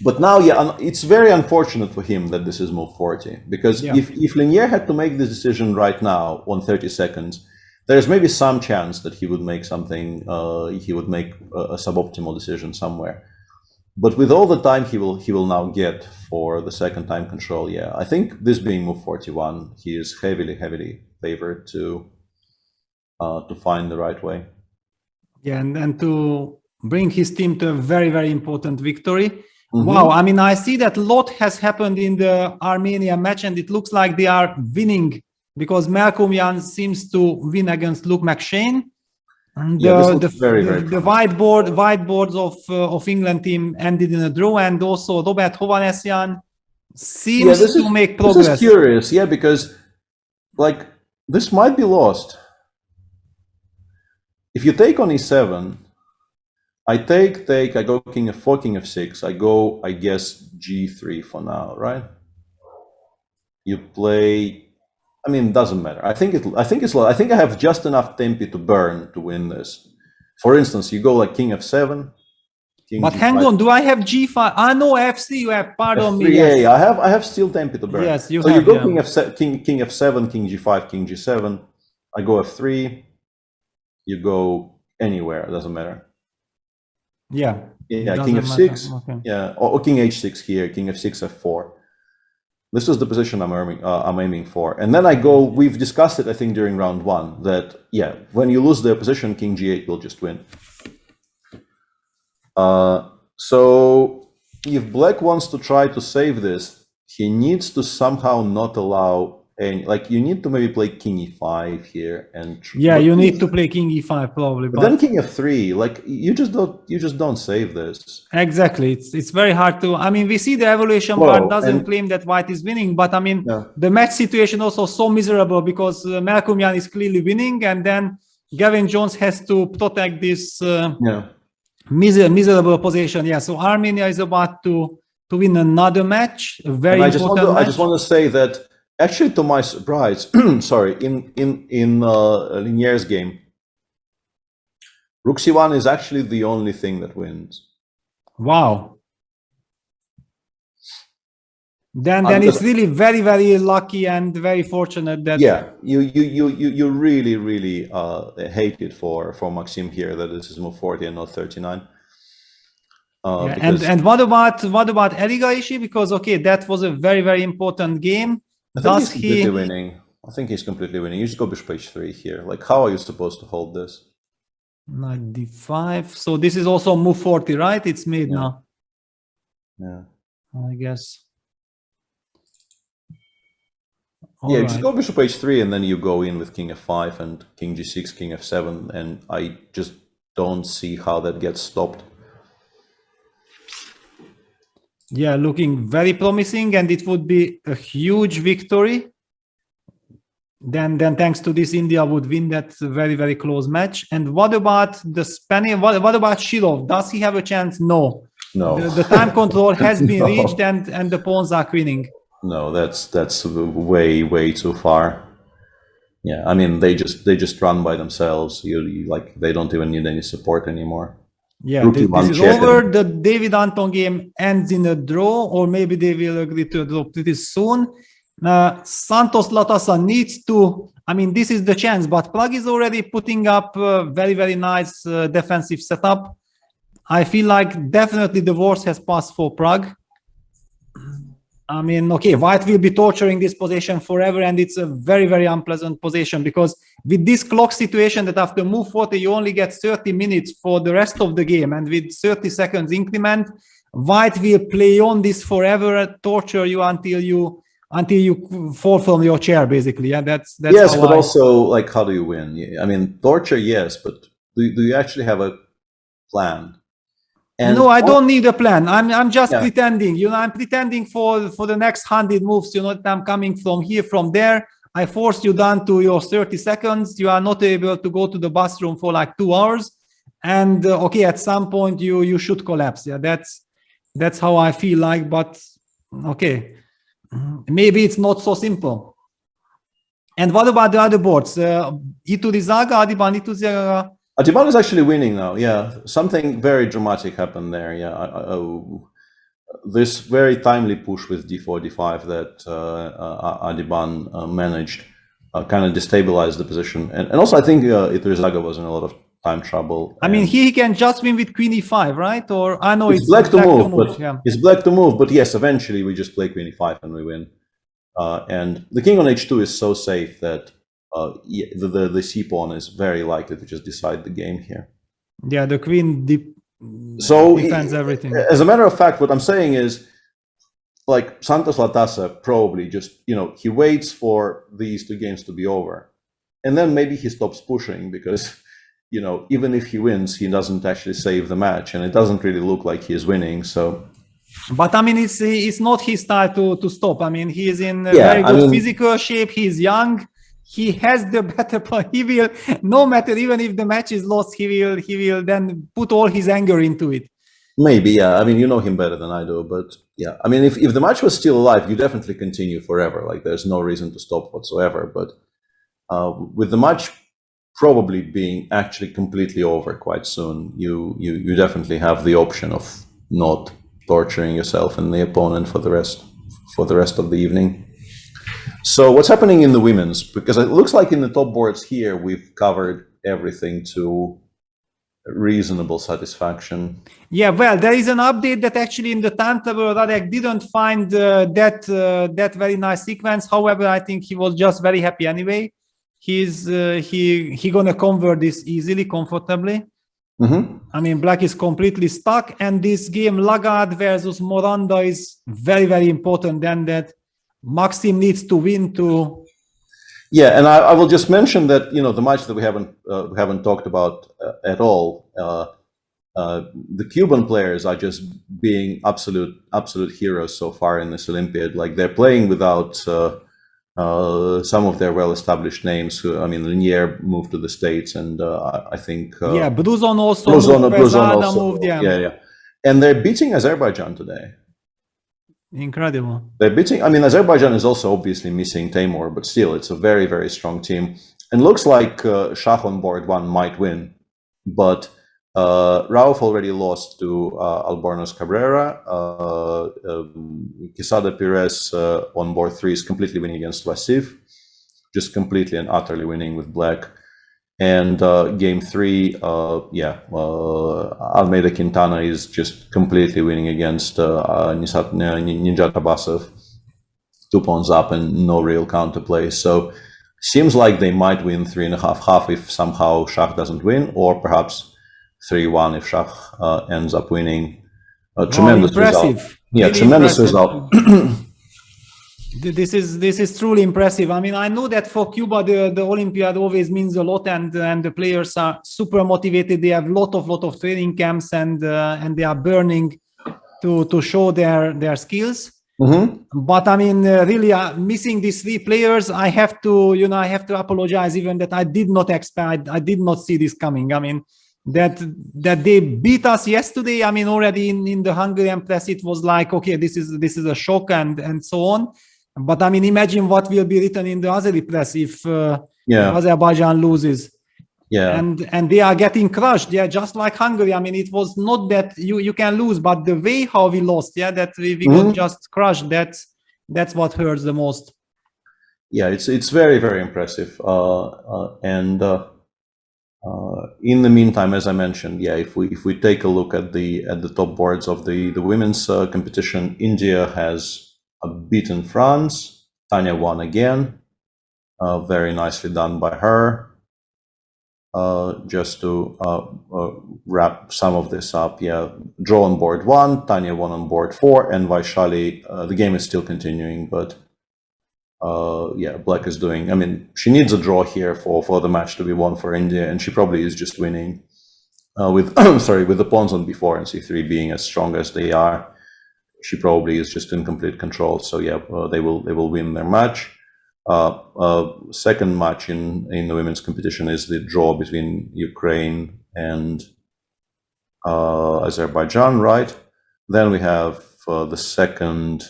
But now, yeah, it's very unfortunate for him that this is move 40. Because if Linier had to make this decision right now on 30 seconds, there's maybe some chance that he would make something, he would make a suboptimal decision somewhere. But with all the time he will now get for the second time control, yeah, I think this being move 41, he is heavily favored to find the right way. Yeah, and to bring his team to a very important victory. Wow, I mean, I see that a lot has happened in the Armenia match, and it looks like they are winning because Melkomian seems to win against Luke McShane. And the whiteboards of England team ended in a draw, and also Robert Hovanesyan seems to make progress. This is curious, yeah, because like this might be lost. If you take on e7, I take, I go king f4, king f6, I go, I guess, g3 for now, right? You play, I mean, it doesn't matter. I think I have just enough tempi to burn to win this. For instance, you go like king f7, king but g5. Hang on, do I have g5? Ah, no, fc, you have, pardon me. Yes. Yeah, I have still tempi to burn. Yes, you so have. You go king f7, king g5, king g7, I go f3, you go anywhere, it doesn't matter. Yeah, king f6, okay. Yeah, or king h6 here, king f6, f4. This is the position I'm aiming for. And then I go, we've discussed it, I think, during round one, that, yeah, when you lose the position, king g8 will just win. So if black wants to try to save this, he needs to somehow not allow any, like you need to maybe play king e5 here and yeah, you need to play king e5 probably, but then king f3, like you just don't save this. Exactly, it's very hard to. I mean, we see the evaluation bar doesn't claim that white is winning, but I mean, the match situation also so miserable because Malcolm Young is clearly winning, and then Gavin Jones has to protect this miserable position. Yeah, so Armenia is about to win another match, a very important match. I just want to say that actually, to my surprise, sorry, in Linier's game, Rook c1 is actually the only thing that wins. Wow. Then it's really very, very lucky and very fortunate that you really hate it for Maxim here that this is move 40 and not 39. And what about Erigaishi? Because that was a very, very important game. I think he's completely winning. I think he's completely winning. You just go bishop h3 here. Like, how are you supposed to hold this? Knight d5. So this is also move 40, right? It's made now. Yeah. I guess. Just go bishop h3 and then you go in with king f5 and king g6, king f7, and I just don't see how that gets stopped. Yeah, looking very promising, and it would be a huge victory. Then thanks to this, India would win that very, very close match. And what about the Spanish? What about Shirov? Does he have a chance? No. The time control has been reached, and the pawns are winning. No, that's way too far. Yeah, I mean they just run by themselves. You like they don't even need any support anymore. Yeah, this is over. The David Anton game ends in a draw, or maybe they will agree to a draw pretty soon. Santos Latasa needs to. I mean, this is the chance, but Prague is already putting up a very, very nice defensive setup. I feel like definitely the worst has passed for Prague. I mean, white will be torturing this position forever, and it's a very, very unpleasant position because with this clock situation that after move 40 you only get 30 minutes for the rest of the game, and with 30 seconds increment, white will play on this forever, torture you until you fall from your chair, basically. Yeah, that's yes, but also like how do you win? I mean, torture, yes, but do you actually have a plan? And no, I don't need a plan. I'm just pretending. I'm pretending for the next 100 moves. I'm coming from here, from there. I force you down to your 30 seconds. You are not able to go to the bathroom for like 2 hours. And at some point you should collapse. Yeah, that's how I feel like. But maybe it's not so simple. And what about the other boards? Iturizaga, Adiban Iturizaga. Adiban is actually winning now. Yeah, something very dramatic happened there. Yeah, this very timely push with d4, d5 that Adiban managed kind of destabilized the position, and also I think Iturizaga was in a lot of time trouble. I mean, he can just win with queen e5, right? Or I know it's black to move, but it's black to move. But yes, eventually we just play queen e5 and we win. And the king on h2 is so safe that the c pawn is very likely to just decide the game here. Yeah, the queen defends everything. As a matter of fact, what I'm saying is, like Santos Latasa probably just he waits for these two games to be over, and then maybe he stops pushing because even if he wins, he doesn't actually save the match, and it doesn't really look like he is winning. So. But I mean, it's not his style to stop. I mean, he is in very good physical shape. He's young. He has the better play. He will, no matter, even if the match is lost, he will then put all his anger into it. Maybe, yeah. I mean, you know him better than I do, but yeah. I mean, if the match was still alive, you definitely continue forever. Like, there's no reason to stop whatsoever. But with the match probably being actually completely over quite soon, you definitely have the option of not torturing yourself and the opponent for the rest of the evening. So what's happening in the women's? Because it looks like in the top boards here we've covered everything to reasonable satisfaction. Yeah, well, there is an update that actually in the timetable Radek didn't find that very nice sequence. However, I think he was just very happy anyway. He gonna convert this easily, comfortably. I mean, black is completely stuck, and this game Lagarde versus Moranda is very, very important. Then that Maxim needs to win to. Yeah, and I will just mention that the match that we haven't talked about at all. The Cuban players are just being absolute heroes so far in this Olympiad. Like, they're playing without some of their well-established names. Who, I mean, Linier moved to the States, and I think Bruzon also moved. Yeah, and they're beating Azerbaijan today. Incredible. They're beating. I mean, Azerbaijan is also obviously missing Timur, but still, it's a very, very strong team. And looks like Shah on board 1 might win, but Rauf already lost to Albornoz Cabrera. Quesada Pires on board 3 is completely winning against Vasif, just completely and utterly winning with black. And game 3, Almeida Quintana is just completely winning against Ninjat Abbasov, 2 pawns up and no real counterplay. So seems like they might win 3.5 if somehow Shah doesn't win, or perhaps 3-1 if Shah ends up winning. Tremendous result. Yeah, really tremendous result. This is truly impressive. I mean, I know that for Cuba the Olympiad always means a lot, and the players are super motivated. They have lot of training camps, and they are burning to show their skills. But I mean, really missing these 3 players, I have to apologize, even that I did not expect. I did not see this coming. I mean, that they beat us yesterday. I mean, already in the Hungarian press, it was like, okay, this is a shock and so on. But I mean, imagine what will be written in the Azeri press if Azerbaijan loses. Yeah, and they are getting crushed. Yeah, just like Hungary. I mean, it was not that you can lose, but the way how we lost. Yeah, that we got just crushed. That's what hurts the most. Yeah, it's very, very impressive. In the meantime, as I mentioned, if we take a look at the top boards of the women's competition, India has beaten France. Tanya won again. Very nicely done by her. Just to wrap some of this up, draw on board 1, Tanya won on board 4, and Vaishali, the game is still continuing, but black is doing. I mean, she needs a draw here for the match to be won for India, and she probably is just winning with with the pawns on b4 and c3 being as strong as they are. She probably is just in complete control. So they will win their match. Second match in the women's competition is the draw between Ukraine and Azerbaijan, right? Then we have the second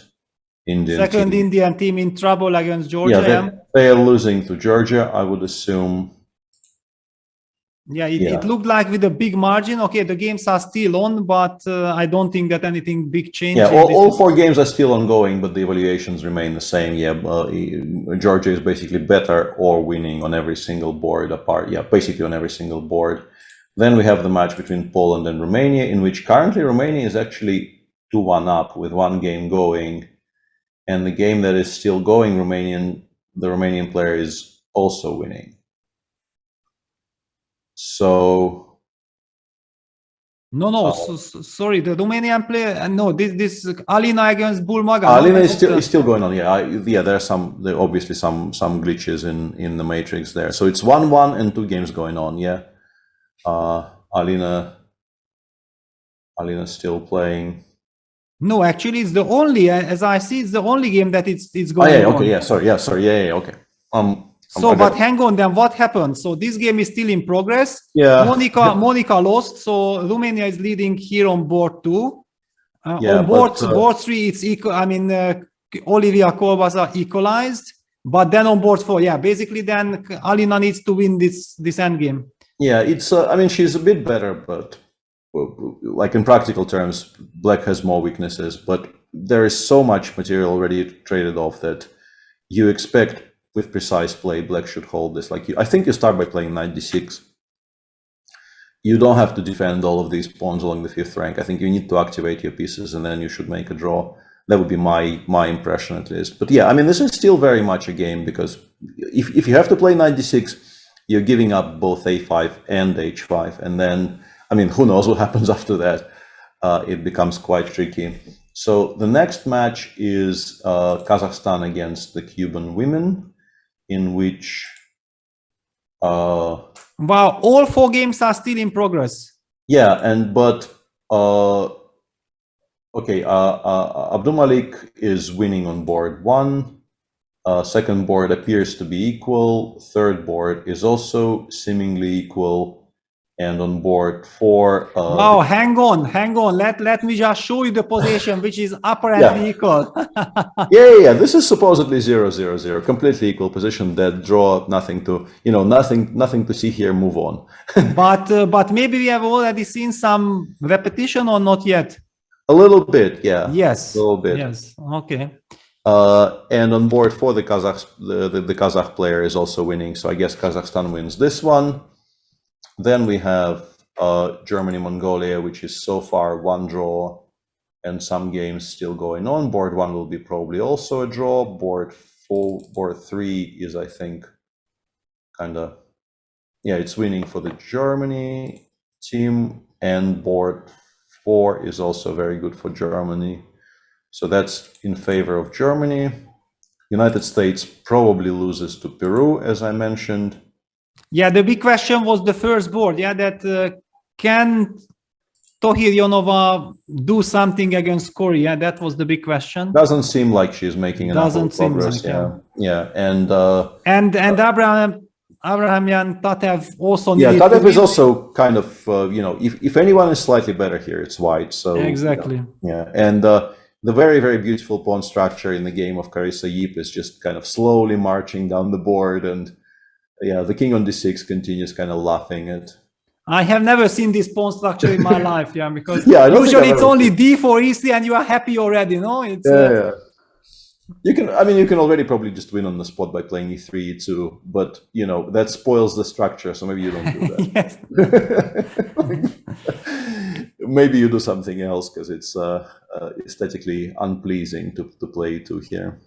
Indian team in trouble against Georgia. They are losing to Georgia, I would assume. It looked like with a big margin. Okay, the games are still on, but I don't think that anything big changed. All 4 games are still ongoing, but the evaluations remain the same. Georgia is basically better or winning on every single board basically on every single board. Then we have the match between Poland and Romania, in which currently Romania is actually 2-1 up with 1 game going. And the game that is still going, the Romanian player is also winning. So sorry, the Romanian player. This Alina against Bulmaga. Alina is still going on. There are obviously some glitches in the matrix there. So it's 1-1 and 2 games going on. Alina still playing. No, actually, it's the only, as I see, it's the only game that it's going on. Okay. But hang on, then what happened? So this game is still in progress. Monica lost, so Romania is leading here on board 2. On board 3, it's equal. I mean, Olivia Korbaza equalized, but then on board 4, basically, then Alina needs to win this end game. It's. I mean, she's a bit better, but like in practical terms, black has more weaknesses. But there is so much material already traded off that you expect. With precise play, black should hold this. I think you start by playing knight d6. You don't have to defend all of these pawns along the 5th rank. I think you need to activate your pieces, and then you should make a draw. That would be my impression, at least. But I mean, this is still very much a game, because if you have to play knight d6, you're giving up both a5 and h5, and then I mean, who knows what happens after that? It becomes quite tricky. So the next match is Kazakhstan against the Cuban women, in which wow, all 4 games are still in progress. Yeah, okay, Abdulmalik is winning on board 1. Second board appears to be equal. Third board is also seemingly equal. And on board 4... wow, hang on. Let me just show you the position, which is apparently equal. yeah. This is supposedly 0-0-0, completely equal position. That draw, nothing to, nothing to see here. Move on. but maybe we have already seen some repetition or not yet. A little bit, yeah. Yes. A little bit. Yes. Okay. And on board 4, the Kazakh player is also winning. So I guess Kazakhstan wins this one. Then we have Germany-Mongolia, which is so far 1 draw and some games still going on. Board 1 will be probably also a draw. Board 3 is, I think, it's winning for the Germany team. And board 4 is also very good for Germany. So that's in favor of Germany. United States probably loses to Peru, as I mentioned. Yeah, the big question was the first board. Yeah, that can Tohirionova do something against Korea? That was the big question. Doesn't seem like she's making enough progress. Yeah. And Abrahamian Tatev also. Yeah, Tatev is also kind of if anyone is slightly better here, it's white. So exactly. Yeah, and the very, very beautiful pawn structure in the game of Carissa Yip is just kind of slowly marching down the board, and yeah, the king on d6 continues kind of laughing at. I have never seen this pawn structure in my life, because usually it's only d4 easy and you are happy already, no? It's, yeah. You can already probably just win on the spot by playing e3, e2, but that spoils the structure, so maybe you don't do that. Maybe you do something else because it's aesthetically unpleasing to play e2 here.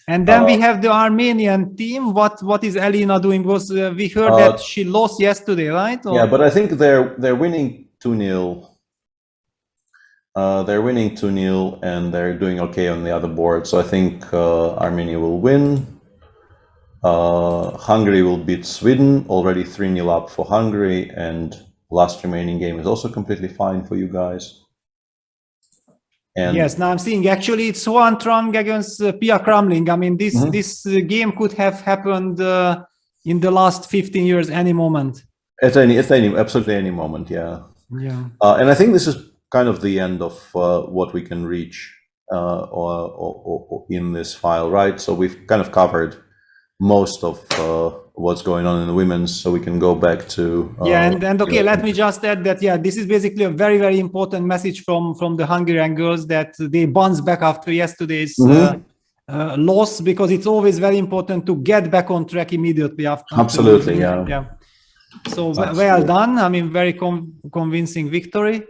And then we have the Armenian team. What is Elina doing? Because we heard that she lost yesterday, right? Yeah, but I think they're winning 2-0. They're winning 2-0 and they're doing okay on the other board. So I think Armenia will win. Hungary will beat Sweden, already 3-0 up for Hungary, and last remaining game is also completely fine for you guys. And yes, now I'm seeing actually it's Juan Trang against Pia Kramling. I mean, this game could have happened in the last 15 years, any moment. Absolutely any moment, yeah. Yeah. And I think this is kind of the end of what we can reach or in this file, right? So we've kind of covered most of what's going on in the women's, so we can go back to and okay, let me just add that this is basically a very, very important message from the Hungarian girls, that they bounce back after yesterday's loss, because it's always very important to get back on track immediately after. Absolutely, So well done. I mean, very convincing victory.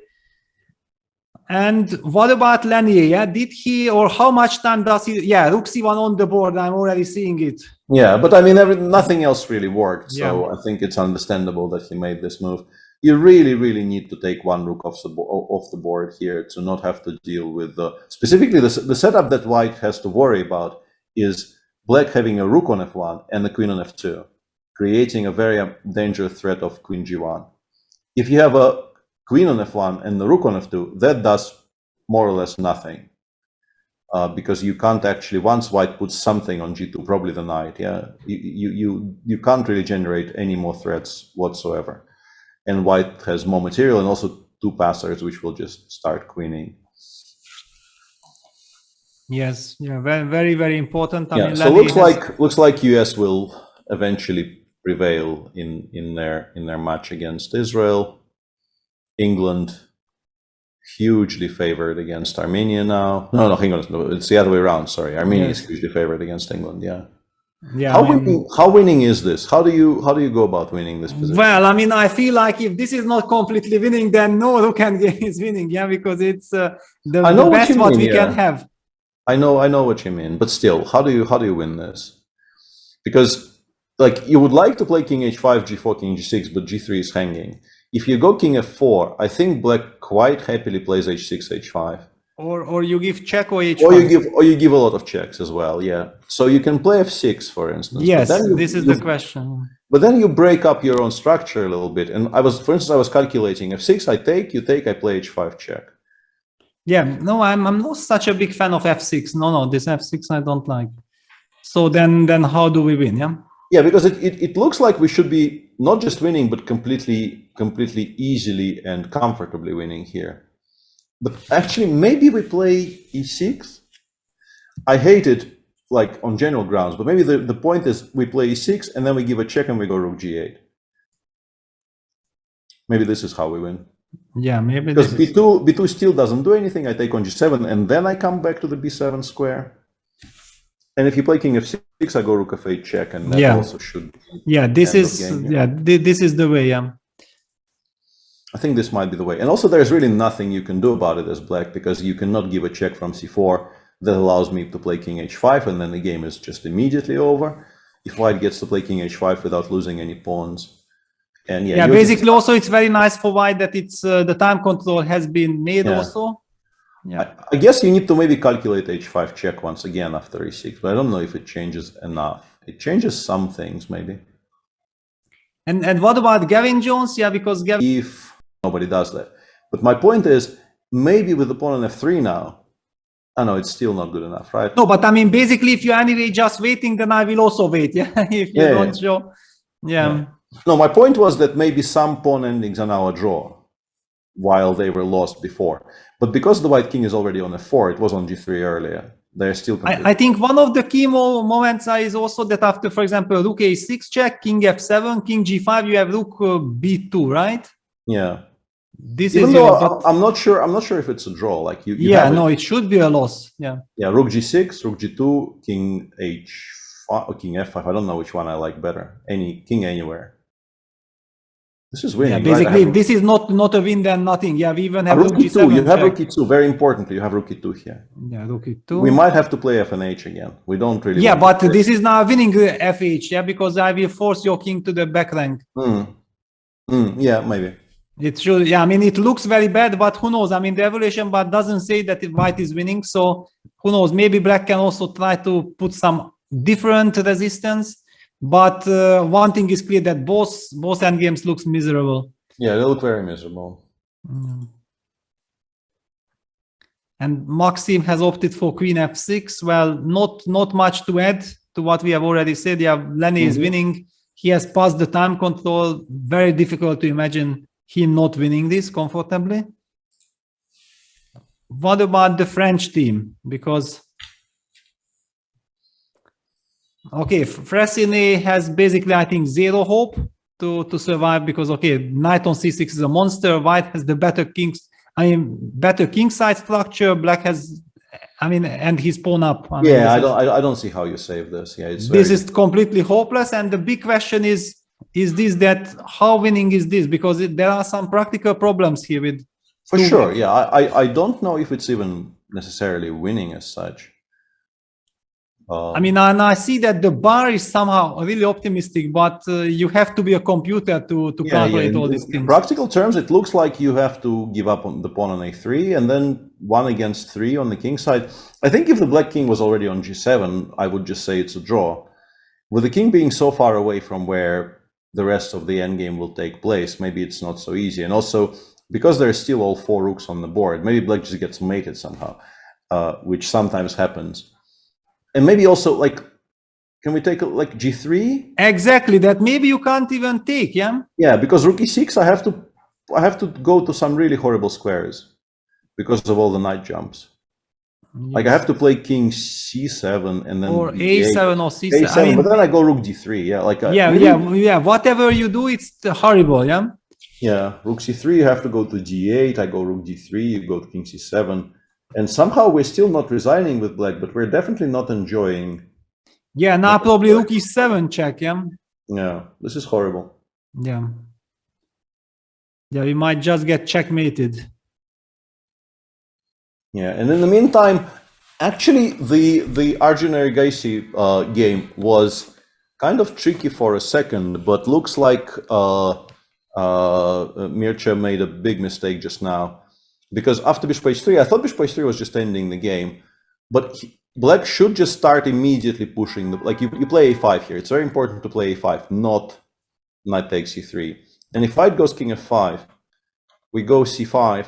And what about Lanier? Yeah, did he, or how much time does he? Yeah, Rook C1 on the board. I'm already seeing it. Yeah, but I mean, nothing else really worked. So I think it's understandable that he made this move. You really, really need to take one rook off the board here to not have to deal with specifically the setup that White has to worry about is Black having a rook on f1 and the queen on f2, creating a very dangerous threat of queen g1. If you have a queen on f1 and the rook on f2, that does more or less nothing. Because you can't actually, once White puts something on g2, probably the knight, you can't really generate any more threats whatsoever. And White has more material and also 2 passers, which will just start queening. Yes, very, very, very important. I mean, so looks like US will eventually prevail in their match against Israel. England hugely favored against Armenia now. No, hang on, it's the other way around. Sorry, Armenia is hugely favored against England. How winning is this? How do you go about winning this position? Well, I mean, I feel like if this is not completely winning, then no rook endgame is winning. Yeah, because it's the best what we can have. I know what you mean, but still, how do you win this? Because like you would like to play king h5, g4, king g6, but g3 is hanging. If you go king f4, I think black quite happily plays h6, h5. Or you give check or h5. Or you give a lot of checks as well, yeah. So you can play f6, for instance. Yes, this is the question. But then you break up your own structure a little bit. And for instance, I was calculating f6, I take, you take, I play h5 check. Yeah, no, I'm not such a big fan of f6. No, this f6 I don't like. So then how do we win? Yeah. Yeah, because it looks like we should be not just winning, but completely easily and comfortably winning here. But actually, maybe we play e6. I hate it, like on general grounds, but maybe the point is we play e6 and then we give a check and we go rook g8. Maybe this is how we win. Yeah, maybe because b2 still doesn't do anything. I take on g7 and then I come back to the b7 square. And if you play king f6, I go rook f8 check, and that also should. Yeah, this is this is the way. Yeah. I think this might be the way. And also, there's really nothing you can do about it as black, because you cannot give a check from c4 that allows me to play king h5, and then the game is just immediately over. If white gets to play king h5 without losing any pawns. And yeah, basically also it's very nice for white that it's the time control has been made also. Yeah, I guess you need to maybe calculate h5 check once again after e6, but I don't know if it changes enough. It changes some things maybe. And what about Gavin Jones? Yeah, because if nobody does that. But my point is, maybe with the pawn on f3 now, I know it's still not good enough, right? No, but I mean, basically, if you're anyway just waiting, then I will also wait. Yeah, if you don't show. Yeah. No, my point was that maybe some pawn endings are now a draw, while they were lost before. But because the white king is already on f4, it was on g3 earlier. They're still. I think one of the key moments is also that after, for example, rook a6 check, king f7, king g5, you have rook b2, right? Yeah. This Even is though I'm not sure. I'm not sure if it's a draw. Like you yeah, no, it should be a loss. Yeah. Yeah, rook g6, rook g2, king h5, or king f5. I don't know which one I like better. Any king anywhere. This is winning. Yeah, basically, right? This is not a win, then nothing. Yeah, we even have rook g7. You have rook e2. Very importantly, you have rook e2 here. Yeah, rook e2. We might have to play f and h again. We don't really. Yeah, but this is now winning fh. Yeah, because I will force your king to the back rank. Yeah, maybe. It should. Yeah, I mean, it looks very bad, but who knows? I mean, the evaluation bar doesn't say that white is winning, so who knows? Maybe black can also try to put some different resistance. But one thing is clear, that both endgames looks miserable. Yeah, they look very miserable. And Maxim has opted for queen f6. Well, not much to add to what we have already said. Yeah, Lenny is winning. He has passed the time control. Very difficult to imagine him not winning this comfortably. What about the French team? Because okay, Fressinet has basically, I think, zero hope to survive, because okay, knight on c6 is a monster. White has the better better king side structure. Black has, I mean, and his pawn up. I don't see how you save this. Yeah, this is completely hopeless. And the big question is this that how winning is this? Because there are some practical problems here with. For sure, yeah. I don't know if it's even necessarily winning as such. I mean, and I see that the bar is somehow really optimistic, but you have to be a computer to calculate all these things. In practical terms, it looks like you have to give up on the pawn on a3 and then 1 against 3 on the king side. I think if the black king was already on g7, I would just say it's a draw. With the king being so far away from where the rest of the endgame will take place, maybe it's not so easy. And also, because there's still all 4 rooks on the board, maybe black just gets mated somehow, which sometimes happens. And maybe also, like, can we take like g3? Exactly, that maybe you can't even take, yeah? Yeah, because rook e6, I have to go to some really horrible squares because of all the knight jumps. Yes. Like I have to play king c7 and then or a7 or c7. A7, I mean, but then I go rook d3. Yeah, like yeah. Whatever you do, it's horrible, yeah. Yeah, rook c3. You have to go to g8. I go rook d3. You go to king c7. And somehow we're still not resigning with black, but we're definitely not enjoying. Yeah, now probably rook e7 check, yeah? Yeah, this is horrible. Yeah. Yeah, we might just get checkmated. Yeah, and in the meantime, actually the Arjun Erigaisi game was kind of tricky for a second, but looks like Mircea made a big mistake just now, because after bishop h3, I thought bishop h3 was just ending the game, but black should just start immediately pushing like you play a5 here. It's very important to play a5, not knight takes e3. And if white goes king f5, we go c5,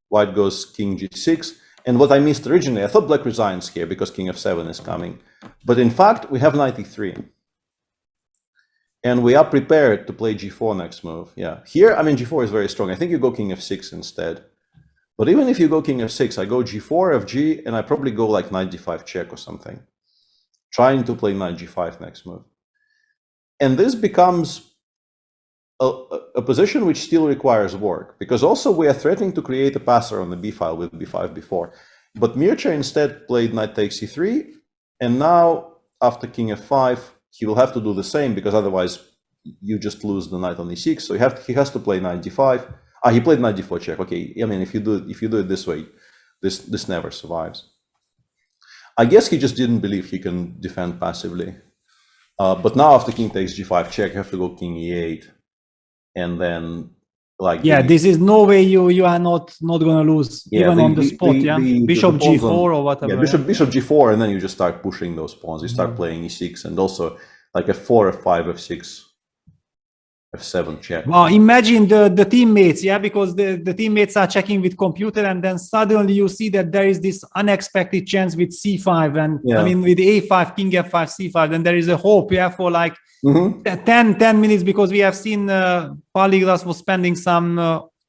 white goes king g6. And what I missed originally, I thought black resigns here because king f7 is coming. But in fact, we have knight e3. And we are prepared to play g4 next move. Yeah, here, I mean, g4 is very strong. I think you go king f6 instead. But even if you go king f6, I go g4, fg, and I probably go like knight d5 check or something. Trying to play knight g5 next move. And this becomes a position which still requires work, because also we are threatening to create a passer on the b file with b5 before. But Mircea instead played knight takes e3, and now after king f5, he will have to do the same, because otherwise you just lose the knight on e6. So he has to play knight d5. He played knight d4 check. Okay, I mean, if you do it this way, this never survives. I guess he just didn't believe he can defend passively. But now after king takes g5 check, you have to go king e8. And then, like, this is no way you are not gonna lose, even on the spot. Bishop g4 or whatever. Yeah, bishop g4, and then you just start pushing those pawns. You start playing e6, and also like f4, f5, f6, f7 check. Well, imagine the teammates, because the teammates are checking with computer, and then suddenly you see that there is this unexpected chance with c5, and I mean with a5, king f5, c5, and there is a hope, for like 10 minutes, because we have seen Paligras was spending some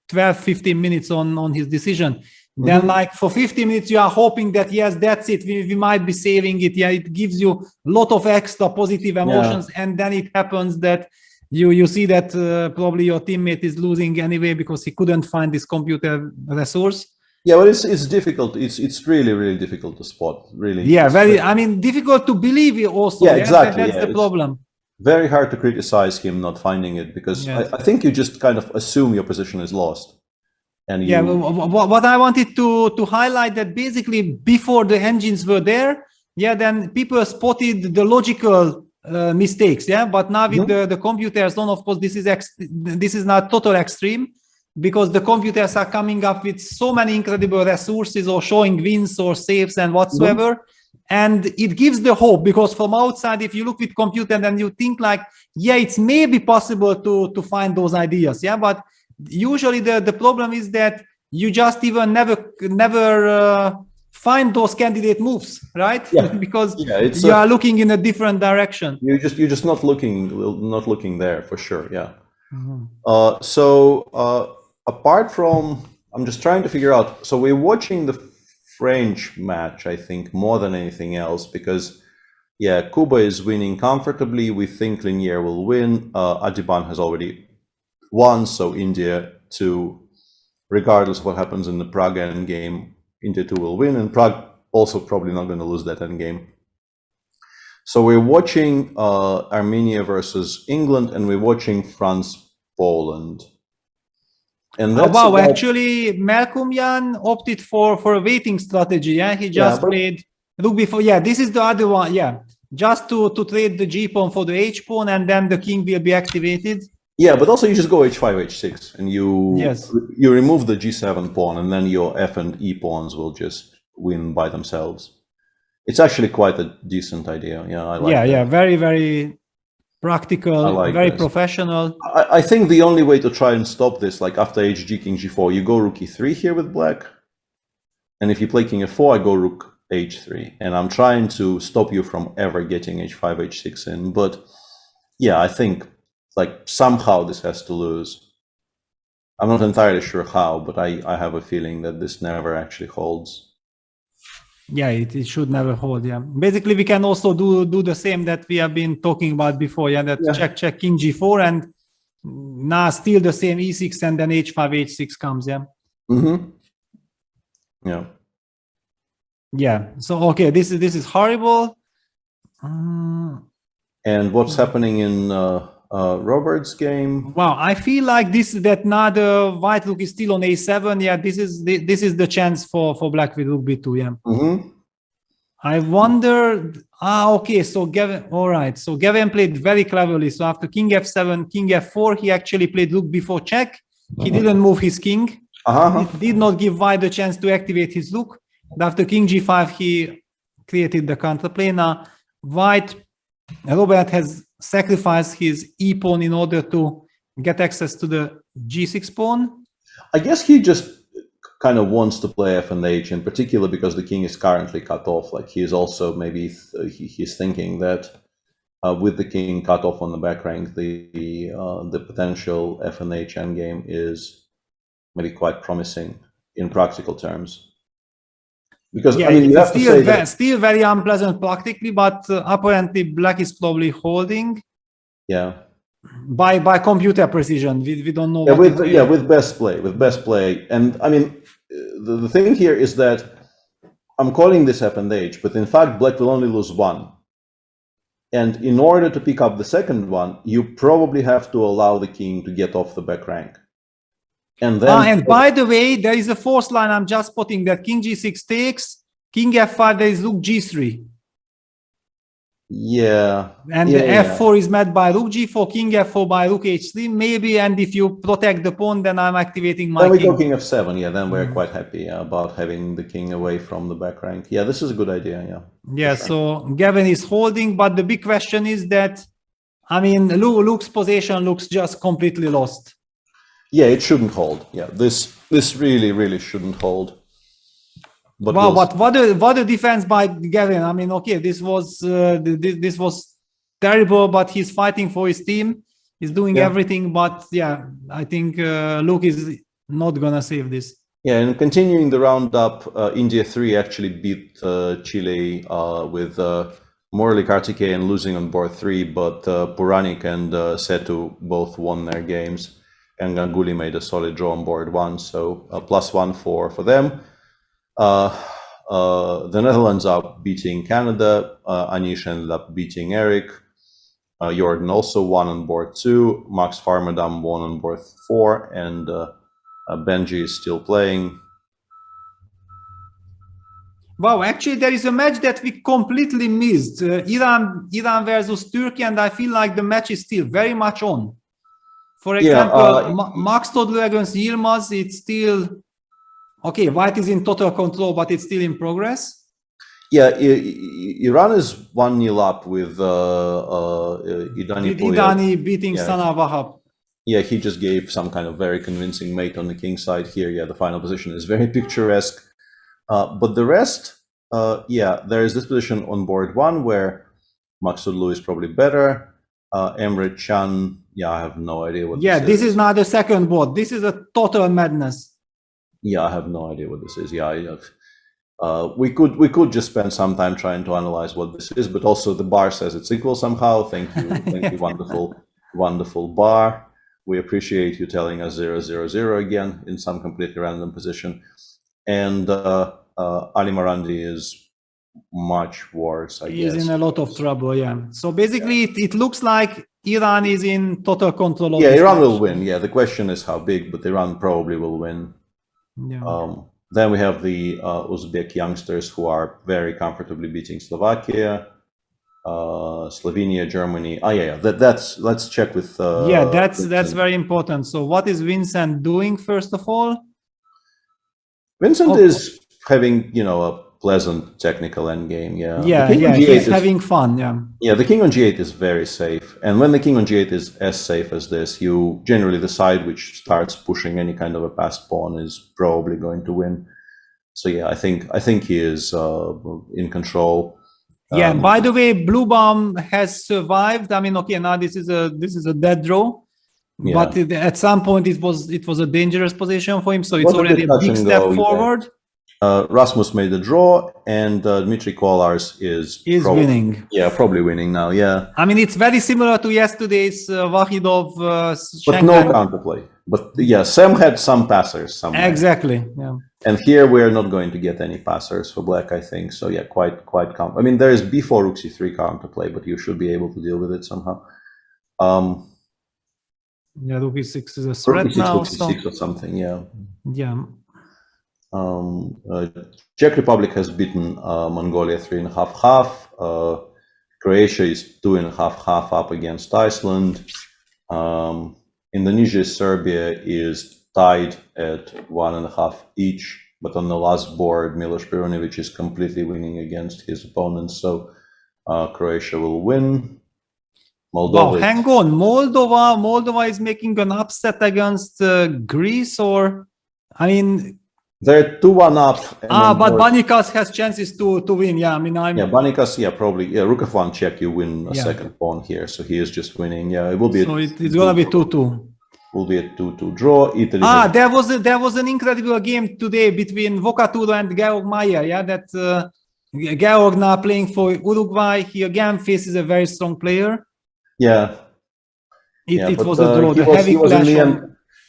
12-15 minutes on his decision. Then like for 50 minutes you are hoping that yes, that's it, we might be saving it. It gives you a lot of extra positive emotions, and then it happens that you see that probably your teammate is losing anyway because he couldn't find this computer resource. Yeah, but it's difficult. It's really difficult to spot. Really. Yeah, I mean, difficult to believe it also. Yeah, exactly. That's the problem. Very hard to criticize him not finding it, because I think you just kind of assume your position is lost. And what I wanted to highlight, that basically before the engines were there, then people spotted the logical mistakes, but now with the computers on, of course, this is not total extreme, because the computers are coming up with so many incredible resources, or showing wins or saves and whatsoever. And it gives the hope, because from outside, if you look with computer, then you think like, it's maybe possible to find those ideas, but usually the problem is that you just even never find those candidate moves, right? Because you are looking in a different direction. You're just not looking there for sure. Apart from, I'm just trying to figure out, so we're watching the French match, I think, more than anything else, because Kuba is winning comfortably. We think Linier will win. Adiban has already won, so India 2, regardless of what happens in the Prague endgame, India 2 will win, and Prague also probably not going to lose that endgame. So we're watching Armenia versus England, and we're watching France-Poland. And that's actually, Melkumyan opted for a waiting strategy. He just played rook before. This is the other one. Just to trade the g pawn for the h pawn, and then the king will be activated. But also you just go h5, h6, and you remove the g7 pawn, and then your f and e pawns will just win by themselves. It's actually quite a decent idea. I like that. Very practical, very professional. I think the only way to try and stop this, like after hg, king g4, you go rook e3 here with black, and if you play king f4, I go rook h3, and I'm trying to stop you from ever getting h5, h6 in. But I think like somehow this has to lose. I'm not entirely sure how, but I have a feeling that this never actually holds. It should never hold. Basically, we can also do the same that we have been talking about before. Check king g4, and now still the same e6, and then h5, h6 comes. So this is horrible. And what's happening in Robert's game? I feel like that now the white rook is still on a7. This is the chance for black with rook b2. I wonder Okay, so Gavin, all right. So Gavin played very cleverly. So after king f7, king f4, he actually played rook before check. He didn't move his king. He did not give white the chance to activate his rook. But after king g5, he created the counterplay. Now, Robert has sacrificed his e pawn in order to get access to the g6 pawn. I guess he just kind of wants to play f and h, in particular because the king is currently cut off. Like he's also maybe he's thinking that with the king cut off on the back rank, the potential f and h endgame is maybe quite promising in practical terms. Because yeah, I mean, you have to say that still very unpleasant practically, but apparently black is probably holding. Yeah. By computer precision, we don't know. Yeah, with best play, and I mean, the thing here is that I'm calling this f and h, but in fact, black will only lose one. And in order to pick up the second one, you probably have to allow the king to get off the back rank. And then, and by the way, there is a fourth line. I'm just spotting that king g6 takes, king f5. There is rook g3. Yeah. And the f4 is met by rook g4, king f4 by rook h3, maybe. And if you protect the pawn, then I'm activating my then we king. go king f7. Yeah, then we're quite happy about having the king away from the back rank. Yeah, this is a good idea. Yeah. Yeah. Sure. So Gavin is holding, but the big question is that, I mean, Luke's position looks just completely lost. Yeah, it shouldn't hold. Yeah, this really shouldn't hold. But wow, but what a defense by Gavin. I mean, okay, this was terrible, but he's fighting for his team. He's doing everything, but yeah, I think Luke is not gonna save this. Yeah, and continuing the roundup, India 3 actually beat Chile with Morley Kartikeyan losing on board 3, but Puranik and Setu both won their games, and Ganguly made a solid draw on board 1, so +1 for them. The Netherlands are beating Canada. Anish ended up beating Eric. Jordan also won on board 2. Max Farmadam won on board 4, and Benji is still playing. Wow, actually, there is a match that we completely missed. Iran versus Turkey, and I feel like the match is still very much on. For example, Max Todler against Yilmaz, it's still... Okay, white is in total control, but it's still in progress. Yeah, Iran is 1-0 up with Idani beating Sana Wahab. Yeah, he just gave some kind of very convincing mate on the king side here. Yeah, the final position is very picturesque. But the rest, there is this position on board 1 where Maksudlu is probably better. Emre Can, I have no idea what this is. This is not the second board. This is a total madness. Yeah, I have no idea what this is. We could just spend some time trying to analyze what this is, but also the bar says it's equal somehow. Thank you, wonderful bar. We appreciate you telling us 0-0-0 again in some completely random position. And Ali Marandi is much worse, I guess. He's in a lot of trouble, So basically, it looks like Iran is in total control of Iran will win. Yeah, the question is how big, but Iran probably will win. Then we have the Uzbek youngsters who are very comfortably beating Slovakia, Slovenia, Germany. Let's check with. That's very important. So what is Vincent doing first of all? Vincent is having a pleasant technical endgame. He's having fun. The king on g8 is very safe, and when the king on g8 is as safe as this, you generally the side which starts pushing any kind of a passed pawn is probably going to win. So I think he is in control. And by the way, Blue Bomb has survived. I mean, okay, now this is a dead draw, but at some point it was a dangerous position for him. So it's already a big step forward. Rasmus made a draw, and Dmitry Kolars is winning. Probably winning now. I mean, it's very similar to yesterday's Wahidov. But no counterplay. But Sam had some passers somewhere. Exactly. And here we're not going to get any passers for black, I think. So quite I mean, there is b4 rook c3 counterplay, but you should be able to deal with it somehow. Rook e6 is a threat now. Rook c6 or something. Czech Republic has beaten Mongolia 3.5-half. Croatia is 2.5 half up against Iceland. Indonesia, Serbia is tied at 1.5 each, but on the last board, Milos Perunovic is completely winning against his opponents, so Croatia will win. Moldova. Wow, hang on, Moldova is making an upset against Greece, or I mean, they're 2-1 up. But Banikas has chances to win. Yeah, I mean, Banikas, probably. Yeah, rook of 1 check, you win a second pawn here, so he is just winning. Yeah, it will be. So it's gonna be 2-2. Will be a 2-2 draw. Italy. There was an incredible game today between Vocaturo and Georg Mayer. Yeah, that Georg now playing for Uruguay. He again faces a very strong player. Yeah. It was a draw. The heavy clash.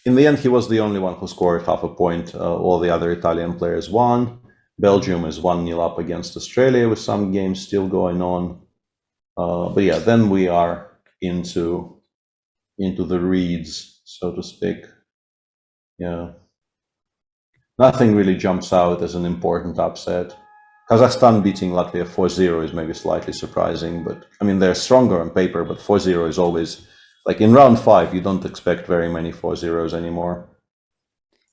In the end, he was the only one who scored half a point. All the other Italian players won. Belgium is 1-0 up against Australia with some games still going on. But yeah, then we are into the reeds, so to speak. Yeah. Nothing really jumps out as an important upset. Kazakhstan beating Latvia 4-0 is maybe slightly surprising, but I mean, they're stronger on paper, but 4-0 is always, like in round 5, you don't expect very many 4-0s anymore.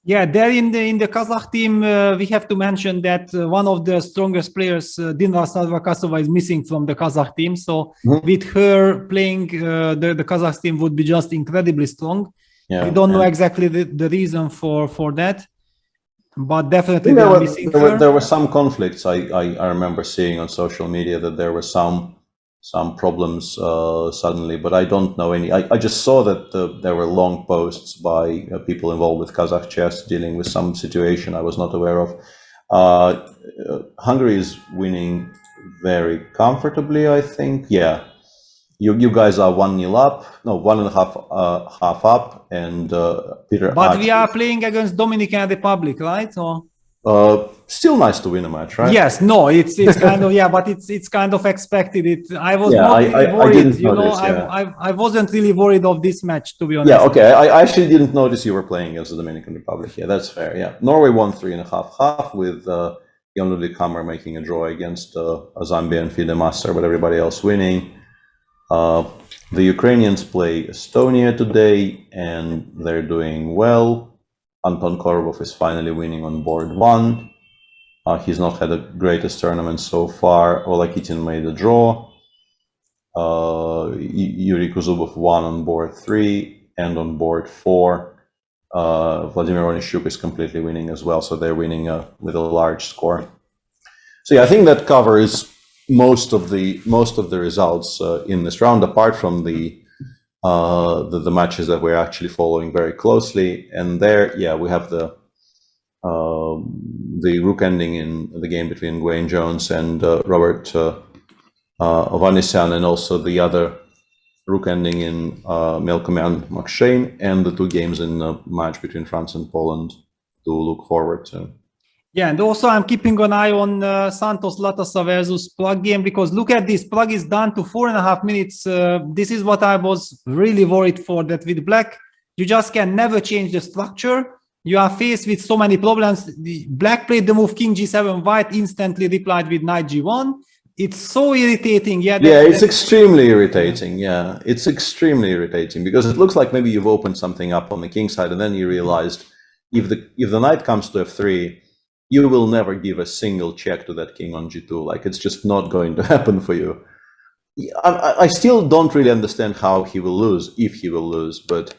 Yeah, there in the Kazakh team, we have to mention that one of the strongest players, Dinara Sarvakasova, is missing from the Kazakh team. So with her playing, the Kazakh team would be just incredibly strong. Yeah, we don't know exactly the reason for that, but definitely they are missing her. There were some conflicts. I remember seeing on social media that there were some problems suddenly, but I don't know any. I just saw that there were long posts by people involved with Kazakh chess dealing with some situation I was not aware of. Hungary is winning very comfortably, I think. Yeah, you guys are 1-0 up, no, 1.5 half up, and Peter. But we are playing against Dominican Republic, right? Or still nice to win a match, right? Yes, no, it's kind of but it's kind of expected. I was not really worried. I didn't notice, I wasn't really worried of this match, to be honest. Yeah, okay. I actually didn't notice you were playing against the Dominican Republic. Yeah, that's fair. Yeah, Norway won 3.5 half with Jan Ludwig Hammer making a draw against a Zambian FIDE master, but everybody else winning. The Ukrainians play Estonia today, and they're doing well. Anton Korobov is finally winning on board 1. He's not had the greatest tournament so far. Olakitin made a draw. Yuri Kuzubov won on board 3, and on board 4, Vladimir Onishchuk is completely winning as well. So they're winning with a large score. So yeah, I think that covers most of the results in this round, apart from the matches that we're actually following very closely. And there, yeah, we have the rook ending in the game between Wayne Jones and Robert Ovanesyan, and also the other rook ending in Melkomian Makshane, and the 2 games in the match between France and Poland to look forward to. Yeah, and also I'm keeping an eye on Santos Latasa versus Plug game, because look at this, Plug is down to 4.5 minutes. This is what I was really worried for, that with Black, you just can never change the structure. You are faced with so many problems. The Black played the move King G7, White instantly replied with Knight G1. It's so irritating. Yeah, it's extremely irritating. Yeah, it's extremely irritating, because it looks like maybe you've opened something up on the king side, and then you realized if the knight comes to f3, you will never give a single check to that king on g2. Like, it's just not going to happen for you. I still don't really understand how he will lose, if he will lose, but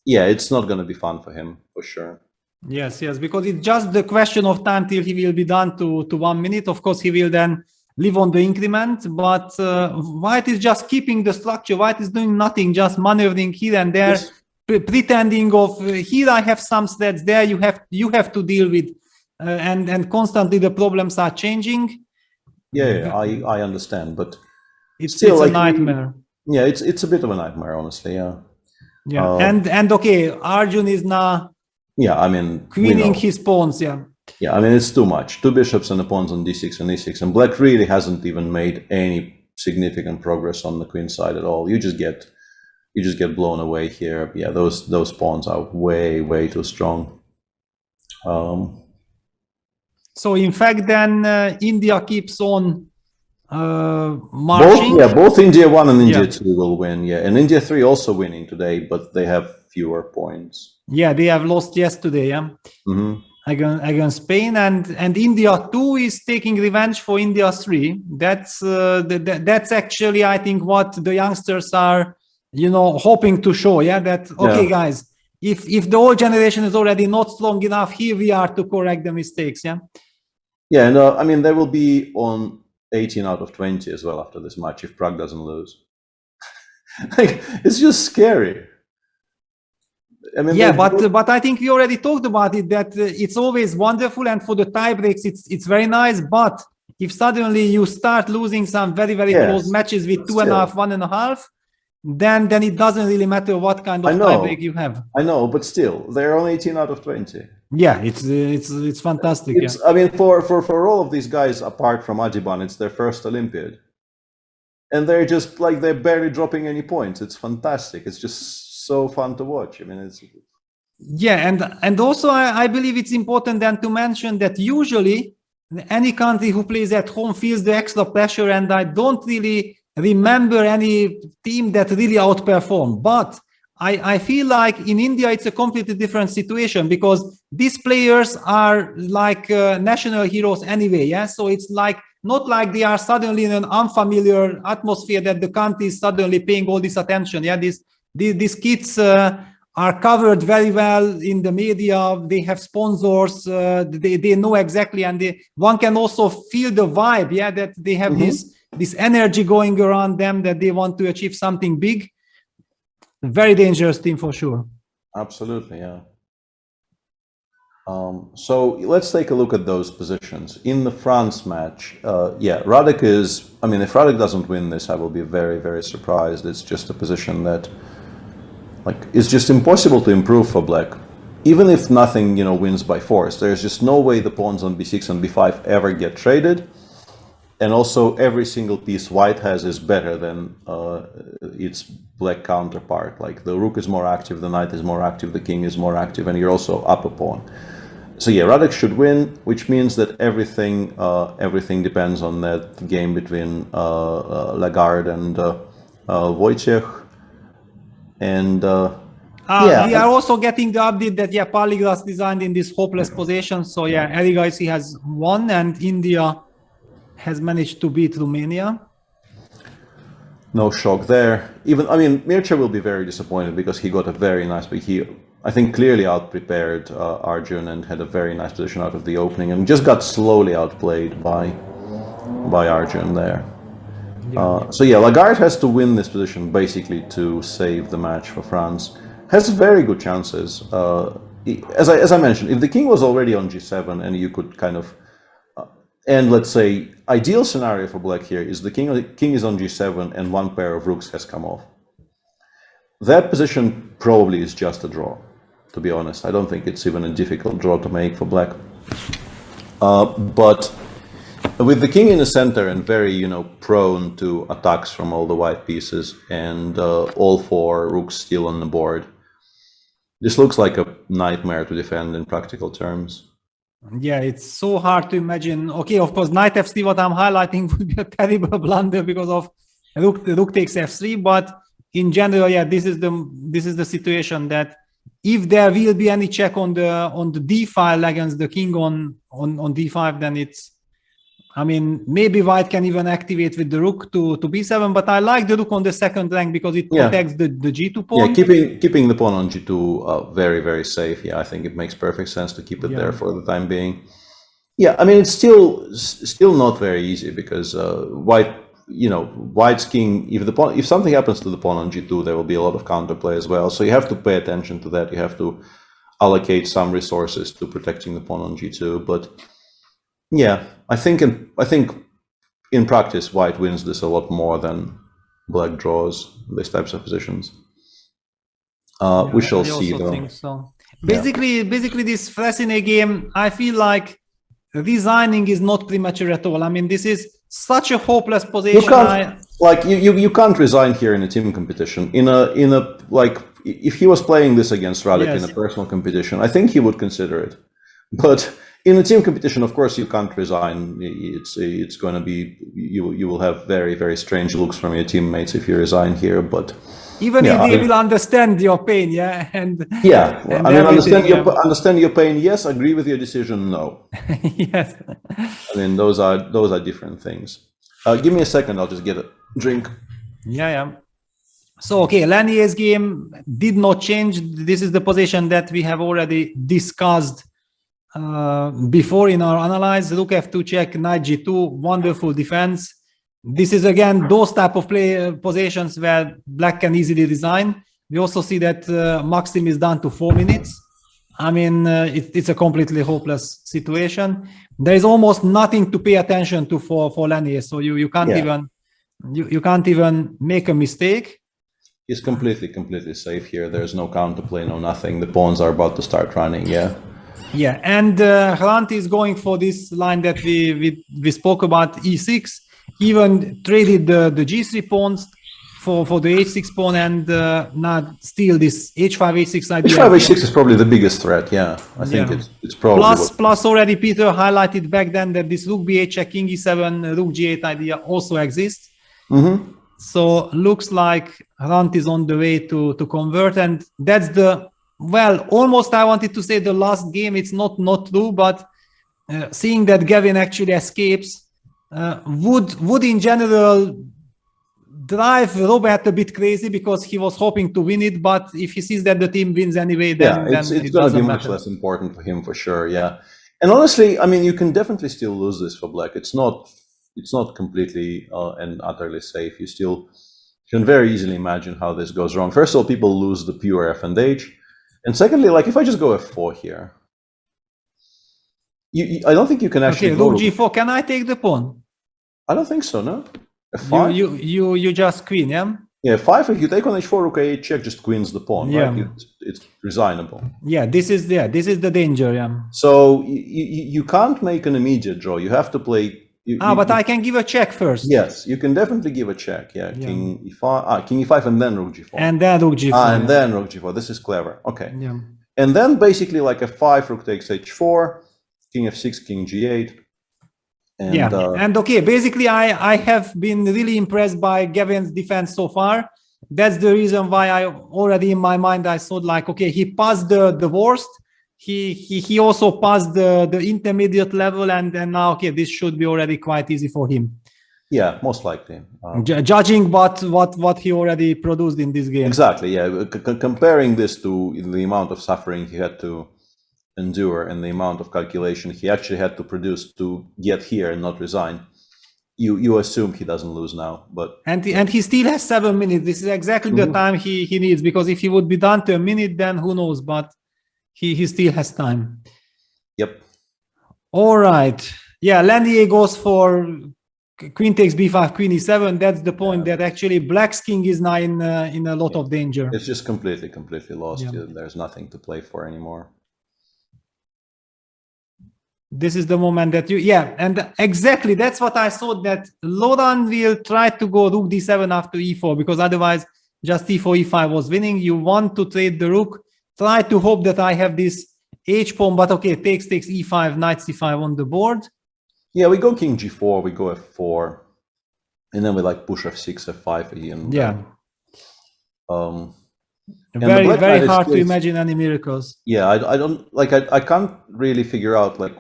yeah, it's not going to be fun for him, for sure. Yes, because it's just the question of time till he will be done to 1 minute. Of course, he will then live on the increment, but White is just keeping the structure. White is doing nothing, just maneuvering here and there, pretending of here I have some threats, there you have to deal with. And constantly the problems are changing. Yeah, I understand, but it's still a nightmare. Yeah, it's a bit of a nightmare, honestly. Yeah. And okay, Arjun is now. Yeah, I mean, queening his pawns. Yeah. Yeah, I mean, it's too much. 2 bishops and the pawns on d6 and e6, and Black really hasn't even made any significant progress on the queen side at all. You just get blown away here. Yeah, those pawns are way too strong. So in fact, then India keeps on marching. Both India 1 and India 2 will win. Yeah, and India 3 also winning today, but they have fewer points. Yeah, they have lost yesterday. Yeah. Against Spain, and India 2 is taking revenge for India 3. That's actually, I think, what the youngsters are, hoping to show. Yeah, that guys, if the old generation is already not strong enough, here we are to correct the mistakes. Yeah. Yeah, and I mean, they will be on 18 out of 20 as well after this match if Prague doesn't lose. Like, it's just scary. I mean, but I think we already talked about it, that it's always wonderful, and for the tie breaks it's very nice. But if suddenly you start losing some very close matches with 2.5, 1.5, then it doesn't really matter what kind of tie break you have. I know, but still, they're on 18 out of 20. Yeah, it's fantastic. I mean, for all of these guys, apart from Adiban, it's their first Olympiad, and they're just like, they're barely dropping any points. It's fantastic. It's just so fun to watch. I mean, it's and also I believe it's important then to mention that usually any country who plays at home feels the extra pressure, and I don't really remember any team that really outperformed. But I feel like in India it's a completely different situation, because these players are like national heroes anyway. Yeah, so it's like not like they are suddenly in an unfamiliar atmosphere that the country is suddenly paying all this attention. Yeah, these kids are covered very well in the media. They have sponsors. They know exactly, and one can also feel the vibe. Yeah, that they have this energy going around them, that they want to achieve something big. Very dangerous team for sure. Absolutely, yeah. So let's take a look at those positions. In the France match, Radek is, I mean, if Radek doesn't win this, I will be very surprised. It's just a position that, like, it's just impossible to improve for Black. Even if nothing, wins by force, there's just no way the pawns on b6 and b5 ever get traded. And also, every single piece White has is better than its Black counterpart. Like, the rook is more active, the knight is more active, the king is more active, and you're also up a pawn. So yeah, Radek should win, which means that everything depends on that game between Lagarde and Wojciech. And we are also getting the update that Palligras designed in this hopeless position. So Erigaisi has won, and India has managed to beat Romania. No shock there. Mircea will be very disappointed because he got a very nice, but he, I think, clearly out-prepared Arjun and had a very nice position out of the opening, and just got slowly outplayed by Arjun there. Lagarde has to win this position basically to save the match for France. Has very good chances. As I mentioned, if the king was already on g7 and you could kind of, and let's say ideal scenario for Black here is the king is on g7 and one pair of rooks has come off. That position probably is just a draw, to be honest. I don't think it's even a difficult draw to make for Black. But with the king in the center and very, prone to attacks from all the white pieces, and all four rooks still on the board, this looks like a nightmare to defend in practical terms. Yeah, it's so hard to imagine. Okay, of course, knight f3, what I'm highlighting, would be a terrible blunder because of rook takes f3. But in general, this is the situation that if there will be any check on the d file against the king on d5, then it's, maybe White can even activate with the rook to b7, but I like the rook on the second rank because it protects the g2 pawn. Yeah, keeping the pawn on g2 very safe. Yeah, I think it makes perfect sense to keep it there for the time being. Yeah, it's still not very easy because White's king, if something happens to the pawn on g2, there will be a lot of counterplay as well. So you have to pay attention to that. You have to allocate some resources to protecting the pawn on g2, but yeah, I think in practice, White wins this a lot more than Black draws these types of positions. We shall see, though. Think so. Basically, this Fressine game, I feel like resigning is not premature at all. This is such a hopeless position. You can't resign here in a team competition. If he was playing this against Radek in a personal competition, I think he would consider it. But In a team competition, of course, you can't resign. It's going to be you will have very, very strange looks from your teammates if you resign here. But even if they will understand your pain, yeah, and yeah, and I mean, understand your pain. Yes, agree with your decision. No. Yes. I mean, those are different things. Give me a second. I'll just get a drink. Yeah. So, okay, Lanier's game did not change. This is the position that we have already discussed before in our analysis. Rook f2 check, knight g2, wonderful defense. This is again those type of positions where black can easily resign. We also see that Maxim is down to 4 minutes. I mean, it's a completely hopeless situation. There is almost nothing to pay attention to for Lanier, so you can't even you can't even make a mistake. He's completely safe here. There's no counterplay, no nothing. The pawns are about to start running. Yeah, and Hrant is going for this line that we spoke about, e6. Even traded the g3 pawns for the h6 pawn, and not steal this h5 h6 idea. h5 h6 is probably the biggest threat. I think it's probably plus already Peter highlighted back then that this rook b8 check, king e7, rook g8 idea also exists. So looks like Hrant is on the way to convert, and that's the almost I wanted to say the last game. It's not true, but seeing that Gavin actually escapes would in general drive Robert a bit crazy, because he was hoping to win it, but if he sees that the team wins anyway, then it's it going to be much matter. less important for him for sure. And honestly, I mean, you can definitely still lose this for black. It's not completely and utterly safe. You can very easily imagine how this goes wrong. First of all, people lose the pure f and h, and secondly, like if I just go f4 here, I don't think you can actually rook g4. Can I take the pawn? I don't think so. No. F5? You just queen, yeah? Yeah, 5. If you take on h4, rook a8 check just queens the pawn. Right? It's resignable. Yeah, this is the danger. Yeah. So you can't make an immediate draw. You have to play. But I can give a check first. Yes, you can definitely give a check. King e5, king e5, and then rook g4. And then rook g4. And then rook g4. This is clever. Okay. Yeah. And then basically like f5, rook takes h4, king f6, king g8. And okay, basically I have been really impressed by Gavin's defense so far. That's the reason why I already in my mind I thought like, okay, he passed the worst. He also passed the intermediate level, and now okay, this should be already quite easy for him. Yeah, most likely. Judging what he already produced in this game. Exactly. Yeah, comparing this to the amount of suffering he had to endure and the amount of calculation he actually had to produce to get here and not resign, you assume he doesn't lose now. But and he still has 7 minutes. This is exactly the time he needs, because if he would be done to a minute, then who knows? But he still has time. Yep. All right. Yeah, Lanier goes for queen takes b5, queen e7. That's the point that actually black's king is now in a lot of danger. It's just completely lost. There's nothing to play for anymore. This is the moment that and exactly that's what I thought, that Loran will try to go rook d7 after e4, because otherwise just e4, e5 was winning. You want to trade the rook, try to hope that I have this h pawn, but okay, takes e5, knight c5 on the board. Yeah, we go king g4, we go f4, and then we like push f6, f5 again. Very hard to imagine any miracles. Yeah, I don't like. I can't really figure out like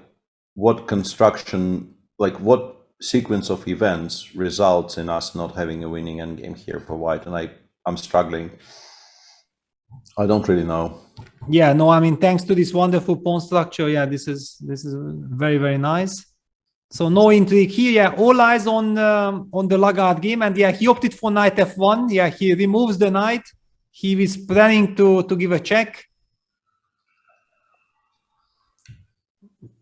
what construction, like what sequence of events results in us not having a winning endgame here for white, and I'm struggling. I don't really know. Yeah, no, I mean, thanks to this wonderful pawn structure, this is very, very nice. So no intrigue here. All eyes on the Lagarde game, and he opted for knight f1. He removes the knight. He was planning to give a check.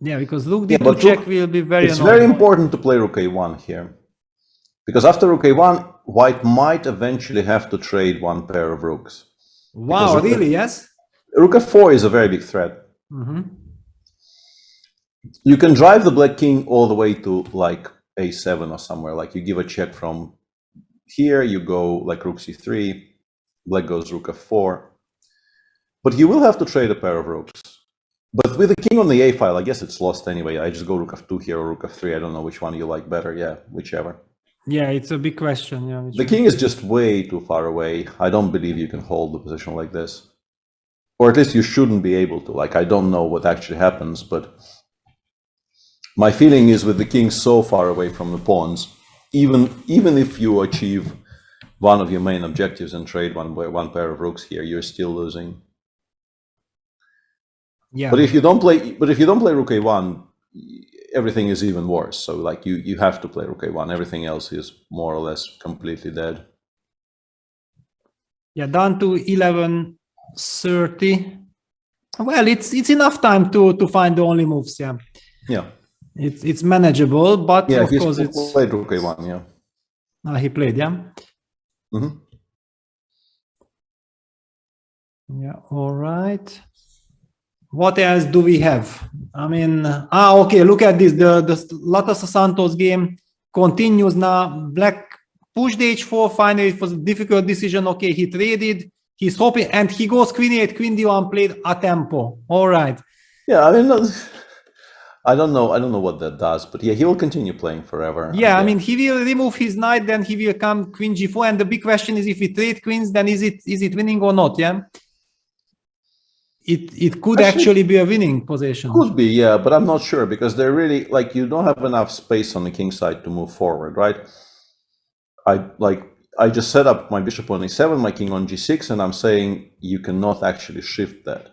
Yeah, because rook d2 check will be very It's annoying. very important to play rook a1 here, because after rook a1, white might eventually have to trade one pair of rooks. Wow, really? Yes. Rook f4 is a very big threat. You can drive the black king all the way to like a7 or somewhere. Like you give a check from here, you go like rook c3, black goes rook f4. But you will have to trade a pair of rooks. But with the king on the a file, I guess it's lost anyway. I just go rook f2 here or rook f3. I don't know which one you like better. Yeah, whichever. Yeah, it's a big question. Yeah, the king is just way too far away. I don't believe you can hold the position like this. Or at least you shouldn't be able to. Like, I don't know what actually happens, but my feeling is with the king so far away from the pawns, even if you achieve one of your main objectives and trade one pair of rooks here, you're still losing. Yeah. But if you don't play rook a1, everything is even worse. So like you have to play rook a1. Everything else is more or less completely dead. Yeah, down to 11:30. Well, it's enough time to find the only moves. Yeah. Yeah. It's manageable, but yeah, of course it's played rook a1. Yeah. He played. Yeah. Mm-hmm. Yeah. All right. What else do we have? I mean, okay, look at this. The Latas Santos game continues now. Black pushed h4. Finally, it was a difficult decision. Okay, he traded. He's hoping, and he goes queen e8, queen d1, played a tempo. All right. Yeah, I mean, I don't know what that does, but yeah, he will continue playing forever. Yeah, I mean, he will remove his knight, then he will come queen g4, and the big question is if we trade queens, then is it winning or not? Yeah. It could actually be a winning position. Could be, yeah, but I'm not sure because they're really like you don't have enough space on the king side to move forward, right? I just set up my bishop on e7, my king on g6, and I'm saying you cannot actually shift that.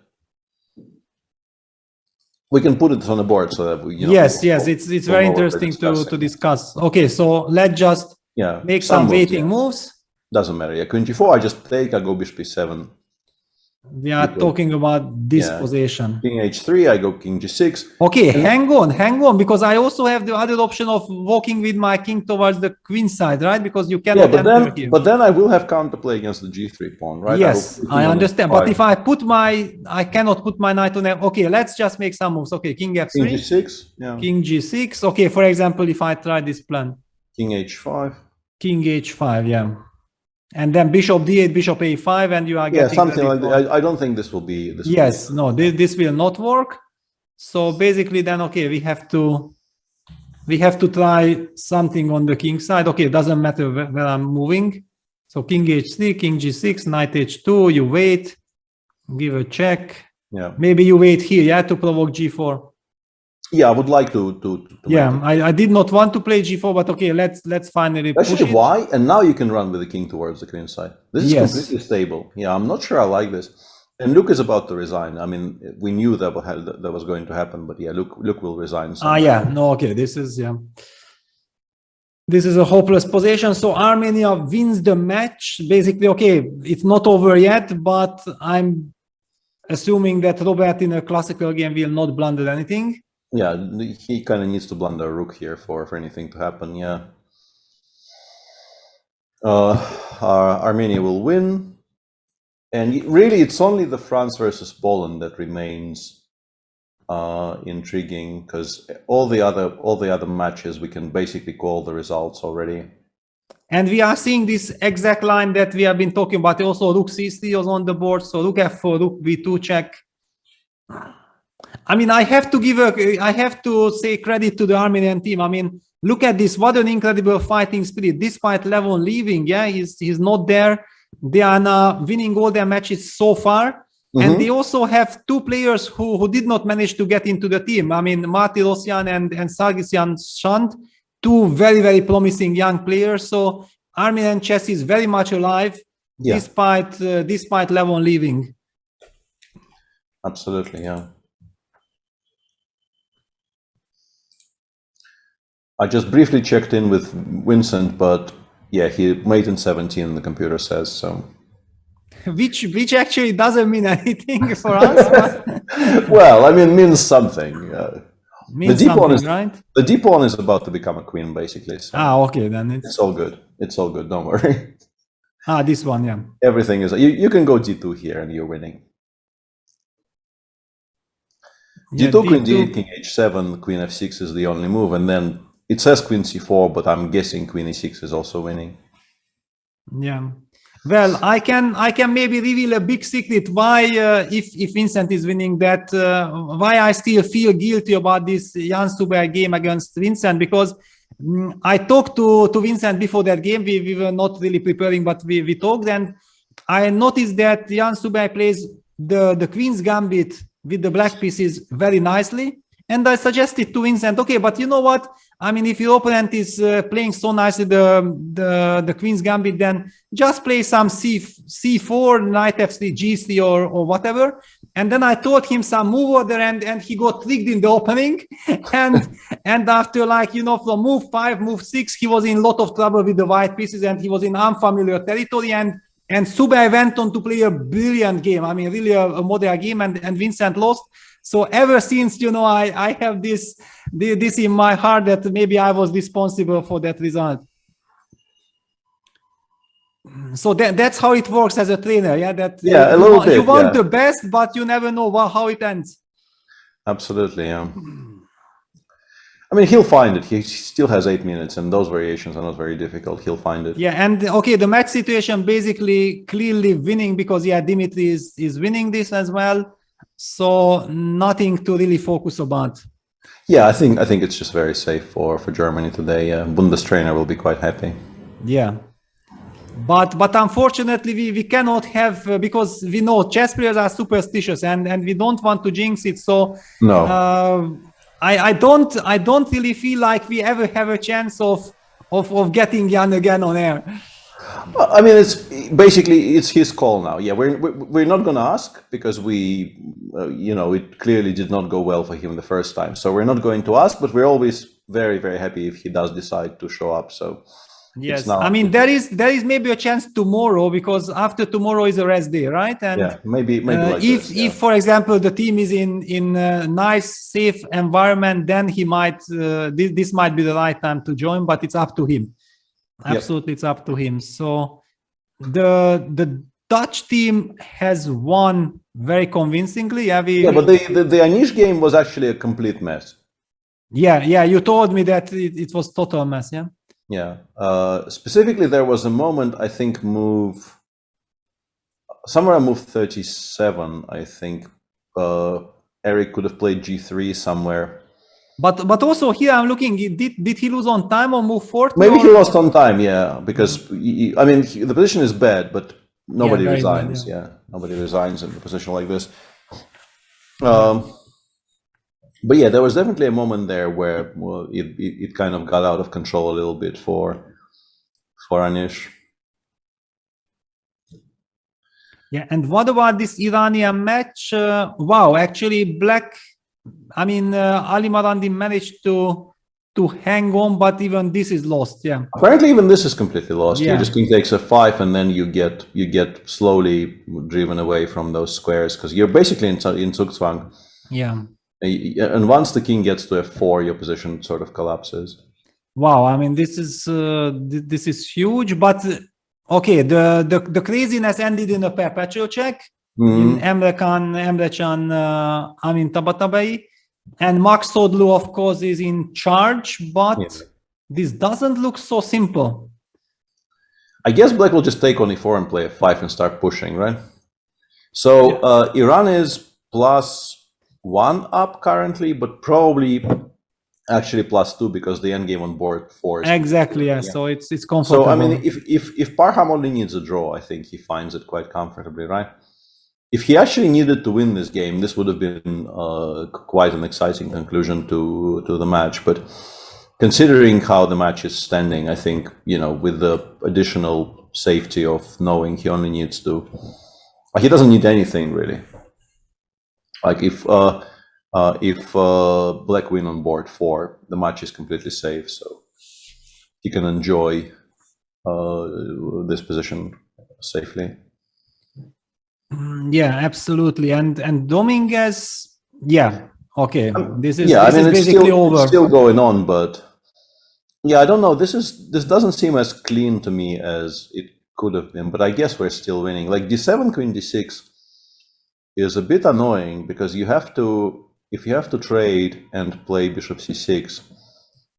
We can put it on the board so that we. Yes, it's very interesting to discuss. Okay, so let's just make some waiting moves. Doesn't matter. Yeah, queen g4. I just take. I go bishop e7. We are talking about this position. King h3, I go king g6. Okay, hang on, because I also have the other option of walking with my king towards the queen side, right? Because you cannot enter here. But then I will have counterplay against the g3 pawn, right? Yes, I understand. But if I cannot put my knight on f. Okay, let's just make some moves. Okay, king f3. King g6, yeah. King g6. Okay, for example, if I try this plan. King h5. King h5, yeah. And then bishop d8, bishop a5, and you are getting something like that. I don't think this will be. This will not work. So basically, then we have to try something on the king side. Okay, it doesn't matter where I'm moving. So king h3, king g6, knight h2. You wait, give a check. Yeah. Maybe you wait here, to provoke g4. Yeah, I would like to I did not want to play g4, but okay, let's finally push it. Why? And now you can run with the king towards the queen side. This is completely stable. Yeah, I'm not sure I like this. And Luke is about to resign. I mean, we knew that was going to happen, but yeah, Luke will resign. This is a hopeless position. So Armenia wins the match. Basically, it's not over yet, but I'm assuming that Robert in a classical game will not blunder anything. Yeah, he kind of needs to blunder a rook here for anything to happen, yeah. Armenia will win. And really, it's only the France versus Poland that remains intriguing, because all the other matches, we can basically call the results already. And we are seeing this exact line that we have been talking about. Also, rook c3 was on the board, so rook f4, rook b2 check. I mean, I have to say credit to the Armenian team. I mean, look at this, what an incredible fighting spirit. Despite Levon leaving, he's not there. They are now winning all their matches so far. And they also have two players who did not manage to get into the team. I mean, Martirosyan and Sargsyan Shand, two very, very promising young players. So Armenian chess is very much alive, despite Levon leaving. Absolutely, yeah. I just briefly checked in with Vincent, but yeah, he made in 17, the computer says, so. Which actually doesn't mean anything for us. Well, I mean, means something. Means something, right? The d pawn is about to become a queen, basically. So okay, then it's all good. It's all good, don't worry. This one, yeah. Everything is, you can go d2 here and you're winning. d2, queen d8, king h7, queen f6 is the only move, and then it says queen c4, but I'm guessing queen e6 is also winning. Yeah. Well, I can maybe reveal a big secret why, if Vincent is winning, that why I still feel guilty about this Jan Suber game against Vincent, because I talked to Vincent before that game. We were not really preparing, but we talked, and I noticed that Jan Suber plays the Queen's Gambit with the black pieces very nicely. And I suggested to Vincent, okay, but you know what? I mean, if your opponent is playing so nicely the Queen's Gambit, then just play some C4, Knight F3, G3, or whatever. And then I taught him some move order, and he got tricked in the opening. and after, like, you know, from move 5, move 6, he was in a lot of trouble with the white pieces, and he was in unfamiliar territory. And Suber went on to play a brilliant game. I mean, really a modern game, and Vincent lost. So ever since, you know, I have this in my heart that maybe I was responsible for that result. So that's how it works as a trainer, yeah. A little bit. You want the best, but you never know how it ends. Absolutely, yeah. I mean, he'll find it. He still has 8 minutes, and those variations are not very difficult. He'll find it. Yeah, and okay, the match situation basically clearly winning, because Dimitri is winning this as well. So nothing to really focus about. Yeah, I think it's just very safe for Germany today. Bundestrainer will be quite happy. Yeah, but unfortunately we cannot have, because we know chess players are superstitious, and we don't want to jinx it. So no, I don't really feel like we ever have a chance of getting Jan again on air. I mean, it's his call now. Yeah, we're not going to ask, because it clearly did not go well for him the first time. So we're not going to ask, but we're always very, very happy if he does decide to show up. So yes, I mean, there is maybe a chance tomorrow, because after tomorrow is a rest day, right? And yeah, maybe like if for example the team is in a nice, safe environment, then he might this might be the right time to join, but it's up to him. Absolutely, it's up to him. So the Dutch team has won very convincingly. But the Anish game was actually a complete mess. Yeah, you told me that it was total mess. Yeah. Specifically, there was a moment, I think, somewhere on move 37, I think Eric could have played G3 somewhere. But also here I'm looking, did he lose on time on move 40? Maybe he lost on time, yeah, because I mean the position is bad, but nobody resigns. Bad, nobody resigns in a position like this. But yeah, there was definitely a moment there where it kind of got out of control a little bit for Anish. Yeah, and what about this Iranian match? Wow, actually black. I mean, Ali Marandi managed to hang on, but even this is lost. Yeah. Apparently, even this is completely lost. Yeah. Just king takes f5, and then you get slowly driven away from those squares, because you're basically in Zugzwang. Yeah. And once the king gets to f4, your position sort of collapses. Wow. I mean, this is huge. But okay, the craziness ended in a perpetual check. In Emre Can, Amin Tabatabai, and Max Sodlu, of course, is in charge, but this doesn't look so simple. I guess Black will just take on e4 and play f5 and start pushing, right? So Iran is +1 up currently, but probably actually +2, because the endgame on board 4 is exactly, yeah. So it's comfortable. So I mean, if Parham only needs a draw, I think he finds it quite comfortably, right? If he actually needed to win this game, this would have been quite an exciting conclusion to the match. But considering how the match is standing, I think, with the additional safety of knowing he only needs to, he doesn't need anything really. Like if Black win on board 4, the match is completely safe, so he can enjoy this position safely. Yeah, absolutely. And Dominguez, yeah, okay. This is basically over. It's still going on, but yeah, I don't know. This doesn't seem as clean to me as it could have been, but I guess we're still winning. Like d7, queen d6 is a bit annoying, because if you have to trade and play bishop c6,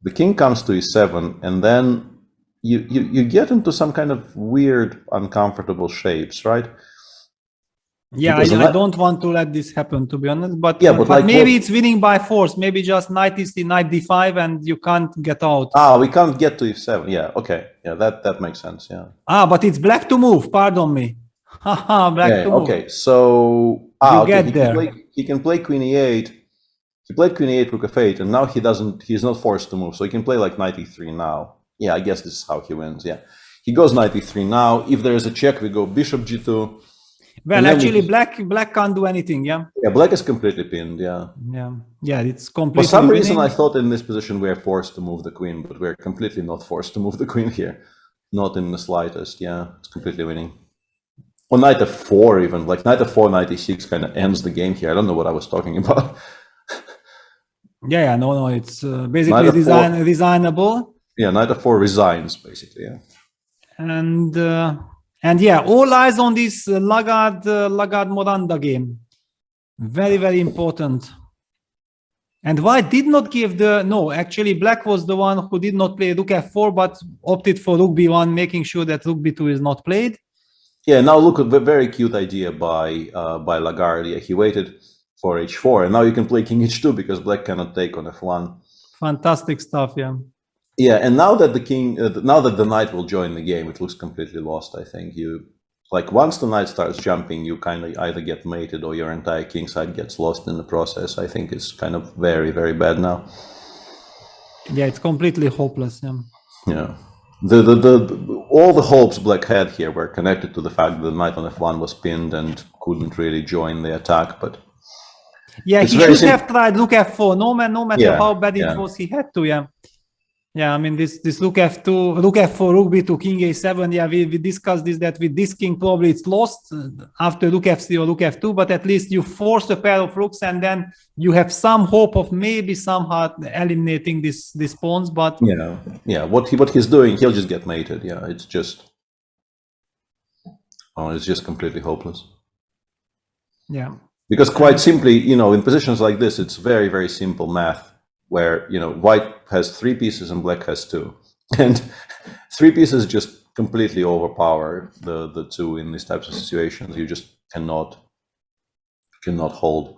the king comes to e7, and then you get into some kind of weird, uncomfortable shapes, right? Yeah, I don't want to let this happen, to be honest. But, yeah, but like maybe it's winning by force. Maybe just knight is the knight d5 and you can't get out. We can't get to e7. Yeah, okay. Yeah, that makes sense. Yeah. But it's black to move. Pardon me. Haha, black to move. Okay, so you get there. He can play queen e8. He played queen e8, rook f8, and now he's not forced to move, so he can play like knight e3 now. Yeah, I guess this is how he wins. Yeah, he goes knight e3 now. If there is a check, we go bishop g2. Well, actually, black can't do anything. Yeah. Yeah, black is completely pinned. Yeah. Yeah, it's completely. For some winning. reason, I thought in this position we are forced to move the queen, but we're completely not forced to move the queen here. Not in the slightest. Yeah, it's completely winning. Or knight f4 even, like knight f4, knight e6 kind of ends the game here. I don't know what I was talking about. No, it's basically designable. Yeah, knight f4 resigns basically. Yeah. And yeah, all eyes on this Lagarde-Moranda game. Very, very important. And white did not give actually black was the one who did not play rook f4, but opted for rook b1, making sure that rook b2 is not played. Yeah, now look at the very cute idea by Lagarde. Yeah, he waited for h4, and now you can play king h2 because black cannot take on f1. Fantastic stuff, yeah. Yeah, and now that the knight will join the game, it looks completely lost. I think once the knight starts jumping, you kind of either get mated or your entire king side gets lost in the process. I think it's kind of very, very bad now. Yeah, it's completely hopeless. Yeah. Yeah. All the hopes black had here were connected to the fact that the knight on f1 was pinned and couldn't really join the attack, but yeah, he should have tried rook f4. No matter how bad it was, he had to. Yeah, I mean this rook f2, rook f4, rook b2, king a7. Yeah, we discussed this, that with this king probably it's lost after rook f0, rook f2, but at least you force a pair of rooks and then you have some hope of maybe somehow eliminating these pawns. But yeah, what he's doing, he'll just get mated. Yeah, it's just completely hopeless. Yeah, because quite simply, in positions like this, it's very, very simple math. Where white has 3 pieces and black has 2, and 3 pieces just completely overpower the 2 in these types of situations. You just cannot hold.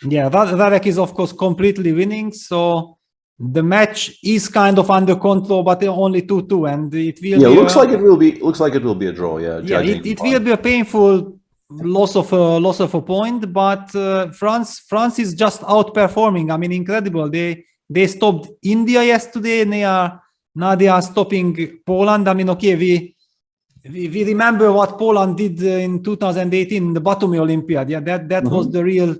Yeah, Radek is of course completely winning, so the match is kind of under control, but only 2-2, and it will. Yeah, looks like it will be a draw. Yeah, it will be a painful loss of a point, but France is just outperforming. I mean, incredible. They stopped India yesterday, and now they are stopping Poland. I mean, okay, we remember what Poland did in 2018 in the Batumi Olympiad. Yeah, that was the real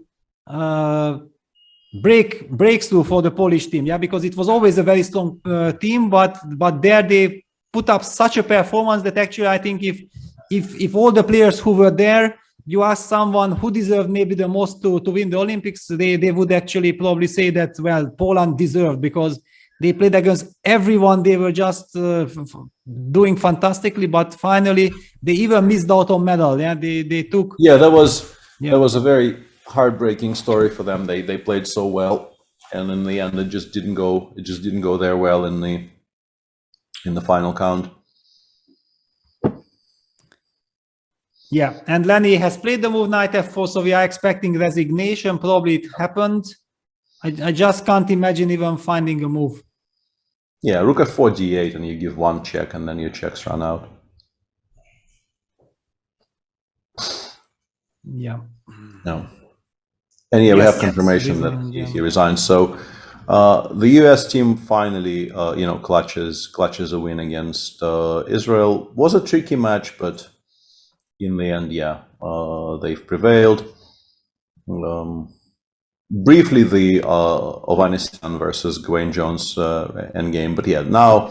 breakthrough for the Polish team. Yeah, because it was always a very strong team, but there they put up such a performance that actually I think if all the players who were there, you ask someone who deserved maybe the most to win the Olympics, they would actually probably say that, well, Poland deserved, because they played against everyone. They were just doing fantastically, but finally they even missed out on medal. Yeah, they took. Yeah, that was a very heartbreaking story for them. They played so well, and in the end, it just didn't go there well in the final count. Yeah, and Lenny has played the move knight f4, so we are expecting resignation. Probably it happened. I just can't imagine even finding a move. Yeah, rook f4, g8, and you give 1 check, and then your checks run out. Yeah. No. And yeah, we have confirmation that he resigned. So the US team finally, clutches a win against Israel. Was a tricky match, but in the end, they've prevailed. Briefly, the Ovanesyan versus Gawain Jones endgame, but now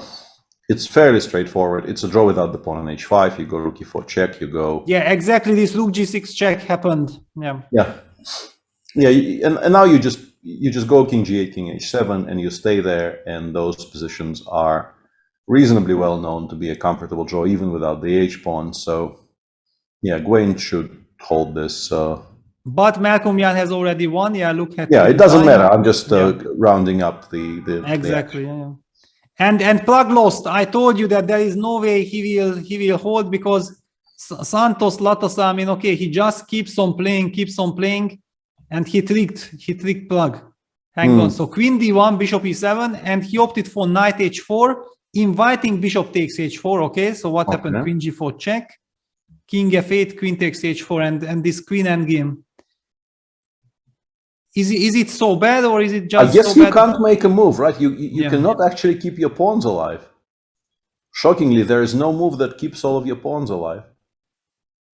it's fairly straightforward. It's a draw without the pawn on h5. You go rook e4 check. You go. Yeah, exactly. This rook g6 check happened. Yeah. And now you just go king g8, king h7, and you stay there. And those positions are reasonably well known to be a comfortable draw, even without the h pawn. So. Yeah, Gawain should hold this. But Malcolm Jan has already won. Yeah, look at. Yeah, it doesn't matter. I'm just rounding up the exactly. Yeah. And Prague lost. I told you that there is no way he will hold, because Santos Latos, I mean, okay, he just keeps on playing, and he tricked Prague. Hang on. So Queen D1, Bishop E7, and he opted for Knight H4, inviting Bishop takes H4. Okay, so what happened? Queen G4 check, King F8, Queen takes H4, and this Queen endgame. Is it so bad, or is it just? I guess so you bad? can't make a move, right? You cannot actually keep your pawns alive. Shockingly, there is no move that keeps all of your pawns alive.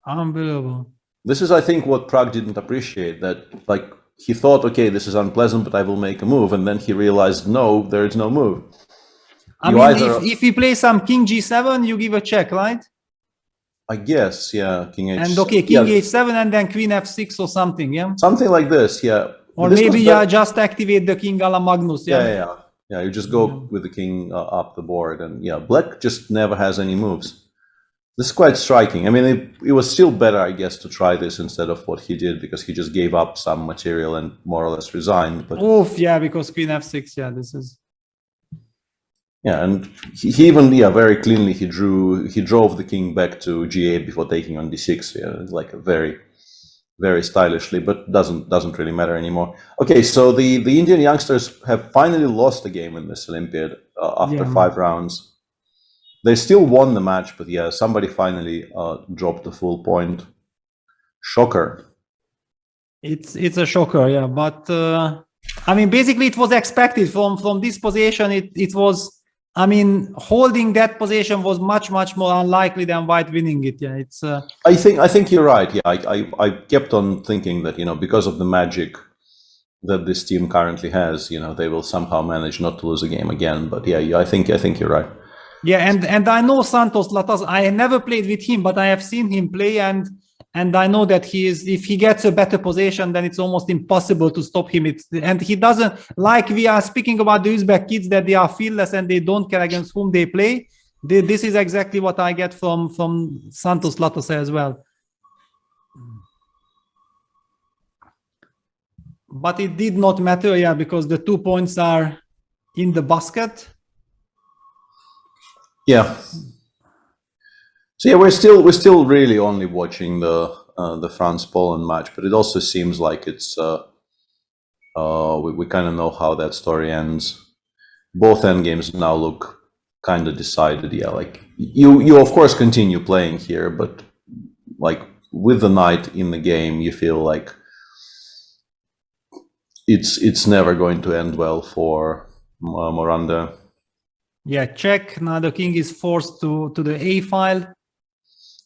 Unbelievable. This is, I think, what Prague didn't appreciate. That, like, he thought, okay, this is unpleasant, but I will make a move, and then he realized, no, there is no move. I mean, if he plays some King G7, you give a check, right? I guess, yeah, King H7. And okay, King H7, and then Queen F6 or something, yeah? Something like this, yeah. Or maybe just activate the king a la Magnus, yeah. Yeah, you just go with the king up the board, and yeah, black just never has any moves. This is quite striking. I mean, it was still better, I guess, to try this instead of what he did, because he just gave up some material and more or less resigned. But oof, yeah, because Queen F6, yeah, this is. Yeah, and he even, very cleanly he drove the king back to G8 before taking on D6. Yeah, like a very stylishly, but doesn't really matter anymore. Okay, so the Indian youngsters have finally lost a game in this Olympiad after 5 rounds. They still won the match, but yeah, somebody finally dropped the full point. Shocker. It's a shocker, yeah. But I mean, basically, it was expected from this position. It was. I mean, holding that position was much more unlikely than white winning it. Yeah, it's. I think you're right. Yeah, I kept on thinking that, because of the magic that this team currently has, they will somehow manage not to lose a game again. But yeah, I think you're right. Yeah, and I know Santos Latas. I never played with him, but I have seen him play, and I know that if he gets a better position, then it's almost impossible to stop him. And he doesn't, like we are speaking about the Uzbek kids, that they are fearless and they don't care against whom they play. This is exactly what I get from Santos Latas as well. But it did not matter, yeah, because the 2 points are in the basket. Yeah. So yeah, we're still really only watching the France-Poland match, but it also seems like it's we kind of know how that story ends. Both endgames now look kind of decided. Yeah, like you of course continue playing here, but like with the knight in the game, you feel like it's never going to end well for Moranda. Yeah, check. Now the king is forced to the A file.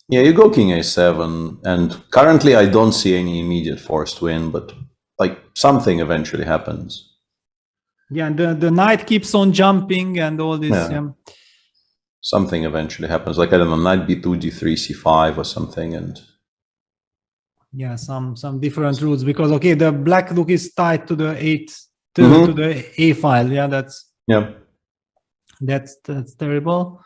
Yeah, you go King A7, and currently I don't see any immediate forced win, but like something eventually happens. Yeah, and the knight keeps on jumping and all this. Yeah. Something eventually happens, like I don't know, knight B2, D3, C5 or something, and yeah, some different routes, because okay, the black rook is tied to the to the A file. Yeah, that's terrible.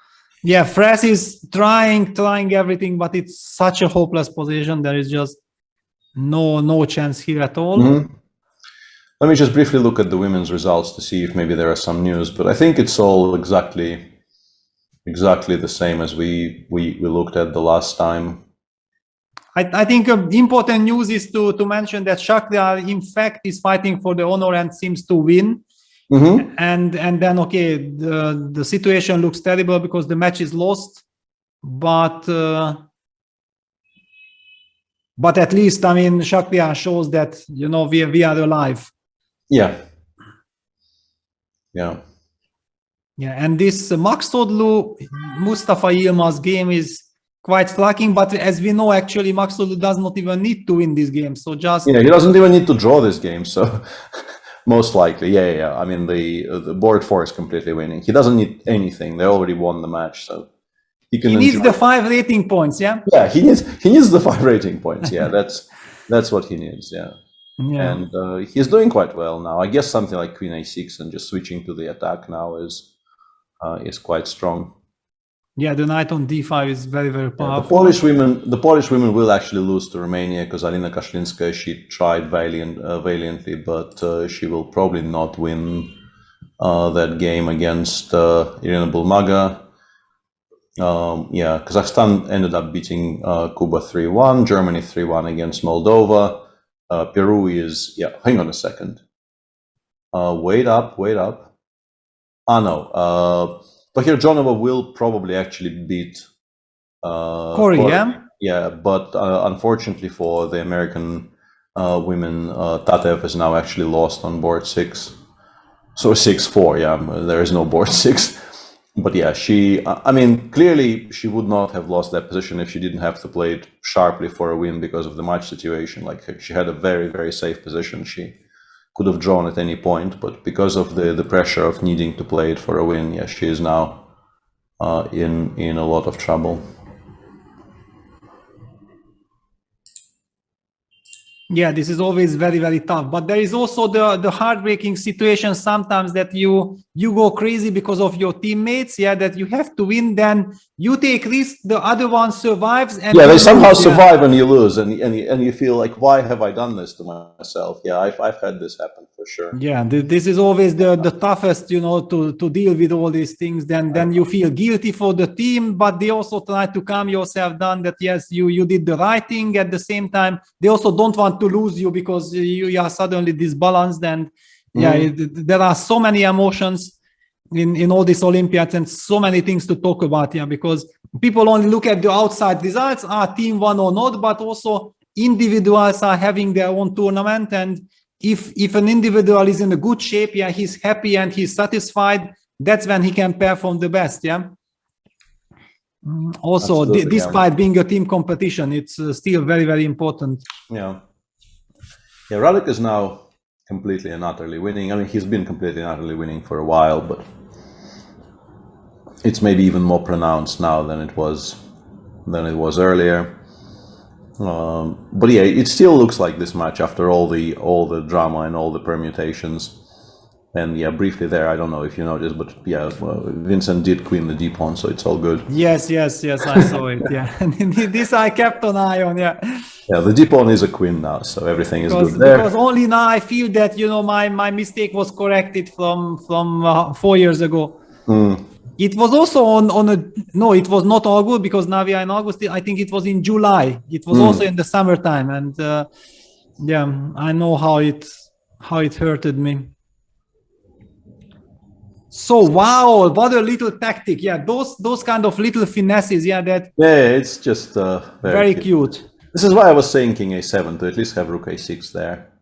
Yeah, Fres is trying everything, but it's such a hopeless position. There is just no chance here at all. Let me just briefly look at the women's results to see if maybe there are some news, but I think it's all exactly the same as we looked at the last time. I think important news is to mention that Shakhtar in fact is fighting for the honor and seems to win. And then okay, the situation looks terrible because the match is lost, but at least I mean Shakhtar shows that we are alive. Yeah, and this Max Todlu Mustafa Yilmaz game is quite striking, but as we know, actually Max Todlu does not even need to win this game, so just he doesn't even need to draw this game, so most likely, yeah. I mean, the board 4 is completely winning. He doesn't need anything. They already won the match, so he needs the 5 rating points. Yeah. Yeah, he needs the 5 rating points. Yeah, that's what he needs. Yeah. And he's doing quite well now. I guess something like Queen A6 and just switching to the attack now is quite strong. Yeah, the knight on D5 is very powerful. The Polish women will actually lose to Romania because Alina Kashlinska, she tried valiantly, but she will probably not win that game against Irina Bulmaga. Kazakhstan ended up beating Cuba 3-1, Germany 3-1 against Moldova. Peru is, hang on a second. Wait up. Tahirjonova will probably actually beat Corey, yeah? Yeah, but unfortunately for the American women, Tatev is now actually lost on board 6. So 6-4, there is no board 6. But yeah, clearly she would not have lost that position if she didn't have to play it sharply for a win because of the match situation. Like, she had a very, very safe position. She could have drawn at any point, but because of the pressure of needing to play it for a win, she is now in a lot of trouble. Yeah, this is always very, very tough. But there is also the heartbreaking situation sometimes that you go crazy because of your teammates, that you have to win, then you take risk, the other one survives. And they somehow survive and you lose, and you feel like, why have I done this to myself? Yeah, I've had this happen for sure. Yeah, this is always the toughest, to deal with all these things. Then you feel guilty for the team, but they also try to calm yourself down that yes, you did the right thing. At the same time, they also don't want to lose you because you are suddenly disbalanced. And there are so many emotions in all these Olympiads and so many things to talk about. Because people only look at the outside results, are team won or not, but also individuals are having their own tournament. And if an individual is in a good shape, he's happy and he's satisfied, that's when he can perform the best. Also, despite being a team competition, it's still very, very important. Radek is now completely and utterly winning. I mean, he's been completely and utterly winning for a while, but it's maybe even more pronounced now than it was earlier. But it still looks like this match after all the drama and all the permutations. And briefly there, I don't know if you noticed, but Vincent did queen the d pawn, so it's all good. Yes, I saw it. This I kept an eye on. The d pawn is a queen now, so everything is good there. Because only now I feel that my mistake was corrected from 4 years ago. It was also it was not August, because now we are in August. I think it was in July. It was also in the summertime, and I know how it hurted me. So wow, what a little tactic! Those kind of little finesses. It's just very cute. This is why I was saying King A7 to at least have Rook A6 there.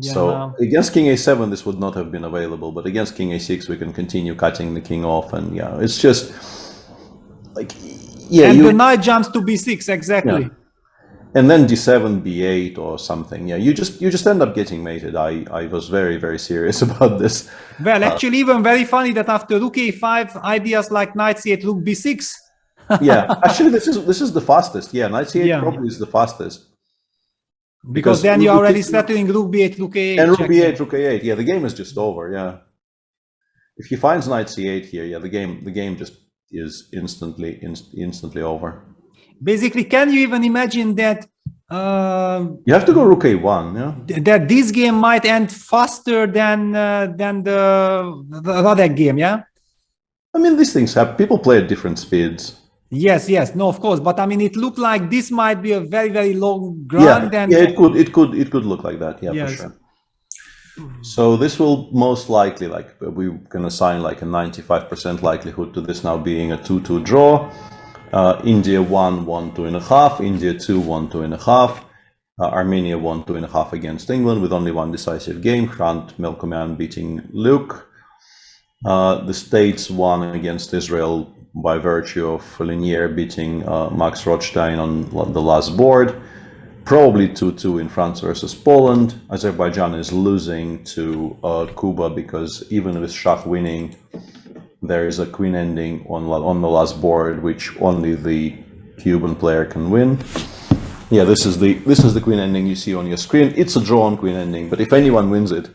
So against King A7 this would not have been available, but against King A6 we can continue cutting the king off, and it's just like and the knight jumps to B6 exactly. And then D7, B8 or something. You just end up getting mated. I was very, very serious about this. Well, actually, even very funny that after Rook A5, ideas like Knight C8, Rook B6. Actually, this is the fastest. Knight C8 probably is the fastest. Because then you're already settling Rook B8, Rook A8. And Rook B8, Rook A8. The game is just over. If he finds Knight C8 here, the game just is instantly over. Basically, can you even imagine that you have to go Rook A1, that this game might end faster than the Radek game, I mean, these things happen. People play at different speeds. Yes, no, of course. But I mean, it looked like this might be a very, very long ground. It could look like that. For sure. So this will most likely, we're gonna assign like a 95% likelihood to this now being a 2-2 draw. India won 1-2.5, India 2 won 2.5, Armenia won 2.5 against England with only one decisive game, Hrant Melkomian beating Luke. The States won against Israel by virtue of Linier beating Max Rothstein on the last board. Probably 2-2 in France versus Poland. Azerbaijan is losing to Cuba because even with Shah winning, there is a queen ending on the last board, which only the Cuban player can win. This is the queen ending you see on your screen. It's a drawn queen ending, but if anyone wins it,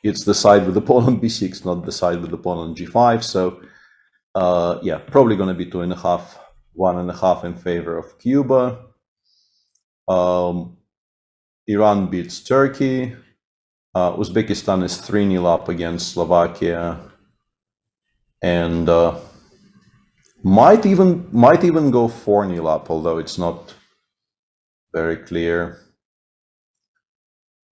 it's the side with the pawn on B6, not the side with the pawn on G5. So probably going to be 2.5, 1.5 in favor of Cuba. Iran beats Turkey. Uzbekistan is 3-0 up against Slovakia. and might even go 4-0 up, although it's not very clear.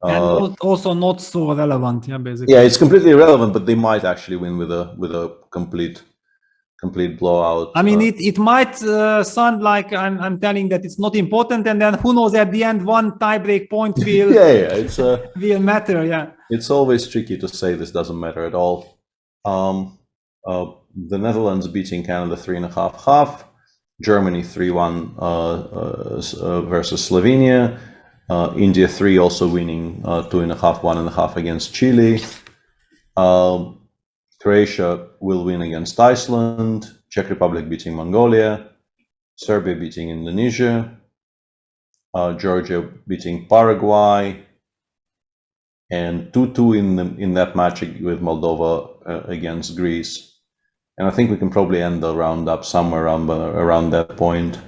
And also not so relevant, yeah, basically. Yeah, it's completely irrelevant, but they might actually win with a complete blowout. I mean, it might sound like I'm telling that it's not important, and then who knows, at the end one tiebreak point will it's will matter. Yeah, it's always tricky to say this doesn't matter at all. The Netherlands beating Canada 3.5-half, Germany 3-1 versus Slovenia, India 3 also winning 2.5, 1.5 against Chile. Croatia will win against Iceland, Czech Republic beating Mongolia, Serbia beating Indonesia, Georgia beating Paraguay, and 2-2 in that match with Moldova against Greece. And I think we can probably end the roundup somewhere around that point.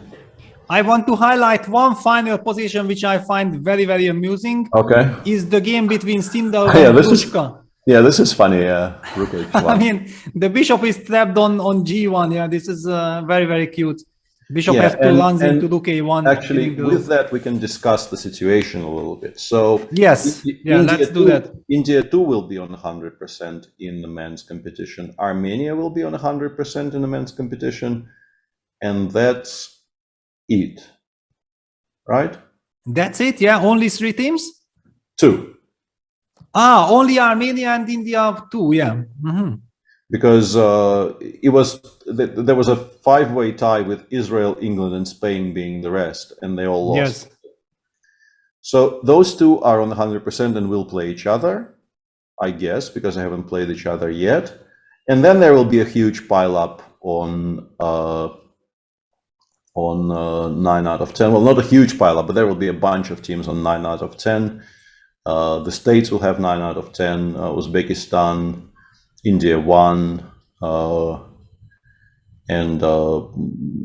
I want to highlight one final position which I find very, very amusing. Okay. Is the game between Stindl and Grushka. Yeah, this is funny. Yeah, Rook H1. I mean, the bishop is trapped on G1. Yeah, this is very, very cute. Bishop F2 lands into Rook A1. Actually, with that, we can discuss the situation a little bit. So yes, let's do that. India too will be on 100% in the men's competition. Armenia will be on 100% in the men's competition, and that's it, right? That's it. Yeah, only 3 teams. 2. Only Armenia and India too. Yeah. Mm-hmm. Because there was a 5-way tie with Israel, England, and Spain being the rest, and they all lost. Yes. So those 2 are on 100% and will play each other, I guess, because they haven't played each other yet. And then there will be a huge pile-up on 9 out of 10. Well, not a huge pile-up, but there will be a bunch of teams on 9 out of 10. The States will have 9 out of 10. Uzbekistan, India 1, and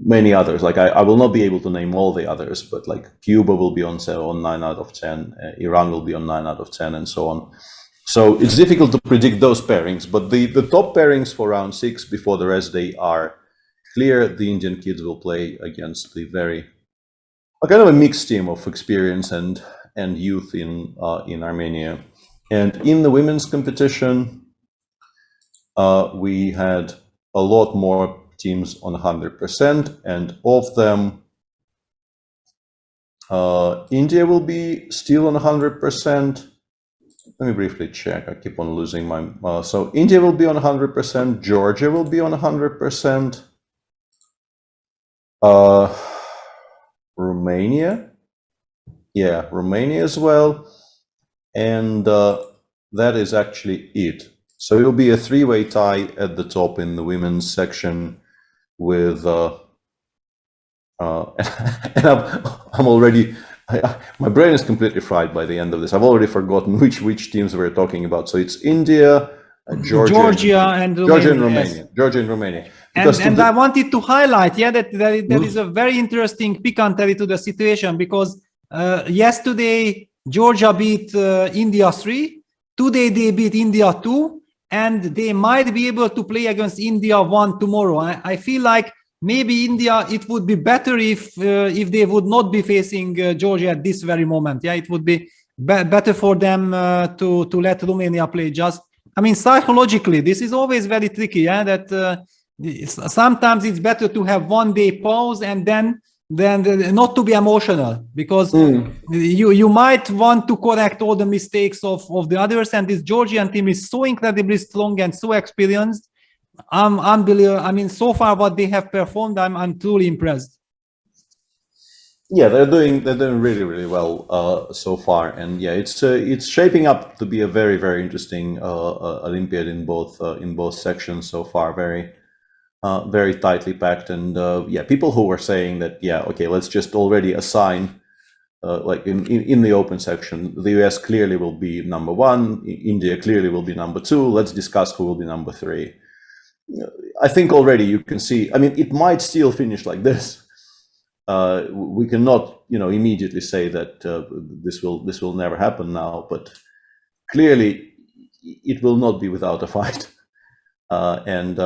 many others. Like I will not be able to name all the others, but like Cuba will be on 9 out of 10, Iran will be on 9 out of 10, and so on. So it's difficult to predict those pairings, but the top pairings for round 6 before the rest day are clear. The Indian kids will play against the kind of a mixed team of experience and youth in Armenia. And in the women's competition, we had a lot more teams on 100%, and of them, India will be still on 100%. Let me briefly check. I keep on losing my... so India will be on 100%. Georgia will be on 100%. Romania. Yeah, Romania as well. And that is actually it. So it will be a 3-way tie at the top in the women's section with... and I'm already... my brain is completely fried by the end of this. I've already forgotten which teams we're talking about. So it's India, Georgia and Romania. Yes. Georgia and Romania. And I wanted to highlight, that there is a very interesting piquantry to the situation, because yesterday Georgia beat India 3. Today they beat India 2, and they might be able to play against India 1 tomorrow. I feel like maybe India, it would be better if they would not be facing Georgia at this very moment. Yeah, it would be better for them to let Romania play. I mean, psychologically, this is always very tricky. Yeah, that sometimes it's better to have 1 day pause and then not to be emotional, because you might want to correct all the mistakes of the others. And this Georgian team is so incredibly strong and so experienced. Unbelievable. I mean, so far what they have performed, I'm truly impressed. Yeah, they're doing really, really well so far, and yeah, it's shaping up to be a very, very interesting Olympiad in both sections so far. Very tightly packed, and yeah, people who were saying that, yeah, okay, let's just already assign like in the open section, the US clearly will be number 1, India clearly will be number 2. Let's discuss who will be number 3. I think already you can see. I mean, it might still finish like this. We cannot, immediately say that this will never happen now, but clearly it will not be without a fight. and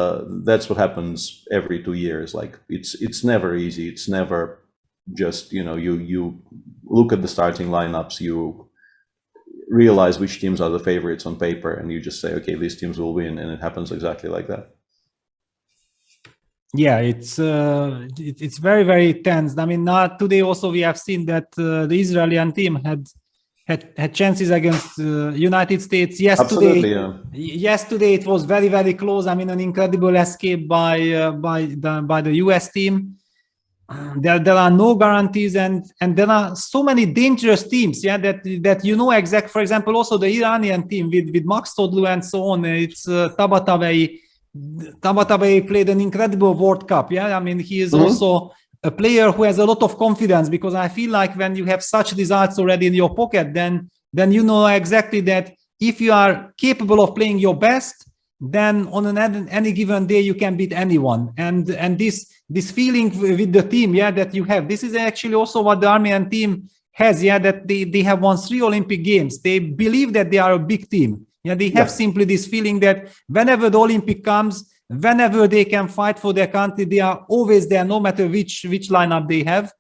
that's what happens every 2 years. Like it's never easy. It's never just, you know, you look at the starting lineups, you realize which teams are the favorites on paper, and you just say, okay, these teams will win, and it happens exactly like that. Yeah, it's very, very tense. I mean, today also we have seen that the Israeli team had chances against United States yesterday. Absolutely, yeah. Yesterday it was very, very close. I mean, an incredible escape by the US team. There are no guarantees, and there are so many dangerous teams. Yeah, that you know exact. For example, also the Iranian team with Max Todlu and so on. It's Tabatabai. Tabatabai played an incredible World Cup. Yeah, I mean, he is also a player who has a lot of confidence, because I feel like when you have such results already in your pocket, then you know exactly that if you are capable of playing your best, then on any given day you can beat anyone. And this feeling with the team, yeah, that you have, this is actually also what the Armenian team has, yeah, that they have won 3 Olympic Games. They believe that they are a big team. Yeah, they have simply this feeling that whenever the Olympic comes, whenever they can fight for their country, they are always there, no matter which lineup they have,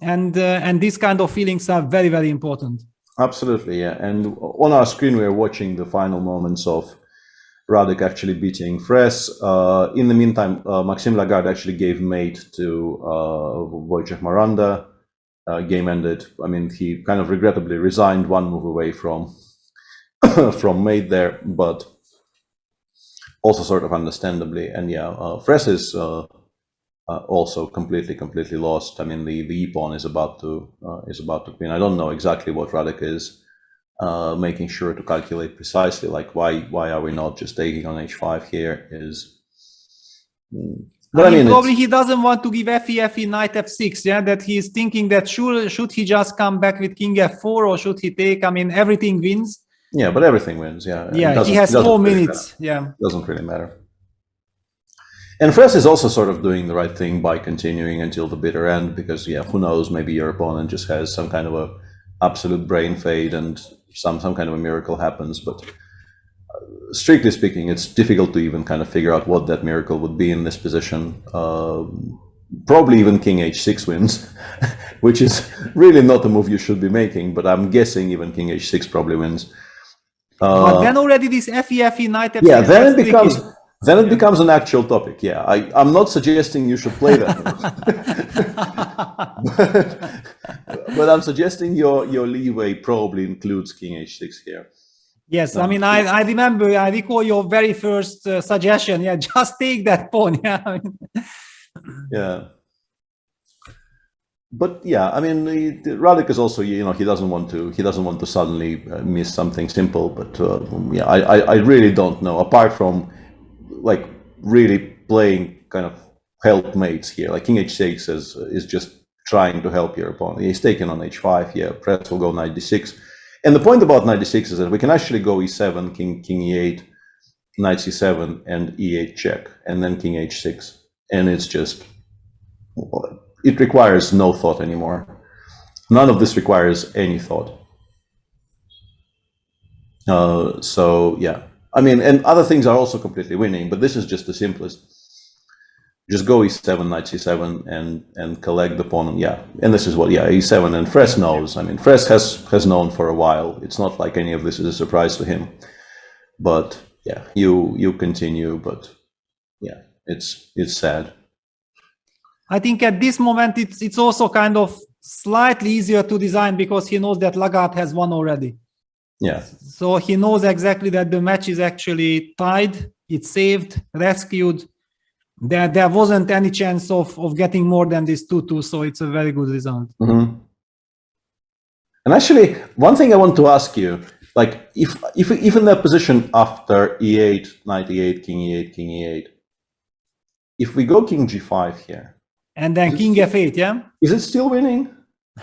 and these kind of feelings are very, very important. Absolutely, yeah. And on our screen, we're watching the final moments of Radek actually beating Fres. In the meantime, Maxime Lagarde actually gave mate to Wojciech Maranda. Game ended. I mean, he kind of regrettably resigned, one move away from mate there, but also sort of understandably. And yeah, Fres is also completely lost. I mean, the e-pawn is about to win. I don't know exactly what Radek is making sure to calculate precisely. Like why are we not just taking on h5 here? But I mean probably he doesn't want to give fe knight f6. Yeah, that he's thinking that should he just come back with king f4, or should he take? I mean, everything wins. Yeah, but everything wins. Yeah. Yeah, he has 4 minutes. Yeah, doesn't really matter. And Fres is also sort of doing the right thing by continuing until the bitter end, because yeah, who knows? Maybe your opponent just has some kind of a absolute brain fade, and some kind of a miracle happens. But strictly speaking, it's difficult to even kind of figure out what that miracle would be in this position. Probably even king h6 wins, which is really not a move you should be making. But I'm guessing even king h6 probably wins. But then already this fe knight f6. Yeah, then it becomes an actual topic. Yeah, I'm not suggesting you should play that move. but I'm suggesting your leeway probably includes king h6 here. Yes, I mean, I recall your very first suggestion. Yeah, just take that pawn. Yeah. Yeah. But yeah, I mean, Radek is also, you know, he doesn't want to suddenly miss something simple. But yeah, I really don't know, apart from like really playing kind of helpmates here. Like king h6 is just trying to help your opponent. He's taken on h5. Yeah, Press will go knight d6. And the point about knight d6 is that we can actually go e7, king e8, knight c7, and e8 check, and then king h6. And it's just, it requires no thought anymore. None of this requires any thought. So yeah, I mean, and other things are also completely winning, but this is just the simplest. Just go e7, knight c7, and collect the pawn. Yeah, and this is what, yeah, e7, and Fres knows. I mean, Fres has known for a while. It's not like any of this is a surprise to him. But yeah, you continue, but yeah, it's sad. I think at this moment it's also kind of slightly easier to design, because he knows that Lagarde has won already. Yeah. So he knows exactly that the match is actually tied, it's saved, rescued. There wasn't any chance of getting more than this 2-2, so it's a very good result. Mm-hmm. And actually, one thing I want to ask you, like if in that position after e8, knight e8, king e8, king e8, if we go king g5 here, and then king f8, yeah, is it still winning?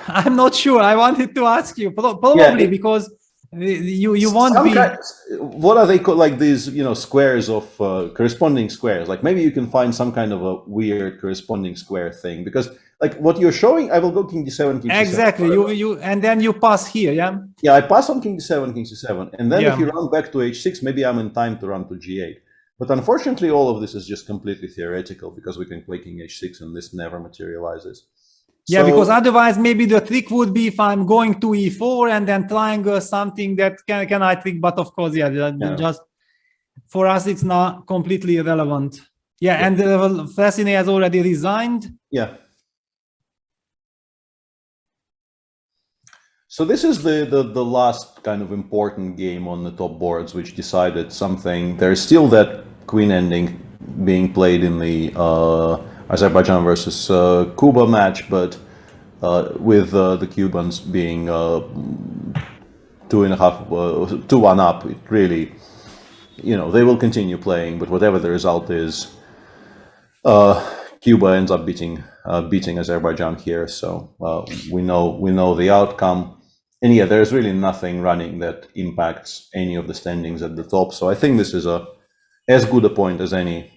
I'm not sure. I wanted to ask you, probably, because you won't be. What are they called? Like these, you know, squares of corresponding squares. Like maybe you can find some kind of a weird corresponding square thing, because like what you're showing, I will go king d7, king c7. Exactly. You and then you pass here, yeah. Yeah, I pass on king d7, king c7, and then if you run back to h6, maybe I'm in time to run to g8. But unfortunately, all of this is just completely theoretical because we can play king h6 and this never materializes. Yeah, So, because otherwise maybe the trick would be if I'm going to e4 and then triangle something that can I trick, but of course, just for us it's not completely irrelevant. Yeah, and Fressine has already resigned. Yeah. So this is the last kind of important game on the top boards, which decided something. There's still that queen ending being played in the Azerbaijan versus Cuba match, but with the Cubans being 2-1 up, it really, they will continue playing. But whatever the result is, Cuba ends up beating Azerbaijan here. So we know the outcome. And yeah, there's really nothing running that impacts any of the standings at the top. So I think this is as good a point as any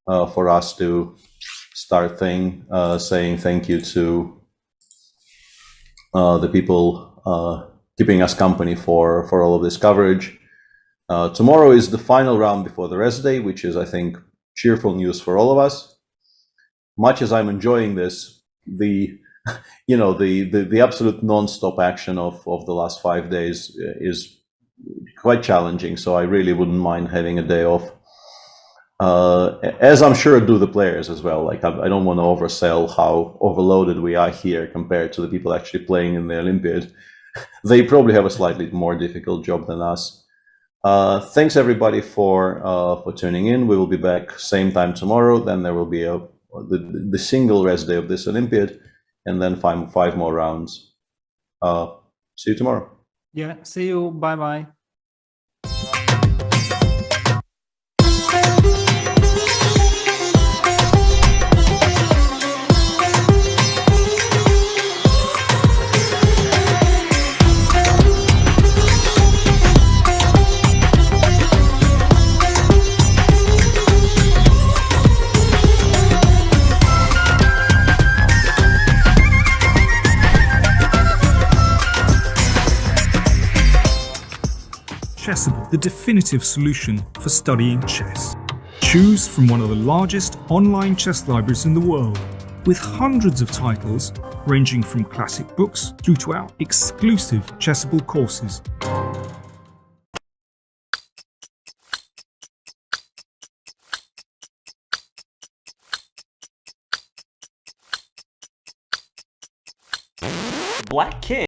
for us to start saying thank you to the people keeping us company for all of this coverage. Tomorrow is the final round before the rest day, which is, I think, cheerful news for all of us. Much as I'm enjoying this, the absolute non-stop action of the last 5 days is quite challenging. So I really wouldn't mind having a day off, as I'm sure do the players as well. Like I don't want to oversell how overloaded we are here compared to the people actually playing in the Olympiad. They probably have a slightly more difficult job than us. Thanks everybody for tuning in. We will be back same time tomorrow. Then there will be the single rest day of this Olympiad, and then five more rounds. See you tomorrow. Yeah, see you. Bye-bye. Chessable, the definitive solution for studying chess. Choose from one of the largest online chess libraries in the world, with hundreds of titles ranging from classic books through to our exclusive Chessable courses. Black King.